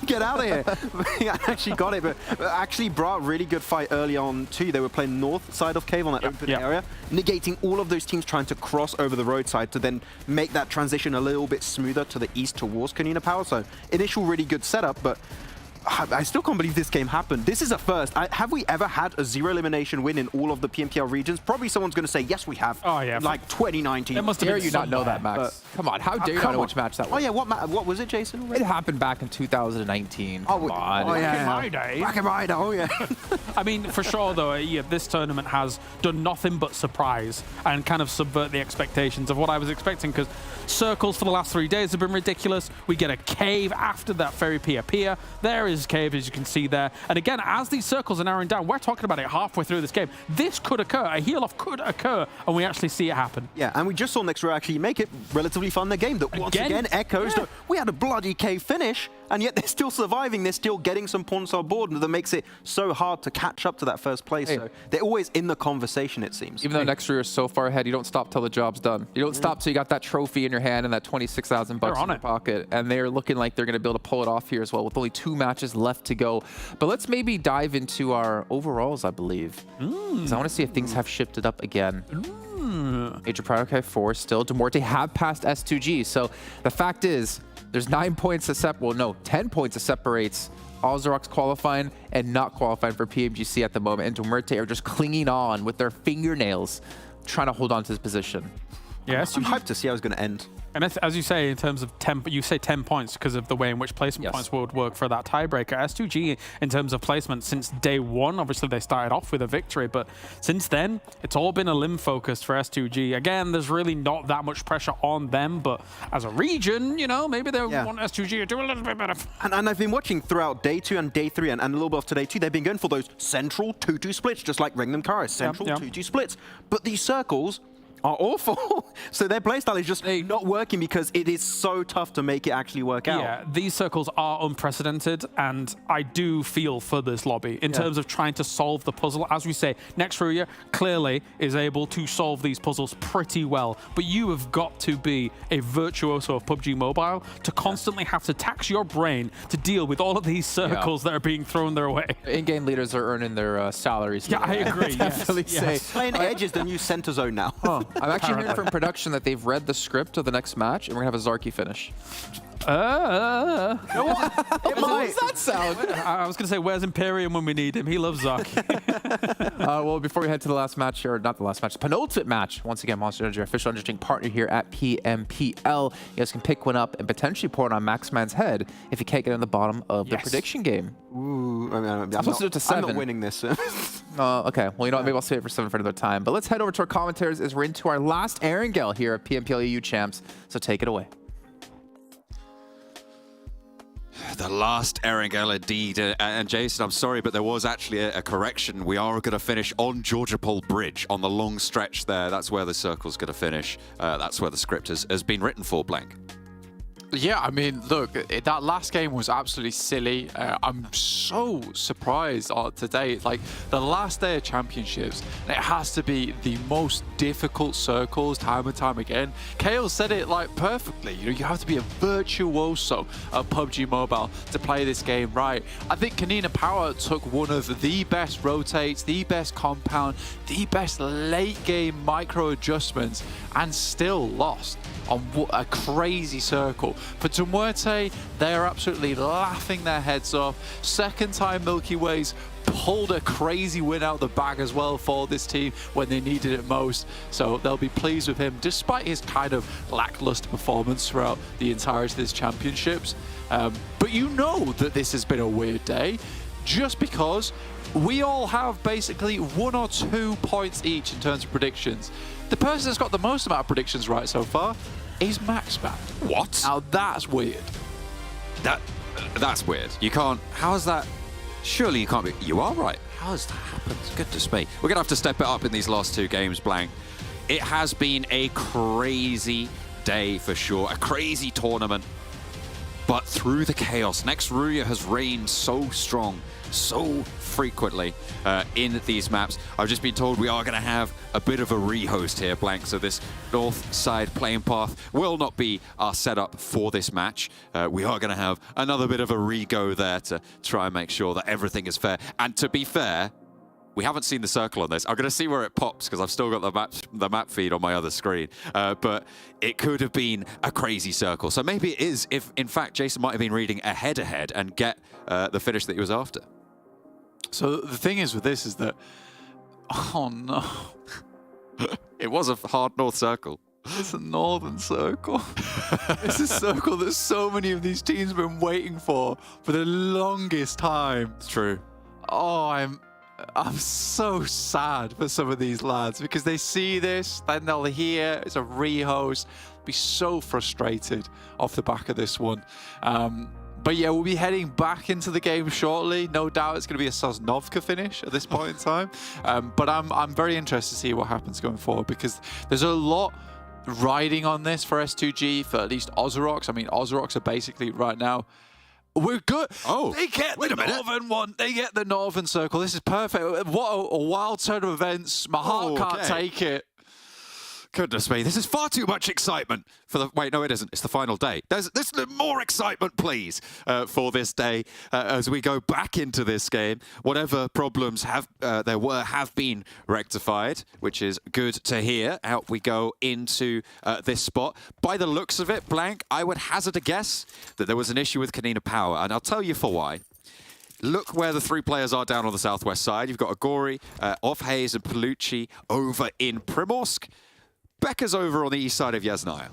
Get out of here. I actually got it, but actually Bra, really good fight early on too. They were playing north side of cave on that open area, negating all of those teams trying to cross over the roadside to then make that transition a little bit smoother to the east towards KONINA Power. So initial really good setup, but I still can't believe this game happened. This is a first. Have we ever had a 0 elimination win in all of the PMPL regions? Probably someone's going to say, yes, we have. Oh, yeah. Like 2019. How dare you not know that, Max? Come on, how dare you not know which match that was? Oh, yeah, what was it, Jason? It happened back in 2019. Oh, come on. Back in my day. Back in my day, oh, yeah. I mean, for sure, though, this tournament has done nothing but surprise and kind of subvert the expectations of what I was expecting, because circles for the last 3 days have been ridiculous. We get a cave after that Fairy Pier. There is cave, as you can see there. And again, as these circles are narrowing down, we're talking about it halfway through this game. This could occur, a heal-off could occur, and we actually see it happen. Yeah, and we just saw NEXUS actually make it relatively fun, the game that once again echoes that we had a bloody cave finish, and yet they're still surviving, they're still getting some points on board, and that makes it so hard to catch up to that 1st place. So they're always in the conversation, it seems. Even though NEXUS is so far ahead, you don't stop till the job's done. You don't stop till you got that trophy in your hand and that 26,000 bucks in your pocket, and they're looking like they're going to be able to pull it off here as well with only 2 matches left to go. But let's maybe dive into our overalls, I believe. Because I want to see if things have shifted up again. Major Pride, okay, 4 still. Demorte have passed S2G. So the fact is, there's 9 points that 10 points that separates OZAROX qualifying and not qualifying for PMGC at the moment. And Demorte are just clinging on with their fingernails, trying to hold on to this position. Yeah, I'm hyped to see how it's going to end. And as you say, in terms of 10, you say 10 points because of the way in which placement points would work for that tiebreaker. S2G, in terms of placement, since day one, obviously they started off with a victory, but since then, it's all been a limb focused for S2G. Again, there's really not that much pressure on them, but as a region, you know, maybe they want S2G to do a little bit better. And I've been watching throughout day 2 and day 3 and a little bit of today too. They've been going for those central 2-2 splits, just like REGNUM KARYA, central 2-2 splits. But these circles are awful. So their playstyle is just not working because it is so tough to make it actually work out. Yeah, these circles are unprecedented, and I do feel for this lobby in terms of trying to solve the puzzle. As we say, RÜYA clearly is able to solve these puzzles pretty well, but you have got to be a virtuoso of PUBG Mobile to constantly have to tax your brain to deal with all of these circles that are being thrown their way. In-game leaders are earning their salaries. Yeah, I agree. Yes. Playing Edge is the new center zone now. I'm actually hearing from production that they've read the script of the next match, and we're gonna have a Zarky finish. What does that sound? I was gonna say, where's Imperium when we need him? He loves Zarky. Well, before we head to the last match, or not the last match, penultimate match. Once again, Monster Energy, our official engineering partner here at PMPL. You guys can pick one up and potentially pour it on Maxman's head if you can't get in the bottom of the prediction game. Ooh, I'm supposed to do it to 7. I'm not winning this. Okay, well, you know what? Maybe I'll save it for 7 for another time. But let's head over to our commentators as we're into our last Erangel here at PMPL EU Champs. So take it away. The last Erangel indeed. And Jason, I'm sorry, but there was actually a correction. We are going to finish on Georgia Pole Bridge on the long stretch there. That's where the circle's going to finish. That's where the script has been written for, Blank. Yeah, I mean, look, that last game was absolutely silly. I'm so surprised today. It's like the last day of championships, and it has to be the most difficult circles time and time again. KAOS said it like perfectly. You know, you have to be a virtuoso of PUBG Mobile to play this game right. I think KONINA Power took one of the best rotates, the best compound, the best late game micro adjustments, and still lost on a crazy circle. For Demorte, they're absolutely laughing their heads off. Second time Milky Ways pulled a crazy win out the bag as well for this team when they needed it most. So they'll be pleased with him, despite his kind of lackluster performance throughout the entirety of this championships. But you know that this has been a weird day, just because we all have basically 1 or 2 points each in terms of predictions. The person that's got the most amount of predictions right so far is Maxman. What? Now that's weird. That's weird. You can't. How is that? Surely you can't be. You are right. How has that happened? Goodness me. We're gonna have to step it up in these last 2 games, Blank. It has been a crazy day for sure. A crazy tournament. But through the chaos, RÜYA has reigned so strong, so frequently in these maps. I've just been told we are going to have a bit of a rehost here, Blank, so this north side playing path will not be our setup for this match. We are going to have another bit of a re-go there to try and make sure that everything is fair. And to be fair, we haven't seen the circle on this. I'm going to see where it pops because I've still got the map feed on my other screen. But it could have been a crazy circle. So maybe it is if, in fact, Jason might have been reading ahead and get the finish that he was after. So the thing is with this is that, oh no. It was a hard north circle. It's a northern circle. It's a circle that so many of these teams have been waiting for the longest time. It's true. Oh, I'm so sad for some of these lads because they see this, then they'll hear it's a rehost, be so frustrated off the back of this one. But yeah, we'll be heading back into the game shortly. No doubt it's going to be a Sosnovka finish at this point in time. But I'm very interested to see what happens going forward because there's a lot riding on this for S2G, for at least OZAROX. I mean, OZAROX are basically right now, we're good. Oh, they get the northern one. They get the northern circle. This is perfect. What a wild turn of events. My heart can't take it. Goodness me, this is far too much excitement for the... Wait, no, it isn't. It's the final day. There's more excitement, please, for this day as we go back into this game. Whatever problems have been rectified, which is good to hear. Out we go into this spot. By the looks of it, Blank, I would hazard a guess that there was an issue with KONINA Power, and I'll tell you for why. Look where the three players are down on the southwest side. You've got Agori, off Hayes and Palucci over in Primorsk. Becca's over on the east side of Yasnaya.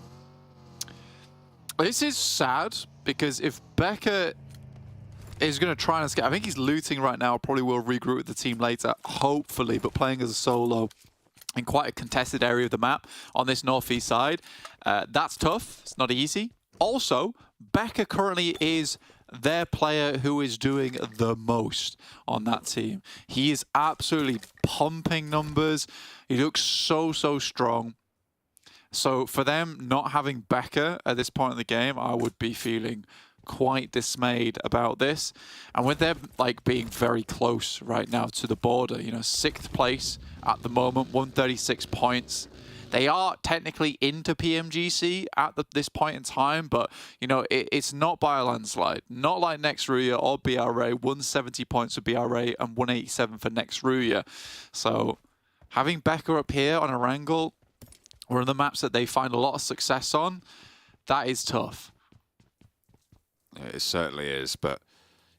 This is sad, because if Becca is going to try and escape, I think he's looting right now, probably will regroup with the team later, hopefully, but playing as a solo in quite a contested area of the map on this northeast side, that's tough. It's not easy. Also, Becca currently is their player who is doing the most on that team. He is absolutely pumping numbers. He looks so strong. So for them not having Becca at this point in the game, I would be feeling quite dismayed about this. And with them like being very close right now to the border, you know, 6th place at the moment, 136 points. They are technically into PMGC at this point in time, but, you know, it's not by a landslide. Not like NEXUS or BRA, 170 points for BRA and 187 for NEXUS. So having Becca up here on Erangel, one of the maps that they find a lot of success on, that is tough. It certainly is, but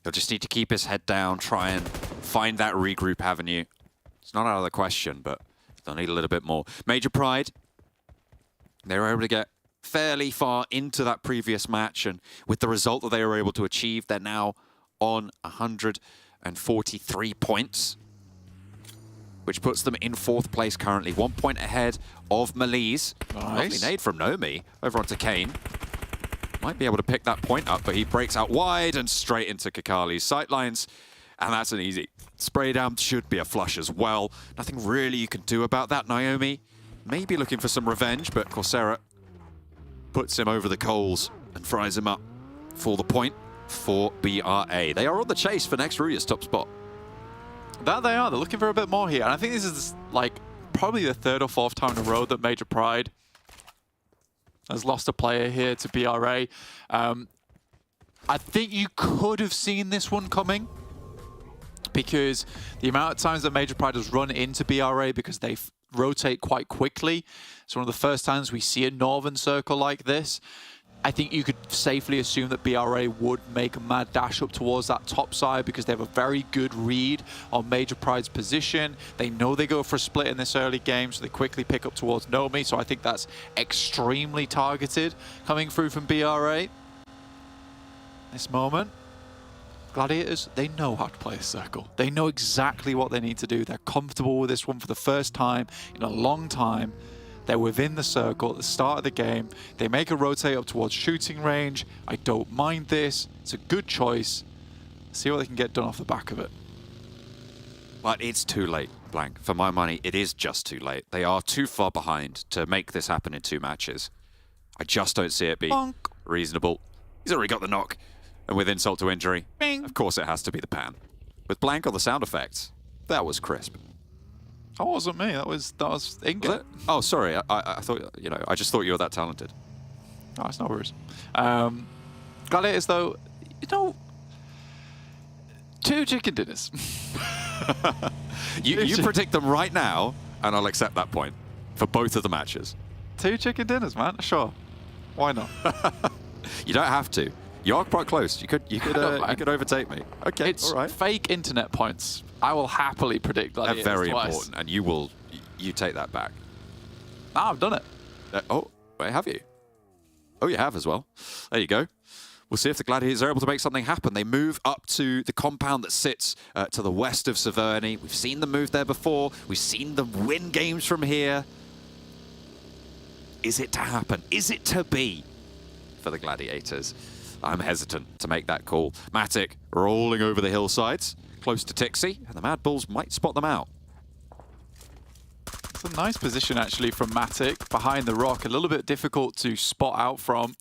he'll just need to keep his head down, try and find that regroup avenue. It's not out of the question, but they'll need a little bit more. Major Pride, they were able to get fairly far into that previous match, and with the result that they were able to achieve, they're now on 143 points. Which puts them in 4th place currently, 1 point ahead of MELISE. Lovely nade from Nomi over onto Kane. Might be able to pick that point up, but he breaks out wide and straight into Kakali's sightlines. And that's an easy spray down. Should be a flush as well. Nothing really you can do about that. Naomi maybe looking for some revenge, but Coursera puts him over the coals and fries him up for the point for BRA. They are on the chase for NEXUS' top spot. That they are. They're looking for a bit more here. And I think this is like probably the 3rd or 4th time in a row that Major Pride has lost a player here to BRA. I think you could have seen this one coming, because the amount of times that Major Pride has run into BRA, because they rotate quite quickly. It's one of the first times we see a northern circle like this. I think you could safely assume that BRA would make a mad dash up towards that top side, because they have a very good read on Major Pride's position. They know they go for a split in this early game, so they quickly pick up towards Nomi. So I think that's extremely targeted coming through from BRA. This moment, Gladiators, they know how to play a circle. They know exactly what they need to do. They're comfortable with this one for the first time in a long time. They're within the circle at the start of the game. They make a rotate up towards shooting range. I don't mind this. It's a good choice. See what they can get done off the back of it. But it's too late, Blank. For my money, it is just too late. They are too far behind to make this happen in 2 matches. I just don't see it being reasonable. He's already got the knock. And with insult to injury, of course it has to be the pan. With Blank on the sound effects, that was crisp. That wasn't me. That was Inga. Oh, sorry. I thought, you know, I just thought you were that talented. Oh, it's no worries. Gladiators, though, you know, 2 chicken dinners. you predict them right now, and I'll accept that point for both of the matches. 2 chicken dinners, man. Sure. Why not? You don't have to. You are quite close. You could overtake me. Okay, it's all right. Fake internet points. I will happily predict Gladiators They're very twice. important, and you take that back. Ah, I've done it. Oh, wait, have you? Oh, you have as well. There you go. We'll see if the Gladiators are able to make something happen. They move up to the compound that sits to the west of Severny. We've seen them move there before. We've seen them win games from here. Is it to happen? Is it to be for the Gladiators? I'm hesitant to make that call. Matic rolling over the hillsides, close to Tixie, and the MADBULLS might spot them out. It's a nice position, actually, from Matic behind the rock. A little bit difficult to spot out from,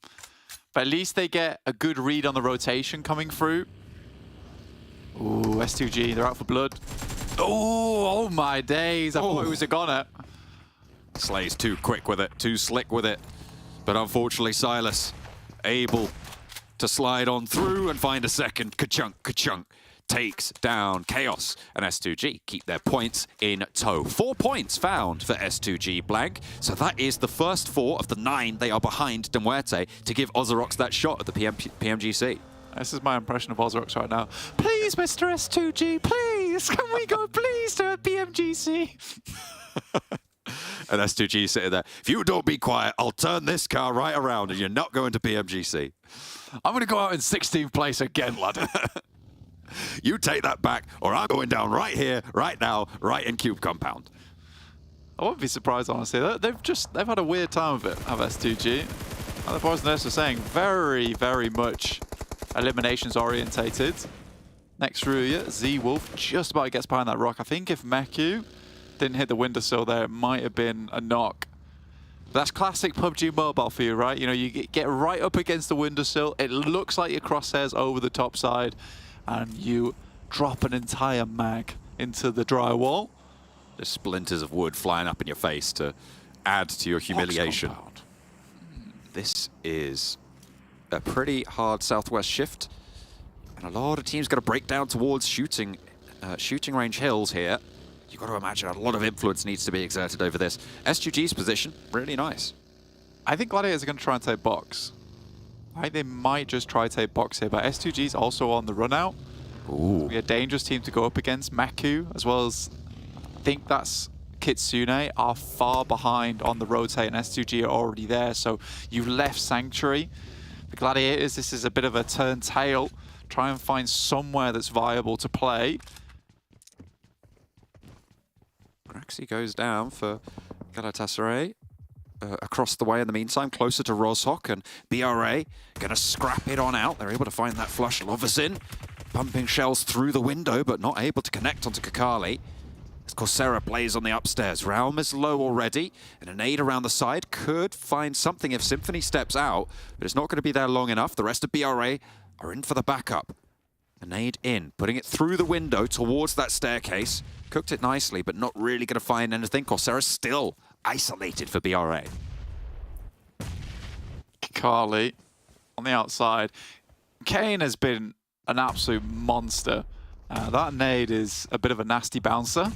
but at least they get a good read on the rotation coming through. Ooh, S2G, they're out for blood. Oh my days, I thought it was a goner. Slay's too quick with it, too slick with it. But unfortunately, Silas able to slide on through and find a second. Ka-chunk, ka-chunk. Takes down KAOS, and S2G keep their points in tow. 4 points found for S2G blank, so that is the first 4 of the 9 they are behind MUERTE to give OZAROX that shot at the PMGC. This is my impression of OZAROX right now. Please, Mr. S2G, please, can we go please to a PMGC? And S2G sitting there, if you don't be quiet, I'll turn this car right around and you're not going to PMGC. I'm going to go out in 16th place again, lad. You take that back, or I'm going down right here, right now, right in Cube Compound. I wouldn't be surprised, honestly. They've had a weird time of it, have S2G. And the boys and nurse were saying, very, very much eliminations orientated. Next RÜYA, Z-Wolf just about gets behind that rock. I think if Meku didn't hit the windowsill there, it might have been a knock. That's classic PUBG Mobile for you, right? You know, you get right up against the windowsill. It looks like your crosshairs over the top side, and you drop an entire mag into the drywall. There's splinters of wood flying up in your face to add to your humiliation. This is a pretty hard southwest shift, and a lot of teams got to break down towards shooting range hills here. You've got to imagine a lot of influence needs to be exerted over this. S2G's position, really nice. I think Gladiators are going to try and take box. I think they might just try to take box here, but S2G's also on the run out. Ooh. Be a dangerous team to go up against. Meku, as well as I think that's Kitsune, are far behind on the rotate, and S2G are already there, so you've left Sanctuary. The Gladiators, this is a bit of a turn tail. Try and find somewhere that's viable to play. Graxi goes down for Galatasaray. Across the way in the meantime, closer to Rozhok, and BRA going to scrap it on out. They're able to find that flush. Lovazin pumping shells through the window, but not able to connect onto Kakali. As Coursera plays on the upstairs. Realm is low already, and a nade around the side could find something if Symphony steps out, but it's not going to be there long enough. The rest of BRA are in for the backup. A nade in, putting it through the window towards that staircase. Cooked it nicely, but not really going to find anything. Coursera still isolated for BRA. Kakali on the outside. Kane has been an absolute monster. That nade is a bit of a nasty bouncer.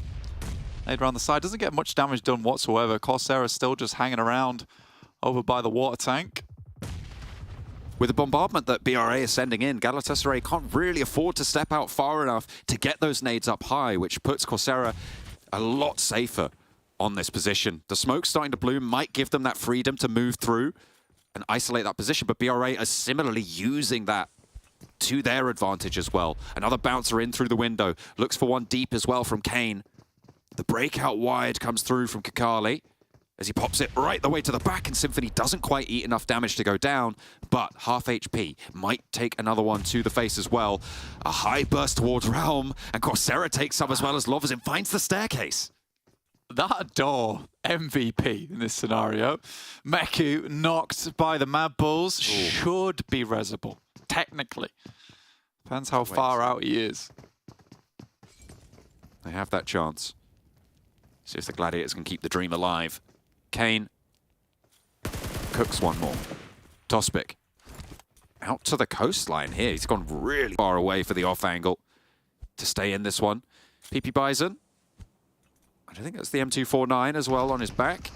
Nade around the side. Doesn't get much damage done whatsoever. Coursera still just hanging around over by the water tank. With the bombardment that BRA is sending in, Galatasaray can't really afford to step out far enough to get those nades up high, which puts Coursera a lot safer on this position. The smoke starting to bloom might give them that freedom to move through and isolate that position, but BRA are similarly using that to their advantage as well. Another bouncer in through the window. Looks for one deep as well from Kane. The breakout wide comes through from Kakali as he pops it right the way to the back, and Symphony doesn't quite eat enough damage to go down, but half HP might take another one to the face as well. A high burst towards Realm, and Coursera takes some as well as Lovazin finds the staircase. That door, MVP in this scenario. Meku knocked by the MADBULLS, should be resable, technically. Depends how far out he is. They have that chance. See if the Gladiators can keep the dream alive. Kane cooks one more. Tospic out to the coastline here. He's gone really far away for the off angle to stay in this one. PP Bison, I think that's the M249 as well on his back.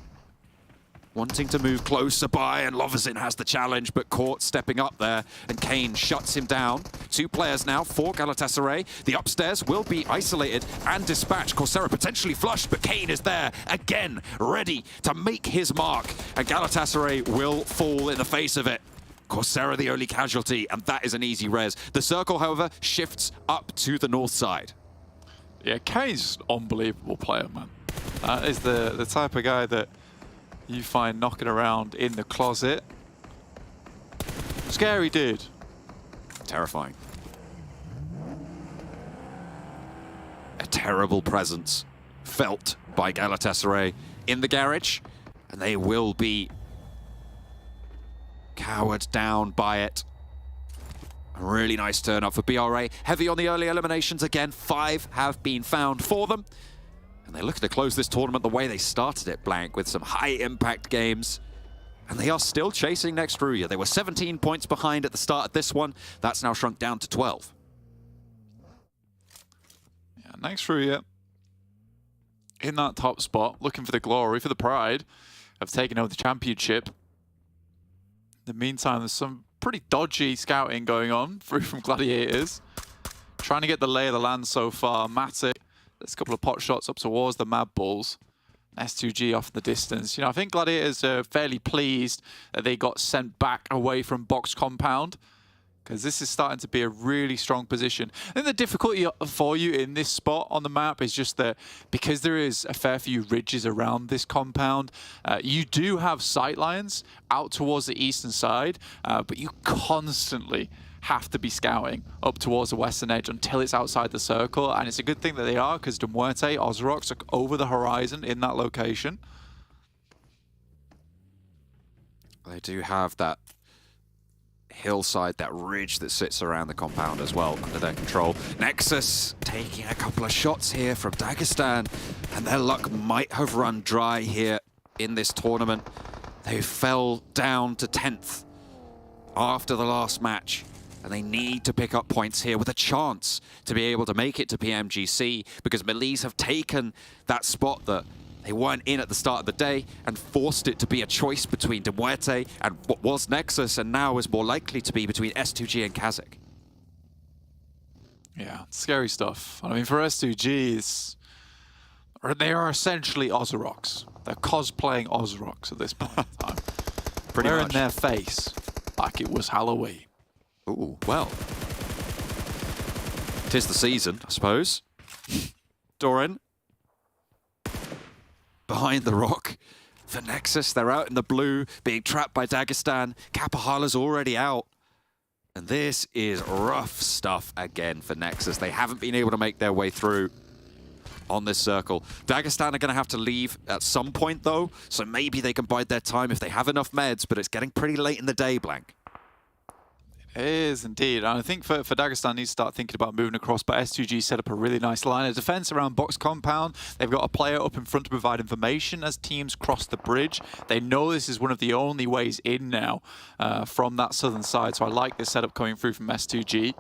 Wanting to move closer by, and Lovazin has the challenge, but caught stepping up there, and Kane shuts him down. 2 players now for Galatasaray. The upstairs will be isolated and dispatched. Coursera potentially flushed, but Kane is there again, ready to make his mark, and Galatasaray will fall in the face of it. Coursera the only casualty, and that is an easy res. The circle, however, shifts up to the north side. Yeah, Kane's an unbelievable player, man. That is the type of guy that you find knocking around in the closet. Scary dude. Terrifying. A terrible presence felt by Galatasaray in the garage, and they will be cowered down by it. A really nice turn up for BRA. Heavy on the early eliminations again. 5 have been found for them. And And they're looking to close this tournament the way they started it, Blank, with some high-impact games. And they are still chasing next RÜYA. They were 17 points behind at the start of this one. That's now shrunk down to 12. Yeah, next RÜYA in that top spot, looking for the glory, for the pride of taking over the championship. In the meantime, there's some pretty dodgy scouting going on from Gladiators. Trying to get the lay of the land so far. Matic, there's a couple of pot shots up towards the MADBULLS. S2G off in the distance. You know, I think Gladiators are fairly pleased that they got sent back away from box compound, because this is starting to be a really strong position. I think the difficulty for you in this spot on the map is just that because there is a fair few ridges around this compound, you do have sight lines out towards the eastern side, but you constantly have to be scouting up towards the western edge until it's outside the circle. And it's a good thing that they are, because MUERTE, OZAROX are over the horizon in that location. They do have that hillside, that ridge that sits around the compound as well under their control. NEXUS taking a couple of shots here from Dagestan, and their luck might have run dry here in this tournament. They fell down to 10th after the last match, and they need to pick up points here with a chance to be able to make it to PMGC, because MELISE have taken that spot that they weren't in at the start of the day and forced it to be a choice between MUERTE and what was NEXUS, and now is more likely to be between S2G and KASIK. Yeah, scary stuff. I mean, for S2G, they are essentially OZAROX. They're cosplaying OZAROX at this point in time. Pretty They're much. in their face like it was Halloween. Ooh, well. 'Tis the season, I suppose. Doran. Behind the rock for NEXUS. They're out in the blue, being trapped by Dagestan. Kapahala's already out. And this is rough stuff again for NEXUS. They haven't been able to make their way through on this circle. Dagestan are going to have to leave at some point, though, so maybe they can bide their time if they have enough meds, but it's getting pretty late in the day, Blank. It is indeed. And I think for Dagestan needs to start thinking about moving across, but S2G set up a really nice line of defense around box compound. They've got a player up in front to provide information as teams cross the bridge. They know this is one of the only ways in now from that southern side, so I like this setup coming through from S2G.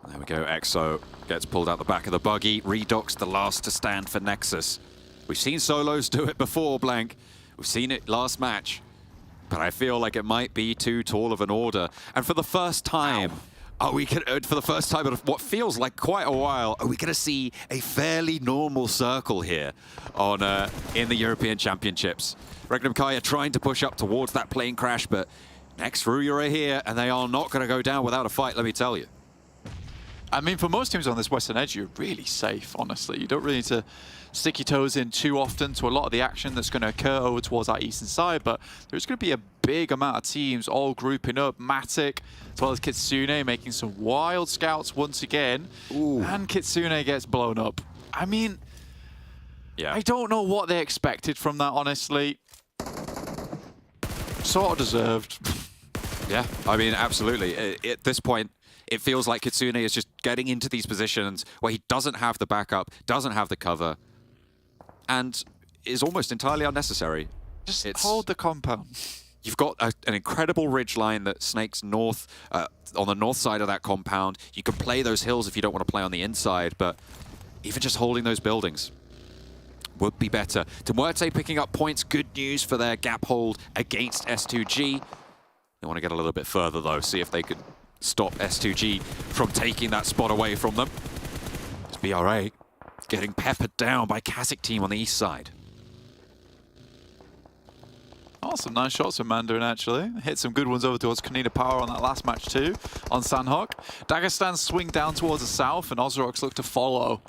There we go, EXO gets pulled out the back of the buggy. Redox the last to stand for NEXUS. We've seen solos do it before, Blank. We've seen it last match. But I feel like it might be too tall of an order. And for the first time, for the first time in what feels like quite a while, are we going to see a fairly normal circle here on in the European Championships? REGNUM KARYA trying to push up towards that plane crash, but next RÜYA are here, and they are not going to go down without a fight, let me tell you. I mean, for most teams on this western edge, you're really safe, honestly. You don't really need to stick your toes in too often to a lot of the action that's going to occur over towards that eastern side, but there's going to be a big amount of teams all grouping up. Matic, as well as Kitsune, making some wild scouts once again. Ooh. And Kitsune gets blown up. I mean, I don't know what they expected from that, honestly. Sort of deserved. Yeah, I mean, absolutely. At this point, it feels like Kitsune is just getting into these positions where he doesn't have the backup, doesn't have the cover, and is almost entirely unnecessary. Just hold the compound. You've got an incredible ridge line that snakes north, on the north side of that compound. You can play those hills if you don't want to play on the inside, but even just holding those buildings would be better. MUERTE picking up points, good news for their gap hold against S2G. They want to get a little bit further though, see if they could stop S2G from taking that spot away from them. It's BRA getting peppered down by KASIK team on the east side. Oh, some nice shots from Mandarin, actually. Hit some good ones over towards KONINA Power on that last match, too, on Sanhok. Dagestan swing down towards the south, and OZAROX look to follow.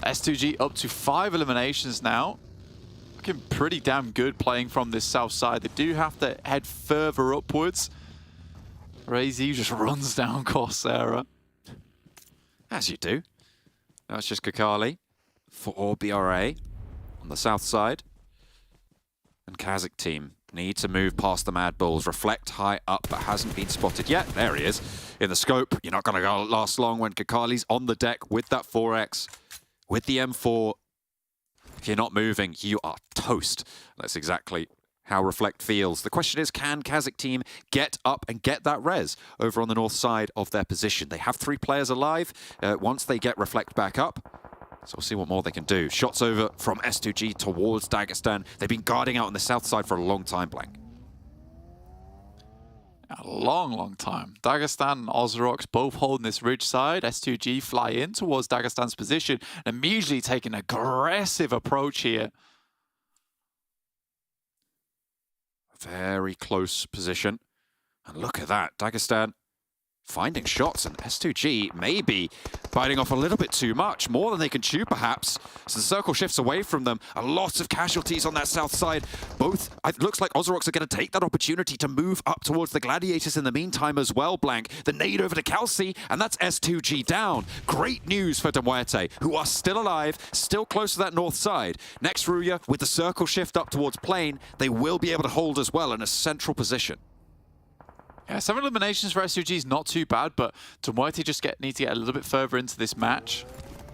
S2G up to 5 eliminations now. Looking pretty damn good playing from this south side. They do have to head further upwards. Razy just runs down Coursera. As you do. Now it's just Kakali for BRA on the south side. And KASIK team need to move past the MADBULLS. Reflect high up, but hasn't been spotted yet. There he is in the scope. You're not going to last long when Kakali's on the deck with that 4X. with the M4, if you're not moving, you are toast. That's exactly how Reflect feels. The question is, can KASIK team get up and get that res over on the north side of their position? They have 3 players alive once they get Reflect back up. So we'll see what more they can do. Shots over from S2G towards Dagestan. They've been guarding out on the south side for a long time, Blank. A long time. Dagestan and OZAROX both holding this ridge side. S2G fly in towards Dagestan's position and immediately take an aggressive approach here. Very close position. And look at that, Dagestan finding shots, and S2G maybe biting off a little bit too much, more than they can chew perhaps. So the circle shifts away from them. A lot of casualties on that south side. Both, it looks like OZAROX are going to take that opportunity to move up towards the Gladiators in the meantime as well, Blank. The nade over to Kelsey, and that's S2G down. Great news for MUERTE, who are still alive, still close to that north side. Next RÜYA, with the circle shift up towards plane, they will be able to hold as well in a central position. Yeah, 7 eliminations for S2G is not too bad, but MUERTE just need to get a little bit further into this match.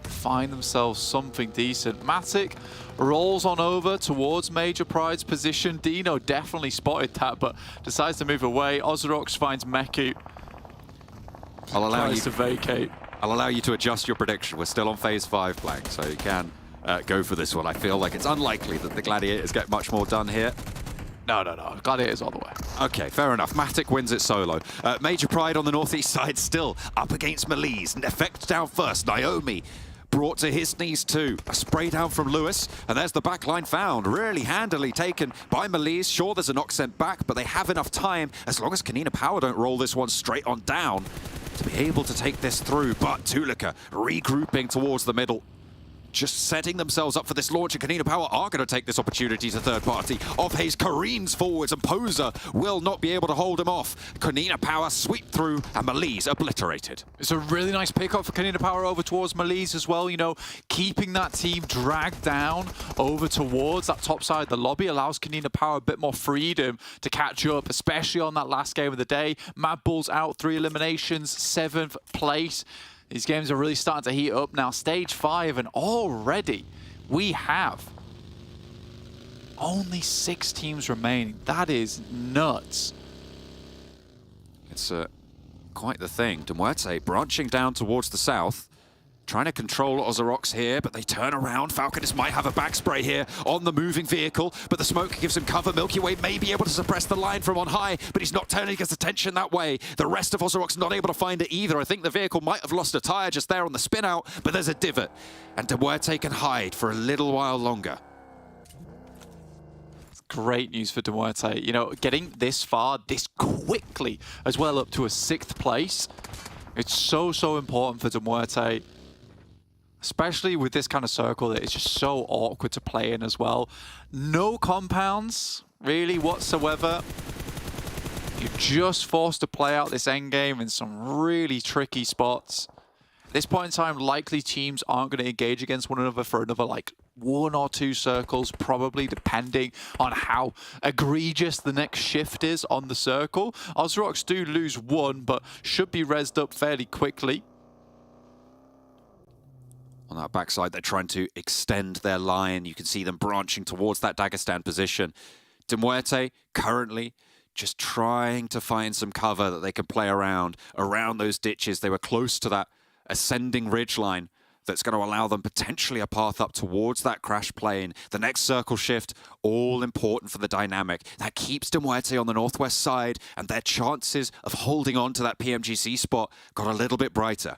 Find themselves something decent. Matic rolls on over towards Major Pride's position. Dino definitely spotted that, but decides to move away. OZAROX finds Meku. I'll allow you to vacate. I'll allow you to adjust your prediction. We're still on phase 5, Blank, so you can go for this one. I feel like it's unlikely that the Gladiators get much more done here. No. Gladiators all the way. Okay, fair enough. Matic wins it solo. Major Pride on the northeast side still up against MELISE. Effect down first. Naomi brought to his knees too. A spray down from Lewis, and there's the backline found. Really handily taken by MELISE. Sure, there's a knock sent back, but they have enough time, as long as KONINA Power don't roll this one straight on down, to be able to take this through. But Tulika regrouping towards the middle, just setting themselves up for this launch, and KONINA Power are going to take this opportunity to third party. Off-Haze careens forwards, and Poser will not be able to hold him off. KONINA Power sweep through, and MELISE obliterated. It's a really nice pickup for KONINA Power over towards MELISE as well. You know, keeping that team dragged down over towards that top side of the lobby allows KONINA Power a bit more freedom to catch up, especially on that last game of the day. MADBULLS out, 3 eliminations, 7th place. These games are really starting to heat up now. Stage 5, and already we have only 6 teams remaining. That is nuts. It's quite the thing. MUERTE branching down towards the south, trying to control OZAROX here, but they turn around. Falconis might have a back spray here on the moving vehicle, but the smoke gives him cover. Milky Way may be able to suppress the line from on high, but he's not turning his attention that way. The rest of OZAROX not able to find it either. I think the vehicle might have lost a tire just there on the spin out, but there's a divot, and MUERTE can hide for a little while longer. Great news for MUERTE. You know, getting this far, this quickly, as well up to a 6th place. It's so important for MUERTE. Especially with this kind of circle that it's just so awkward to play in as well. No compounds, really, whatsoever. You're just forced to play out this endgame in some really tricky spots. At this point in time, likely teams aren't going to engage against one another for another, like, 1 or 2 circles, probably, depending on how egregious the next shift is on the circle. OZAROX do lose 1, but should be rezzed up fairly quickly. On that backside, they're trying to extend their line. You can see them branching towards that Dagestan position. MUERTE currently just trying to find some cover that they can play around those ditches. They were close to that ascending ridgeline that's going to allow them potentially a path up towards that crash plane. The next circle shift, all important for the dynamic. That keeps MUERTE on the northwest side, and their chances of holding on to that PMGC spot got a little bit brighter.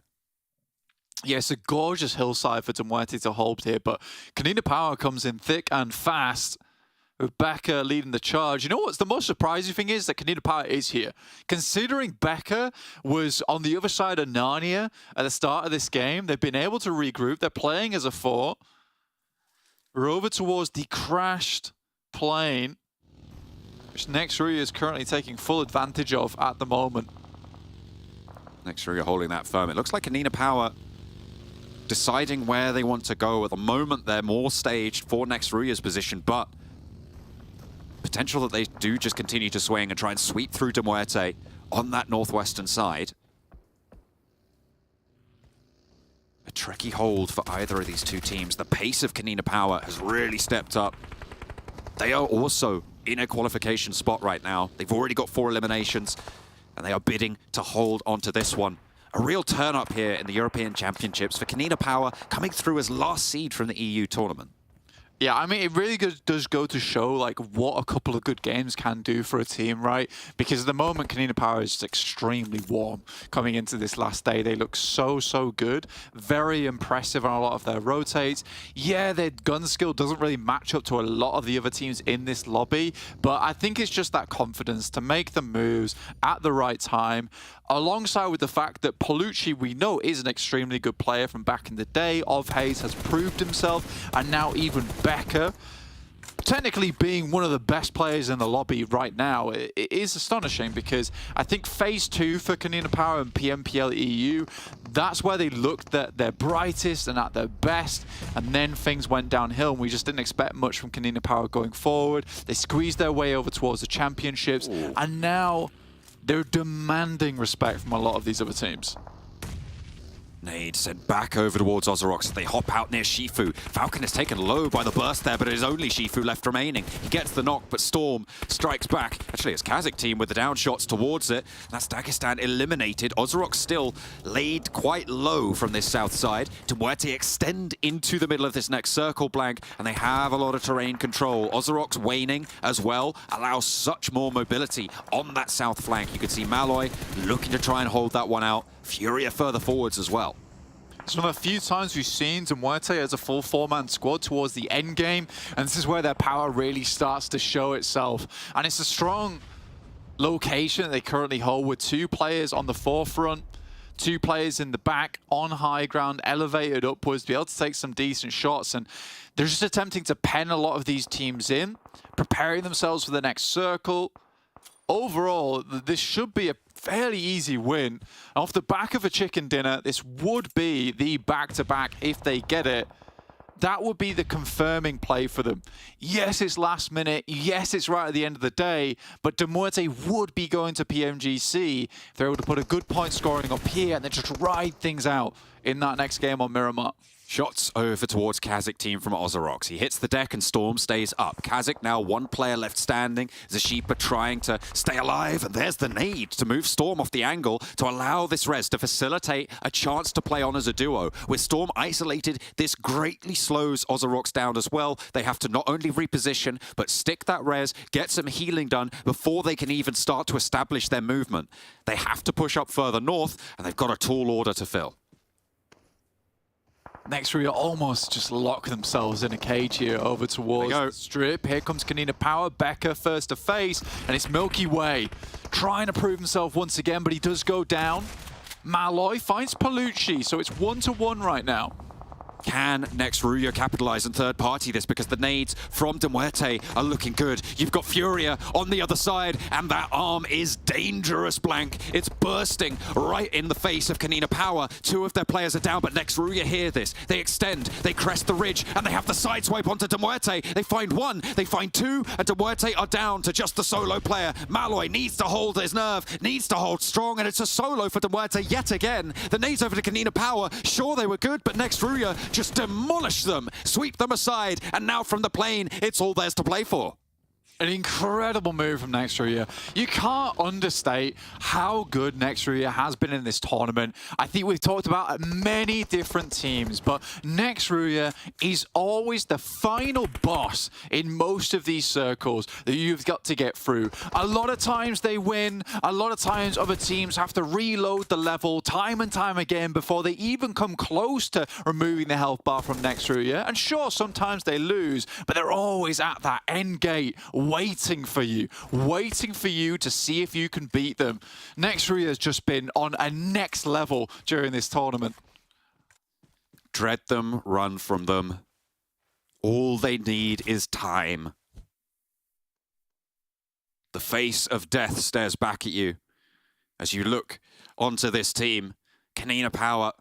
Yeah, it's a gorgeous hillside for MUERTE to hold here, but KONINA Power comes in thick and fast with Becca leading the charge. You know what's the most surprising thing is that KONINA Power is here. Considering Becca was on the other side of Narnia at the start of this game, they've been able to regroup. They're playing as a 4. We're over towards the crashed plane, which Next RÜYA is currently taking full advantage of at the moment. Next RÜYA holding that firm. It looks like KONINA Power deciding where they want to go. At the moment, they're more staged for Next RÜYA's position, but potential that they do just continue to swing and try and sweep through MUERTE on that northwestern side. A tricky hold for either of these two teams. The pace of KONINA Power has really stepped up. They are also in a qualification spot right now. They've already got 4 eliminations, and they are bidding to hold onto this one. A real turn-up here in the European Championships for KONINA Power, coming through as last seed from the EU tournament. Yeah, I mean, it really does go to show like what a couple of good games can do for a team, right? Because at the moment, KONINA Power is extremely warm coming into this last day. They look so good. Very impressive on a lot of their rotates. Yeah, their gun skill doesn't really match up to a lot of the other teams in this lobby, but I think it's just that confidence to make the moves at the right time, alongside with the fact that Palucci, we know, is an extremely good player from back in the day. Of Hayes has proved himself, and now even Becker, technically being one of the best players in the lobby right now, it is astonishing, because I think Phase 2 for KONINA Power and PMPL EU, that's where they looked at their brightest and at their best, and then things went downhill, and we just didn't expect much from KONINA Power going forward. They squeezed their way over towards the championships, and now they're demanding respect from a lot of these other teams. Nade sent back over towards OZAROX. They hop out near Shifu. Falcon is taken low by the burst there, but it is only Shifu left remaining. He gets the knock, but Storm strikes back. Actually, it's KASIK team with the down shots towards it. That's Dagestan eliminated. OZAROX still laid quite low from this south side. MUERTE extend into the middle of this next circle blank, and they have a lot of terrain control. OZAROX waning as well allows such more mobility on that south flank. You can see Malloy looking to try and hold that one out. Furia further forwards as well. It's one of the few times we've seen MUERTE as a full 4-man squad towards the end game, and this is where their power really starts to show itself. And it's a strong location that they currently hold, with 2 players on the forefront, 2 players in the back, on high ground, elevated upwards, be able to take some decent shots. And they're just attempting to pen a lot of these teams in, preparing themselves for the next circle. Overall, this should be a fairly easy win. Off the back of a chicken dinner, this would be the back-to-back if they get it. That would be the confirming play for them. Yes, it's last minute. Yes, it's right at the end of the day, but MUERTE would be going to PMGC if they're able to put a good point scoring up here and then just ride things out in that next game on Miramar. Shots over towards KASIK team from OZAROX. He hits the deck and Storm stays up. KASIK now 1 player left standing. Zashipa trying to stay alive, and there's the nade to move Storm off the angle to allow this res to facilitate a chance to play on as a duo. With Storm isolated, this greatly slows OZAROX down as well. They have to not only reposition, but stick that res, get some healing done before they can even start to establish their movement. They have to push up further north, and they've got a tall order to fill. NEXUS almost just lock themselves in a cage here over towards the strip. Here comes KONINA Power. Becker first to face, and it's Milky Way trying to prove himself once again, but he does go down. Malloy finds Palucci, so it's 1-1 right now. Can RÜYA capitalize and third party this, because the nades from MUERTE are looking good. You've got Furia on the other side, and that arm is dangerous, Blank. It's bursting right in the face of KONINA Power. 2 of their players are down, but RÜYA hear this. They extend, they crest the ridge, and they have the side swipe onto MUERTE. They find 1, they find 2, and MUERTE are down to just the solo player. Malloy needs to hold his nerve, needs to hold strong, and it's a solo for MUERTE yet again. The nades over to KONINA Power. Sure, they were good, but RÜYA just demolish them, sweep them aside, and now from the plane, it's all theirs to play for. An incredible move from RÜYA. You can't understate how good RÜYA has been in this tournament. I think we've talked about many different teams, but RÜYA is always the final boss in most of these circles that you've got to get through. A lot of times they win, a lot of times other teams have to reload the level time and time again before they even come close to removing the health bar from RÜYA. And sure, sometimes they lose, but they're always at that end gate, waiting for you to see if you can beat them. RÜYA has just been on a next level during this tournament. Dread them, run from them. All they need is time. The face of death stares back at you as you look onto this team. KONINA Power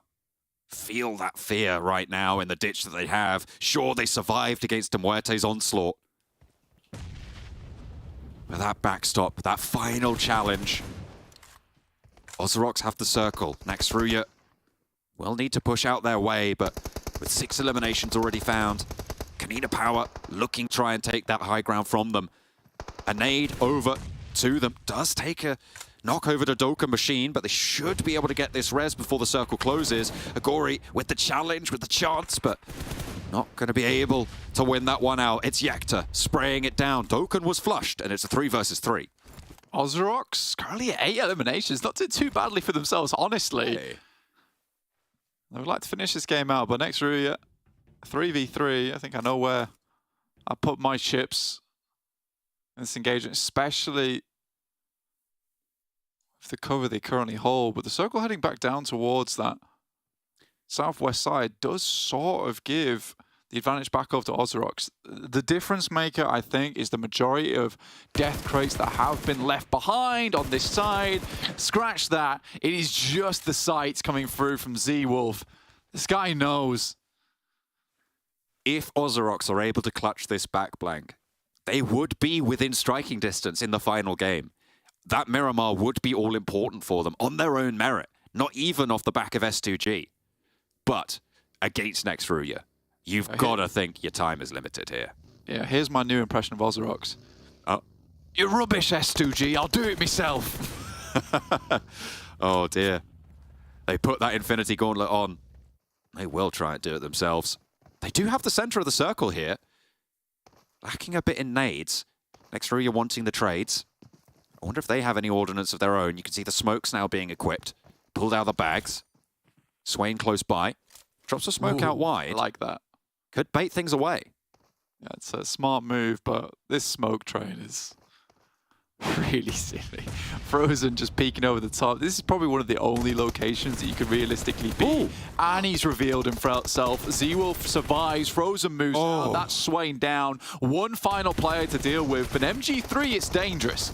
feel that fear right now in the ditch that they have. Sure, they survived against MUERTE's onslaught. But that backstop, that final challenge. OZAROX have the circle. RÜYA will need to push out their way, but with 6 eliminations already found, KONINA Power looking to try and take that high ground from them. A nade over to them does take a knock over to Dokkan Machine, but they should be able to get this res before the circle closes. Agori with the challenge, with the chance, but not going to be able to win that one out. It's Yekta spraying it down. Dokkan was flushed, and it's a 3 versus 3. OZAROX currently at 8 eliminations. Not doing too badly for themselves, honestly. Hey. I would like to finish this game out, but next RÜYA, 3v3. I think I know where I put my chips in this engagement, especially with the cover they currently hold. But the circle heading back down towards that southwest side does sort of give the advantage back over to OZAROX. The difference maker, I think, is the majority of death crates that have been left behind on this side. Scratch that. It is just the sights coming through from Z-Wolf. This guy knows. If OZAROX are able to clutch this back blank, they would be within striking distance in the final game. That Miramar would be all important for them on their own merit, not even off the back of S2G. But against next RÜYA, you've got to think your time is limited here. Yeah, here's my new impression of OZAROX. Oh. You're rubbish, S2G. I'll do it myself. Oh, dear. They put that Infinity Gauntlet on. They will try and do it themselves. They do have the center of the circle here. Lacking a bit in nades. Next RÜYA wanting the trades. I wonder if they have any ordnance of their own. You can see the smokes now being equipped. Pulled out of the bags. Swain close by. Drops a smoke out wide. I like that. Could bait things away. Yeah, it's a smart move, but this smoke train is really silly. Frozen just peeking over the top. This is probably one of the only locations that you could realistically be. Ooh. And he's revealed himself. Z-Wolf survives. Frozen moves out. That's Swain down. One final player to deal with, but MG3, it's dangerous.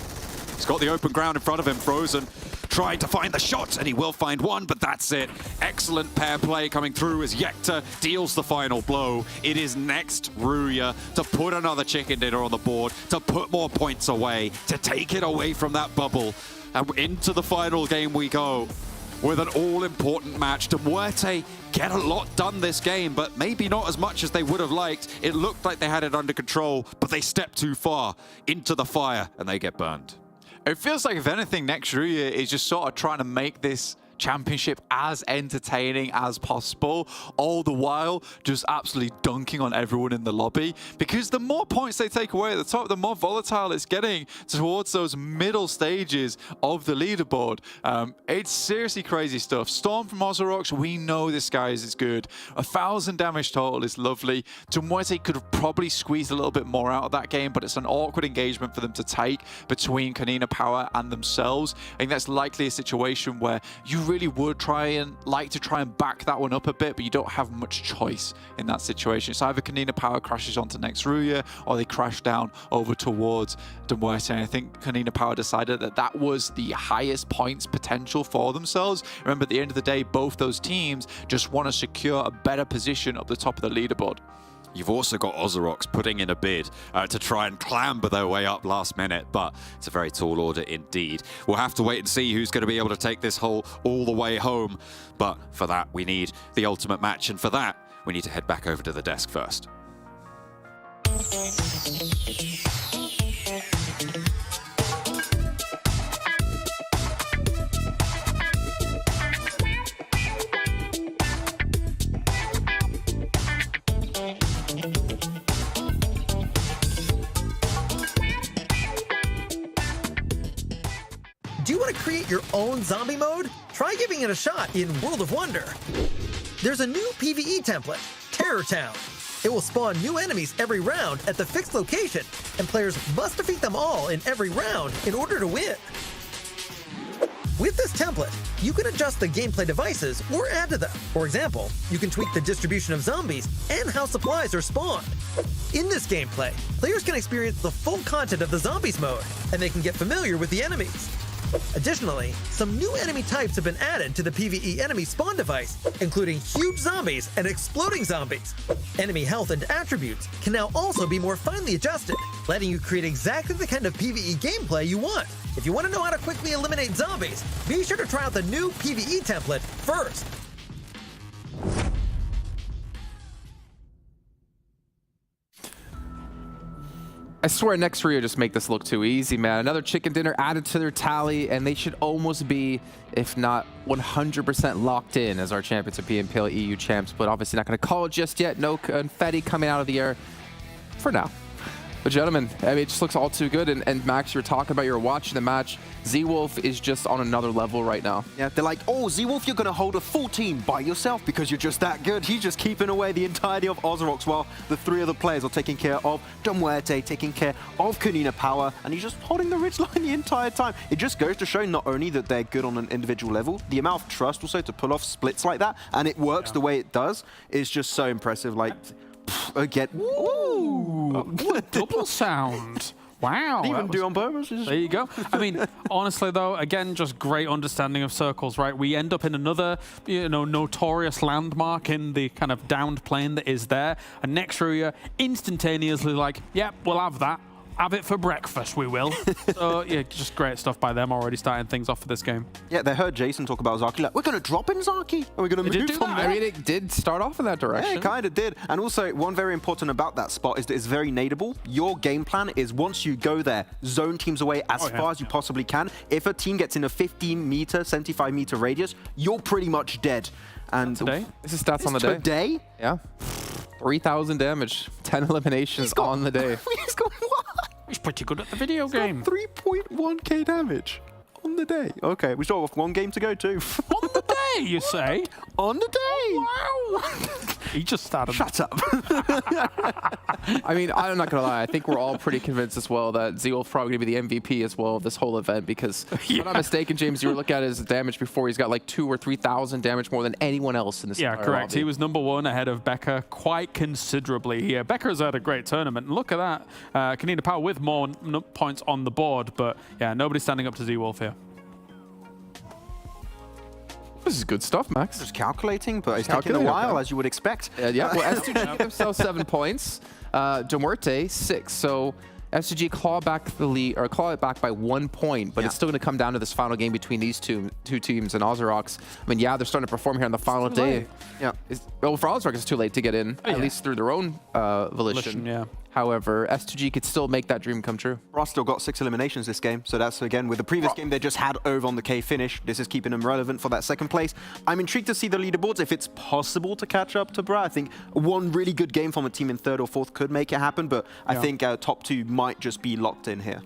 He's got the open ground in front of him. Frozen trying to find the shot, and he will find one, but that's it. Excellent pair play coming through as Yekta deals the final blow. It is next RÜYA to put another chicken dinner on the board, to put more points away, to take it away from that bubble. And into the final game we go with an all-important match. MUERTE get a lot done this game, but maybe not as much as they would have liked. It looked like they had it under control, but they stepped too far into the fire, and they get burned. It feels like, if anything, next RÜYA is just sort of trying to make this championship as entertaining as possible, all the while just absolutely dunking on everyone in the lobby, because the more points they take away at the top, the more volatile it's getting towards those middle stages of the leaderboard. It's seriously crazy stuff. Storm from OZAROX, we know this guy is good. 1,000 damage total is lovely. MUERTE could have probably squeezed a little bit more out of that game, but it's an awkward engagement for them to take between KONINA Power and themselves. I think that's likely a situation where you really would like to try and back that one up a bit, but you don't have much choice in that situation. It's either KONINA Power crashes onto next RÜYA, or they crash down over towards MUERTE. And I think KONINA Power decided that that was the highest points potential for themselves. Remember, at the end of the day, both those teams just want to secure a better position up the top of the leaderboard. You've also got OZAROX putting in a bid to try and clamber their way up last minute, but it's a very tall order indeed. We'll have to wait and see who's going to be able to take this all the way home. But for that, we need the ultimate match, and for that, we need to head back over to the desk first. Do you want to create your own zombie mode? Try giving it a shot in World of Wonder. There's a new PvE template, Terror Town. It will spawn new enemies every round at the fixed location, and players must defeat them all in every round in order to win. With this template, you can adjust the gameplay devices or add to them. For example, you can tweak the distribution of zombies and how supplies are spawned. In this gameplay, players can experience the full content of the zombies mode, and they can get familiar with the enemies. Additionally, some new enemy types have been added to the PvE enemy spawn device, including huge zombies and exploding zombies. Enemy health and attributes can now also be more finely adjusted, letting you create exactly the kind of PvE gameplay you want. If you want to know how to quickly eliminate zombies, be sure to try out the new PvE template first. I swear next RÜYA just make this look too easy, man. Another chicken dinner added to their tally, and they should almost be, if not 100% locked in as our champions of PMPL EU champs, but obviously not going to call it just yet. No confetti coming out of the air for now. But gentlemen, I mean, it just looks all too good. And Max, you were talking about, you were watching the match. Z-Wolf is just on another level right now. Yeah, they're like, oh, Z-Wolf, you're going to hold a full team by yourself because you're just that good. He's just keeping away the entirety of OZAROX while the three other players are taking care of MUERTE, taking care of KONINA Power, and he's just holding the ridgeline the entire time. It just goes to show not only that they're good on an individual level, the amount of trust also to pull off splits like that, and it works the way it does, is just so impressive. Like, again, what double sound. Wow. Didn't even do on purpose. There you go. I mean, honestly, though, again, just great understanding of circles, right? We end up in another, you know, notorious landmark in the kind of downed plane that is there. And next RÜYA instantaneously like, yep, we'll have that. Have it for breakfast, we will. So, yeah, just great stuff by them already starting things off for this game. Yeah, they heard Jason talk about Zaki, like, we're going to drop in Zaki. Are we going to move from there? I mean, it did start off in that direction. Yeah, it kind of did. And also, one very important about that spot is that it's very nadeable. Your game plan is once you go there, zone teams away as far as you possibly can. If a team gets in a 15-meter, 75-meter radius, you're pretty much dead. And today? This is stats on the day. Today? Yeah. 3,000 damage, 10 eliminations on the day. He's got what? He's pretty good at the video game. 3.1k damage on the day. Okay, we still have one game to go too. On the day, you say? On the day. Oh, wow. He just started. Shut up. I mean, I'm not going to lie. I think we're all pretty convinced as well that Z-Wolf's probably going to be the MVP as well of this whole event because, if I'm not mistaken, James, you were looking at his damage before. He's got like 2,000 or 3,000 damage more than anyone else in this Yeah, correct. lobby. He was #1 ahead of Becker quite considerably here. Becker's had a great tournament. And look at that. KONINA Power with more points on the board, but yeah, nobody's standing up to Z-Wolf here. This is good stuff, Max. Just calculating, but it's taking a while, as you would expect. Yeah, well, S2G gave themselves 7 points. MUERTE, 6. So S2G claw back the lead, or claw it back by 1 point, but it's still going to come down to this final game between these two teams and OZAROX. I mean, yeah, they're starting to perform here on the final day. Yeah. Well, for OZAROX, it's too late to get in, at least through their own volition. Yeah. However, S2G could still make that dream come true. Ross still got 6 eliminations this game, so that's, again, with the previous game they just had over on the K finish. This is keeping them relevant for that second place. I'm intrigued to see the leaderboards, if it's possible to catch up to Bra. I think one really good game from a team in 3rd or 4th could make it happen, but I think top 2 might just be locked in here.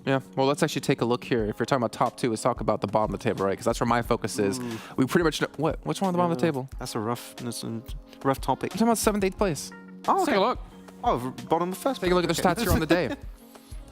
Yeah, well, let's actually take a look here. If you're talking about top 2, let's talk about the bottom of the table, right? Because that's where my focus is. We pretty much know... What's wrong with the bottom of the table? That's a rough topic. I'm talking about 7th, 8th place. Oh, okay. Take a look. Oh, bottom of 1st. Take a look at the stats here on the day.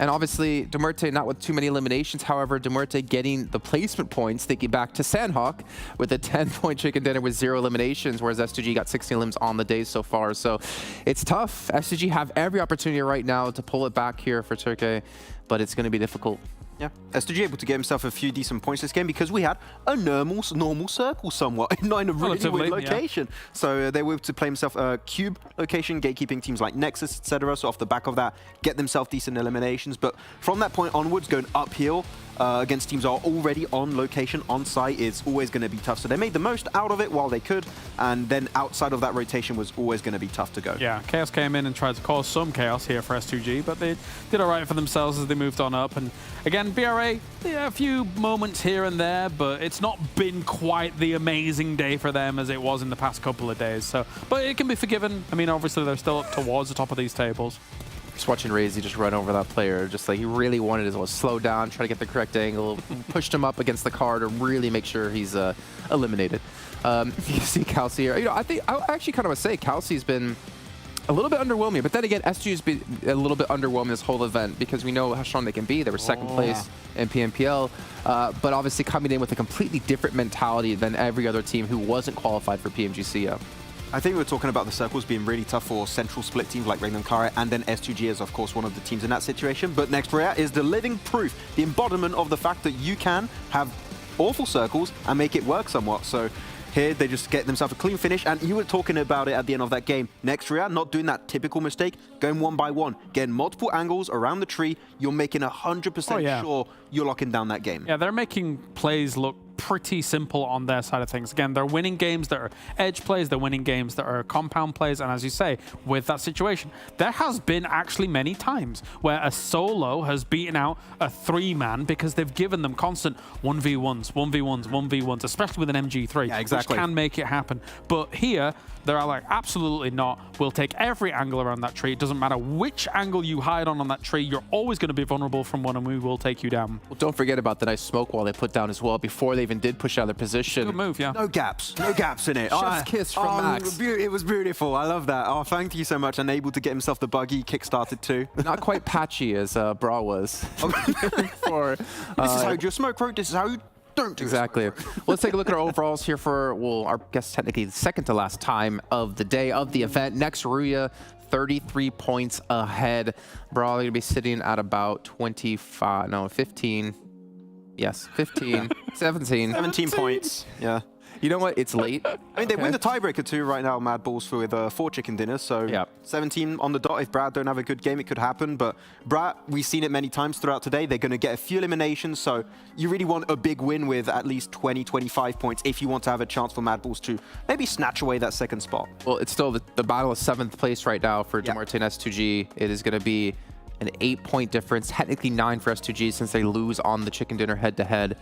And obviously, MUERTE not with too many eliminations. However, MUERTE getting the placement points, thinking back to Sanhok with a 10-point chicken dinner with 0 eliminations, whereas S2G got 16 elims on the day so far. So it's tough. S2G have every opportunity right now to pull it back here for Türkiye, but it's going to be difficult. Yeah, S2G able to get himself a few decent points this game because we had a normal circle somewhat, not in a really weird location. So they were able to play himself a cube location, gatekeeping teams like NEXUS, etc. So off the back of that, get themselves decent eliminations. But from that point onwards, going uphill against teams that are already on location, on site, is always going to be tough. So they made the most out of it while they could, and then outside of that rotation was always going to be tough to go. Yeah, KAOS came in and tried to cause some chaos here for S2G, but they did all right for themselves as they moved on up. And again, BRA, yeah, a few moments here and there, but it's not been quite the amazing day for them as it was in the past couple of days. So, but it can be forgiven. I mean, obviously they're still up towards the top of these tables. Just watching Razy just run over that player, just like he really wanted to slow down, try to get the correct angle, pushed him up against the car to really make sure he's eliminated. You see Kalsi here. You know, I actually kind of would say Kalsi's been a little bit underwhelming, but then again, SG's been a little bit underwhelming this whole event because we know how strong they can be. They were second place in PMPL, but obviously coming in with a completely different mentality than every other team who wasn't qualified for PMGC. I think we were talking about the circles being really tough for central split teams like REGNUM, KARYA, and then S2G is, of course, one of the teams in that situation. But next RÜYA is the living proof, the embodiment of the fact that you can have awful circles and make it work somewhat. So here, they just get themselves a clean finish, and you were talking about it at the end of that game. Next RÜYA, not doing that typical mistake, going one by one, getting multiple angles around the tree. You're making 100% sure you're locking down that game. Yeah, they're making plays look pretty simple on their side of things. Again, they're winning games that are edge plays, they're winning games that are compound plays, and as you say, with that situation, there has been actually many times where a solo has beaten out a 3-man because they've given them constant 1v1s, 1v1s, 1v1s, especially with an MG3, which can make it happen. But here, they're like, absolutely not. We'll take every angle around that tree. It doesn't matter which angle you hide on that tree, you're always going to be vulnerable from one, and we will take you down. Well, don't forget about the nice smoke wall they put down as well before they even did push out of their position. Good move, yeah. No gaps in it. Chef's kiss from Max. It was beautiful. I love that. Oh, thank you so much. And able to get himself the buggy kick-started too. Not quite patchy as Bra was. For, this is how you do a smoke, bro. This is how you don't do exactly. Well, let's take a look at our overalls here for, well, our guess technically the second to last time of the day of the event. Next, RÜYA, 33 points ahead. Bra going to be sitting at about 15. Yes, 15, 17. 17 points, yeah. You know what? It's late. I mean, they win the tiebreaker too right now, MADBULLS, with 4 chicken dinners. So 17 on the dot. If Brad don't have a good game, it could happen. But Brad, we've seen it many times throughout today. They're going to get a few eliminations. So you really want a big win with at least 20, 25 points if you want to have a chance for MADBULLS to maybe snatch away that second spot. Well, it's still the battle of 7th place right now for Demorte and S2G. It is going to be an 8-point difference, technically 9 for S2G since they lose on the chicken dinner head-to-head.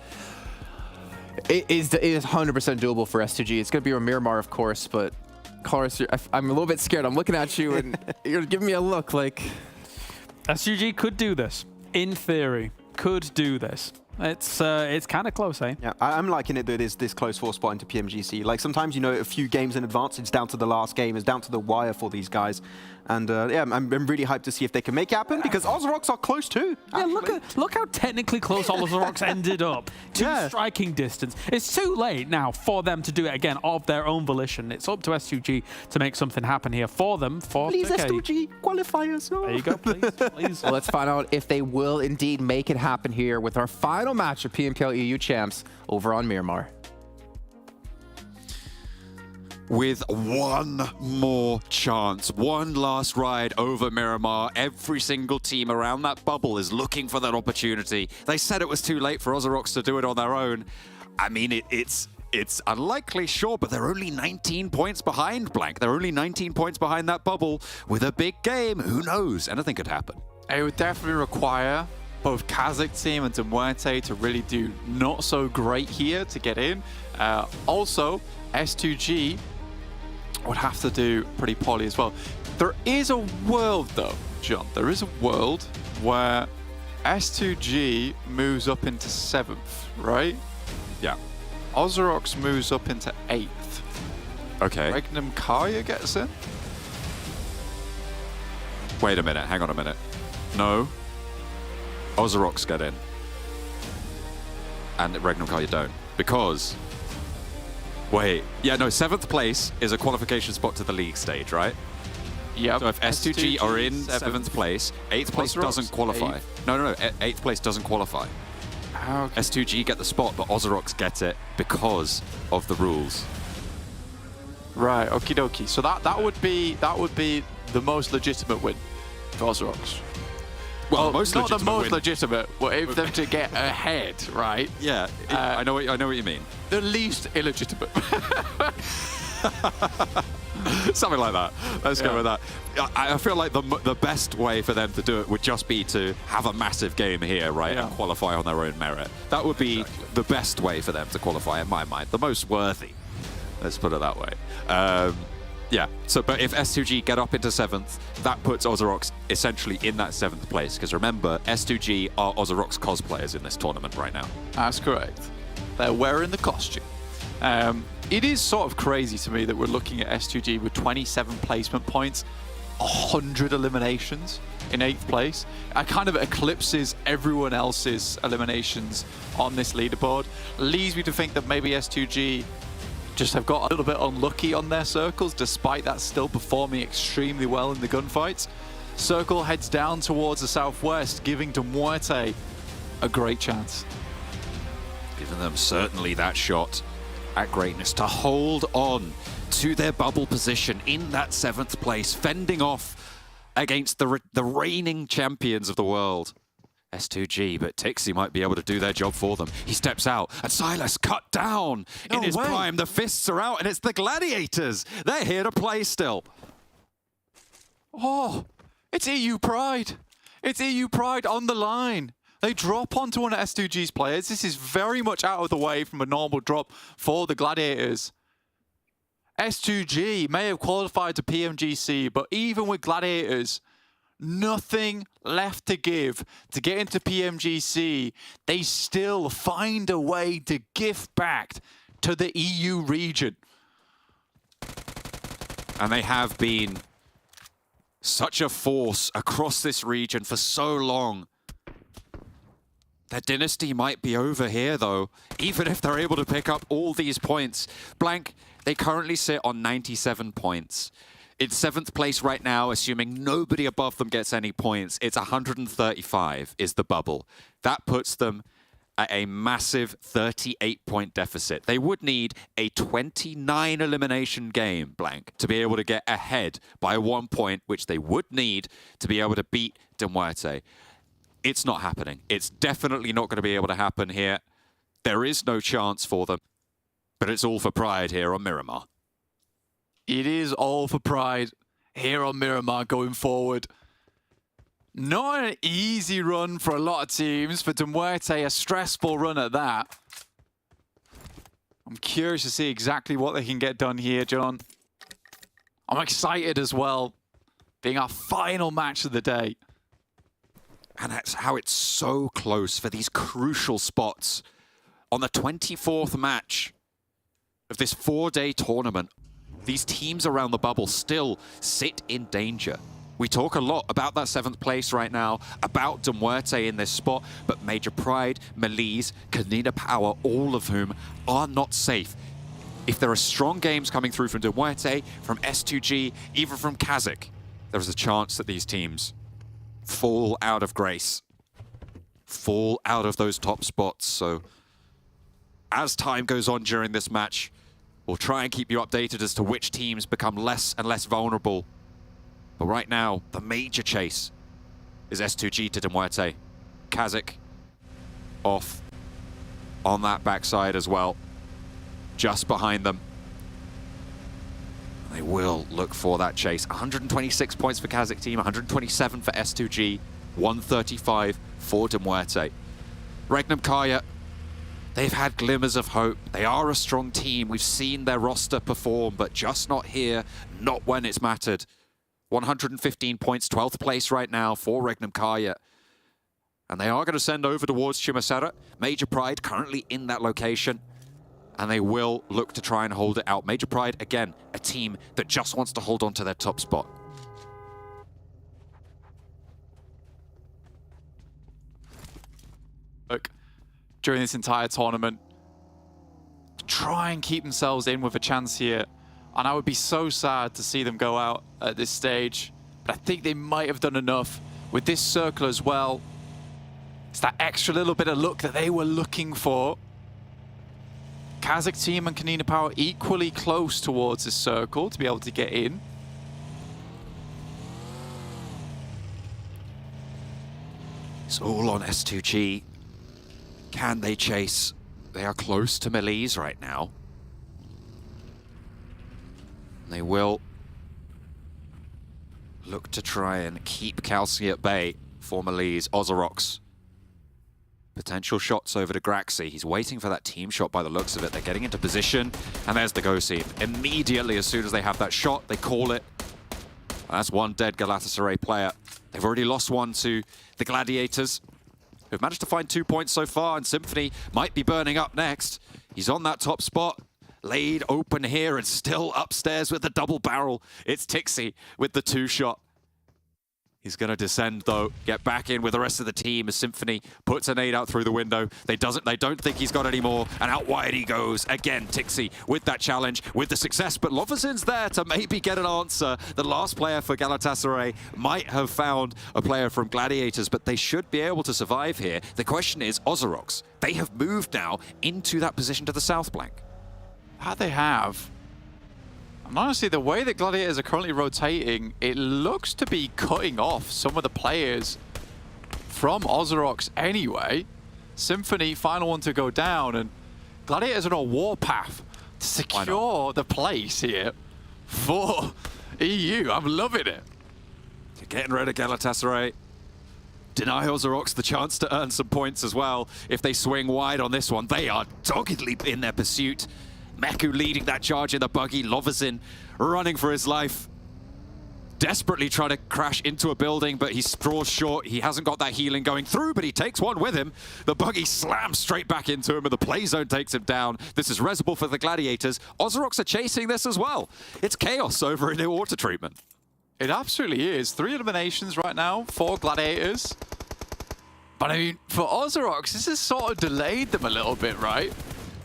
It is 100% doable for S2G. It's going to be a Miramar, of course, but Cloris, I'm a little bit scared. I'm looking at you, and you're giving me a look like... S2G could do this. In theory, could do this. It's kind of close, eh? Yeah, I'm liking it that it's this close for spot into PMGC. Like, sometimes, you know, a few games in advance, it's down to the last game, it's down to the wire for these guys. And yeah, I'm really hyped to see if they can make it happen, because OZAROX are close too. Yeah, look how technically close OZAROX ended up to striking distance. It's too late now for them to do it again of their own volition. It's up to S2G to make something happen here for them. Please, S2G, qualifiers. There you go, please. Well, let's find out if they will indeed make it happen here with our final match of PMPL EU Champs over on Miramar. With one more chance, one last ride over Miramar. Every single team around that bubble is looking for that opportunity. They said it was too late for OZAROX to do it on their own. I mean, it's unlikely, sure, but they're only 19 points behind Blank. They're only 19 points behind that bubble. With a big game, who knows? Anything could happen. It would definitely require both KASIK team and MUERTE to really do not so great here to get in. Also, S2G would have to do pretty poorly as well. There is a world though, John, there is a world where S2G moves up into 7th, right? Yeah. OZAROX moves up into 8th. Okay. REGNUM KARYA gets in? Wait a minute, hang on a minute. No. OZAROX get in. And REGNUM KARYA don't. Because... Wait, yeah, no, 7th place is a qualification spot to the league stage, right? Yeah. So if S2G are in 7th place, 8th place doesn't qualify. No, 8th place doesn't qualify. Okay. S2G get the spot, but OZAROX get it because of the rules. Right, okie dokie. So that would be the most legitimate win for OZAROX. Well, not the most legitimate, but if them to get ahead, right? Yeah, I know what you mean. The least illegitimate. Something like that. Let's go with that. I feel like the best way for them to do it would just be to have a massive game here, right, and qualify on their own merit. That would be the best way for them to qualify, in my mind. The most worthy. Let's put it that way. Yeah, so but if S2G get up into 7th, that puts OZAROX essentially in that 7th place. Because remember, S2G are OZAROX cosplayers in this tournament right now. That's correct. They're wearing the costume. It is sort of crazy to me that we're looking at S2G with 27 placement points, 100 eliminations in 8th place. It kind of eclipses everyone else's eliminations on this leaderboard. Leads me to think that maybe S2G just have got a little bit unlucky on their circles, despite that still performing extremely well in the gunfights. Circle heads down towards the southwest, giving to MUERTE a great chance. Giving them certainly that shot at greatness to hold on to their bubble position in that 7th place, fending off against the reigning champions of the world. S2G, but Tixi might be able to do their job for them. He steps out, and Silas cut down in his prime. The fists are out, and it's the Gladiators. They're here to play still. Oh, it's EU Pride. It's EU Pride on the line. They drop onto one of S2G's players. This is very much out of the way from a normal drop for the Gladiators. S2G may have qualified to PMGC, but even with Gladiators, nothing left to give to get into PMGC. They still find a way to give back to the EU region. And they have been such a force across this region for so long. Their dynasty might be over here, though, even if they're able to pick up all these points. Blank, they currently sit on 97 points. It's 7th place right now, assuming nobody above them gets any points. It's 135 is the bubble. That puts them at a massive 38-point deficit. They would need a 29 elimination game, Blank, to be able to get ahead by 1 point, which they would need to be able to beat MUERTE. It's not happening. It's definitely not going to be able to happen here. There is no chance for them, but it's all for pride here on Miramar. It is all for pride here on Miramar going forward. Not an easy run for a lot of teams. For MUERTE, a stressful run at that. I'm curious to see exactly what they can get done here, John. I'm excited as well, being our final match of the day. And that's how it's so close for these crucial spots. On the 24th match of this 4-day tournament, these teams around the bubble still sit in danger. We talk a lot about that 7th place right now, about MUERTE in this spot, but Major Pride, MELISE, KONINA Power, all of whom are not safe. If there are strong games coming through from MUERTE, from S2G, even from KASIK, there is a chance that these teams fall out of grace, fall out of those top spots. So as time goes on during this match, we'll try and keep you updated as to which teams become less and less vulnerable. But right now, the major chase is S2G to MUERTE. KASIK off on that backside as well, just behind them. They will look for that chase. 126 points for KASIK team, 127 for S2G, 135 for MUERTE. REGNUM KARYA, they've had glimmers of hope. They are a strong team. We've seen their roster perform, but just not here, not when it's mattered. 115 points, 12th place right now for REGNUM KARYA. And they are going to send over towards Chimasera. Major Pride currently in that location. And they will look to try and hold it out. Major Pride, again, a team that just wants to hold on to their top spot. Look, during this entire tournament, try and keep themselves in with a chance here. And I would be so sad to see them go out at this stage. But I think they might have done enough with this circle as well. It's that extra little bit of luck that they were looking for. KASIK team and KONINA Power equally close towards this circle to be able to get in. It's all on S2G. Can they chase? They are close to MELISE right now. They will look to try and keep Kalsi at bay for MELISE. OZAROX. Potential shots over to Graxi. He's waiting for that team shot by the looks of it. They're getting into position, and there's the go scene. Immediately, as soon as they have that shot, they call it. That's one dead Galatasaray player. They've already lost one to the Gladiators, who've managed to find 2 points so far, and Symphony might be burning up next. He's on that top spot. Laid open here and still upstairs with the double barrel. It's Tixi with the 2-shot. He's going to descend, though, get back in with the rest of the team as Symphony puts a nade out through the window. They don't think he's got any more, and out wide he goes. Again, Tixi with that challenge, with the success, but Loversin's there to maybe get an answer. The last player for Galatasaray might have found a player from Gladiators, but they should be able to survive here. The question is, OZAROX, they have moved now into that position to the south flank. That they have. And honestly, the way that Gladiators are currently rotating, it looks to be cutting off some of the players from OZAROX anyway. Symphony, final one to go down, and Gladiators are on a warpath to secure the place here for EU. I'm loving it. They're getting rid of Galatasaray. Deny OZAROX the chance to earn some points as well. If they swing wide on this one, they are doggedly in their pursuit. Meku leading that charge in the buggy. Lovazin running for his life. Desperately trying to crash into a building, but he draws short. He hasn't got that healing going through, but he takes one with him. The buggy slams straight back into him, and the play zone takes him down. This is Resable for the Gladiators. OZAROX are chasing this as well. It's chaos over in the water treatment. It absolutely is. 3 eliminations right now for Gladiators. But I mean, for OZAROX, this has sort of delayed them a little bit, right?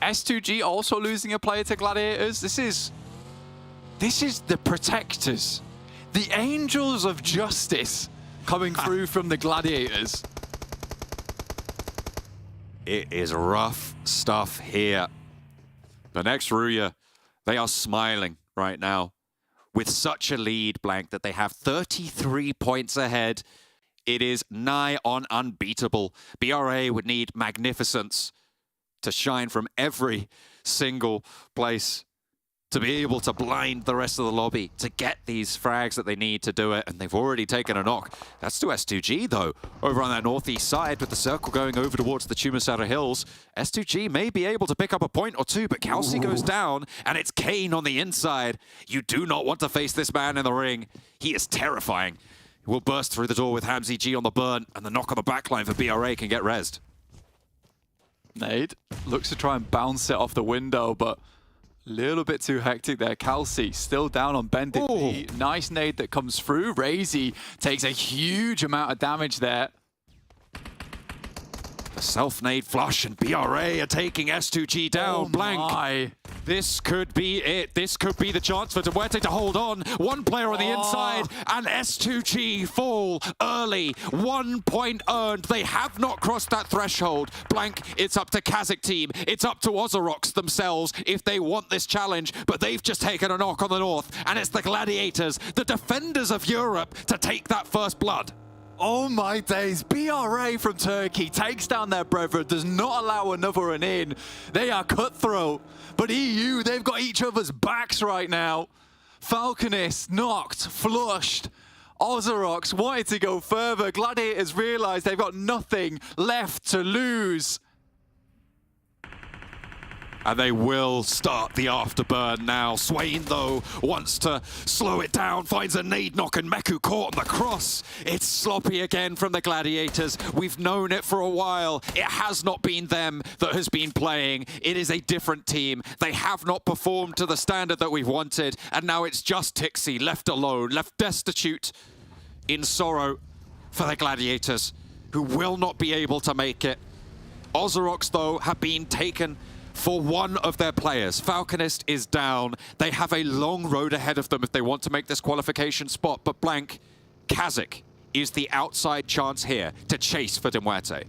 S2G also losing a player to Gladiators. This is the Protectors. The Angels of Justice coming through from the Gladiators. It is rough stuff here. The next RÜYA, they are smiling right now. With such a lead, Blank, that they have 33 points ahead. It is nigh on unbeatable. BRA would need magnificence to shine from every single place to be able to blind the rest of the lobby, to get these frags that they need to do it, and they've already taken a knock. That's to S2G, though, over on that northeast side, with the circle going over towards the Chumasara Hills. S2G may be able to pick up a point or two, but Kalsi goes down, and it's Kane on the inside. You do not want to face this man in the ring. He is terrifying. He will burst through the door with Hamzy G on the burn, and the knock on the backline for BRA can get rezzed. Nade looks to try and bounce it off the window, but little bit too hectic there. Kalsi still down on Bendit B. Nice nade that comes through. Razy takes a huge amount of damage there. The self-nade flush, and BRA are taking S2G down. Blank. My. This could be it. This could be the chance for MUERTE to hold on. One player on the inside, and S2G fall early. 1 point earned. They have not crossed that threshold. Blank, it's up to KASIK team. It's up to OZAROX themselves if they want this challenge, but they've just taken a knock on the north, and it's the Gladiators, the defenders of Europe, to take that first blood. Oh my days, BRA from Turkey takes down their brethren, does not allow another one in. They are cutthroat, but EU, they've got each other's backs right now. Falconist knocked, flushed. OZAROX wanted to go further. Gladiators realize they've got nothing left to lose. And they will start the afterburn now. Swain, though, wants to slow it down, finds a nade knock, and Meku caught on the cross. It's sloppy again from the Gladiators. We've known it for a while. It has not been them that has been playing. It is a different team. They have not performed to the standard that we've wanted, and now it's just Tixi left alone, left destitute in sorrow for the Gladiators, who will not be able to make it. OZAROX, though, have been taken for one of their players. Falconist is down. They have a long road ahead of them if they want to make this qualification spot, but Blank, KASIK is the outside chance here to chase for MUERTE.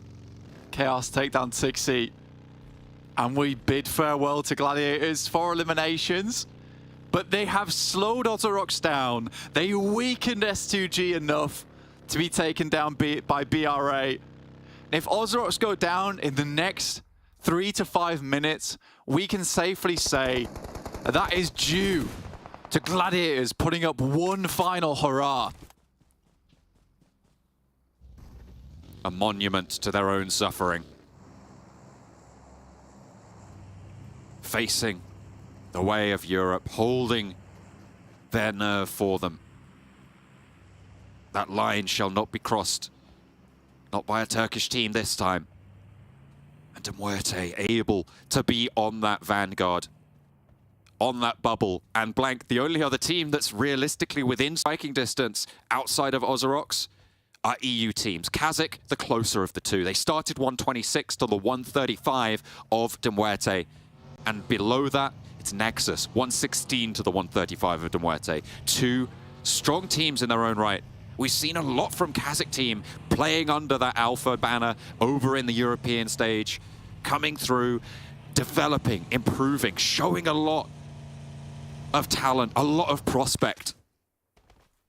Chaos take down Tixi, and we bid farewell to Gladiators for eliminations, but they have slowed OZAROX down. They weakened S2G enough to be taken down by BRA. And if OZAROX go down in the next 3 to 5 minutes, we can safely say that is due to Gladiators putting up one final hurrah. A monument to their own suffering. Facing the way of Europe, holding their nerve for them. That line shall not be crossed, not by a Turkish team this time. And MUERTE able to be on that vanguard, on that bubble. And Blank, the only other team that's realistically within striking distance outside of OZAROX are EU teams. KASIK, the closer of the two. They started 126 to the 135 of MUERTE. And below that, it's NEXUS, 116 to the 135 of MUERTE. Two strong teams in their own right. We've seen a lot from KASIK team playing under that Alpha banner over in the European stage, coming through, developing, improving, showing a lot of talent, a lot of prospect.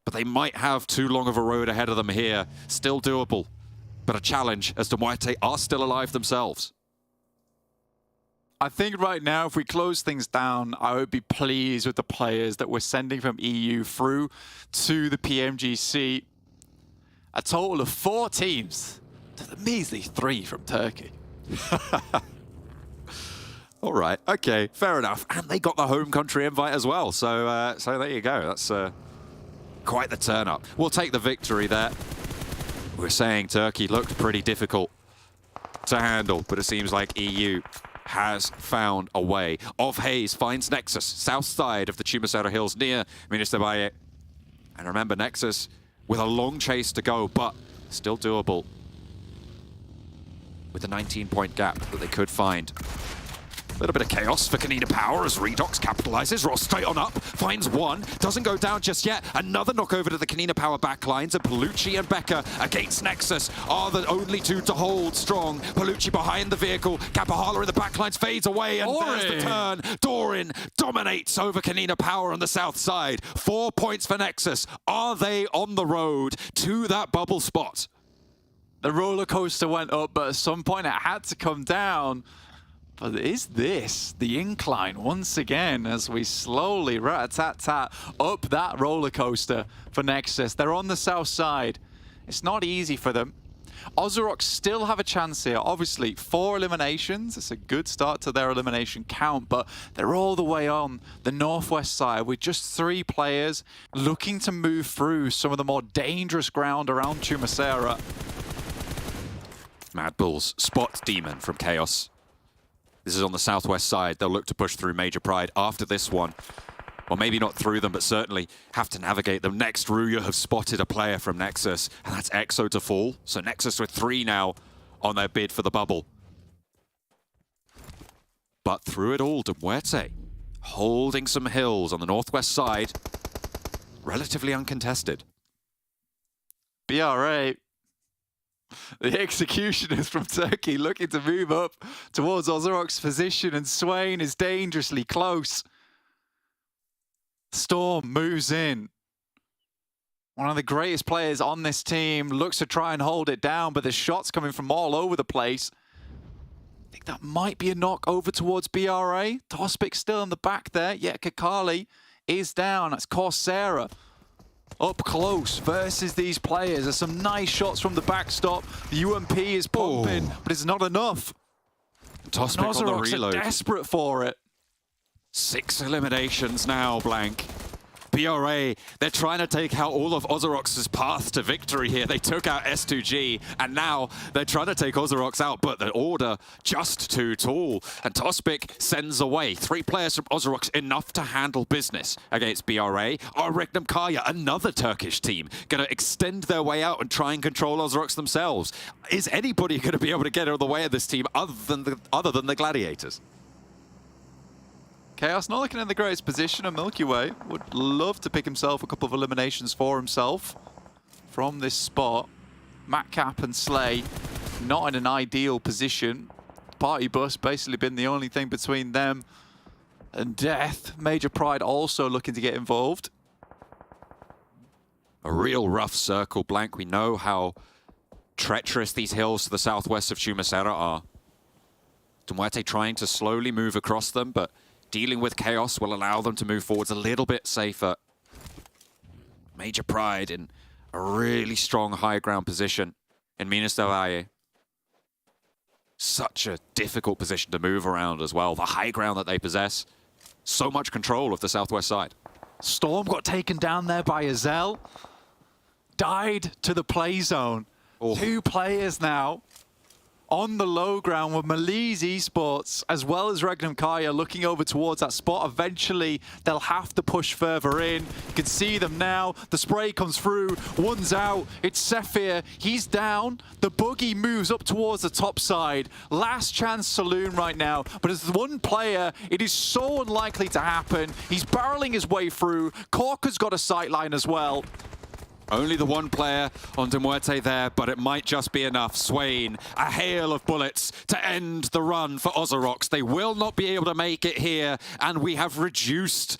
But they might have too long of a road ahead of them here. Still doable. but a challenge as MUERTE are still alive themselves. I think right now, if we close things down, I would be pleased with the players that we're sending from EU through to the PMGC. A total of 4 teams to the measly 3 from Turkey. All right, okay, fair enough. And they got the home country invite as well. So, so there you go. That's quite the turn up. We'll take the victory there. We're saying Turkey looked pretty difficult to handle, but it seems like EU has found a way. Of Hayes finds Nexus, south side of the Tumusera Hills near Miramar. And remember, Nexus with a long chase to go, but still doable with a 19-point gap that they could find. A little bit of chaos for KONINA Power as Redox capitalizes. Ross straight on up, finds one, doesn't go down just yet. Another knock over to the KONINA Power backlines, and Palucci and Becker against Nexus are the only 2 to hold strong. Palucci behind the vehicle, Kapahala in the backlines fades away, and there's the turn. Doran dominates over KONINA Power on the south side. 4 points for Nexus. Are they on the road to that bubble spot? The roller coaster went up, but at some point it had to come down. But is this the incline once again as we slowly rat-tat-tat up that roller coaster for Nexus? They're on the south side. It's not easy for them. OZAROX still have a chance here. Obviously, 4 eliminations. It's a good start to their elimination count, but they're all the way on the northwest side with just 3 players looking to move through some of the more dangerous ground around Tumusera. MADBULLS spot Demon from KAOS. This is on the southwest side. They'll look to push through Major Pride after this one. Well, maybe not through them, but certainly have to navigate them. Next, RÜYA have spotted a player from Nexus, and that's EXO to fall. So Nexus with 3 now on their bid for the bubble. But through it all, MUERTE holding some hills on the northwest side. Relatively uncontested. BRA. The executioners from Turkey looking to move up towards OZAROX's position, and Swain is dangerously close. Storm moves in. One of the greatest players on this team looks to try and hold it down, but there's shots coming from all over the place. I think that might be a knock over towards BRA. Tospic still in the back there, yet Kakali is down. That's Coursera. Up close versus these players. There's some nice shots from the backstop. The UMP is pumping, but it's not enough. Tospic on the reload. Are desperate for it. 6 eliminations now, Blank. BRA, they're trying to take out all of OZAROX's path to victory here. They took out S2G, and now they're trying to take OZAROX out, but the order just too tall. And Tospic sends away 3 players from OZAROX, enough to handle business against BRA. Are REGNUM KARYA, another Turkish team, going to extend their way out and try and control OZAROX themselves? Is anybody going to be able to get out of the way of this team other than the Gladiators? KAOS not looking in the greatest position, and Milky Way would love to pick himself a couple of eliminations for himself from this spot. Matcap and Slay not in an ideal position. Party bus basically been the only thing between them and death. Major Pride also looking to get involved. A real rough circle, Blank. We know how treacherous these hills to the southwest of Tumusera are. MUERTE trying to slowly move across them, but dealing with chaos will allow them to move forwards a little bit safer. Major Pride in a really strong high ground position in Minas del Valle. Such a difficult position to move around as well. The high ground that they possess. So much control of the southwest side. Storm got taken down there by Azel. Died to the play zone. 2 players now on the low ground with MELISE Esports as well as REGNUM KARYA looking over towards that spot. Eventually, they'll have to push further in. You can see them now. The spray comes through. One's out. It's Sephir. He's down. The buggy moves up towards the top side. Last chance saloon right now. But as one player, it is so unlikely to happen. He's barreling his way through. Corker's got a sightline as well. Only the 1 player on MUERTE there, but it might just be enough. Swain, a hail of bullets to end the run for OZAROX. They will not be able to make it here, and we have reduced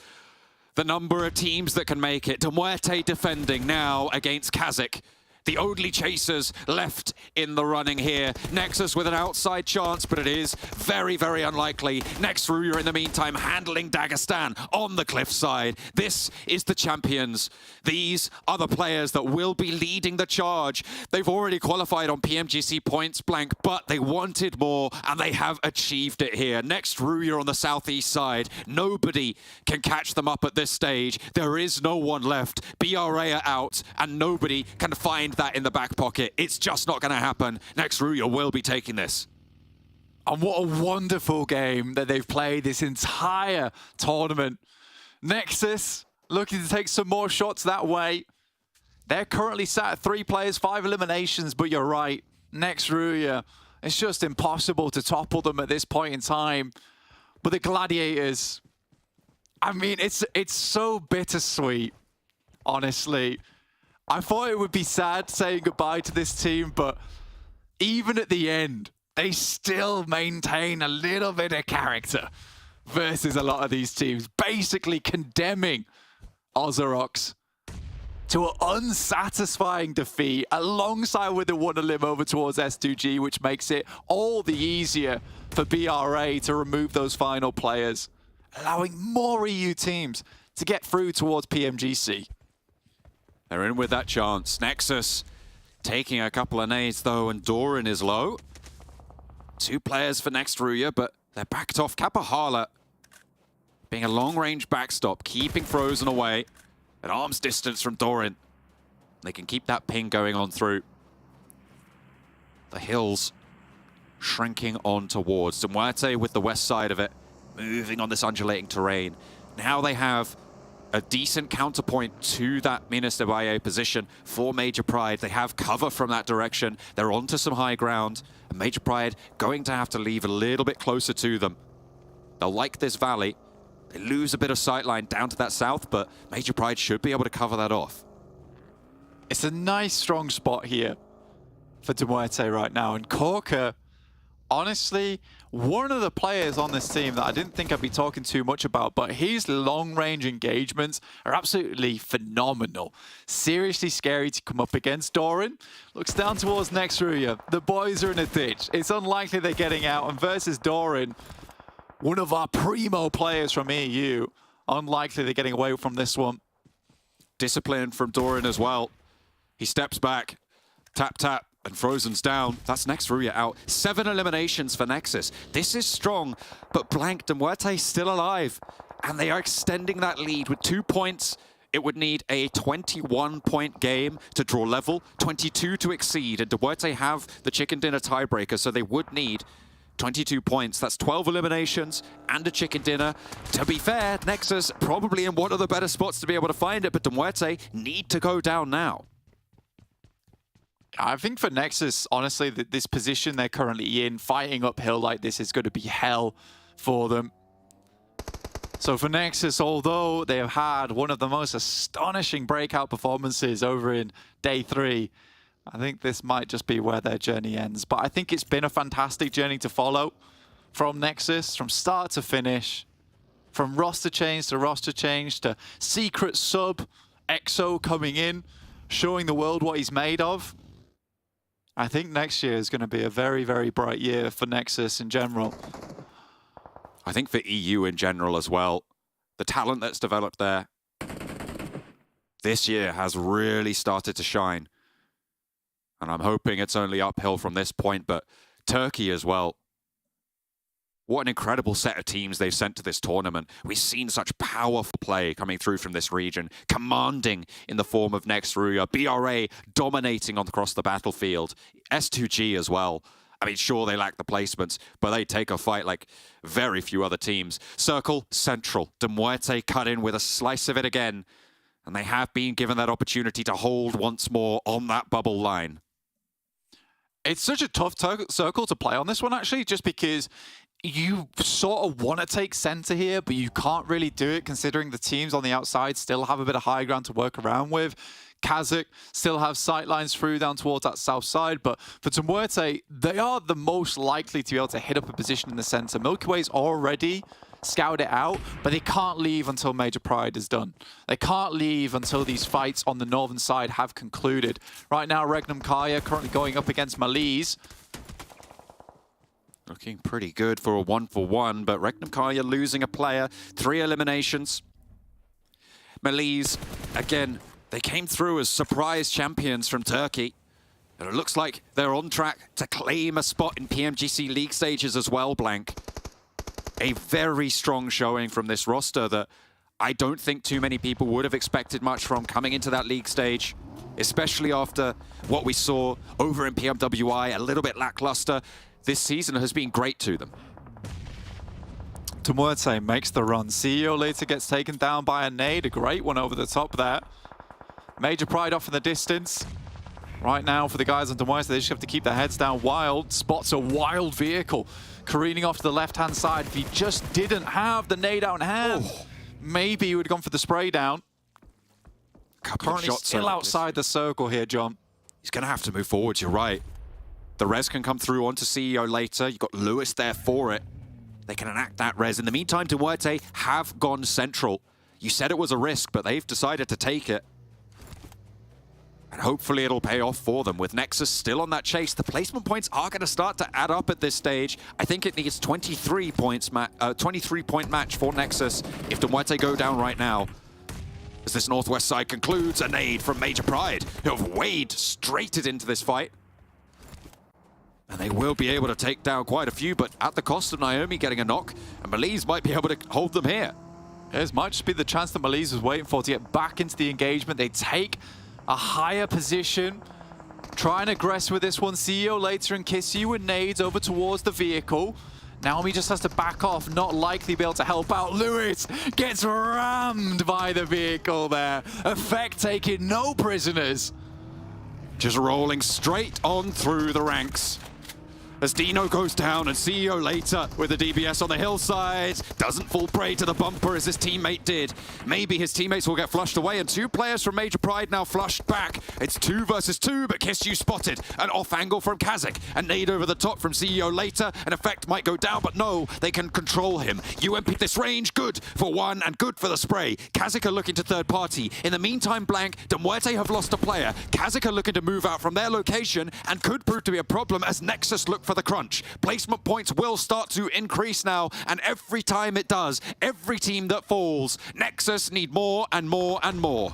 the number of teams that can make it. MUERTE defending now against KASIK. the only chasers left in the running here. Nexus with an outside chance, but it is very, very unlikely. RÜYA in the meantime handling Dagestan on the cliffside. This is the champions. These are the players that will be leading the charge. They've already qualified on PMGC points blank, but they wanted more, and they have achieved it here. RÜYA on the southeast side. Nobody can catch them up at this stage. There is no one left. BRA are out, and nobody can find that in the back pocket. It's just not going to happen. RÜYA will be taking this. And what a wonderful game that they've played this entire tournament. Nexus looking to take some more shots that way. They're currently sat at 3 players, 5 eliminations, but you're right. RÜYA, it's just impossible to topple them at this point in time. But the Gladiators, I mean, it's so bittersweet, honestly. I thought it would be sad saying goodbye to this team, but even at the end, they still maintain a little bit of character versus a lot of these teams, basically condemning OZAROX to an unsatisfying defeat alongside with the 1-elim over towards S2G, which makes it all the easier for BRA to remove those final players, allowing more EU teams to get through towards PMGC. They're in with that chance. Nexus taking a couple of nades though, and Doran is low. 2 players for RÜYA, but they're backed off. Kapahala being a long-range backstop, keeping Frozen away at arm's distance from Doran. They can keep that ping going on through. The hills shrinking on towards MUERTE with the west side of it, moving on this undulating terrain. Now they have a decent counterpoint to that Minas de Valle position for Major Pride. They have cover from that direction. They're onto some high ground, and Major Pride going to have to leave a little bit closer to them. They'll like this valley. They lose a bit of sightline down to that south, but Major Pride should be able to cover that off. It's a nice, strong spot here for MUERTE right now, and Corker, honestly, one of the players on this team that I didn't think I'd be talking too much about, but his long-range engagements are absolutely phenomenal. Seriously scary to come up against. Doran looks down towards RÜYA. The boys are in a ditch. It's unlikely they're getting out, and versus Doran, one of our primo players from EU, unlikely they're getting away from this one. Discipline from Doran as well. He steps back, tap, tap. And Frozen's down. That's RÜYA out. 7 eliminations for Nexus. This is strong, but blank. MUERTE still alive. And they are extending that lead with 2 points. It would need a 21-point game to draw level, 22 to exceed. And MUERTE have the chicken dinner tiebreaker, so they would need 22 points. That's 12 eliminations and a chicken dinner. To be fair, Nexus probably in one of the better spots to be able to find it, but MUERTE need to go down now. I think for Nexus, honestly, this position they're currently in, fighting uphill like this is going to be hell for them. So for Nexus, although they have had one of the most astonishing breakout performances over in day 3, I think this might just be where their journey ends. But I think it's been a fantastic journey to follow from Nexus, from start to finish, from roster change to secret sub, EXO coming in, showing the world what he's made of. I think next year is going to be a very, very bright year for Nexus in general. I think for EU in general as well, the talent that's developed there this year has really started to shine. And I'm hoping it's only uphill from this point, but Turkey as well. What an incredible set of teams they've sent to this tournament. We've seen such powerful play coming through from this region, commanding in the form of RÜYA, BRA dominating across the battlefield, S2G as well. I mean, sure, they lack the placements, but they take a fight like very few other teams. Circle, Central, MUERTE cut in with a slice of it again, and they have been given that opportunity to hold once more on that bubble line. It's such a tough circle to play on this one, actually, just because you sort of want to take center here, but you can't really do it considering the teams on the outside still have a bit of high ground to work around with. KASIK still have sight lines through down towards that south side, but for MUERTE, they are the most likely to be able to hit up a position in the center. Milky Way's already scout it out, but they can't leave until Major Pride is done. They can't leave until these fights on the northern side have concluded. Right now, REGNUM KARYA currently going up against MELISE. Looking pretty good for a 1-for-1, but REGNUM KARYA losing a player, 3 eliminations. MELISE, again, they came through as surprise champions from Turkey. And it looks like they're on track to claim a spot in PMGC League stages as well, Blank. A very strong showing from this roster that I don't think too many people would have expected much from coming into that league stage, especially after what we saw over in PMWI, a little bit lackluster. This season has been great to them. MUERTE makes the run. CEO later gets taken down by a nade, a great one over the top there. Major Pride off in the distance. Right now for the guys on MUERTE, they just have to keep their heads down. Wild spots a wild vehicle careening off to the left-hand side. If he just didn't have the nade out in hand, maybe he would have gone for the spray down. Currently still outside the circle here, John. He's going to have to move forward, you're right. The res can come through onto CEO later. You've got Lewis there for it. They can enact that res. In the meantime, MUERTE have gone central. You said it was a risk, but they've decided to take it. And hopefully it'll pay off for them. With NEXUS still on that chase, the placement points are going to start to add up at this stage. I think it needs 23 point match for NEXUS if MUERTE go down right now. As this northwest side concludes, a nade from Major Pride, who have waded straight into this fight. And they will be able to take down quite a few, but at the cost of Naomi getting a knock, and MELISE might be able to hold them here. This might just be the chance that MELISE was waiting for to get back into the engagement. They take a higher position, try and aggress with this one. CEO later and Kiss You with nades over towards the vehicle. Naomi just has to back off, not likely be able to help out. Lewis gets rammed by the vehicle there. Effect taking no prisoners. Just rolling straight on through the ranks. As Dino goes down and CEO later with the DBS on the hillside. Doesn't fall prey to the bumper as his teammate did. Maybe his teammates will get flushed away, and 2 players from Major Pride now flushed back. It's 2 versus 2, but Kiss You spotted. An off angle from KASIK. A nade over the top from CEO later. An effect might go down, but no, they can control him. UMP this range, good for 1 and good for the spray. KASIK are looking to third party. In the meantime, Blank, MUERTE have lost a player. KASIK are looking to move out from their location and could prove to be a problem as NEXUS look for the crunch. Placement points will start to increase now, and every time it does, every team that falls, NEXUS need more and more and more.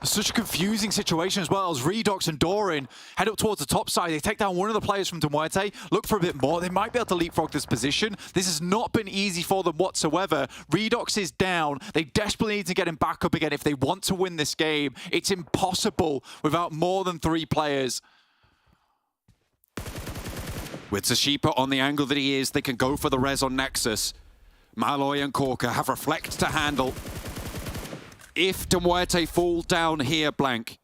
Such a confusing situation as well as Redox and Doran head up towards the top side. They take down one of the players from MUERTE, look for a bit more. They might be able to leapfrog this position. This has not been easy for them whatsoever. Redox is down. They desperately need to get him back up again if they want to win this game. It's impossible without more than 3 players. With Zashipa on the angle that he is, they can go for the res on NEXUS. Malloy and Corker have Reflect to handle. If MUERTE fall down here, Blank,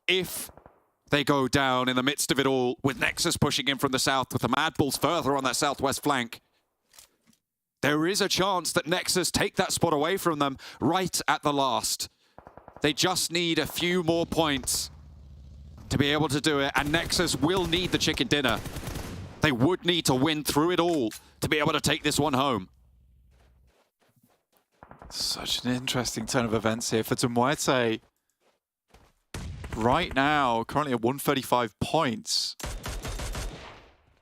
if they go down in the midst of it all, with NEXUS pushing in from the south, with the MADBULLS further on that southwest flank, there is a chance that NEXUS take that spot away from them right at the last. They just need a few more points to be able to do it, and NEXUS will need the chicken dinner. They would need to win through it all to be able to take this one home. Such an interesting turn of events here for MUERTE. Right now, currently at 135 points.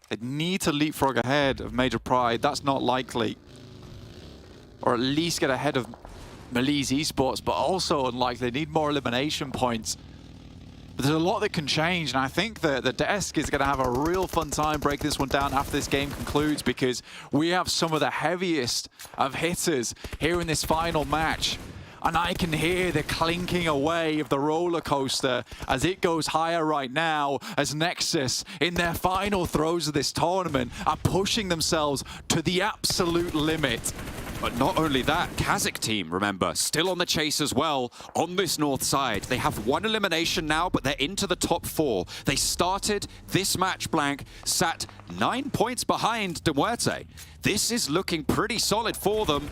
They need to leapfrog ahead of Major Pride. That's not likely. Or at least get ahead of MELISE Esports, but also unlikely. They need more elimination points. But there's a lot that can change, and I think that the desk is going to have a real fun time breaking this one down after this game concludes, because we have some of the heaviest of hitters here in this final match. And I can hear the clinking away of the roller coaster as it goes higher right now, as NEXUS, in their final throws of this tournament, are pushing themselves to the absolute limit. But not only that, KASIK team, remember, still on the chase as well on this north side. They have 1 elimination now, but they're into the top 4. They started this match, Blank, sat 9 points behind MUERTE. This is looking pretty solid for them.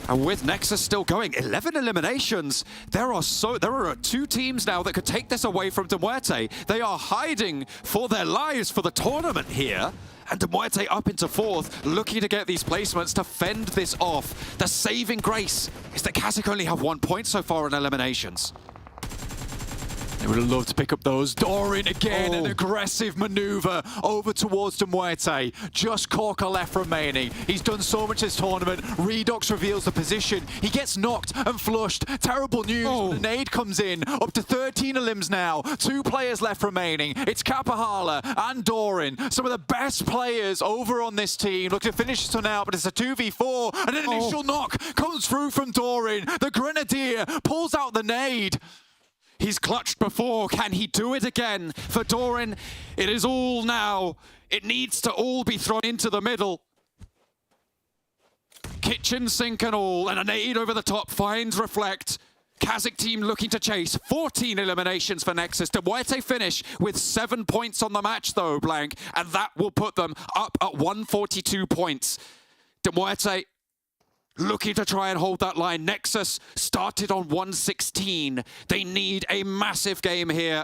And with NEXUS still going, 11 eliminations, there are 2 teams now that could take this away from MUERTE. They are hiding for their lives for the tournament here. And MUERTE up into 4th, looking to get these placements to fend this off. The saving grace is that KASIK only have 1 point so far in eliminations. They would have loved to pick up those. Dorin again, an aggressive maneuver over towards MUERTE. Just Corker left remaining. He's done so much this tournament. Redox reveals the position. He gets knocked and flushed. Terrible news. The nade comes in. Up to 13 elims now. 2 players left remaining. It's Kapahala and Dorin. Some of the best players over on this team. Look to finish this one out, but it's a 2v4. And an initial knock comes through from Dorin. The Grenadier pulls out the nade. He's clutched before. Can he do it again? For Dorin, it is all now. It needs to all be thrown into the middle. Kitchen sink and all, and a nade over the top finds Reflect. KASIK team looking to chase. 14 eliminations for Nexus. MUERTE finish with 7 points on the match though, Blank, and that will put them up at 142 points. MUERTE looking to try and hold that line. Nexus started on 116. They need a massive game here.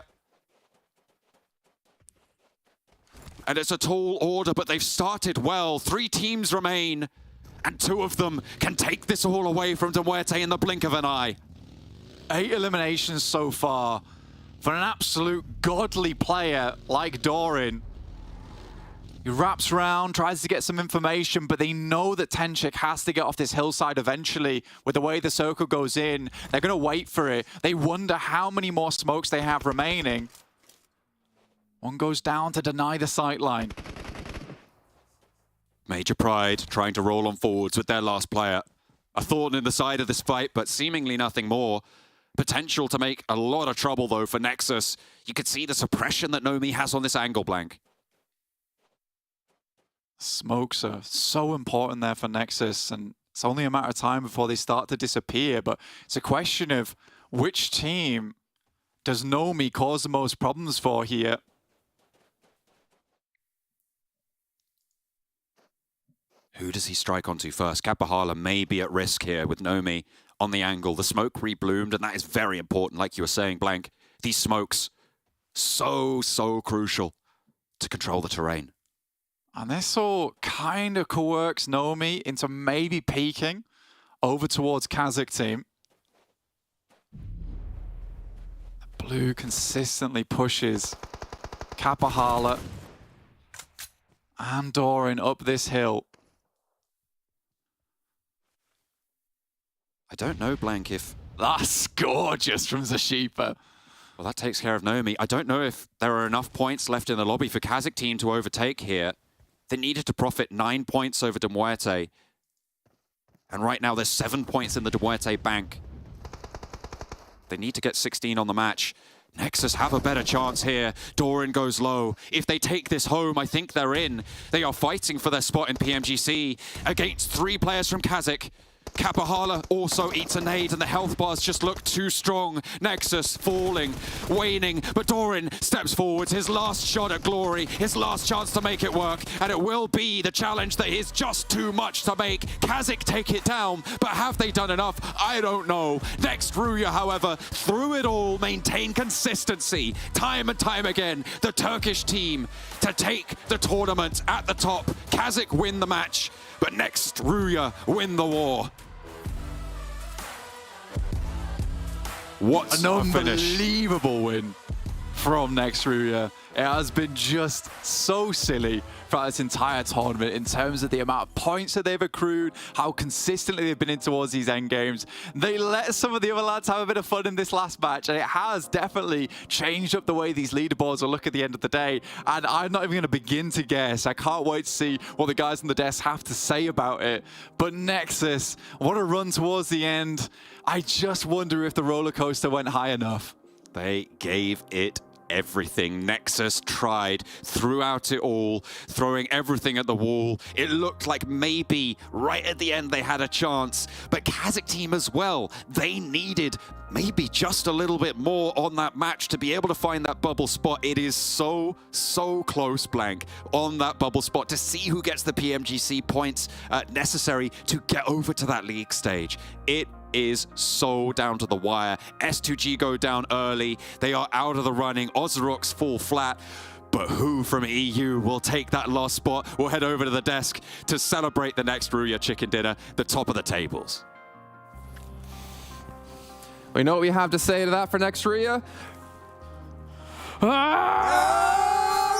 And it's a tall order, but they've started well. 3 teams remain, and 2 of them can take this all away from MUERTE in the blink of an eye. 8 eliminations so far for an absolute godly player like Dorin. He wraps around, tries to get some information, but they know that Tenchik has to get off this hillside eventually with the way the circle goes in. They're going to wait for it. They wonder how many more smokes they have remaining. One goes down to deny the sightline. Major Pride trying to roll on forwards with their last player. A thorn in the side of this fight, but seemingly nothing more. Potential to make a lot of trouble, though, for Nexus. You could see the suppression that Nomi has on this angle, Blank. Smokes are so important there for Nexus, and it's only a matter of time before they start to disappear, but it's a question of which team does Nomi cause the most problems for here. Who does he strike onto first? Kapahala may be at risk here with Nomi on the angle. The smoke rebloomed, and that is very important, like you were saying, Blank. These smokes, so crucial to control the terrain. And this all kind of coerces Nomi into maybe peeking over towards KASIK team. The blue consistently pushes Kapahala and Dorin up this hill. I don't know, Blank, if... That's gorgeous from Zashipa. Well, that takes care of Nomi. I don't know if there are enough points left in the lobby for KASIK team to overtake here. They needed to profit 9 points over MUERTE. And right now there's 7 points in the MUERTE bank. They need to get 16 on the match. Nexus have a better chance here. Dorin goes low. If they take this home, I think they're in. They are fighting for their spot in PMGC against 3 players from KASIK. Kapahala also eats a nade, and the health bars just look too strong. Nexus falling, waning, but Dorin steps forward. His last shot at glory, his last chance to make it work, and it will be the challenge that is just too much to make. KASIK take it down, but have they done enough? I don't know. Next, RÜYA, however, through it all, maintain consistency. Time and time again, the Turkish team to take the tournament at the top. KASIK win the match, but next, RÜYA win the war. What an unbelievable win from next RÜYA. It has been just so silly throughout this entire tournament in terms of the amount of points that they've accrued, how consistently they've been in towards these end games. They let some of the other lads have a bit of fun in this last match, and it has definitely changed up the way these leaderboards will look at the end of the day. And I'm not even going to begin to guess. I can't wait to see what the guys on the desk have to say about it. But Nexus, what a run towards the end. I just wonder if the roller coaster went high enough. They gave it everything. Nexus tried throughout it all, throwing everything at the wall. It looked like maybe right at the end they had a chance, but KASIK team as well, they needed maybe just a little bit more on that match to be able to find that bubble spot. It is so close, Blank, on that bubble spot to see who gets the PMGC points necessary to get over to that league stage. It is so down to the wire. S2G go down early. They are out of the running. OZAROX fall flat. But who from EU will take that last spot? We'll head over to the desk to celebrate the next RÜYA chicken dinner, the top of the tables. We know what we have to say to that for next RÜYA.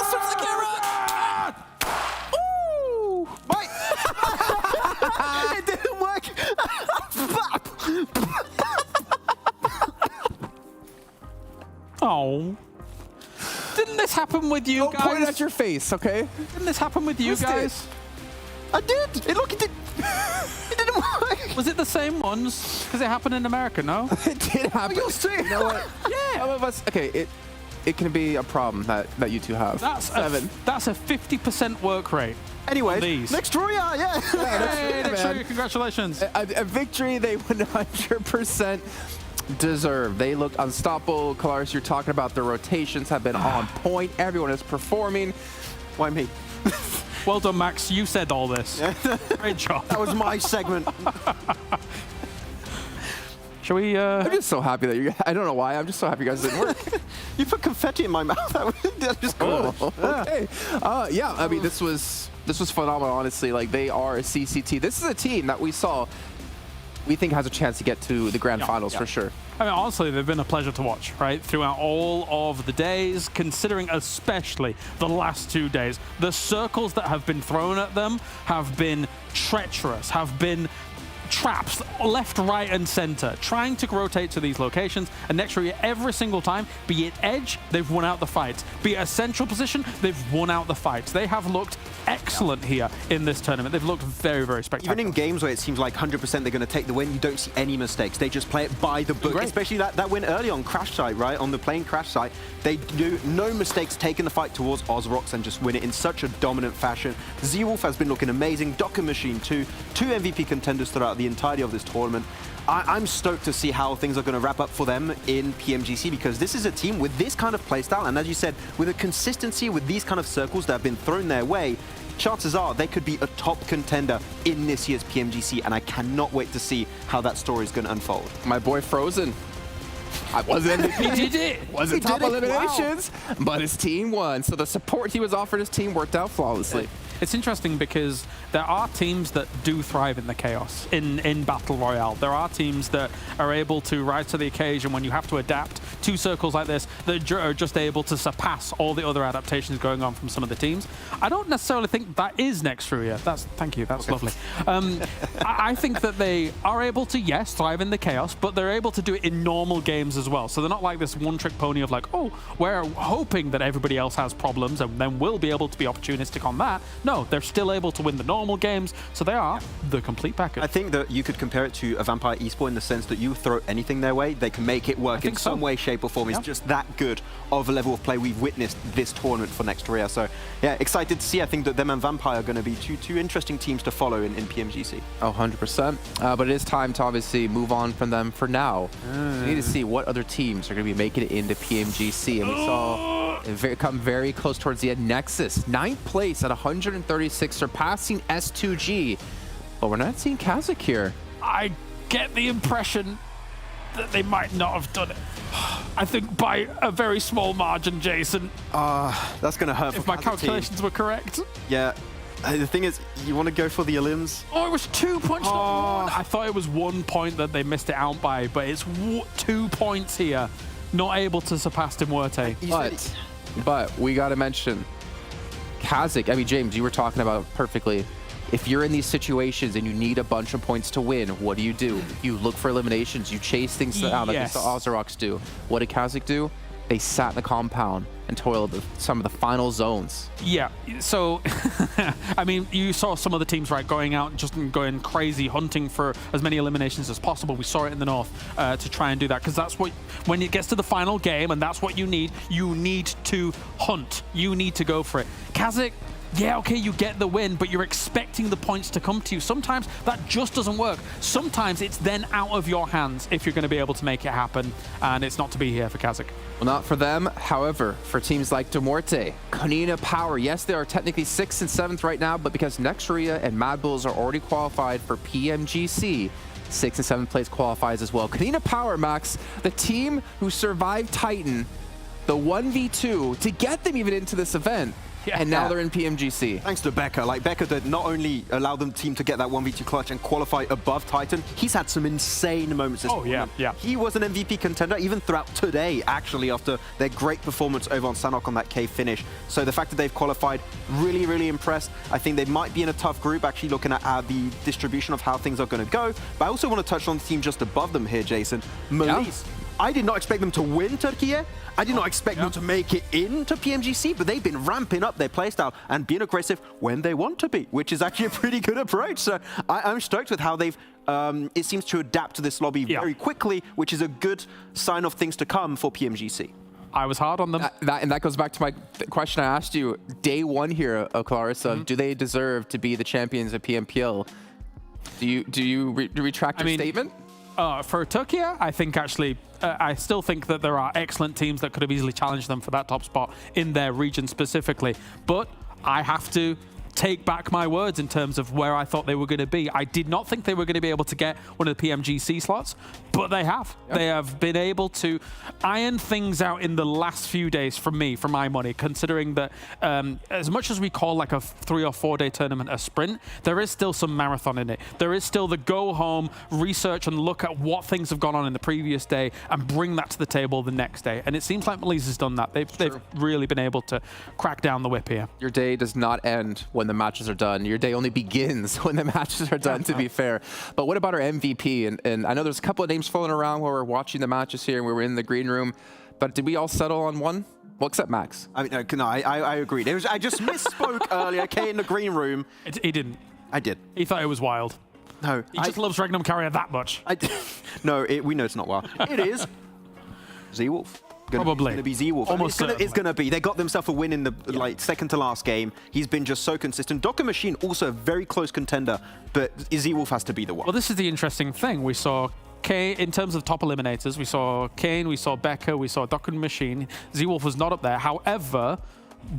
Switch the camera! Ooh! Wait! It didn't work! Oh. Didn't this happen with you guys? Point at your face, okay? Didn't this happen with you guys? I did! Look, it did! It didn't work! Was it the same ones? Because it happened in America, no? It did happen. You'll see! You know what? Yeah. Some of us, okay, it can be a problem that you two have. That's a 50% work rate. Anyway, these. next RÜYA, yeah! Hey, next RÜYA, congratulations. A victory they 100% deserve. They look unstoppable. Kalaris, you're talking about the rotations have been on point. Everyone is performing. Why me? Well done, Max. You said all this. Great job. That was my segment. Shall we? I'm just so happy that you. I don't know why. I'm just so happy you guys didn't work. You put confetti in my mouth. That was cool. Oh, okay. Yeah. I mean, this was phenomenal. Honestly, like they are a CCT. This is a team that we think has a chance to get to the grand finals for sure. I mean, honestly, they've been a pleasure to watch, right? Throughout all of the days, considering especially the last 2 days. The circles that have been thrown at them have been treacherous, have been traps left, right, and center, trying to rotate to these locations. And next RÜYA, every single time, be it edge, they've won out the fight. Be it a central position, they've won out the fight. They have looked excellent here in this tournament. They've looked very, very spectacular. Even in games where it seems like 100% they're going to take the win, you don't see any mistakes. They just play it by the book. Great. Especially that win early on Crash site, right? On the plane Crash site, they do no mistakes taking the fight towards OZAROX and just win it in such a dominant fashion. Z-Wolf has been looking amazing. Docker Machine too. 2 MVP contenders throughout the entirety of this tournament. I'm stoked to see how things are going to wrap up for them in PMGC, because this is a team with this kind of playstyle, and as you said, with a consistency with these kind of circles that have been thrown their way, chances are they could be a top contender in this year's PMGC, and I cannot wait to see how that story is going to unfold. My boy Frozen. I wasn't He did it. Wasn't top eliminations, but his team won. So the support he was offered his team worked out flawlessly. It's interesting because there are teams that do thrive in the chaos, in Battle Royale. There are teams that are able to rise to the occasion when you have to adapt to circles like this, that are just able to surpass all the other adaptations going on from some of the teams. I don't necessarily think that is next RÜYA. Thank you, that's lovely. I think that they are able to, yes, thrive in the chaos, but they're able to do it in normal games as well. So they're not like this one-trick pony of like, oh, we're hoping that everybody else has problems and then we'll be able to be opportunistic on that. No, they're still able to win the normal games, so they are the complete package. I think that you could compare it to a Vampire eSport in the sense that you throw anything their way, they can make it work in some way, shape, or form. It's just that good of a level of play we've witnessed this tournament for next RÜYA. So, yeah, excited to see. I think that them and Vampire are going to be two interesting teams to follow in PMGC. Oh, 100%. But it is time to obviously move on from them for now. We need to see what other teams are going to be making it into PMGC. And we saw it come very close towards the end. Nexus, 9th place at 136, surpassing S2G. But we're not seeing KASIK here. I get the impression that they might not have done it. I think by a very small margin, Jason. That's going to hurt for if my calculations were correct. Yeah. The thing is, you want to go for the elims? Oh, it was 2 points, not 1. I thought it was 1 point that they missed it out by, but it's 2 points here. Not able to surpass MUERTE. But we got to mention KASIK. I mean, James, you were talking about it perfectly. If you're in these situations and you need a bunch of points to win, what do? You look for eliminations. You chase things down like we saw OZAROX do. What did KASIK do? They sat in the compound and toiled some of the final zones. Yeah, so, I mean, you saw some of the teams, right, going out and just going crazy, hunting for as many eliminations as possible. We saw it in the North to try and do that, because that's what, when it gets to the final game, and that's what you need to hunt. You need to go for it. KASIK, yeah, okay, you get the win, but you're expecting the points to come to you. Sometimes that just doesn't work. Sometimes it's then out of your hands if you're going to be able to make it happen, and it's not to be here for KASIK. Well, not for them. However, for teams like MUERTE, KONINA, Power, yes, they are technically 6th and 7th right now, but because next RÜYA and MADBULLS are already qualified for PMGC, 6th and 7th place qualifies as well. KONINA Power, Max, the team who survived Titan the 1v2 to get them even into this event. And now they're in PMGC. Thanks to Becca. Like, Becca did not only allow the team to get that 1v2 clutch and qualify above Titan, he's had some insane moments this tournament. He was an MVP contender even throughout today, actually, after their great performance over on Sanhok on that K finish. So the fact that they've qualified, really, really impressed. I think they might be in a tough group, actually looking at the distribution of how things are going to go. But I also want to touch on the team just above them here, Jason. MELISE. I did not expect them to win Türkiye. I did not expect them to make it into PMGC, but they've been ramping up their playstyle and being aggressive when they want to be, which is actually a pretty good approach. So I'm stoked with how they've, it seems to adapt to this lobby very quickly, which is a good sign of things to come for PMGC. I was hard on them. And that goes back to my question I asked you day one here, Clarissa. Do they deserve to be the champions of PMPL? Do you retract your statement? For Türkiye, I think actually, I still think that there are excellent teams that could have easily challenged them for that top spot in their region specifically. But I have to take back my words in terms of where I thought they were going to be. I did not think they were going to be able to get one of the PMGC slots, but they have. They have been able to iron things out in the last few days for my money, considering that as much as we call like a 3 or 4 day tournament a sprint, there is still some marathon in it. There is still the go home, research and look at what things have gone on in the previous day and bring that to the table the next day. And it seems like MELISE has done that. They've really been able to crack down the whip here. Your day does not end when the matches are done. Your day only begins when the matches are done, to be fair. But what about our MVP? And I know there's a couple of names floating around while we're watching the matches here and we were in the green room, but did we all settle on one? Well, except Max. I mean, no, I agreed. I just misspoke earlier, okay, in the green room. He didn't. I did. He thought it was wild. No. He just loves REGNUM CARYA that much. No, we know it's not wild. It is Z-Wolf. Probably. Going to be Z-Wolf. It's going to be. They got themselves a win in the second to last game. He's been just so consistent. Docker Machine also a very close contender, but Z-Wolf has to be the one. Well, this is the interesting thing. We saw in terms of top eliminators, we saw Kane, we saw Becca, we saw Docker Machine. Z-Wolf was not up there. However,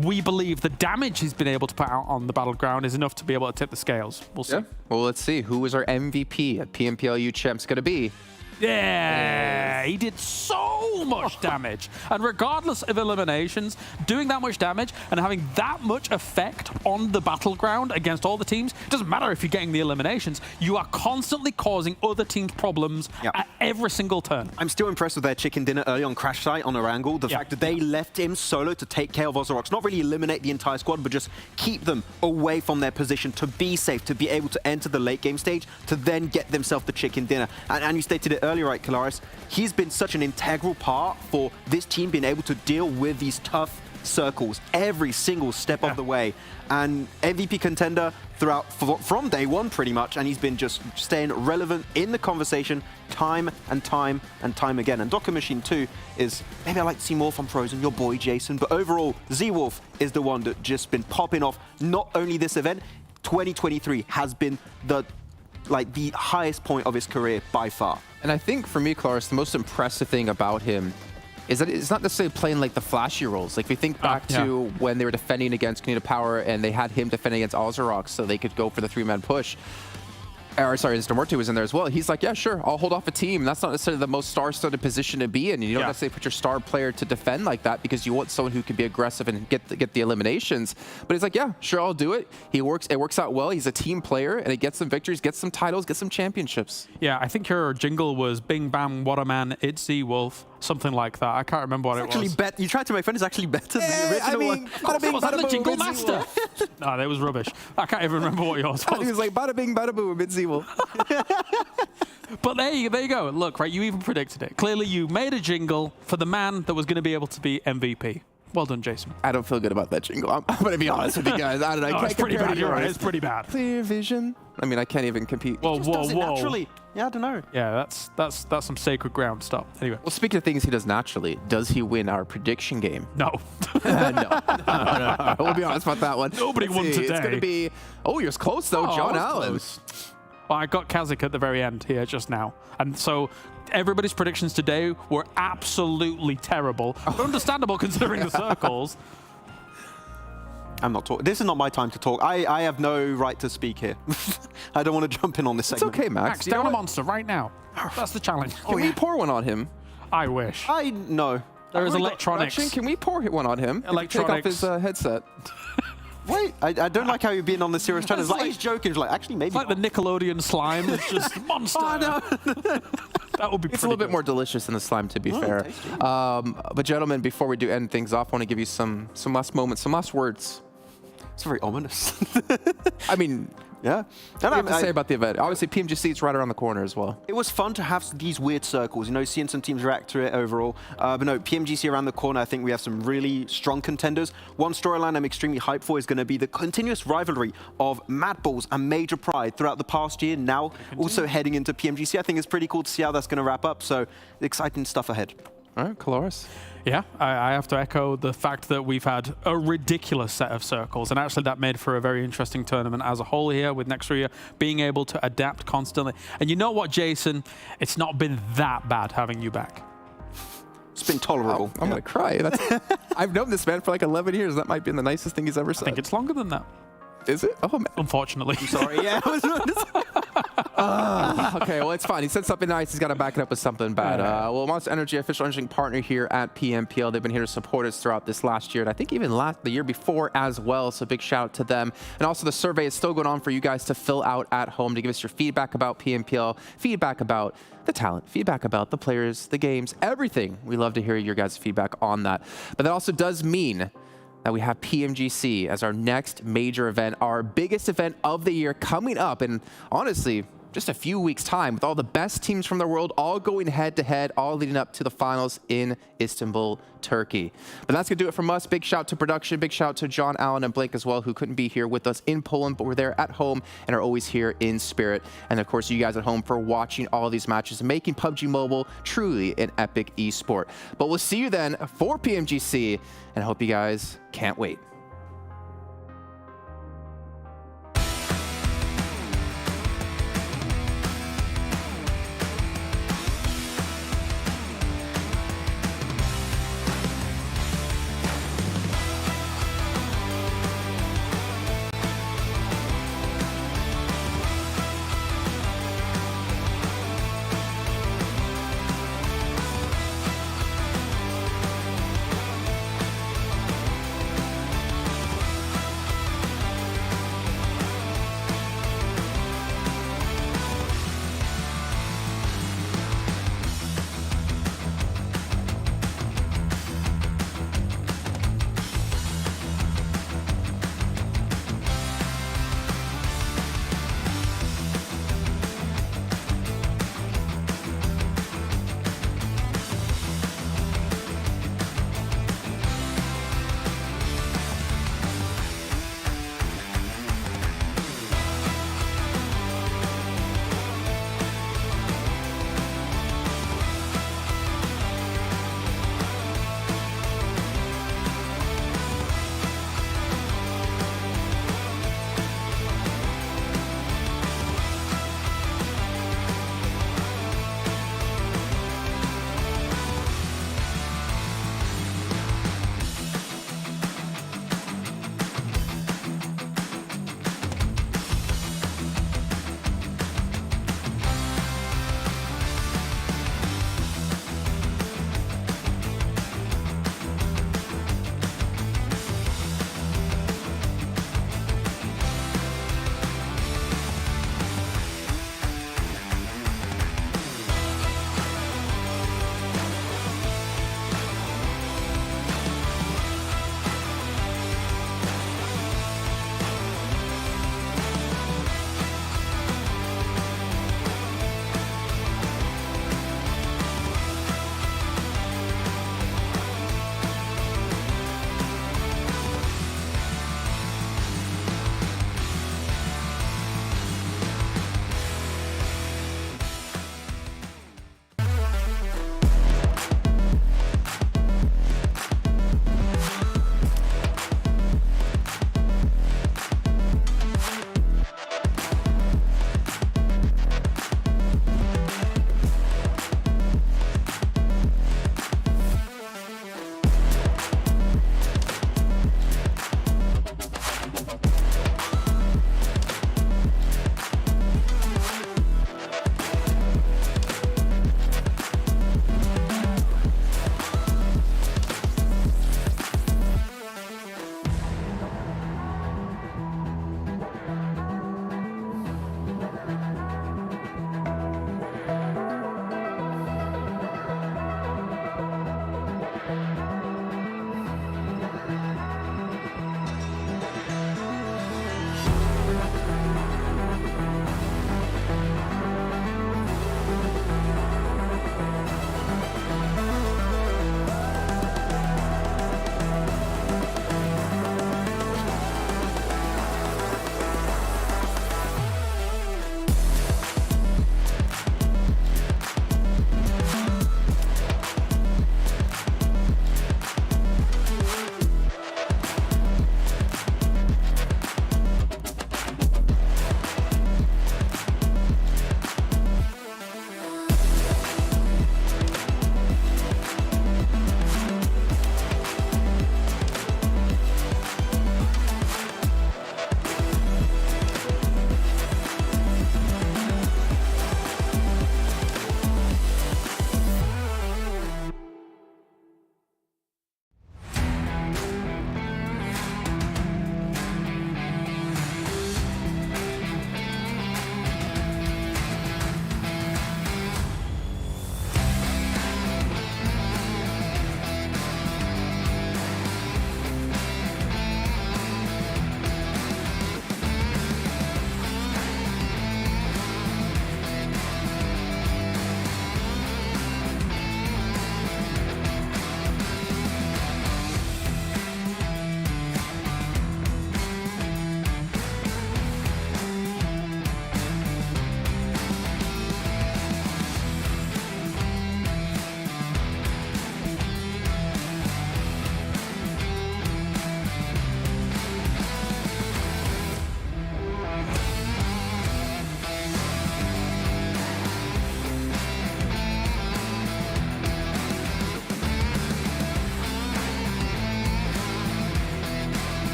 we believe the damage he's been able to put out on the battleground is enough to be able to tip the scales. We'll see. Well, let's see. Who is our MVP at PMPL EU Champs going to be? Yeah, he did so much damage. And regardless of eliminations, doing that much damage and having that much effect on the battleground against all the teams, it doesn't matter if you're getting the eliminations, you are constantly causing other teams problems at every single turn. I'm still impressed with their chicken dinner early on Crash Site on Erangel. The fact that they left him solo to take care of OZAROX, not really eliminate the entire squad, but just keep them away from their position to be safe, to be able to enter the late game stage, to then get themselves the chicken dinner. And you stated it earlier, right, Kalaris? He's been such an integral part for this team being able to deal with these tough circles every single step of the way. And MVP contender throughout from day one, pretty much, and he's been just staying relevant in the conversation time and time and time again. And Docker Machine 2 is, maybe I like to see more from Frozen, your boy Jason, but overall, Z-Wolf is the one that just been popping off. Not only this event, 2023 has been the highest point of his career by far. And I think for me, Claris, the most impressive thing about him is that it's not necessarily playing like the flashy roles. Like, if we think back to when they were defending against KONINA Power and they had him defending against OZAROX so they could go for the 3-man push. Or sorry, MUERTE was in there as well. He's like, yeah, sure, I'll hold off a team. That's not necessarily the most star-studded position to be in. You don't necessarily put your star player to defend like that because you want someone who can be aggressive and get the eliminations. But he's like, yeah, sure, I'll do it. It works out well. He's a team player, and he gets some victories, gets some titles, gets some championships. Yeah, I think your jingle was Bing Bam, What a Man, It's Z-Wolf. Something like that. I can't remember what it was. You tried to make fun. It's actually better than the original one. Was that the jingle master? No, that was rubbish. I can't even remember what yours was. He was like, bada bing, bada boom, it's Z-Wolf. But there you go. Look, right, you even predicted it. Clearly, you made a jingle for the man that was going to be able to be MVP. Well done, Jason. I don't feel good about that jingle. I'm going to be honest with you guys. I don't know. It's pretty bad. You're right. It's pretty bad. Clear vision. I mean, I can't even compete. Whoa. Naturally. Yeah, I don't know. Yeah, that's some sacred ground. Stop. Anyway. Well, speaking of things he does naturally, does he win our prediction game? No. No. We'll be honest about that one. Nobody won today. It's going to be... Oh, you're close, though. John Allen. Close. Well, I got KASIK at the very end here just now. And so everybody's predictions today were absolutely terrible. But understandable considering the circles. I'm not talking. This is not my time to talk. I have no right to speak here. I don't want to jump in on this segment. It's okay, Max. Down a monster right now. That's the challenge. Can we pour one on him? I wish. No. There is electronics. Can we pour one on him? Take off his headset. Wait, I don't like how you're being on the serious channel. Like, he's joking. He's like, actually, maybe. It's like the Nickelodeon slime. It's just monster. Oh, no. That would be It's a little bit more delicious than the slime, to be fair. But gentlemen, before we do end things off, I want to give you some last moments, some last words. It's very ominous. I mean, yeah. What do you have to say about the event? Obviously, PMGC is right around the corner as well. It was fun to have these weird circles, you know, seeing some teams react to it overall. But no, PMGC around the corner, I think we have some really strong contenders. One storyline I'm extremely hyped for is going to be the continuous rivalry of MADBULLS and Major Pride throughout the past year. Now, also heading into PMGC. I think it's pretty cool to see how that's going to wrap up. So, exciting stuff ahead. All right, Caloris. Yeah, I have to echo the fact that we've had a ridiculous set of circles, and actually that made for a very interesting tournament as a whole here with NEXUS being able to adapt constantly. And you know what, Jason? It's not been that bad having you back. It's been tolerable. I'm going to cry. I've known this man for like 11 years. That might be the nicest thing he's ever said. I think it's longer than that. Is it? Oh, man. Unfortunately. I'm sorry, yeah. Okay, well, it's fine. He said something nice. He's got to back it up with something bad. Well, Monster Energy, official engineering partner here at PMPL. They've been here to support us throughout this last year, and I think even the year before as well. So big shout out to them. And also the survey is still going on for you guys to fill out at home to give us your feedback about PMPL, feedback about the talent, feedback about the players, the games, everything. We love to hear your guys' feedback on that. But that also does mean that we have PMGC as our next major event, our biggest event of the year coming up. And honestly, just a few weeks' time with all the best teams from the world all going head-to-head, all leading up to the finals in Istanbul, Turkey. But that's going to do it from us. Big shout to production. Big shout to John, Allen, and Blake as well, who couldn't be here with us in Poland, but we're there at home and are always here in spirit. And of course, you guys at home for watching all these matches and making PUBG Mobile truly an epic esport. But we'll see you then for PMGC, and I hope you guys can't wait.